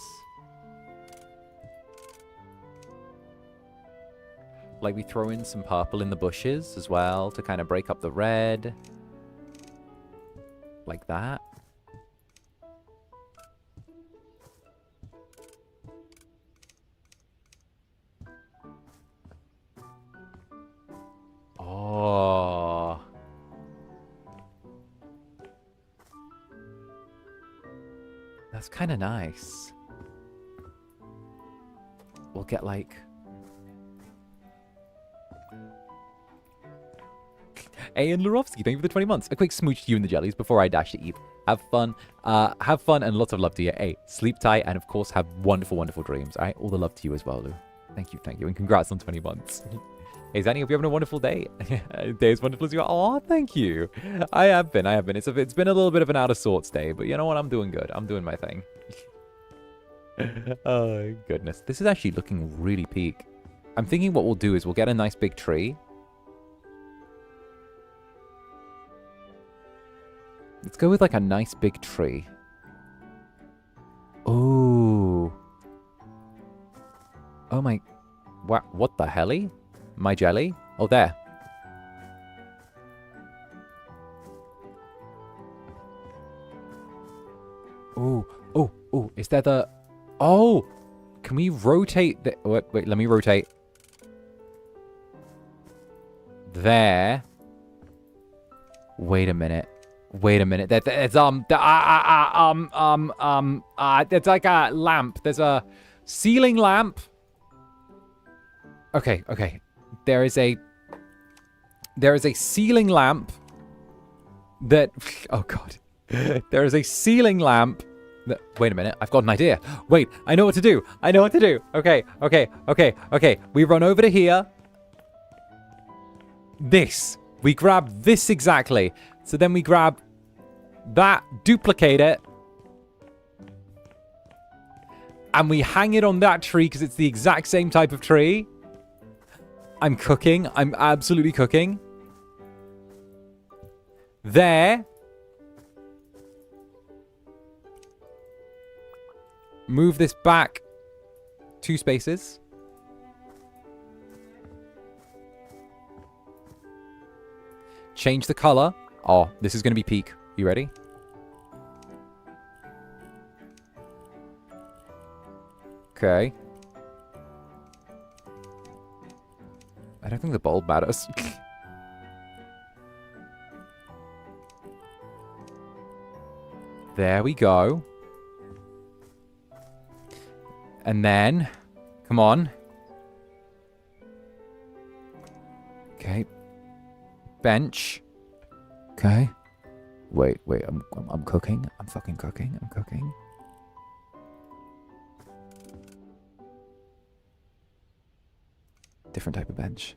Like, we throw in some purple in the bushes as well to kind of break up the red. Like that. Oh. That's kind of nice. We'll get, like... Hey, and Lurovsky, thank you for the 20 months. A quick smooch to you and the jellies before I dash to eat. Have fun and lots of love to you. Hey, sleep tight and, of course, have wonderful, wonderful dreams. All right, all the love to you as well, Lou. Thank you, and congrats on 20 months. Hey, Zanny, hope you're having a wonderful day. Day as wonderful as you are. Oh, thank you. I have been. It's been a little bit of an out of sorts day, but you know what? I'm doing good. I'm doing my thing. Oh, goodness. This is actually looking really peak. I'm thinking what we'll do is we'll get a nice big tree. Let's go with, like, a nice big tree. Ooh. Oh, my... What the helly? My jelly? Oh, there. Ooh. Oh. Is there the... Oh! Can we rotate the... Wait, let me rotate. There. Wait a minute. It's like a lamp. There's a ceiling lamp. Okay. There is a ceiling lamp that... Oh, God. There is a ceiling lamp that... Wait a minute. I've got an idea. Wait, I know what to do. Okay. We run over to here. This. We grab this exactly. So then we grab that, duplicate it, and we hang it on that tree because it's the exact same type of tree. I'm cooking. I'm absolutely cooking. There. Move this back 2 spaces. Change the color. Oh, this is going to be peak. You ready? Okay. I don't think the bulb matters. There we go. And then, come on. Okay. Bench. Okay. Wait, I'm cooking. I'm fucking cooking. I'm cooking. Different type of bench.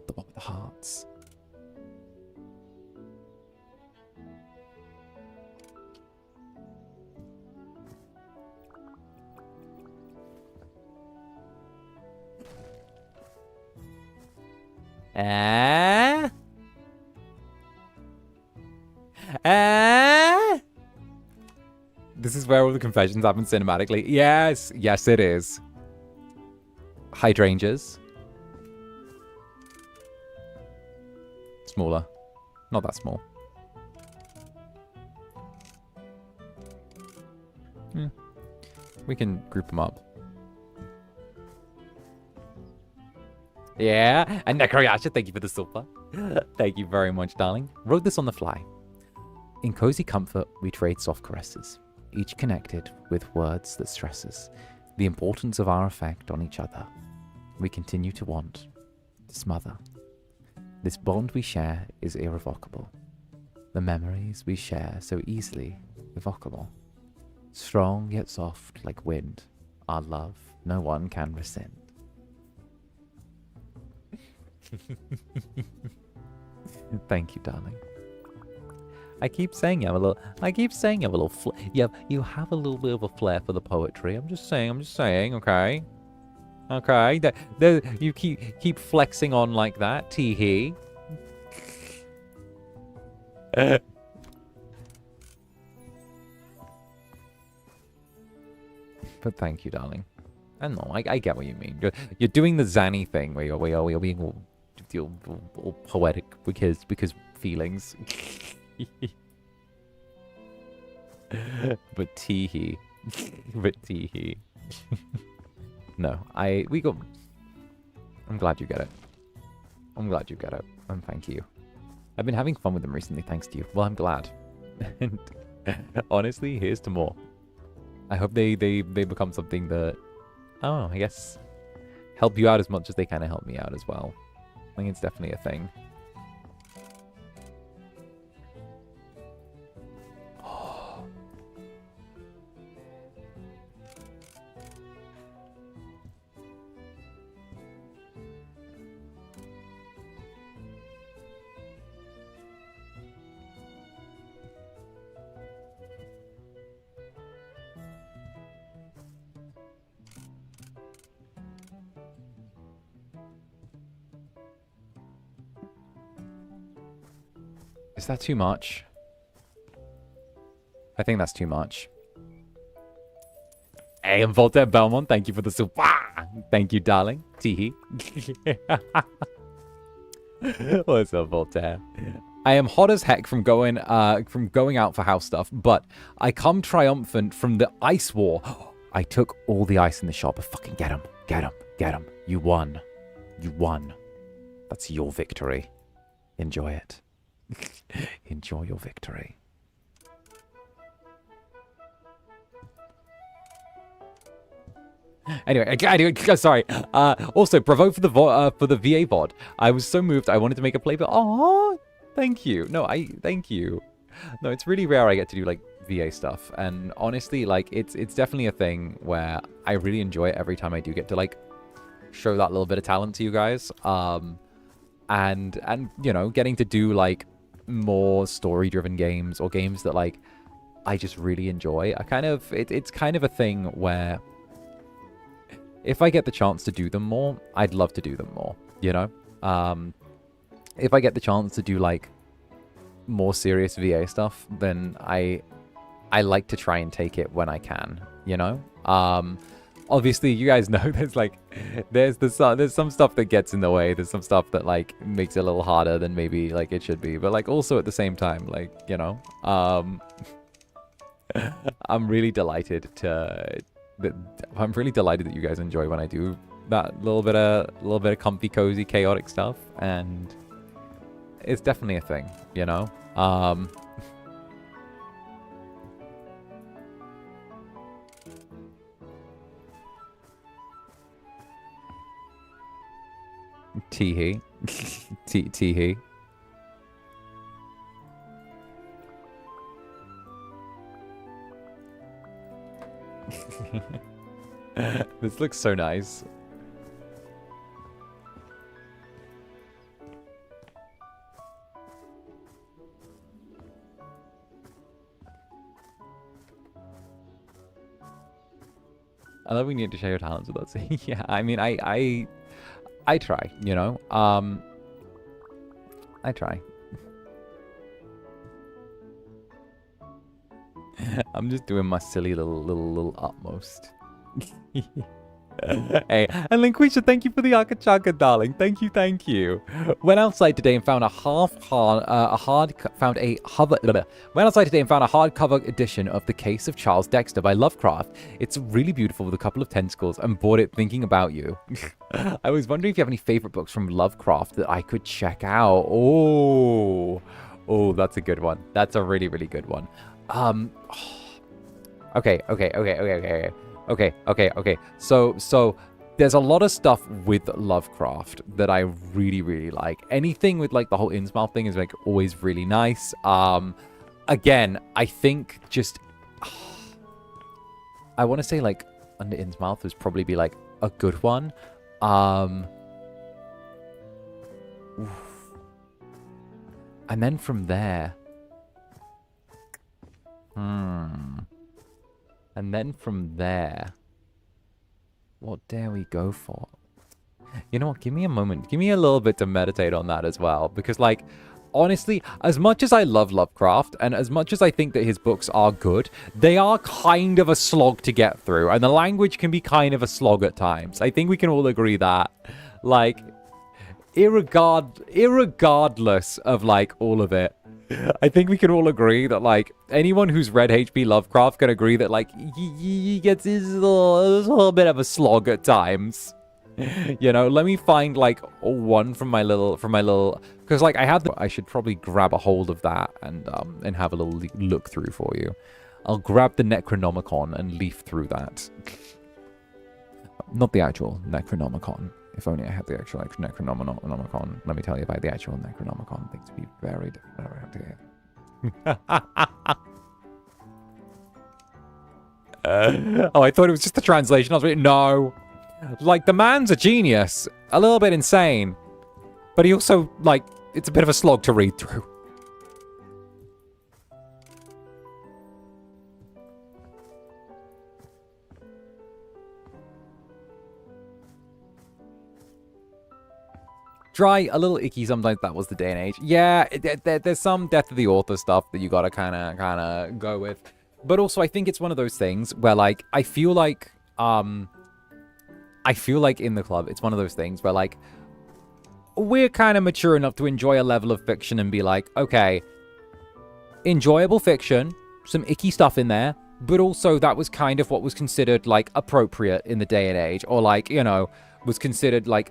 The one with the hearts. This is where all the confessions happen cinematically. Yes, yes it is. Hydrangeas. Smaller. Not that small. We can group them up. Yeah, and Necroyasha, thank you for the silver. Thank you very much, darling. Wrote this on the fly. In cozy comfort, we trade soft caresses, each connected with words that stresses the importance of our effect on each other. We continue to want to smother. This bond we share is irrevocable. The memories we share so easily evocable. Strong yet soft like wind, our love no one can rescind. Thank you, darling. I keep saying you have a little. You have a little bit of a flair for the poetry. I'm just saying. Okay. Okay. You keep flexing on like that. Tee hee. But thank you, darling. I know. I get what you mean. You're doing the Zanny thing where you're being all poetic because feelings. But tee-hee. But tee-hee. No, I'm glad you get it. I'm glad you get it. And thank you. I've been having fun with them recently, thanks to you. Well, I'm glad. And honestly, here's to more. I hope they become something that, I guess, help you out as much as they kind of help me out as well. I think it's definitely a thing. Is that too much? I think that's too much. Hey, and Voltaire Belmont, thank you for the super. Thank you, darling. Teehee. What's up, Voltaire? I am hot as heck from going out for house stuff, but I come triumphant from the ice war. I took all the ice in the shop. Fucking get him. Get him. Get him. You won. You won. That's your victory. Enjoy it. Enjoy your victory. Anyway, sorry. Also, bravo for the VA VOD. I was so moved. I wanted to make a play, but oh, thank you. No, thank you. No, it's really rare I get to do like VA stuff, and honestly, like it's definitely a thing where I really enjoy it every time I do get to like show that little bit of talent to you guys. And you know, getting to do like more story-driven games or games that like I just really enjoy. It's kind of a thing where if I get the chance to do them more, I'd love to do them more, you know? If I get the chance to do like more serious VA stuff, then I like to try and take it when I can, you know? Obviously, you guys know there's some stuff that gets in the way. There's some stuff that like makes it a little harder than maybe like it should be. But like also at the same time, like, you know, I'm really delighted that you guys enjoy when I do that little bit of comfy, cozy, chaotic stuff, and it's definitely a thing, you know. Tee-hee. Tee-hee. This looks so nice. I love we need to share your talents with us. Yeah, I mean, I try, you know. I try. I'm just doing my silly little utmost. Hey, and Linquisha, thank you for the 𝓂𝓸𝓾𝓻, darling. Thank you. Went outside today and found Went outside today and found a hardcover edition of The Case of Charles Dexter by Lovecraft. It's really beautiful with a couple of tentacles and bought it thinking about you. I was wondering if you have any favorite books from Lovecraft that I could check out. Oh, that's a good one. That's a really good one. Okay. So there's a lot of stuff with Lovecraft that I really like. Anything with like the whole Innsmouth thing is like always really nice. Again, I think just I want to say like Under Innsmouth would probably be like a good one. And then from there, and then from there, what dare we go for? You know what? Give me a moment. Give me a little bit to meditate on that as well. Because, like, honestly, as much as I love Lovecraft, and as much as I think that his books are good, they are kind of a slog to get through. And the language can be kind of a slog at times. I think we can all agree that. Like, irregardless of, like, all of it, I think we can all agree that, like, anyone who's read H.P. Lovecraft can agree that, like, he gets his little bit of a slog at times. You know, let me find, like, one from my little, because, like, I should probably grab a hold of that and have a little look through for you. I'll grab the Necronomicon and leaf through that. Not the actual Necronomicon. If only I had the actual Necronomicon. Let me tell you about the actual Necronomicon. Things would be very different around here. Oh, I thought it was just the translation. I was like, no. Like, the man's a genius. A little bit insane. But he also, like, it's a bit of a slog to read through. Dry, a little icky sometimes. That was the day and age. Yeah, there's some death of the author stuff that you gotta kind of go with. But also, I think it's one of those things where, like, I feel like in the club, it's one of those things where, like, we're kind of mature enough to enjoy a level of fiction and be like, okay, enjoyable fiction, some icky stuff in there, but also that was kind of what was considered, like, appropriate in the day and age, or, like, you know, was considered, like,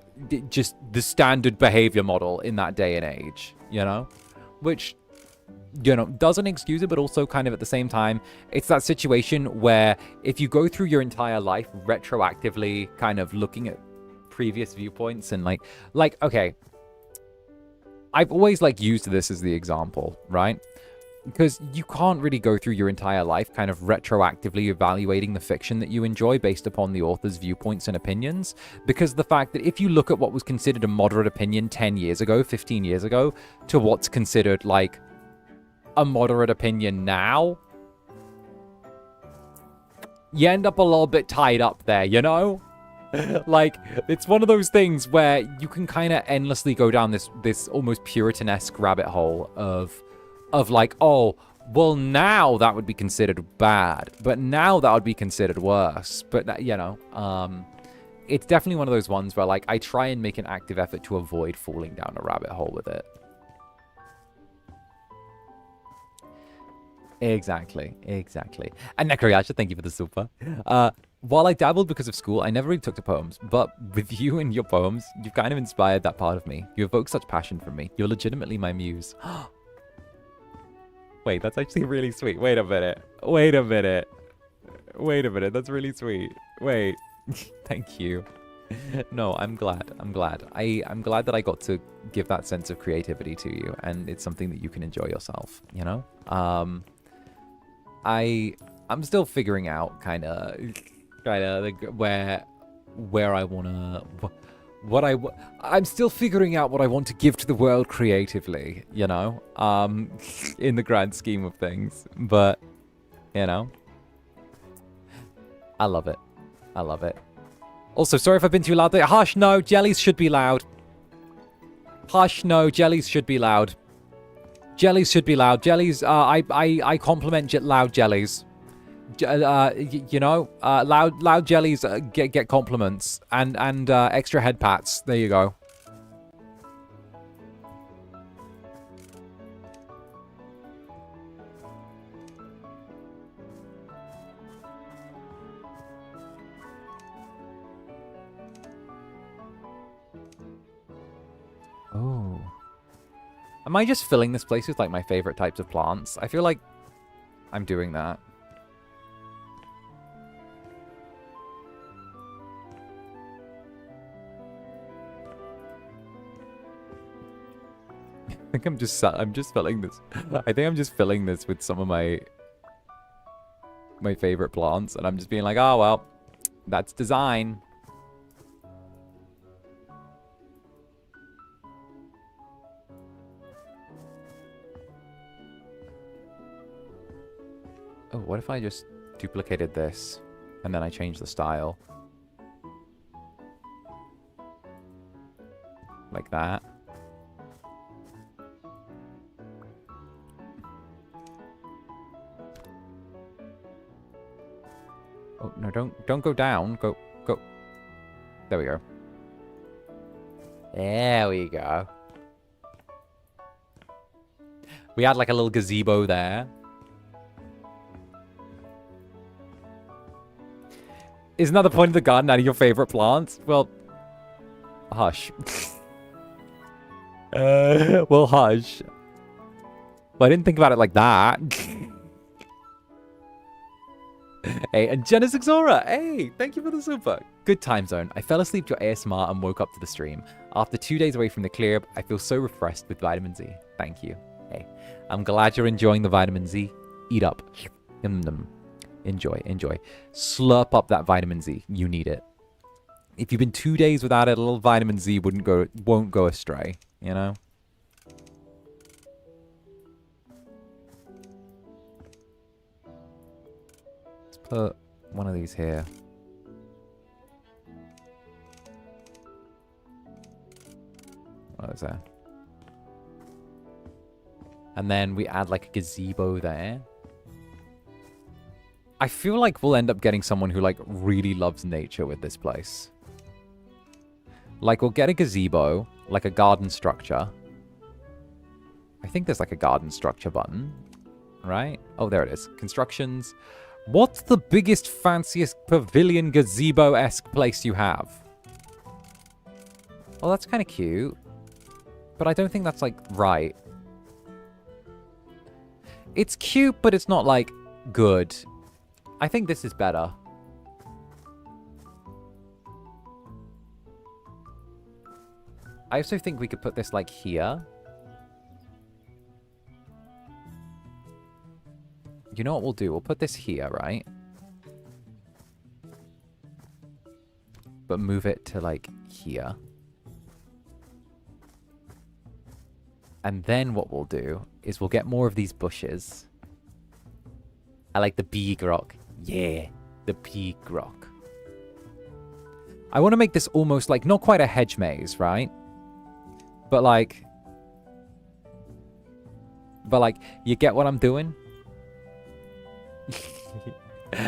just the standard behavior model in that day and age, you know? Which, you know, doesn't excuse it, but also kind of at the same time, it's that situation where if you go through your entire life retroactively kind of looking at previous viewpoints and, like, okay, I've always, like, used this as the example, right? Because you can't really go through your entire life kind of retroactively evaluating the fiction that you enjoy based upon the author's viewpoints and opinions. Because the fact that if you look at what was considered a moderate opinion 10 years ago, 15 years ago, to what's considered, like, a moderate opinion now, you end up a little bit tied up there, you know? Like, it's one of those things where you can kind of endlessly go down this almost Puritan-esque rabbit hole of like, oh, well, now that would be considered bad, but now that would be considered worse. But, you know, it's definitely one of those ones where, like, I try and make an active effort to avoid falling down a rabbit hole with it. Exactly. And Necroyasha, thank you for the super. While I dabbled because of school, I never really took to poems, but with you and your poems, you've kind of inspired that part of me. You evoke such passion from me. You're legitimately my muse. Wait, that's actually really sweet. Wait a minute. That's really sweet. Wait. Thank you. No, I'm glad. I'm glad that I got to give that sense of creativity to you, and it's something that you can enjoy yourself, you know? I'm still figuring out kind of where I want to... I'm still figuring out what I want to give to the world creatively, you know, in the grand scheme of things. But, you know, I love it. Also, sorry if I've been too loud there. Hush, no, jellies should be loud. Jellies should be loud. Jellies, I compliment loud jellies. You know, loud jellies get compliments and extra head pats. There you go. Oh. Am I just filling this place with, like, my favorite types of plants? I feel like I'm doing that. I think I'm just filling this. I think I'm just filling this with some of my favorite plants, and I'm just being like, oh, well, that's design. Oh, what if I just duplicated this and then I changed the style? Like that. Oh, no, don't go down. Go. There we go. There we go. We had like a little gazebo there. Isn't that the point of the garden, adding your favorite plants? Well, hush. Well, hush. Well, I didn't think about it like that. Hey, and Genesis Xora, hey, thank you for the super. Good time zone. I fell asleep to your ASMR and woke up to the stream. After 2 days away from the clear, I feel so refreshed with vitamin Z. Thank you. Hey, I'm glad you're enjoying the vitamin Z. Eat up. Enjoy. Slurp up that vitamin Z. You need it. If you've been 2 days without it, a little vitamin Z won't go astray, you know? Put one of these here. What is that? And then we add like a gazebo there. I feel like we'll end up getting someone who like really loves nature with this place. Like we'll get a gazebo, like a garden structure. I think there's like a garden structure button, right? Oh, there it is. Constructions. What's the biggest, fanciest pavilion gazebo-esque place you have? Oh, that's kind of cute. But I don't think that's, like, right. It's cute, but it's not, like, good. I think this is better. I also think we could put this, like, here. You know what we'll do? We'll put this here, right? But move it to, like, here. And then what we'll do is we'll get more of these bushes. I like the big rock. Yeah, the big rock. I want to make this almost like, not quite a hedge maze, right? But like, you get what I'm doing?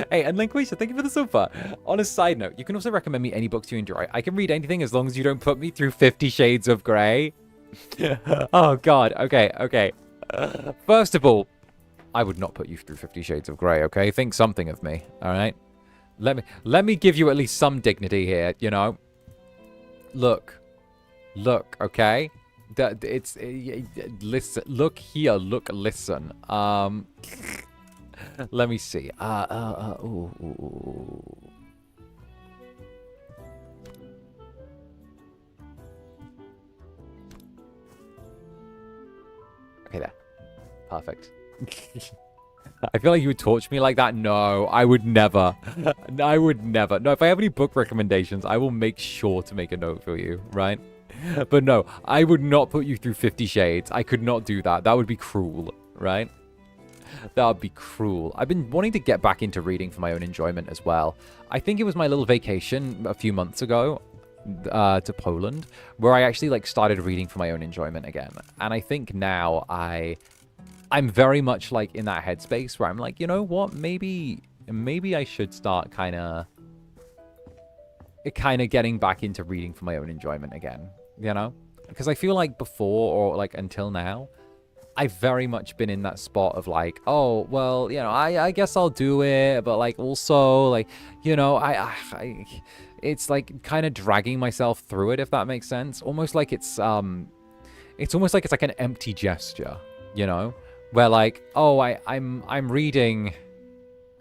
Hey, and Linquisha, thank you for the super. On a side note, you can also recommend me any books you enjoy. I can read anything as long as you don't put me through 50 Shades of Grey. Oh, God. Okay. First of all, I would not put you through 50 Shades of Grey, okay? Think something of me, all right? Let me give you at least some dignity here, you know? Look, okay? Listen, look here, listen. Let me see. Ooh. Okay, there. Perfect. I feel like you would torture me like that. No, I would never. I would never. No, if I have any book recommendations, I will make sure to make a note for you, right? But no, I would not put you through 50 Shades. I could not do that. That would be cruel, right? That would be cruel. I've been wanting to get back into reading for my own enjoyment as well. I think it was my little vacation a few months ago to Poland where I actually like started reading for my own enjoyment again. And I think now I'm very much like in that headspace where I'm like, you know what? Maybe maybe I should start kind of getting back into reading for my own enjoyment again, you know? Because I feel like before, or like until now, I've very much been in that spot of like, oh, well, you know, I guess I'll do it, but like also like, you know, it's like kind of dragging myself through it, if that makes sense. Almost like it's almost like it's like an empty gesture, you know, where like, oh, I'm reading,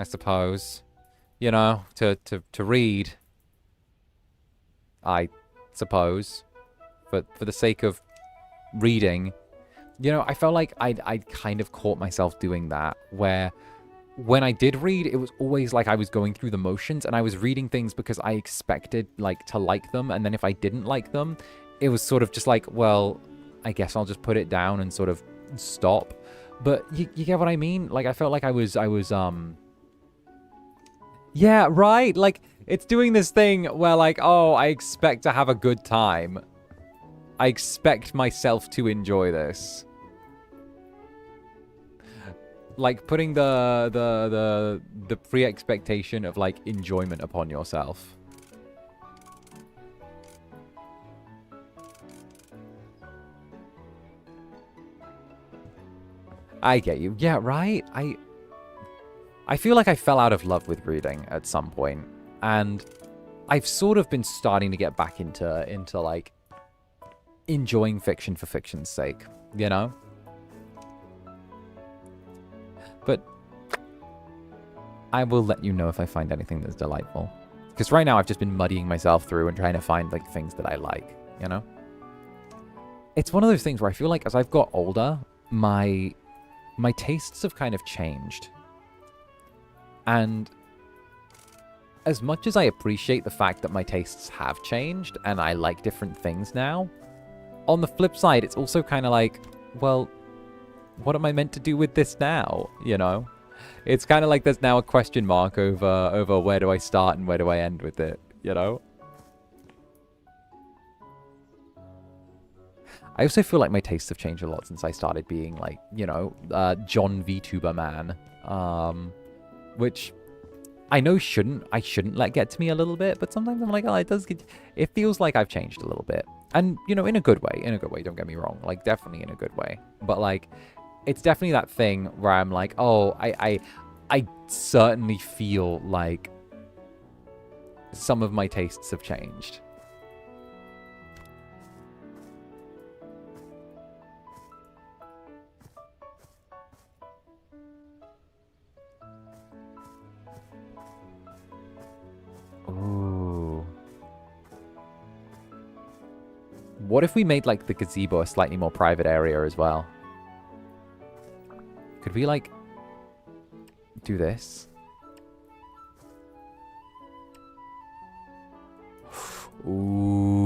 I suppose, you know, to read, I suppose, but for the sake of reading, you know, I felt like I'd kind of caught myself doing that, where when I did read, it was always like I was going through the motions, and I was reading things because I expected like to like them, and then if I didn't like them, it was sort of just like, well, I guess I'll just put it down and sort of stop. But you get what I mean? Like, I felt like I was yeah, right, like it's doing this thing where like, oh, I expect to have a good time. I expect myself to enjoy this. Like putting the pre-expectation of like enjoyment upon yourself. I get you. Yeah, right? I feel like I fell out of love with reading at some point, and I've sort of been starting to get back into like enjoying fiction for fiction's sake, you know? But I will let you know if I find anything that's delightful. Because right now I've just been muddying myself through and trying to find like things that I like, you know? It's one of those things where I feel like as I've got older, my tastes have kind of changed. And as much as I appreciate the fact that my tastes have changed and I like different things now, on the flip side, it's also kind of like, well, what am I meant to do with this now, you know? It's kind of like there's now a question mark over where do I start and where do I end with it, you know? I also feel like my tastes have changed a lot since I started being like, you know, John VTuber man, which I know I shouldn't let get to me a little bit, but sometimes I'm like, oh, it feels like I've changed a little bit. And, you know, in a good way, don't get me wrong, like definitely in a good way. But like, it's definitely that thing where I'm like, oh, I certainly feel like some of my tastes have changed. Ooh. What if we made like the gazebo a slightly more private area as well? Could we like do this? Ooh.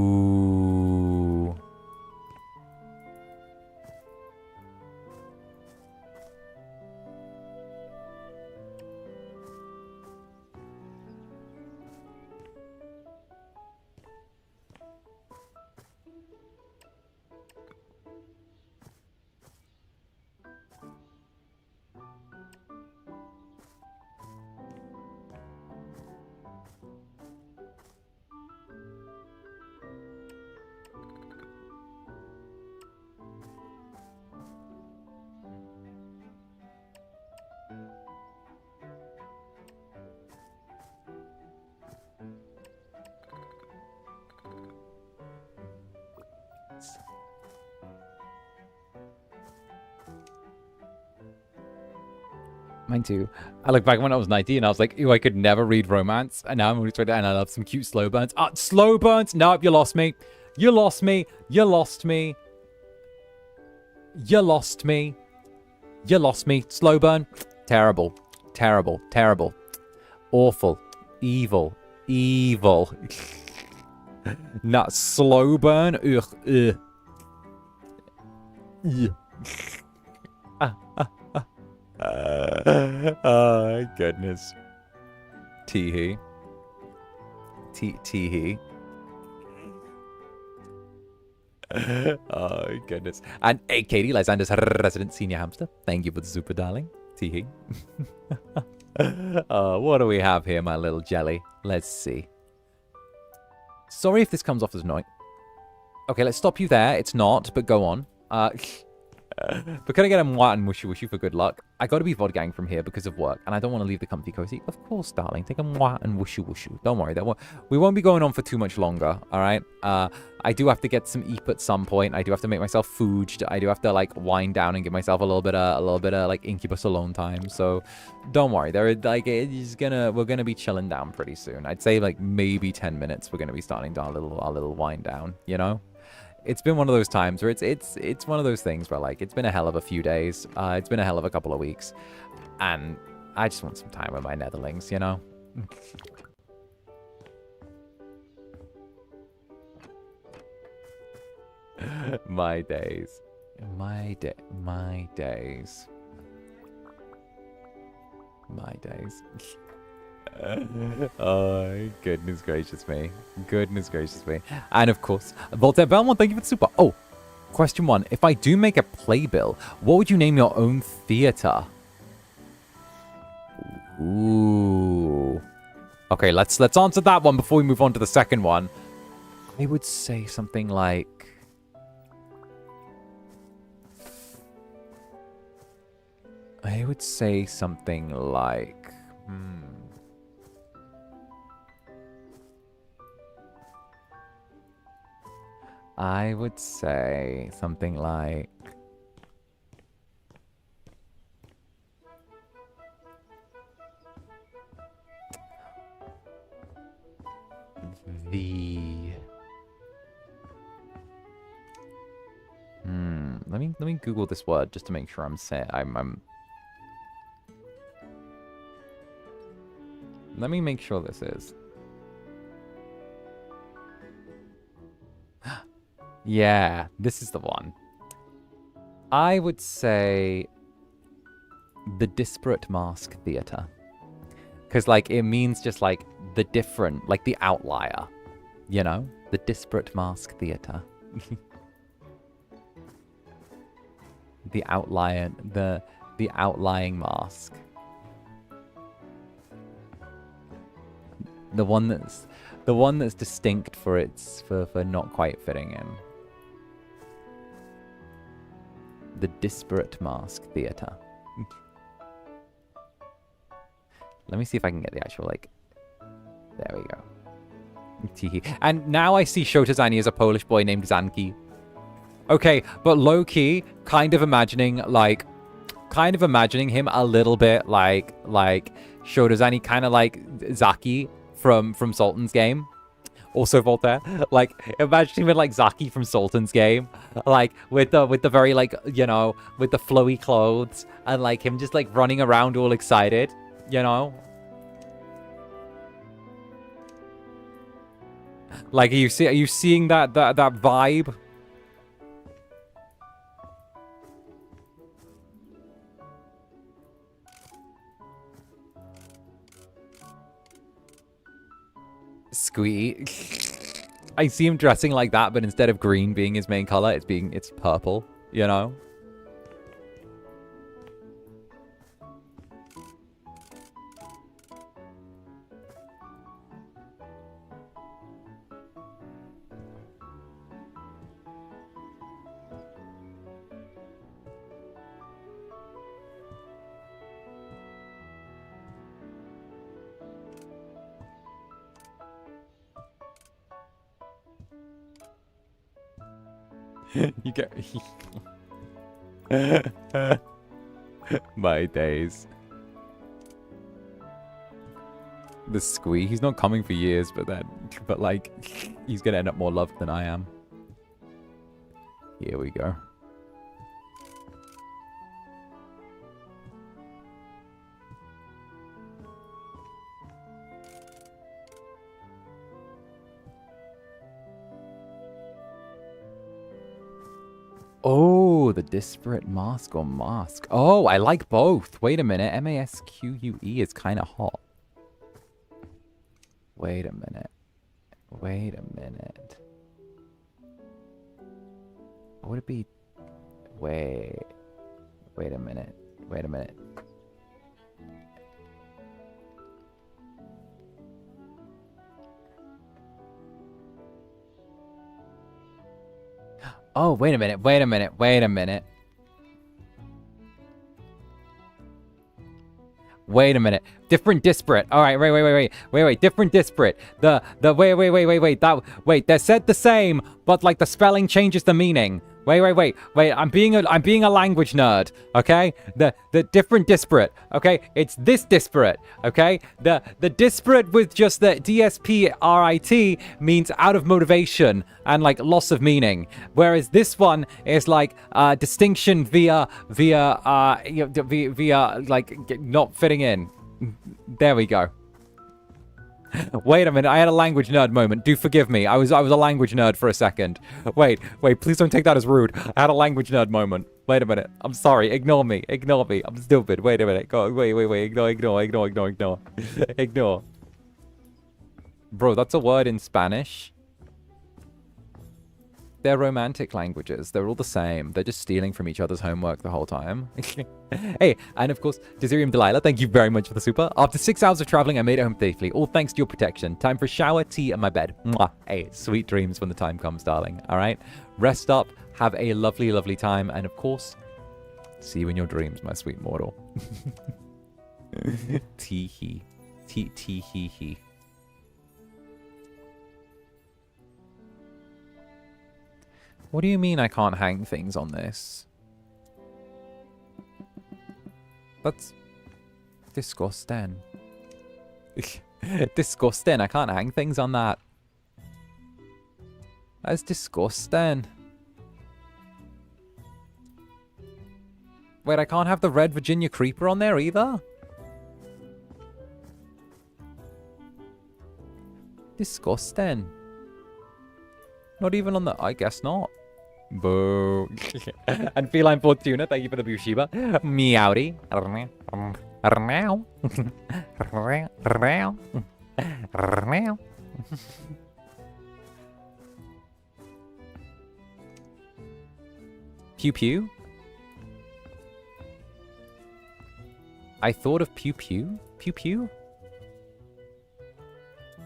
Mine too. I look back when I was 19 and I was like, ew, I could never read romance. And now I'm always trying to, and I love some cute slow burns. Ah, slow burns? Nope, you lost me. You lost me. You lost me. You lost me. You lost me. Slow burn. Terrible. Terrible. Terrible. Awful. Evil. Evil. Not slow burn. Ugh. Ugh. Yeah. Oh, goodness. Tee-hee. Tee-hee. Oh, goodness. And hey, Katie, Lysander's resident senior hamster. Thank you for the super, darling. Tee-hee. What do we have here, my little jelly? Let's see. Sorry if this comes off as annoying. Okay, let's stop you there. It's not, but go on. But can I get a mwah and wushy wushy for good luck? I gotta be vodgang from here because of work, and I don't want to leave the comfy cozy. Of course, darling. Take a mwah and wushy wushy. Don't worry, we won't be going on for too much longer, alright? I do have to get some eep at some point. I do have to make myself fooged. I do have to, like, wind down and give myself a little bit of, like, Incubus alone time. So, don't worry. We're gonna be chilling down pretty soon. I'd say, like, maybe 10 minutes we're gonna be starting down our little wind down, you know? It's been one of those times where it's one of those things where, like, it's been a hell of a few days. It's been a hell of a couple of weeks. And I just want some time with my netherlings, you know? My days. My days. My days. Oh, goodness gracious me. Goodness gracious me. And of course, Voltaire Belmont, thank you for the super. Oh, question 1. If I do make a playbill, what would you name your own theater? Ooh. Okay, let's answer that one before we move on to the second one. I would say something like... I would say something like... I would say something like... Let me Google this word just to make sure I'm saying Let me make sure this is. Yeah, this is the one. I would say the disparate mask theater. Because, like, it means just, like, the different, like, the outlier. You know? The disparate mask theater. The outlier, the outlying mask. The one that's distinct for not quite fitting in. The disparate mask theater. Let me see if I can get the actual, like... There we go. And now I see 𝓱𝓸𝓼𝓽 as a Polish boy named Zanki. Okay, but low-key, kind of imagining him a little bit like 𝓱𝓸𝓼𝓽, kind of like Zaki from Sultan's game. Also Voltaire. Like, imagine him like Zaki from Sultan's game. Like, with the very, like, you know, with the flowy clothes. And, like, him just, like, running around all excited. You know? Like, are you seeing that vibe? 𝓂𝓸𝓾𝓻. I see him dressing like that, but instead of green being his main color, it's purple, you know? You get... My days. The 𝓂𝓸𝓾, he's not coming for years, but like, he's gonna end up more loved than I am. Here we go. Oh, the disparate mask or mask. Oh, I like both. Wait a minute. MASQUE is kind of hot. Wait a minute. Wait a minute. Would it be... Wait a minute. Wait a minute. Oh, wait a minute, wait a minute, wait a minute. Wait a minute. Different disparate. All right, wait. Different disparate. Wait. They're said the same, but like the spelling changes the meaning. Wait. I'm being a language nerd. Okay. The different disparate. Okay. It's this disparate. Okay. The disparate with just the DSPRIT means out of motivation and like loss of meaning, whereas this one is like distinction via like not fitting in. There we go. Wait a minute, I had a language nerd moment. Do forgive me. I was a language nerd for a second. Wait, please don't take that as rude. I had a language nerd moment. Wait a minute. I'm sorry. Ignore me. I'm stupid. Wait a minute. Go. Wait. Ignore. Bro, that's a word in Spanish. They're romantic languages. They're all the same. They're just stealing from each other's homework the whole time. Hey, and of course, Desirium Delilah, thank you very much for the super. After 6 hours of traveling, I made it home safely. All thanks to your protection. Time for a shower, tea, and my bed. Mwah. Hey, sweet dreams when the time comes, darling. All right? Rest up. Have a lovely, lovely time. And of course, see you in your dreams, my sweet mortal. Tee-hee. Tee-hee-hee. What do you mean I can't hang things on this? That's disgusting. Disgusting. I can't hang things on that. That's disgusting. Wait, I can't have the red Virginia Creeper on there either? Disgusting. Not even on the... I guess not. Boo. And Feline Fortuna, thank you for the Bushiba. Meowdy. Pew pew. I thought of pew pew. Pew pew?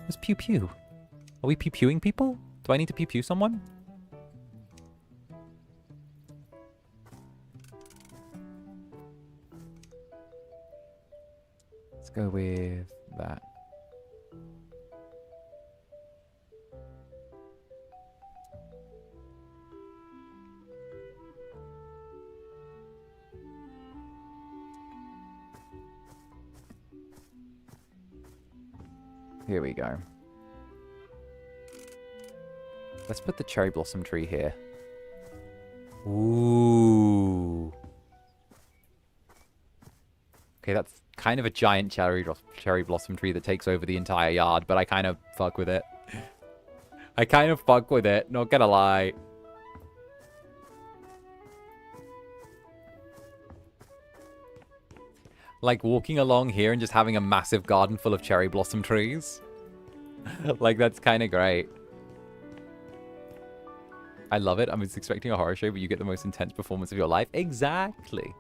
What's pew pew? Are we pew pewing people? Do I need to pew pew someone? Let's go with that. Here we go. Let's put the cherry blossom tree here. Ooh. Okay, that's kind of a giant cherry blossom tree that takes over the entire yard, but I kind of fuck with it. I kind of fuck with it, not gonna lie. Like walking along here and just having a massive garden full of cherry blossom trees. Like, that's kind of great. I love it. I was expecting a horror show, but you get the most intense performance of your life. Exactly.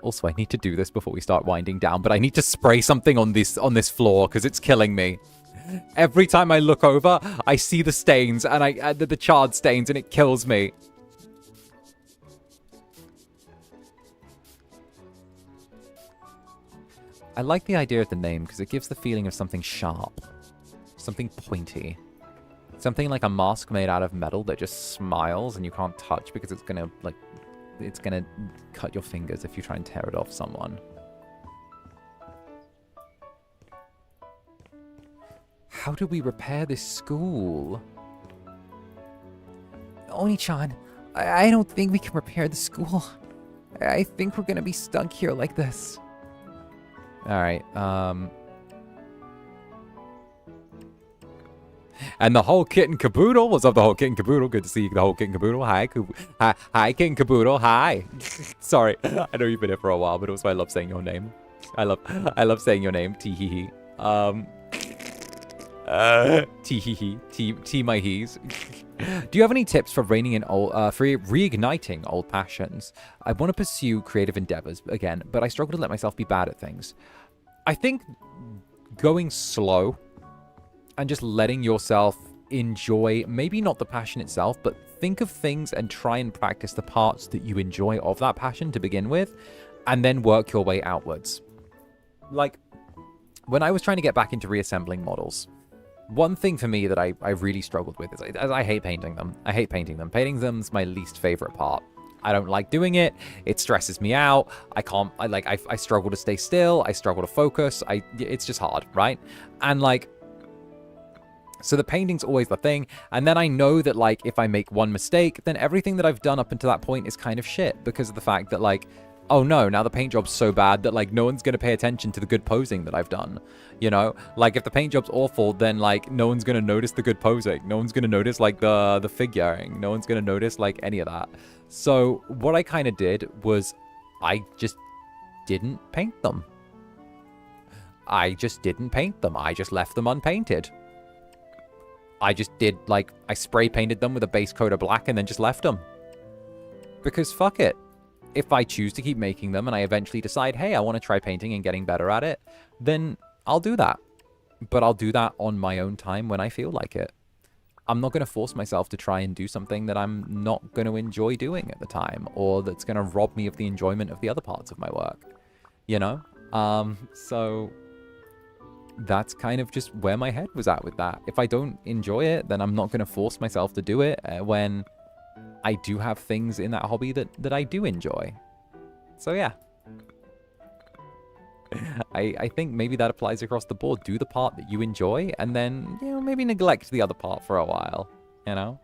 Also, I need to do this before we start winding down, but I need to spray something on this floor because it's killing me. Every time I look over, I see the stains and the charred stains, and it kills me. I like the idea of the name because it gives the feeling of something sharp, something pointy. Something like a mask made out of metal that just smiles and you can't touch because it's gonna, like, it's gonna cut your fingers if you try and tear it off someone. How do we repair this school? Oni-chan, I don't think we can repair the school. I think we're gonna be stuck here like this. Alright, and the whole kit and caboodle. What's up, the whole kit and caboodle? Good to see you, the whole kit and caboodle. Hi, hi, kit and caboodle. Hi. Sorry, I know you've been here for a while, but also I love saying your name. I love saying your name. Tee hee hee. Tee hee hee. Tee my hees. Do you have any tips for reigniting old passions? I want to pursue creative endeavors again, but I struggle to let myself be bad at things. I think going slow and just letting yourself enjoy, maybe not the passion itself, but think of things and try and practice the parts that you enjoy of that passion to begin with, and then work your way outwards. Like, when I was trying to get back into reassembling models, one thing for me that I really struggled with is I hate painting them. I hate painting them. Painting them's my least favorite part. I don't like doing it. It stresses me out. I struggle to stay still. I struggle to focus. It's just hard, right? And like, so the painting's always the thing. And then I know that like, if I make one mistake, then everything that I've done up until that point is kind of shit because of the fact that like, oh no, now the paint job's so bad that like no one's going to pay attention to the good posing that I've done. You know, like if the paint job's awful, then like no one's going to notice the good posing. No one's going to notice like the figuring. No one's going to notice like any of that. So what I kind of did was I just didn't paint them. I just didn't paint them. I just left them unpainted. I just did like, I spray painted them with a base coat of black and then just left them. Because fuck it. If I choose to keep making them and I eventually decide, hey, I want to try painting and getting better at it, then I'll do that. But I'll do that on my own time when I feel like it. I'm not going to force myself to try and do something that I'm not going to enjoy doing at the time, or that's going to rob me of the enjoyment of the other parts of my work. You know? So that's kind of just where my head was at with that. If I don't enjoy it, then I'm not going to force myself to do it when I do have things in that hobby that I do enjoy. So yeah. I think maybe that applies across the board. Do the part that you enjoy, and then, you know, maybe neglect the other part for a while, you know?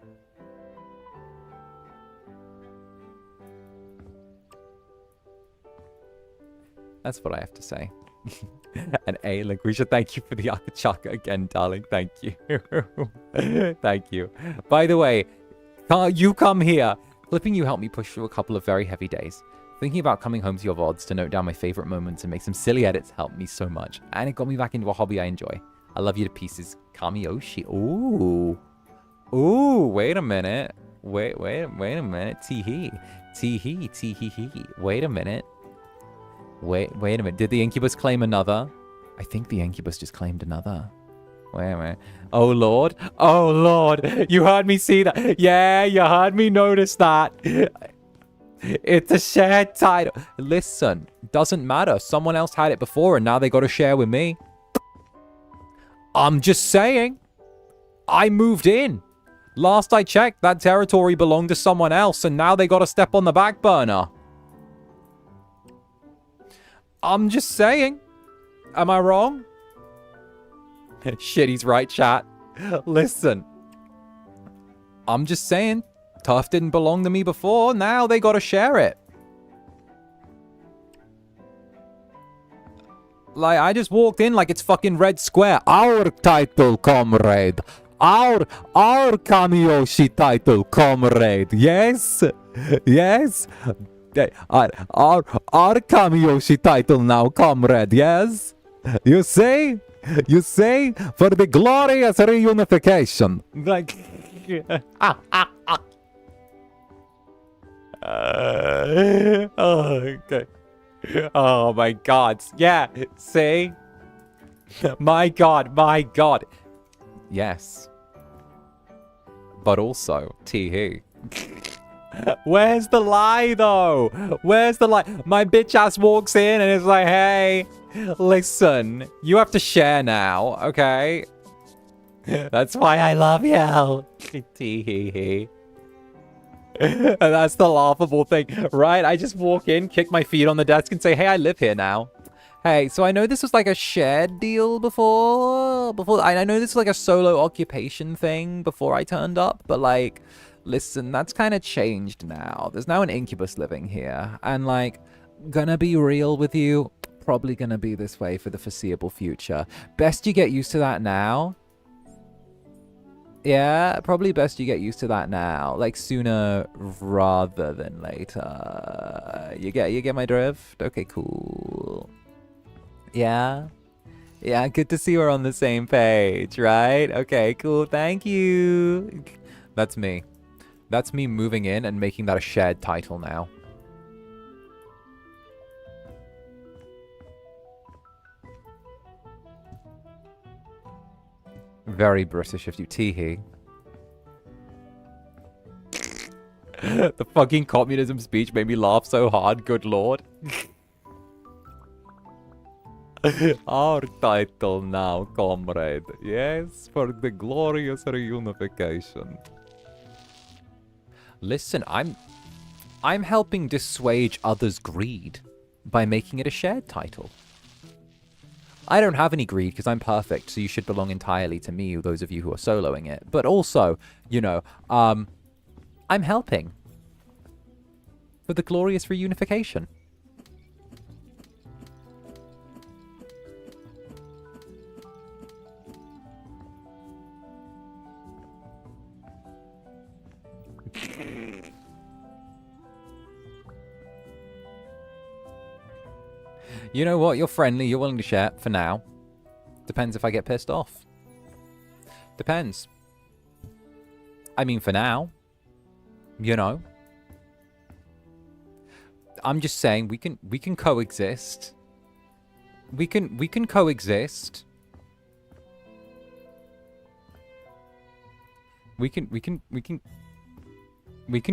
That's what I have to say. And 𝓂𝓸𝓾𝓻, thank you for the akachaka again, darling. Thank you. Thank you. By the way, you come here. Clipping you helped me push through a couple of very heavy days. Thinking about coming home to your VODs to note down my favorite moments and make some silly edits helped me so much. And it got me back into a hobby I enjoy. I love you to pieces. Kamiyoshi. Ooh. Ooh, wait a minute. Wait a minute. Tee-hee. Tee-hee. Tee-hee-hee. Wait a minute. Wait a minute. Did the Incubus claim another? I think the Incubus just claimed another. Wait a minute. Oh, Lord. Oh, Lord. You heard me see that. Yeah, you heard me notice that. It's a shared title. Listen, doesn't matter. Someone else had it before and now they got to share with me. I'm just saying. I moved in. Last I checked, that territory belonged to someone else and now they got to step on the back burner. I'm just saying. Am I wrong? Shit, he's right, chat. Listen. I'm just saying. Turf didn't belong to me before. Now they gotta share it. Like, I just walked in like it's fucking Red Square. Our title, comrade. Our Kamiyoshi title, comrade. Yes. Yes. Our Kamiyoshi title now, comrade. Yes. You say? You say? For the glorious reunification. Like... okay. Oh my god. Yeah, see? My god. Yes. But also, tee-hee. Where's the lie, though? Where's the lie? My bitch ass walks in and is like, hey, listen, you have to share now, okay? That's why I love you. Tee-hee-hee. And that's the laughable thing, right? I just walk in, kick my feet on the desk and say, hey, I live here now. Hey, so I know this was like a shared deal before I know this was like a solo occupation thing before I turned up, but like, listen, that's kind of changed now. There's now an Incubus living here, and like, gonna be real with you, probably gonna be this way for the foreseeable future. Best you get used to that now. Yeah, probably best you get used to that now, like sooner rather than later. You get my drift? Okay, cool. Yeah? Yeah, good to see we're on the same page, right? Okay, cool, thank you. That's me. That's me moving in and making that a shared title now. Very British if you tee-hee. The fucking communism speech made me laugh so hard, good lord. Our title now, comrade. Yes, for the glorious reunification. Listen, I'm helping dissuade others' greed by making it a shared title. I don't have any greed because I'm perfect, so you should belong entirely to me, those of you who are soloing it. But also, you know, I'm helping for the glorious reunification. You know what? You're friendly. You're willing to share for now. Depends if I get pissed off. Depends. I mean, for now. You know. I'm just saying we can coexist. We can coexist. We can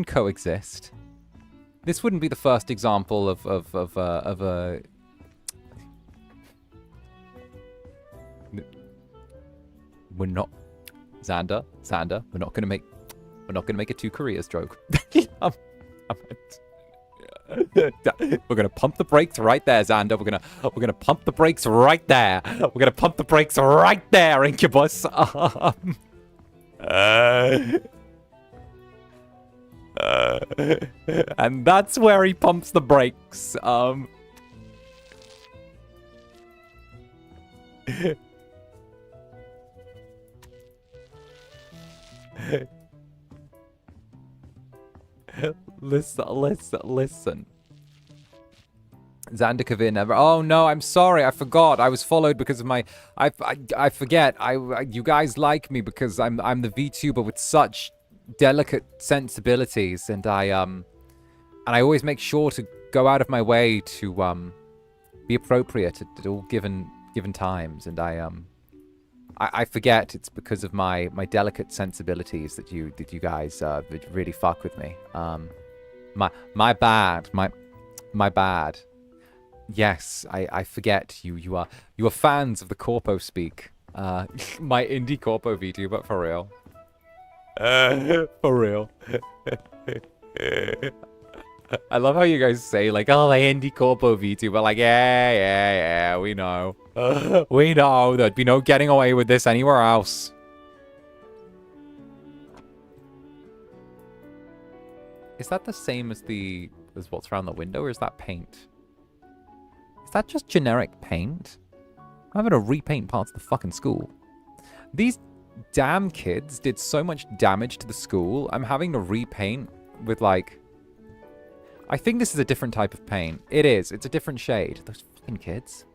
coexist. This wouldn't be the first example of a we're not Zander, we're not gonna make a two careers joke. We're gonna pump the brakes right there, Zander. We're gonna pump the brakes right there. We're gonna pump the brakes right there, Incubus. And that's where he pumps the brakes. Listen. Zander 𝓂𝓻 never. Oh no, I'm sorry. I forgot. I was followed because of my. I forget. You guys like me because I'm the VTuber with such delicate sensibilities, and I always make sure to go out of my way to be appropriate at all given times, and I forget it's because of my delicate sensibilities that you guys really fuck with me. My bad. My bad. Yes, I forget you are fans of the corpo speak. My indie corpo VTuber for real. For real. I love how you guys say, like, oh, my indie corpo VTuber. Like, yeah, we know. We know there'd be no getting away with this anywhere else. Is that the same as what's around the window, or is that paint? Is that just generic paint? I'm having to repaint parts of the fucking school. These damn kids did so much damage to the school. I'm having to repaint with, like... I think this is a different type of paint. It is. It's a different shade. Those fucking kids.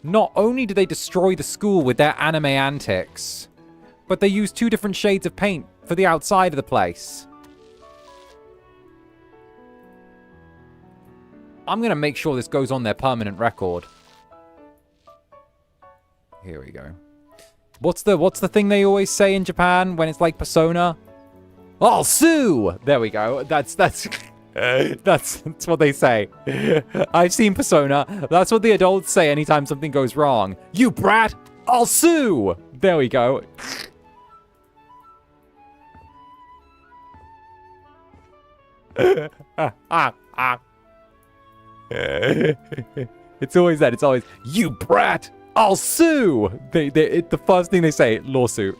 Not only do they destroy the school with their anime antics, but they use 2 different shades of paint for the outside of the place. I'm gonna make sure this goes on their permanent record. Here we go. What's the thing they always say in Japan when it's like Persona? I'll sue! There we go. That's what they say. I've seen Persona. That's what the adults say anytime something goes wrong. You brat! I'll sue! There we go. It's always that. It's always, you brat! I'll sue! The first thing they say, lawsuit.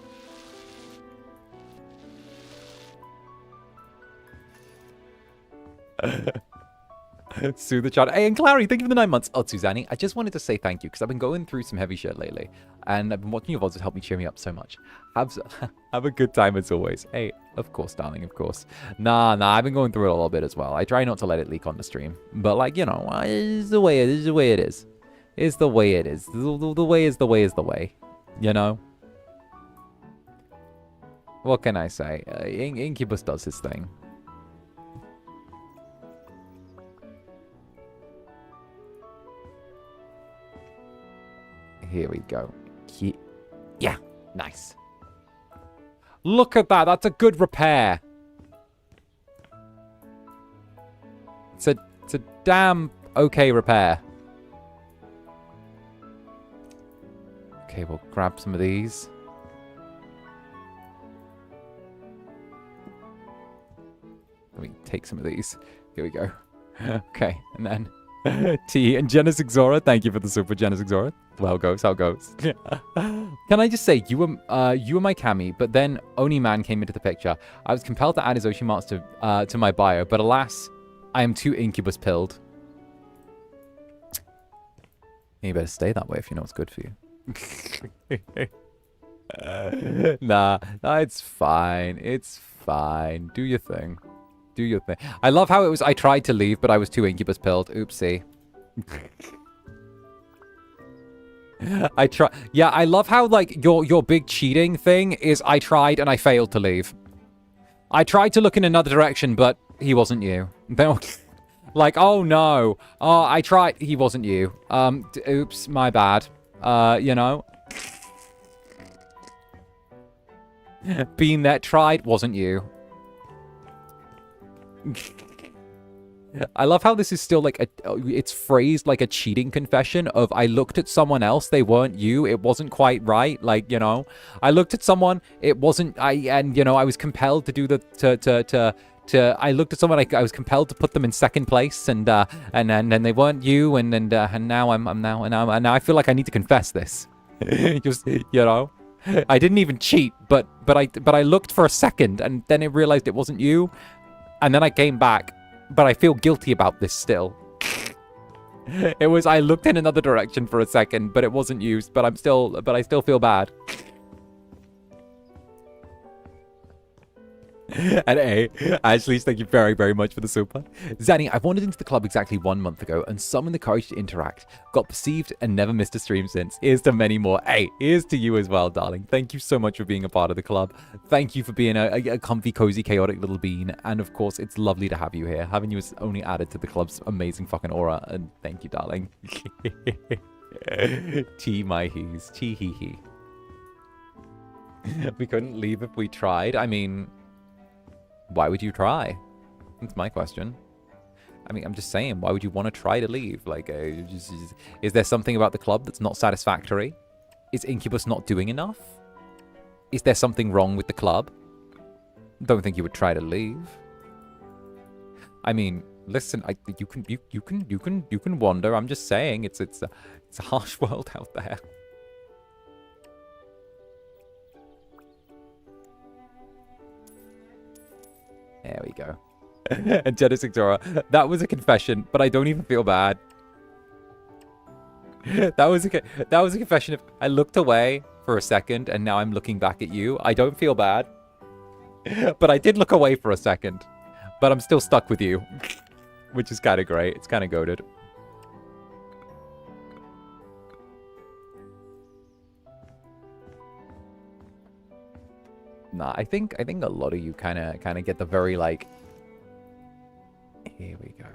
Sue the child. Hey, and Clary, thank you for the 9 months. Oh, Suzanne, I just wanted to say thank you because I've been going through some heavy shit lately, and I've been watching your VODs. It's helped me cheer me up so much. Have a good time as always. Hey, of course, darling, of course. Nah, I've been going through it a little bit as well. I try not to let it leak on the stream, but like, you know, it's the way it is. The way it is. It's the way it is. The way is the way is the way. You know. What can I say? Incubus does his thing. Here we go. Yeah, nice. Look at that. That's a good repair. It's a damn okay repair. Okay, we'll grab some of these. Let me take some of these. Here we go. Okay, and then T and Genesis Zora. Thank you for the super, Genesis Zora. Well, how it goes, how it goes. Can I just say, you were my Kami, but then Oni Man came into the picture. I was compelled to add his Oshi marks to my bio, but alas, I am too Incubus pilled. You better stay that way if you know what's good for you. Nah, it's fine. It's fine. Do your thing. Do your thing. I love how it was, I tried to leave, but I was too Incubus pilled. Oopsie. Yeah, I love how, like, your big cheating thing is I tried and I failed to leave. I tried to look in another direction, but he wasn't you. Like, oh no. Oh, I tried. He wasn't you. Oops, my bad. You know. Being that tried wasn't you. I love how this is still like it's phrased like a cheating confession of I looked at someone else, they weren't you, it wasn't quite right, like, you know, I looked at someone, it wasn't and you know, I was compelled to do the I looked at someone, I was compelled to put them in second place, and then they weren't you, and now now I feel like I need to confess this. Just, you know, I didn't even cheat, but I looked for a second, and then I realized it wasn't you, and then I came back. But I feel guilty about this still. It was, I looked in another direction for a second, but it wasn't used, but I still feel bad. And A, Ashley, thank you very, very much for the super. Zanny, I wandered into the club exactly 1 month ago and summoned the courage to interact. Got perceived and never missed a stream since. Here's to many more. Hey, here's to you as well, darling. Thank you so much for being a part of the club. Thank you for being a comfy, cozy, chaotic little bean. And of course, it's lovely to have you here. Having you is only added to the club's amazing fucking aura. And thank you, darling. T my he's. T hee hee. We couldn't leave if we tried. I mean... why would you try? That's my question. I mean, I'm just saying, why would you want to try to leave? Like, is there something about the club that's not satisfactory? Is Incubus not doing enough? Is there something wrong with the club? Don't think you would try to leave. I mean, listen, you can wander. I'm just saying, it's a harsh world out there. There we go. And Genesis Zora, that was a confession, but I don't even feel bad. That was a confession of I looked away for a second and now I'm looking back at you. I don't feel bad. But I did look away for a second. But I'm still stuck with you. Which is kind of great. It's kind of goated. Nah, I think a lot of you kind of get the very, like... Here we go.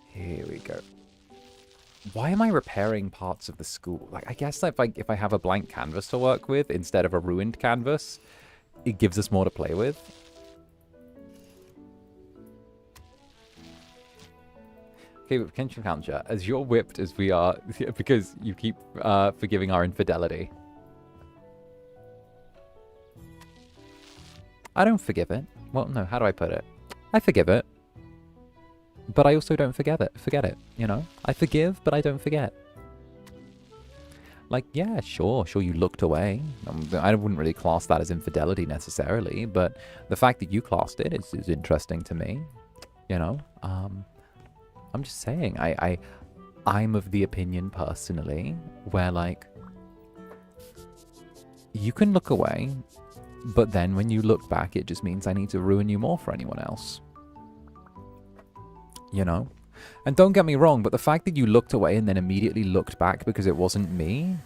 Here we go. Why am I repairing parts of the school? Like, I guess if I have a blank canvas to work with instead of a ruined canvas, it gives us more to play with. Okay, but 𝓂𝓻, as you're whipped as we are, because you keep forgiving our infidelity. I don't forgive it. Well, no, how do I put it? I forgive it. But I also don't forget it, you know? I forgive, but I don't forget. Like, yeah, sure, you looked away. I wouldn't really class that as infidelity necessarily, but the fact that you classed it is interesting to me, you know? I'm just saying, I'm of the opinion personally where, like, you can look away, but then when you look back, it just means I need to ruin you more for anyone else. You know? And don't get me wrong, but the fact that you looked away and then immediately looked back because it wasn't me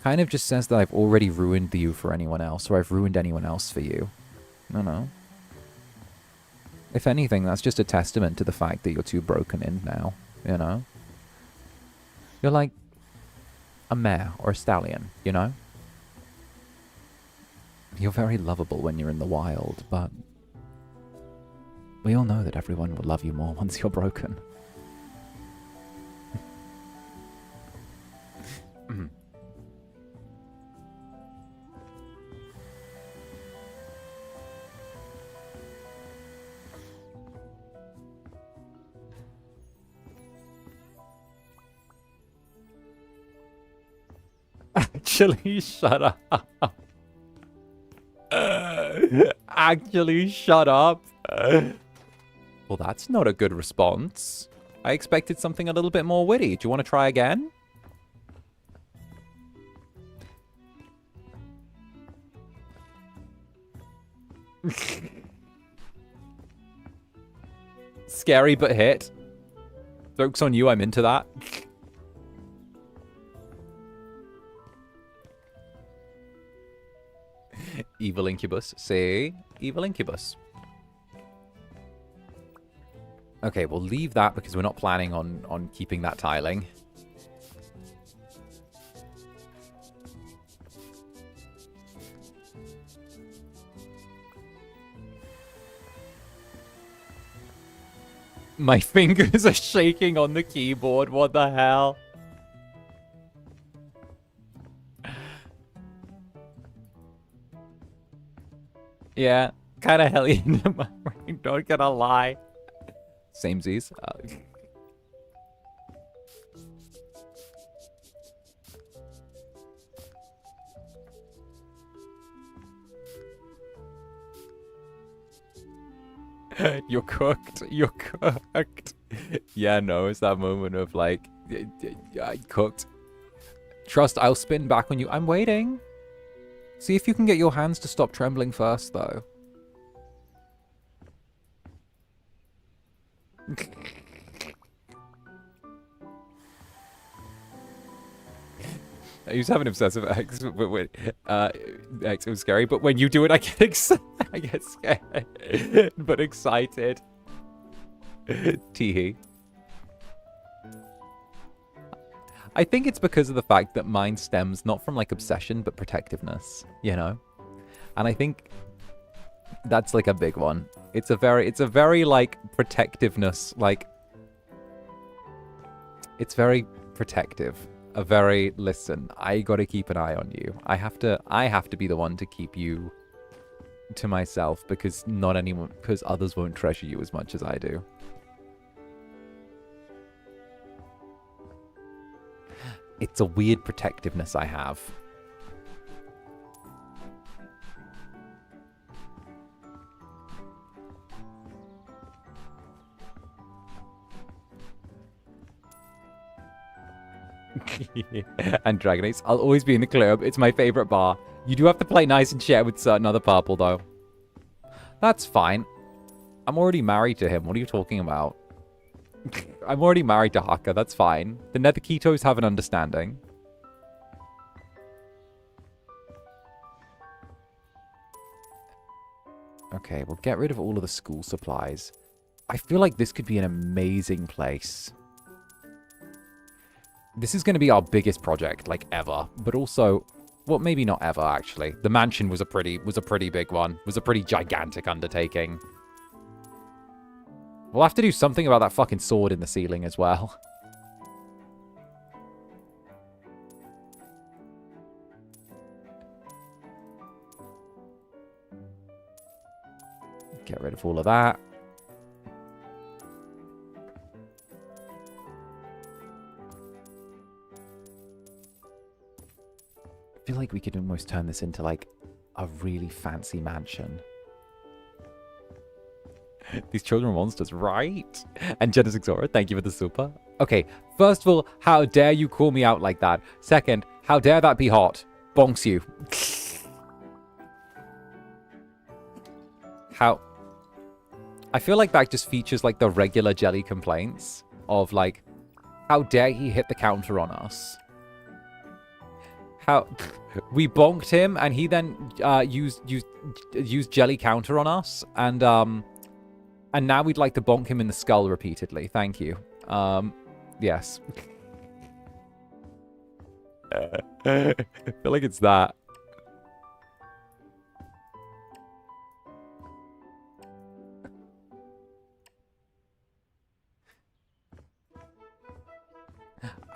kind of just says that I've already ruined you for anyone else, or I've ruined anyone else for you. I don't know. If anything, that's just a testament to the fact that you're too broken in now, you know? You're like, a mare or a stallion, you know? You're very lovable when you're in the wild, but we all know that everyone will love you more once you're broken. Actually, shut up. Actually, shut up. Well, that's not a good response. I expected something a little bit more witty. Do you want to try again? Scary but hit. Joke's on you, I'm into that. Evil Incubus. See? Evil Incubus. Okay, we'll leave that because we're not planning on keeping that tiling. My fingers are shaking on the keyboard. What the hell? Yeah, kind of hell into my brain, not gonna lie. Samesies. You're cooked. You're cooked. Yeah, no, it's that moment of like, cooked. Trust, I'll spin back on you. I'm waiting. See if you can get your hands to stop trembling first, though. I used to have an obsessive ex, but when, ex, it was scary, but when you do it, I get scared, but excited. Teehee. I think it's because of the fact that mine stems not from like obsession, but protectiveness, you know? And I think that's like a big one. It's a very like protectiveness, like it's very protective. A very, listen, I gotta keep an eye on you. I have to be the one to keep you to myself because because others won't treasure you as much as I do. It's a weird protectiveness I have. And Dragonates, I'll always be in the club. It's my favorite bar. You do have to play nice and share with certain other purple, though. That's fine. I'm already married to him. What are you talking about? I'm already married to Haka. That's fine. The Netherketos have an understanding. Okay, we'll get rid of all of the school supplies. I feel like this could be an amazing place. This is going to be our biggest project, like, ever. But also, well, maybe not ever, actually. The mansion was a pretty big one. Was a pretty gigantic undertaking. We'll have to do something about that fucking sword in the ceiling as well. Get rid of all of that. I feel like we could almost turn this into, like, a really fancy mansion. These children are monsters, right? And Genesis Xora, thank you for the super. Okay, first of all, how dare you call me out like that? Second, how dare that be hot? Bonks you. How... I feel like that just features, like, the regular jelly complaints of, like, how dare he hit the counter on us? How... We bonked him, and he then used jelly counter on us, and now we'd like to bonk him in the skull repeatedly. Thank you. Yes. I feel like it's that.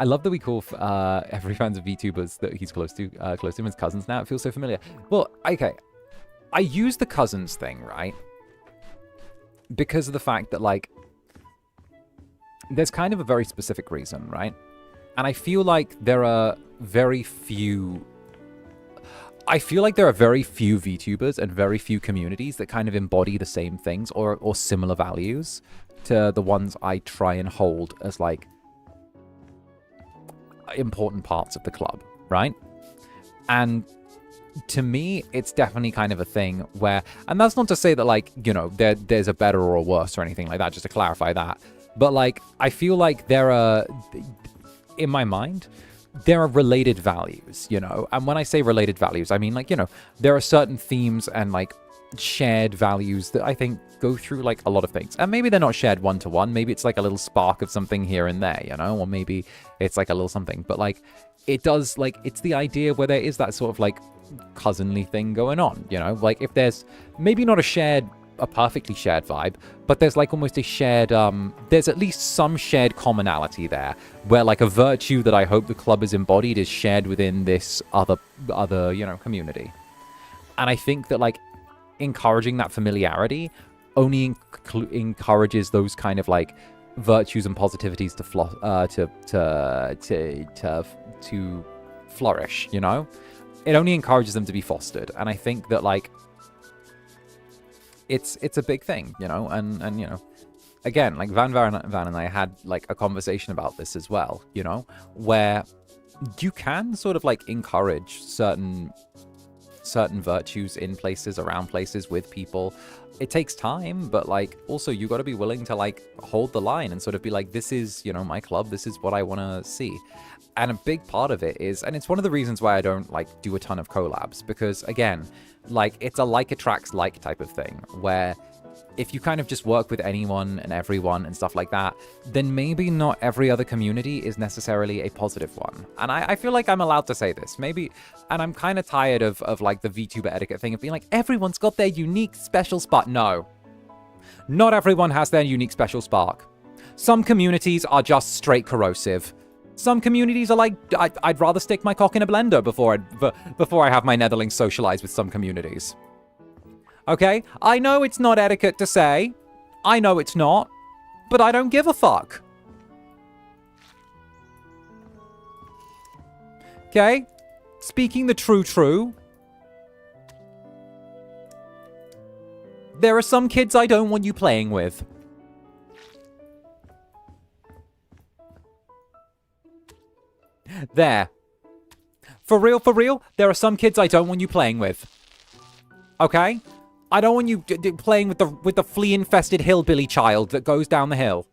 I love that we call every fans of VTubers that he's close to him as cousins now. It feels so familiar. Well, okay. I use the cousins thing, right? Because of the fact that, like, there's kind of a very specific reason, right? And I feel like there are very few... I feel like there are very few VTubers and very few communities that kind of embody the same things or similar values to the ones I try and hold as, like, important parts of the club, right? And to me, it's definitely kind of a thing where, and that's not to say that, like, you know, there's a better or a worse or anything like that, just to clarify that. But, like, I feel like there are, in my mind, there are related values, you know? And when I say related values, I mean, like, you know, there are certain themes and, like, shared values that I think go through, like, a lot of things. And maybe they're not shared one-to-one. Maybe it's, like, a little spark of something here and there, you know? Or maybe it's, like, a little something. But, like, it does, like, it's the idea where there is that sort of, like, cousinly thing going on, you know? Like, if there's maybe not a perfectly shared vibe, but there's, like, almost a shared, there's at least some shared commonality there, where, like, a virtue that I hope the club has embodied is shared within this other, you know, community. And I think that, like, encouraging that familiarity only encourages those kind of, like, virtues and positivities to flourish, you know? It only encourages them to be fostered. And I think that, like, it's a big thing, you know? And you know, again, like, Van and I had, like, a conversation about this as well, you know? Where you can sort of, like, encourage certain virtues in places, around places, with people. It takes time, but, like, also you got to be willing to, like, hold the line and sort of be like, this is, you know, my club, this is what I want to see. And a big part of it is, and it's one of the reasons why I don't, like, do a ton of collabs, because, again, like, it's a like attracts like type of thing, where if you kind of just work with anyone and everyone and stuff like that, then maybe not every other community is necessarily a positive one. And I feel like I'm allowed to say this, maybe, and I'm kind of tired of like, the VTuber etiquette thing of being like, everyone's got their unique special spot. No. Not everyone has their unique special spark. Some communities are just straight corrosive. Some communities are like, I'd rather stick my cock in a blender before I have my netherlings socialize with some communities. Okay? I know it's not etiquette to say. I know it's not. But I don't give a fuck. Okay? Speaking the true. There are some kids I don't want you playing with. There. For real, there are some kids I don't want you playing with. Okay? I don't want you playing with the flea-infested hillbilly child that goes down the hill.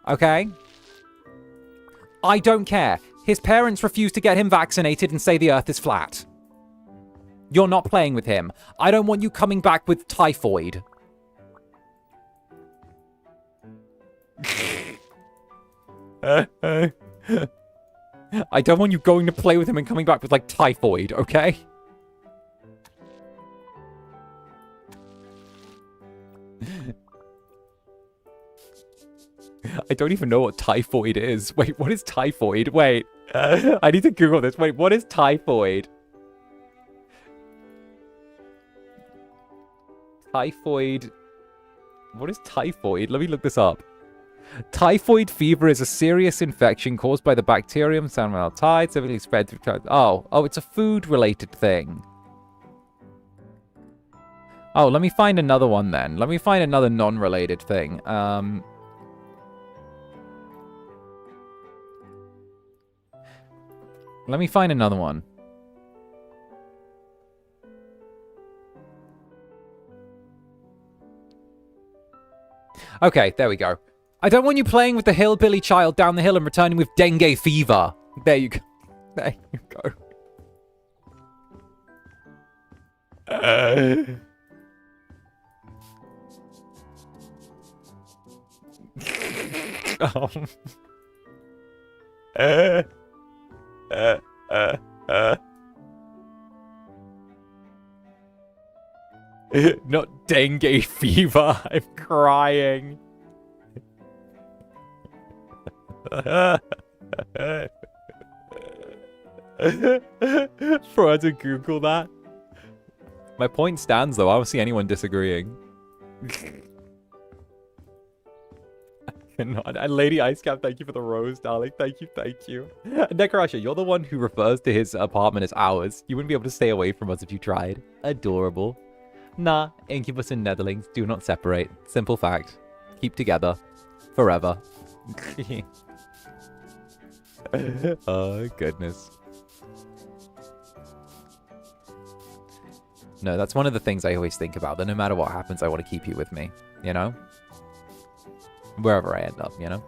Okay? I don't care. His parents refuse to get him vaccinated and say the earth is flat. You're not playing with him. I don't want you coming back with typhoid. I don't want you going to play with him and coming back with, like, typhoid, okay? I don't even know what typhoid is. Wait, what is typhoid? Wait, I need to Google this. Wait, what is typhoid? Typhoid. What is typhoid? Let me look this up. Typhoid fever is a serious infection caused by the bacterium Salmonella typhi, typically spread through... Oh, it's a food-related thing. Oh, let me find another one then. Let me find another non-related thing. Let me find another one. Okay, there we go. I don't want you playing with the hillbilly child down the hill and returning with dengue fever. There you go. There you go. Not dengue fever. I'm crying. For her to Google that. My point stands, though. I don't see anyone disagreeing. Lady Icecap, thank you for the rose, darling. Thank you, thank you. Nekarasha, you're the one who refers to his apartment as ours. You wouldn't be able to stay away from us if you tried. Adorable. Nah, Incubus and Netherlings do not separate. Simple fact. Keep together. Forever. Oh, goodness. No, that's one of the things I always think about. That no matter what happens, I want to keep you with me. You know? Wherever I end up, you know?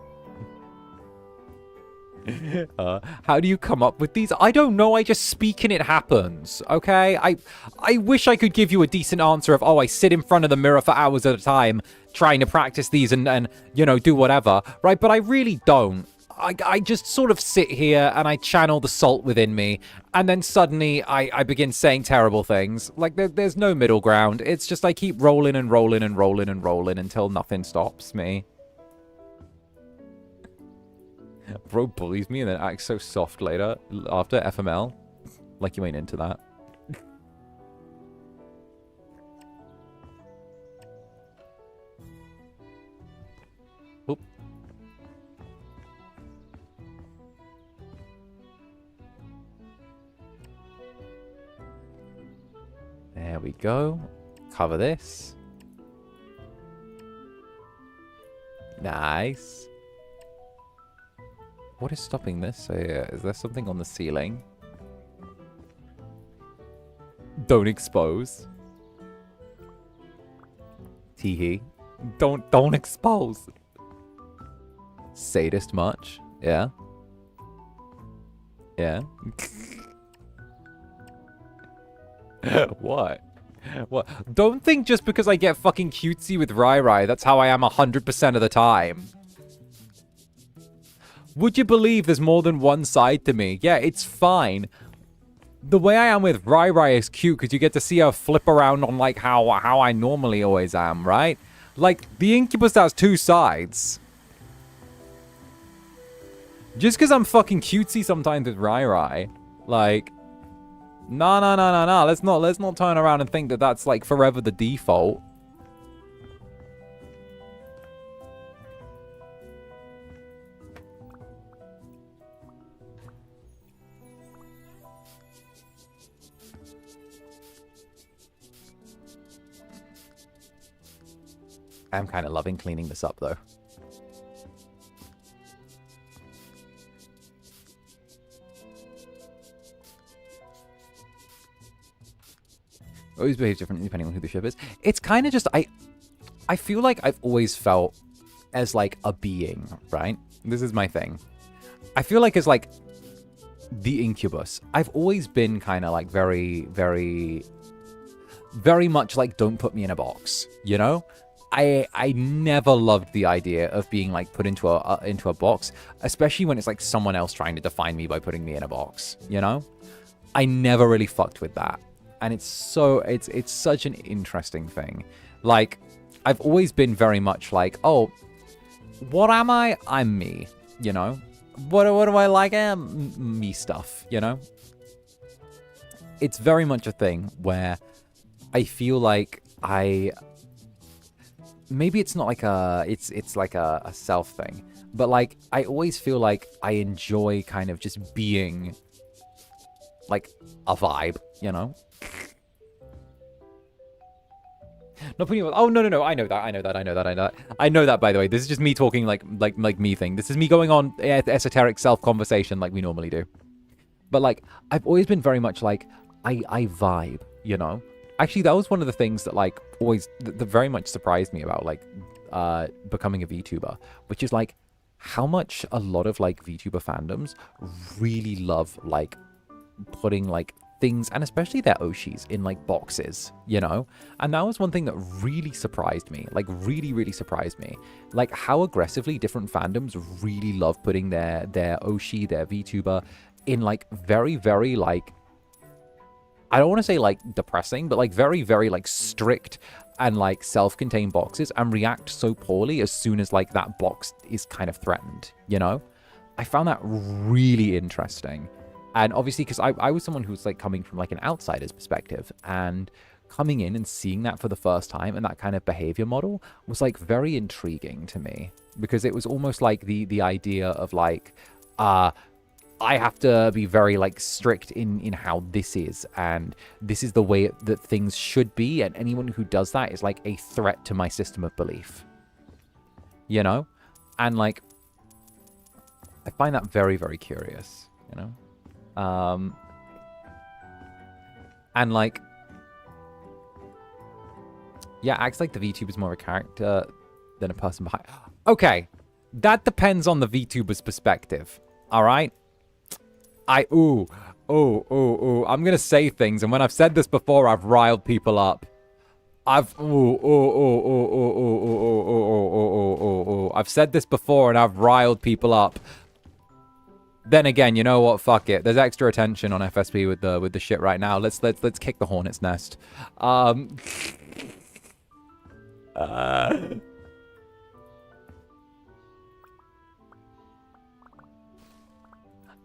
How do you come up with these? I don't know. I just speak and it happens. Okay? I wish I could give you a decent answer of, oh, I sit in front of the mirror for hours at a time trying to practice these and you know, do whatever. Right? But I really don't. I just sort of sit here and I channel the salt within me, and then suddenly I begin saying terrible things. Like, there's no middle ground. It's just I keep rolling and rolling and rolling and rolling until nothing stops me. Bro bullies me and then acts so soft later, after FML. Like you ain't into that. Oop. There we go. Cover this. Nice. What is stopping this? Is there something on the ceiling? Don't expose. Teehee. Don't expose. Sadist much? Yeah. Yeah. What? What? Don't think just because I get fucking cutesy with Rai, that's how I am 100% of the time. Would you believe there's more than one side to me? Yeah, it's fine. The way I am with Rai is cute because you get to see her flip around on like how I normally always am, right? Like, the Incubus has two sides. Just because I'm fucking cutesy sometimes with Rai, like, no. Let's not turn around and think that that's like forever the default. I'm kind of loving cleaning this up, though. Always behaves differently depending on who the ship is. It's kind of just... I feel like I've always felt as, like, a being, right? This is my thing. I feel like as, like, the Incubus. I've always been kind of, like, very much, like, don't put me in a box, you know? I never loved the idea of being like put into a box, especially when it's like someone else trying to define me by putting me in a box, you know? I never really fucked with that. And it's such an interesting thing. Like, I've always been very much like, oh, what am I? I'm me, you know? What do I like? Me stuff, you know? It's very much a thing where I feel like maybe it's not like it's like a self thing, but like I always feel like I enjoy kind of just being like a vibe, you know? Not putting you. Oh no! I know that. By the way, this is just me talking like me thing. This is me going on esoteric self conversation like we normally do. But like I've always been very much like I vibe, you know. Actually, that was one of the things that like always that very much surprised me about like becoming a VTuber, which is like how much a lot of like VTuber fandoms really love like putting like things, and especially their Oshis, in like boxes, you know? And that was one thing that really surprised me, like really surprised me. Like how aggressively different fandoms really love putting their Oshi, their VTuber in like very, very like, I don't want to say like depressing, but like very, very like strict and like self-contained boxes and react so poorly as soon as like that box is kind of threatened, you know? I found that really interesting. And obviously, because I was someone who was like coming from like an outsider's perspective, and coming in and seeing that for the first time and that kind of behavior model was like very intriguing to me, because it was almost like the idea of like, I have to be very like strict in how this is, and this is the way that things should be, and anyone who does that is like a threat to my system of belief, you know? And like, I find that very, very curious, you know? And like, yeah, acts like the VTuber's more a character than a person behind. Okay, that depends on the VTuber's perspective, all right? I'm gonna say things, and when I've said this before, I've riled people up. I've said this before, and I've riled people up. Then again, you know what? Fuck it. There's extra attention on FSP with the shit right now. Let's kick the hornet's nest.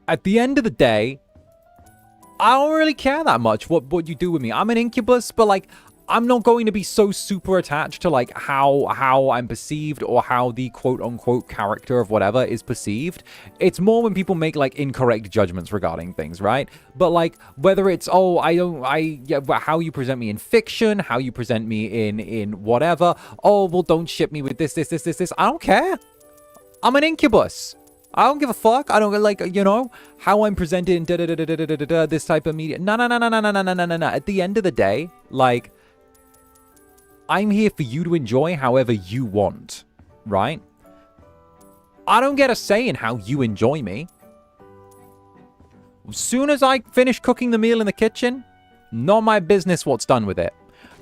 At the end of the day, I don't really care that much what you do with me. I'm an incubus, but like, I'm not going to be so super attached to like how I'm perceived or how the quote unquote character of whatever is perceived. It's more when people make like incorrect judgments regarding things, right? But like, whether it's how you present me in fiction, how you present me in whatever. Oh, well, don't ship me with this. I don't care. I'm an incubus. I don't give a fuck. I don't like, you know, how I'm presented in this type of media. No. At the end of the day, like, I'm here for you to enjoy however you want, right? I don't get a say in how you enjoy me. As soon as I finish cooking the meal in the kitchen, not my business what's done with it.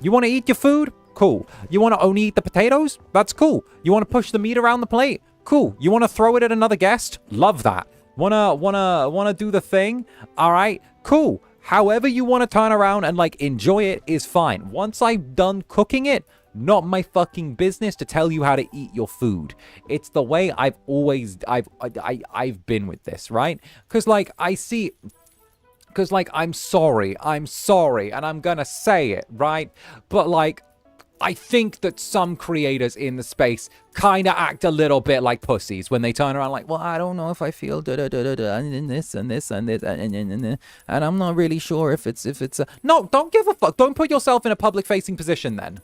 You want to eat your food? Cool. You want to only eat the potatoes? That's cool. You want to push the meat around the plate? Cool. You want to throw it at another guest? Love that. Wanna do the thing? All right. Cool. However you want to turn around and like enjoy it is fine. Once I'm done cooking it, not my fucking business to tell you how to eat your food. It's the way I've been with this, right? Because like I'm sorry, and I'm gonna say it, right? But like, I think that some creators in the space kind of act a little bit like pussies when they turn around like, well, I don't know if I feel and this and this and this and I'm not really sure if it's a... No, don't give a fuck. Don't put yourself in a public facing position then.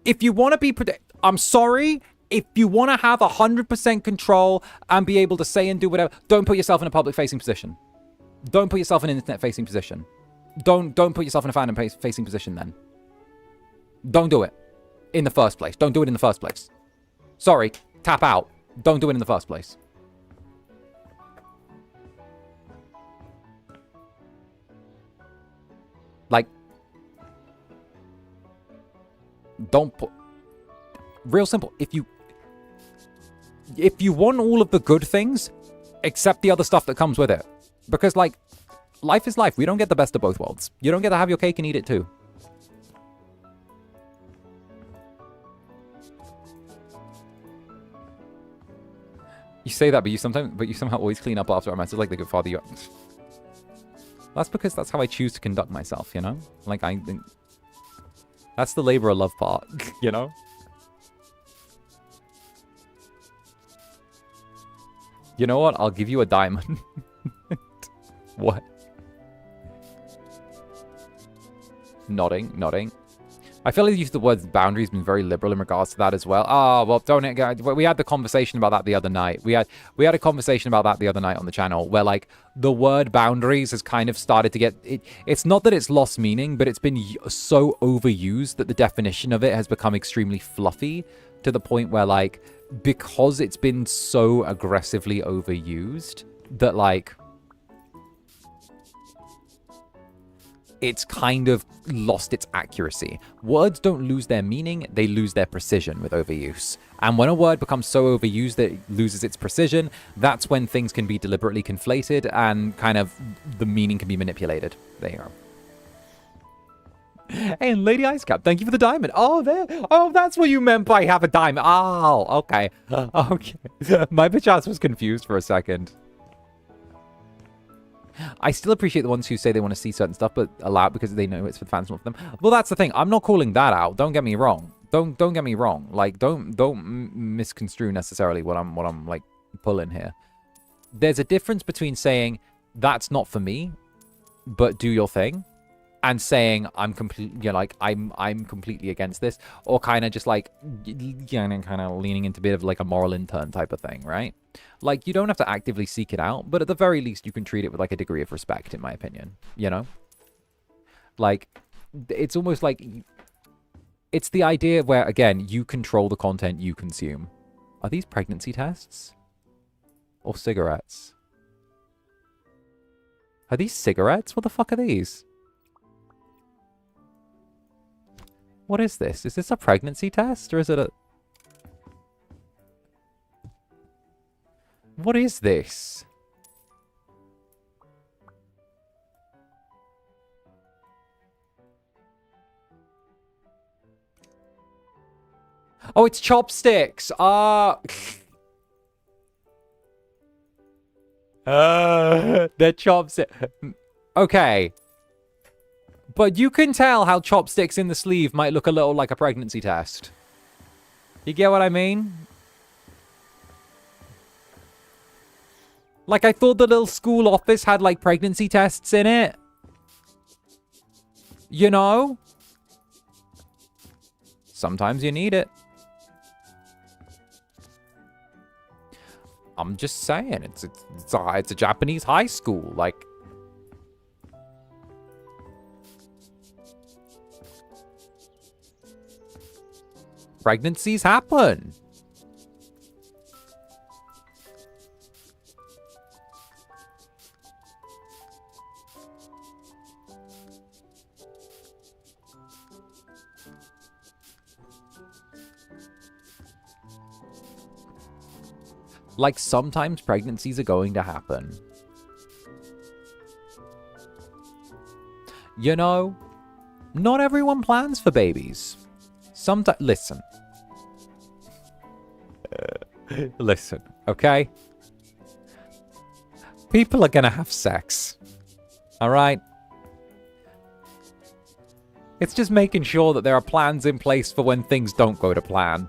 If you want to be... I'm sorry. If you want to have 100% control and be able to say and do whatever, don't put yourself in a public facing position. Don't put yourself in an internet facing position. Don't put yourself in a fandom facing position then. Don't do it in the first place. Don't do it in the first place. Sorry, tap out. Don't do it in the first place. Like, don't put... Real simple. If you want all of the good things, accept the other stuff that comes with it. Because, like, life is life. We don't get the best of both worlds. You don't get to have your cake and eat it too. You say that, but you somehow always clean up after a mess. It's like the good father you are. That's because that's how I choose to conduct myself, you know? Like, that's the labor of love part, you know? You know what? I'll give you a diamond. What? Nodding. I feel like you used the word boundaries been very liberal in regards to that as well. Oh, well, don't it? We had the conversation about that the other night. We had a conversation about that the other night on the channel where like the word boundaries has kind of started to get it's not that it's lost meaning, but it's been so overused that the definition of it has become extremely fluffy to the point where like because it's been so aggressively overused that like it's kind of lost its accuracy. Words don't lose their meaning, they lose their precision with overuse. And when a word becomes so overused that it loses its precision, that's when things can be deliberately conflated and kind of the meaning can be manipulated. There you go. Hey, and Lady Icecap, thank you for the diamond. Oh, there. Oh, that's what you meant by have a diamond. Oh, okay. Okay. My bitch was confused for a second. I still appreciate the ones who say they want to see certain stuff, but allow it because they know it's for the fans, not for them. Well, that's the thing. I'm not calling that out. Don't get me wrong. Don't get me wrong. Like, don't misconstrue necessarily what I'm like pulling here. There's a difference between saying that's not for me, but do your thing, and saying I'm completely, you know, like I'm completely against this, or kind of just like, you know, kind of leaning into a bit of like a moral intern type of thing, right? Like, you don't have to actively seek it out, but at the very least, you can treat it with like a degree of respect, in my opinion. You know, like it's almost like it's the idea where again you control the content you consume. Are these pregnancy tests or cigarettes? Are these cigarettes? What the fuck are these? What is this? Is this a pregnancy test or is it a... What is this? Oh, it's chopsticks. They're chopsticks. Okay. But you can tell how chopsticks in the sleeve might look a little like a pregnancy test. You get what I mean? Like, I thought the little school office had, like, pregnancy tests in it. You know? Sometimes you need it. I'm just saying, it's a Japanese high school, like... Pregnancies happen. Like, sometimes pregnancies are going to happen. You know, not everyone plans for babies. Sometimes, listen. Listen, okay? People are gonna have sex. Alright? It's just making sure that there are plans in place for when things don't go to plan.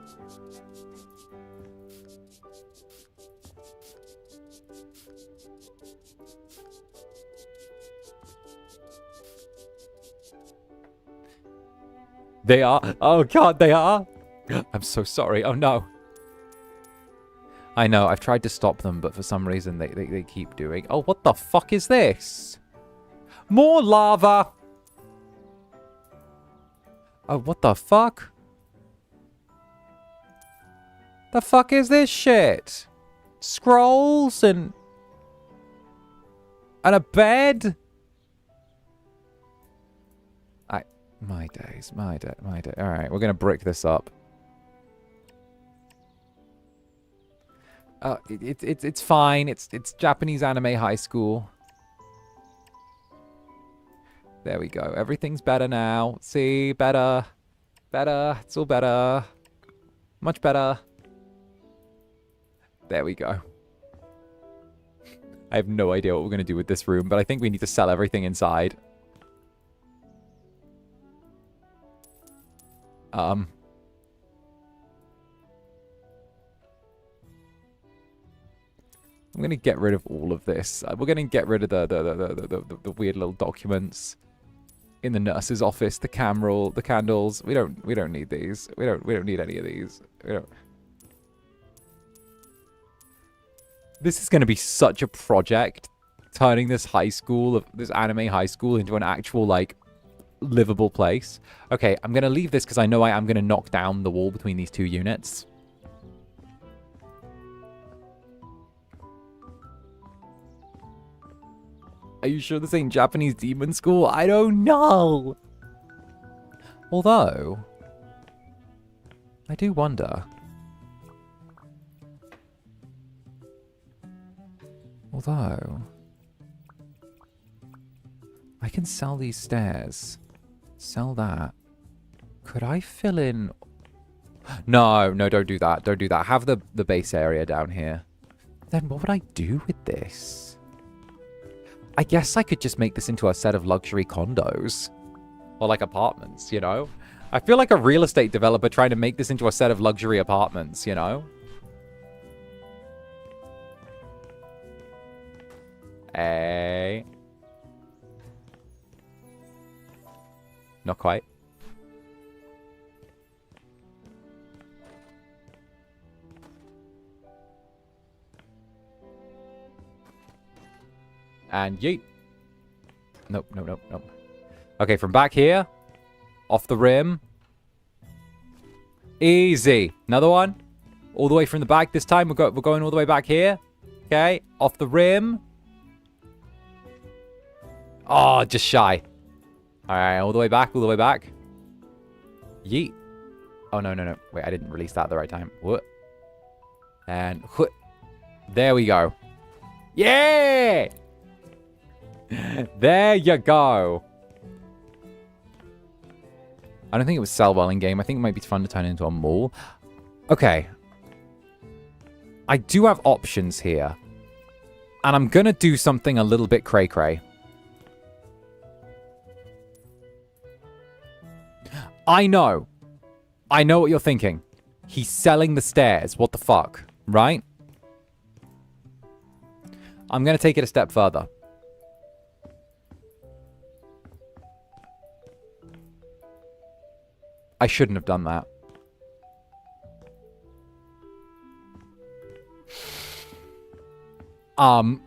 They are. Oh, God, they are. I'm so sorry. Oh, no. I know. I've tried to stop them, but for some reason, they keep doing... Oh, what the fuck is this? More lava. Oh, what the fuck? The fuck is this shit? Scrolls and a bed? My days, my day. All right, we're gonna brick this up. It's fine. It's Japanese anime high school. There we go. Everything's better now. See, better. It's all better. Much better. There we go. I have no idea what we're gonna do with this room, but I think we need to sell everything inside. I'm gonna get rid of all of this. We're gonna get rid of the weird little documents in the nurse's office, the camera, the candles. We don't need these. We don't need any of these. We don't. This is gonna be such a project, turning this high school, this anime high school, into an actual like livable place. Okay, I'm gonna leave this because I know I am gonna knock down the wall between these two units. Are you sure this ain't Japanese demon school? I don't know. Although, I do wonder. Although, I can sell these stairs. Sell that. Could I fill in... No, don't do that. Don't do that. Have the base area down here. Then what would I do with this? I guess I could just make this into a set of luxury condos. Or like apartments, you know? I feel like a real estate developer trying to make this into a set of luxury apartments, you know? Hey. Not quite. And yeet. Nope. Okay, from back here. Off the rim. Easy. Another one. All the way from the back. This time we're going all the way back here. Okay. Off the rim. Oh, just shy. Alright, all the way back, Yeet. Oh, no. Wait, I didn't release that at the right time. What? And... There we go. Yeah! There you go. I don't think it was sell well in game. I think it might be fun to turn it into a mall. Okay. I do have options here. And I'm going to do something a little bit cray-cray. I know what you're thinking. He's selling the stairs. What the fuck? Right? I'm going to take it a step further. I shouldn't have done that. I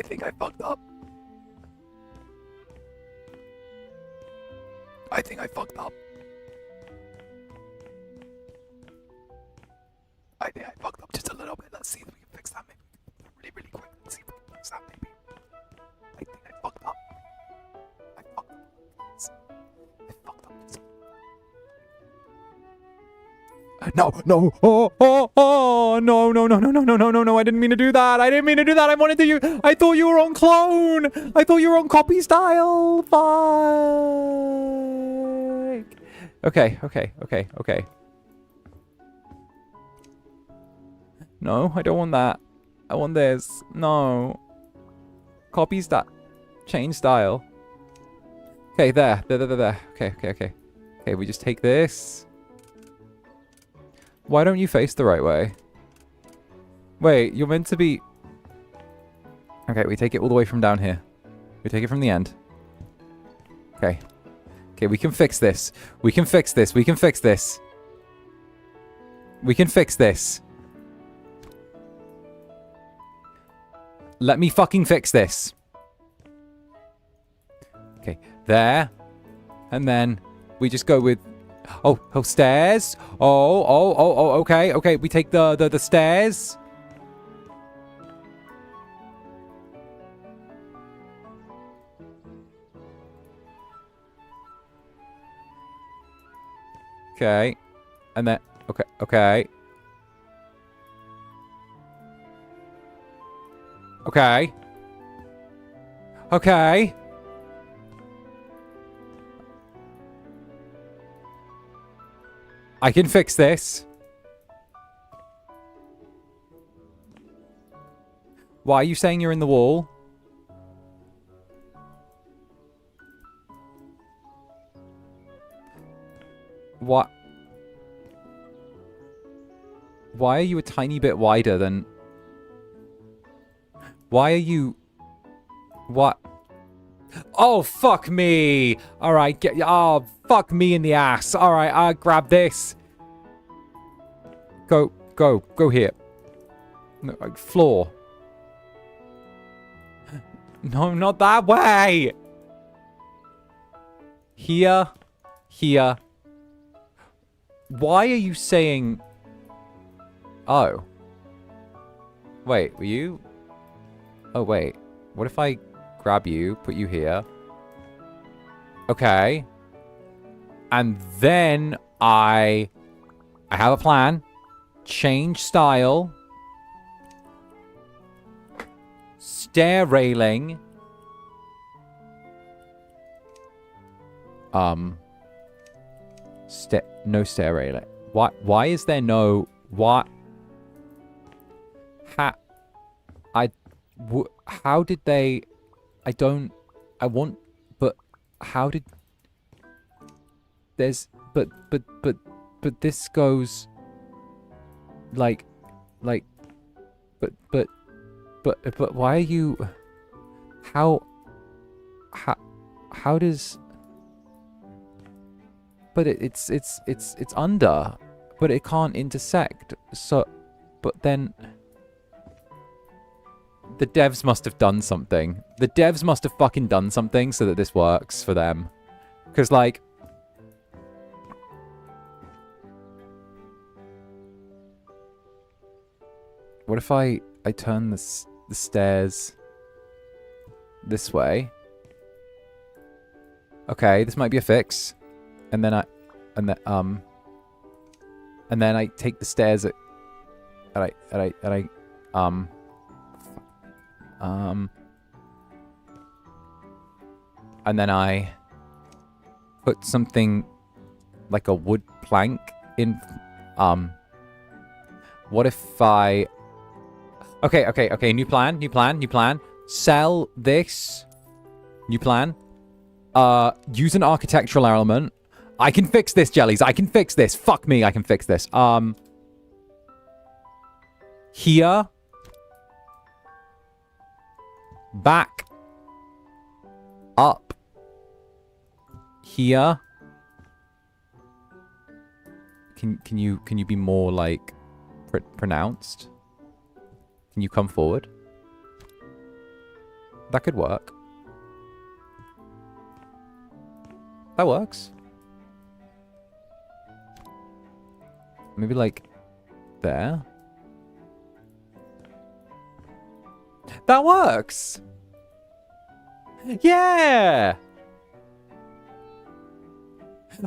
think I fucked up. I think I fucked up just a little bit. Let's see if we can fix that maybe. Really quick. Let's see if we can fix that maybe. I think I fucked up. I fucked up. No. No. I didn't mean to do that. I wanted to I thought you were on clone. I thought you were on copy style. Fuck. Okay. No, I don't want that. I want this. No. Copy style. Change style. Okay, there. Okay. Okay, we just take this. Why don't you face the right way? Wait, you're meant to be... Okay, we take it all the way from down here. We take it from the end. Okay. Okay, we can fix this. We can fix this. Let me fucking fix this. Okay, there. And then we just go with... Oh, stairs. Okay. We take the stairs. Okay. And then... Okay. I can fix this. Why are you saying you're in the wall? What? Why are you a tiny bit wider than... Why are you... What? Oh, fuck me! Alright, oh, fuck me in the ass. Alright, I'll grab this. Go here. No, floor. No, not that way! Here. Why are you saying... Oh. Wait, were you? Oh, wait. What if I grab you, put you here? Okay. And then I have a plan. Change style. Stair railing. No stair railing. Why is there no... What? How did they... But how did... There's... But this goes... But why are you... How does... But it's under, but it can't intersect. So, but then the devs must have done something. The devs must have fucking done something so that this works for them. Because like, what if I turn the stairs this way? Okay, this might be a fix. And then I take the stairs and then I put something like a wood plank in. What if I? Okay. New plan. Sell this. New plan. Use an architectural element. I can fix this, jellies. I can fix this. Fuck me, I can fix this. Here. Back. Up. Here. Can you be more like pronounced? Can you come forward? That could work. That works. Maybe like there. That works. Yeah.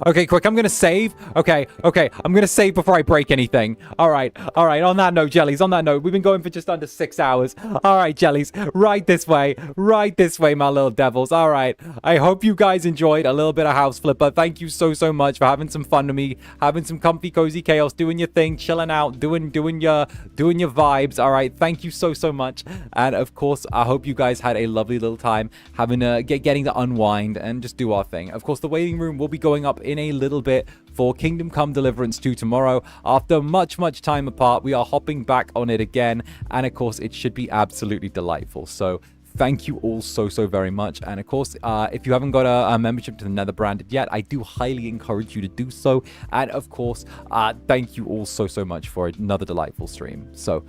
Okay, quick, I'm gonna save. Okay, I'm gonna save before I break anything. All right, on that note, jellies, on that note, we've been going for just under 6 hours. All right, jellies, right this way, my little devils. All right, I hope you guys enjoyed a little bit of House Flipper. Thank you so much for having some fun with me, having some comfy, cozy chaos, doing your thing, chilling out, doing your vibes. All right, thank you so much. And of course, I hope you guys had a lovely little time having getting to unwind and just do our thing. Of course, the waiting room will be going up in a little bit for Kingdom Come Deliverance 2 tomorrow. After much time apart, we are hopping back on it again, and of course it should be absolutely delightful. So thank you all so very much. And of course, if you haven't got a membership to the Netherbrand yet, I do highly encourage you to do so. And of course, thank you all so much for another delightful stream. So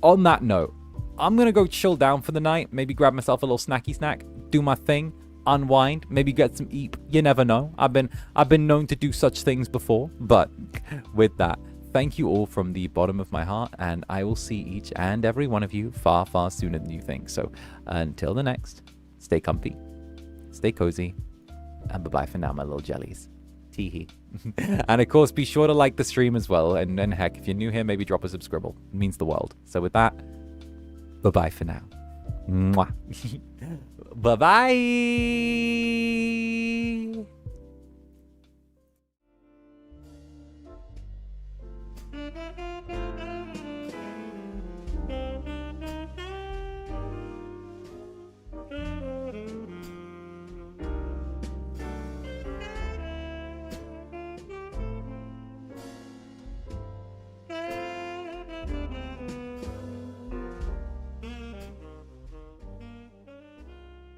on that note, I'm gonna go chill down for the night, maybe grab myself a little snacky snack, do my thing, unwind, maybe get some eep. You never know. I've been known to do such things before. But with that, thank you all from the bottom of my heart, and I will see each and every one of you far sooner than you think. So until the next, stay comfy, stay cozy, and bye for now, my little jellies. Teehee. And of course, be sure to like the stream as well, and heck, if you're new here, maybe drop a subscribble. It means the world. So with that, bye for now. Mwah. Bye-bye.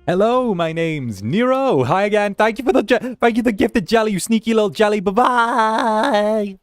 Hello, my name's Nero. Hi again. Thank you for the gifted jelly, you sneaky little jelly. Bye-bye.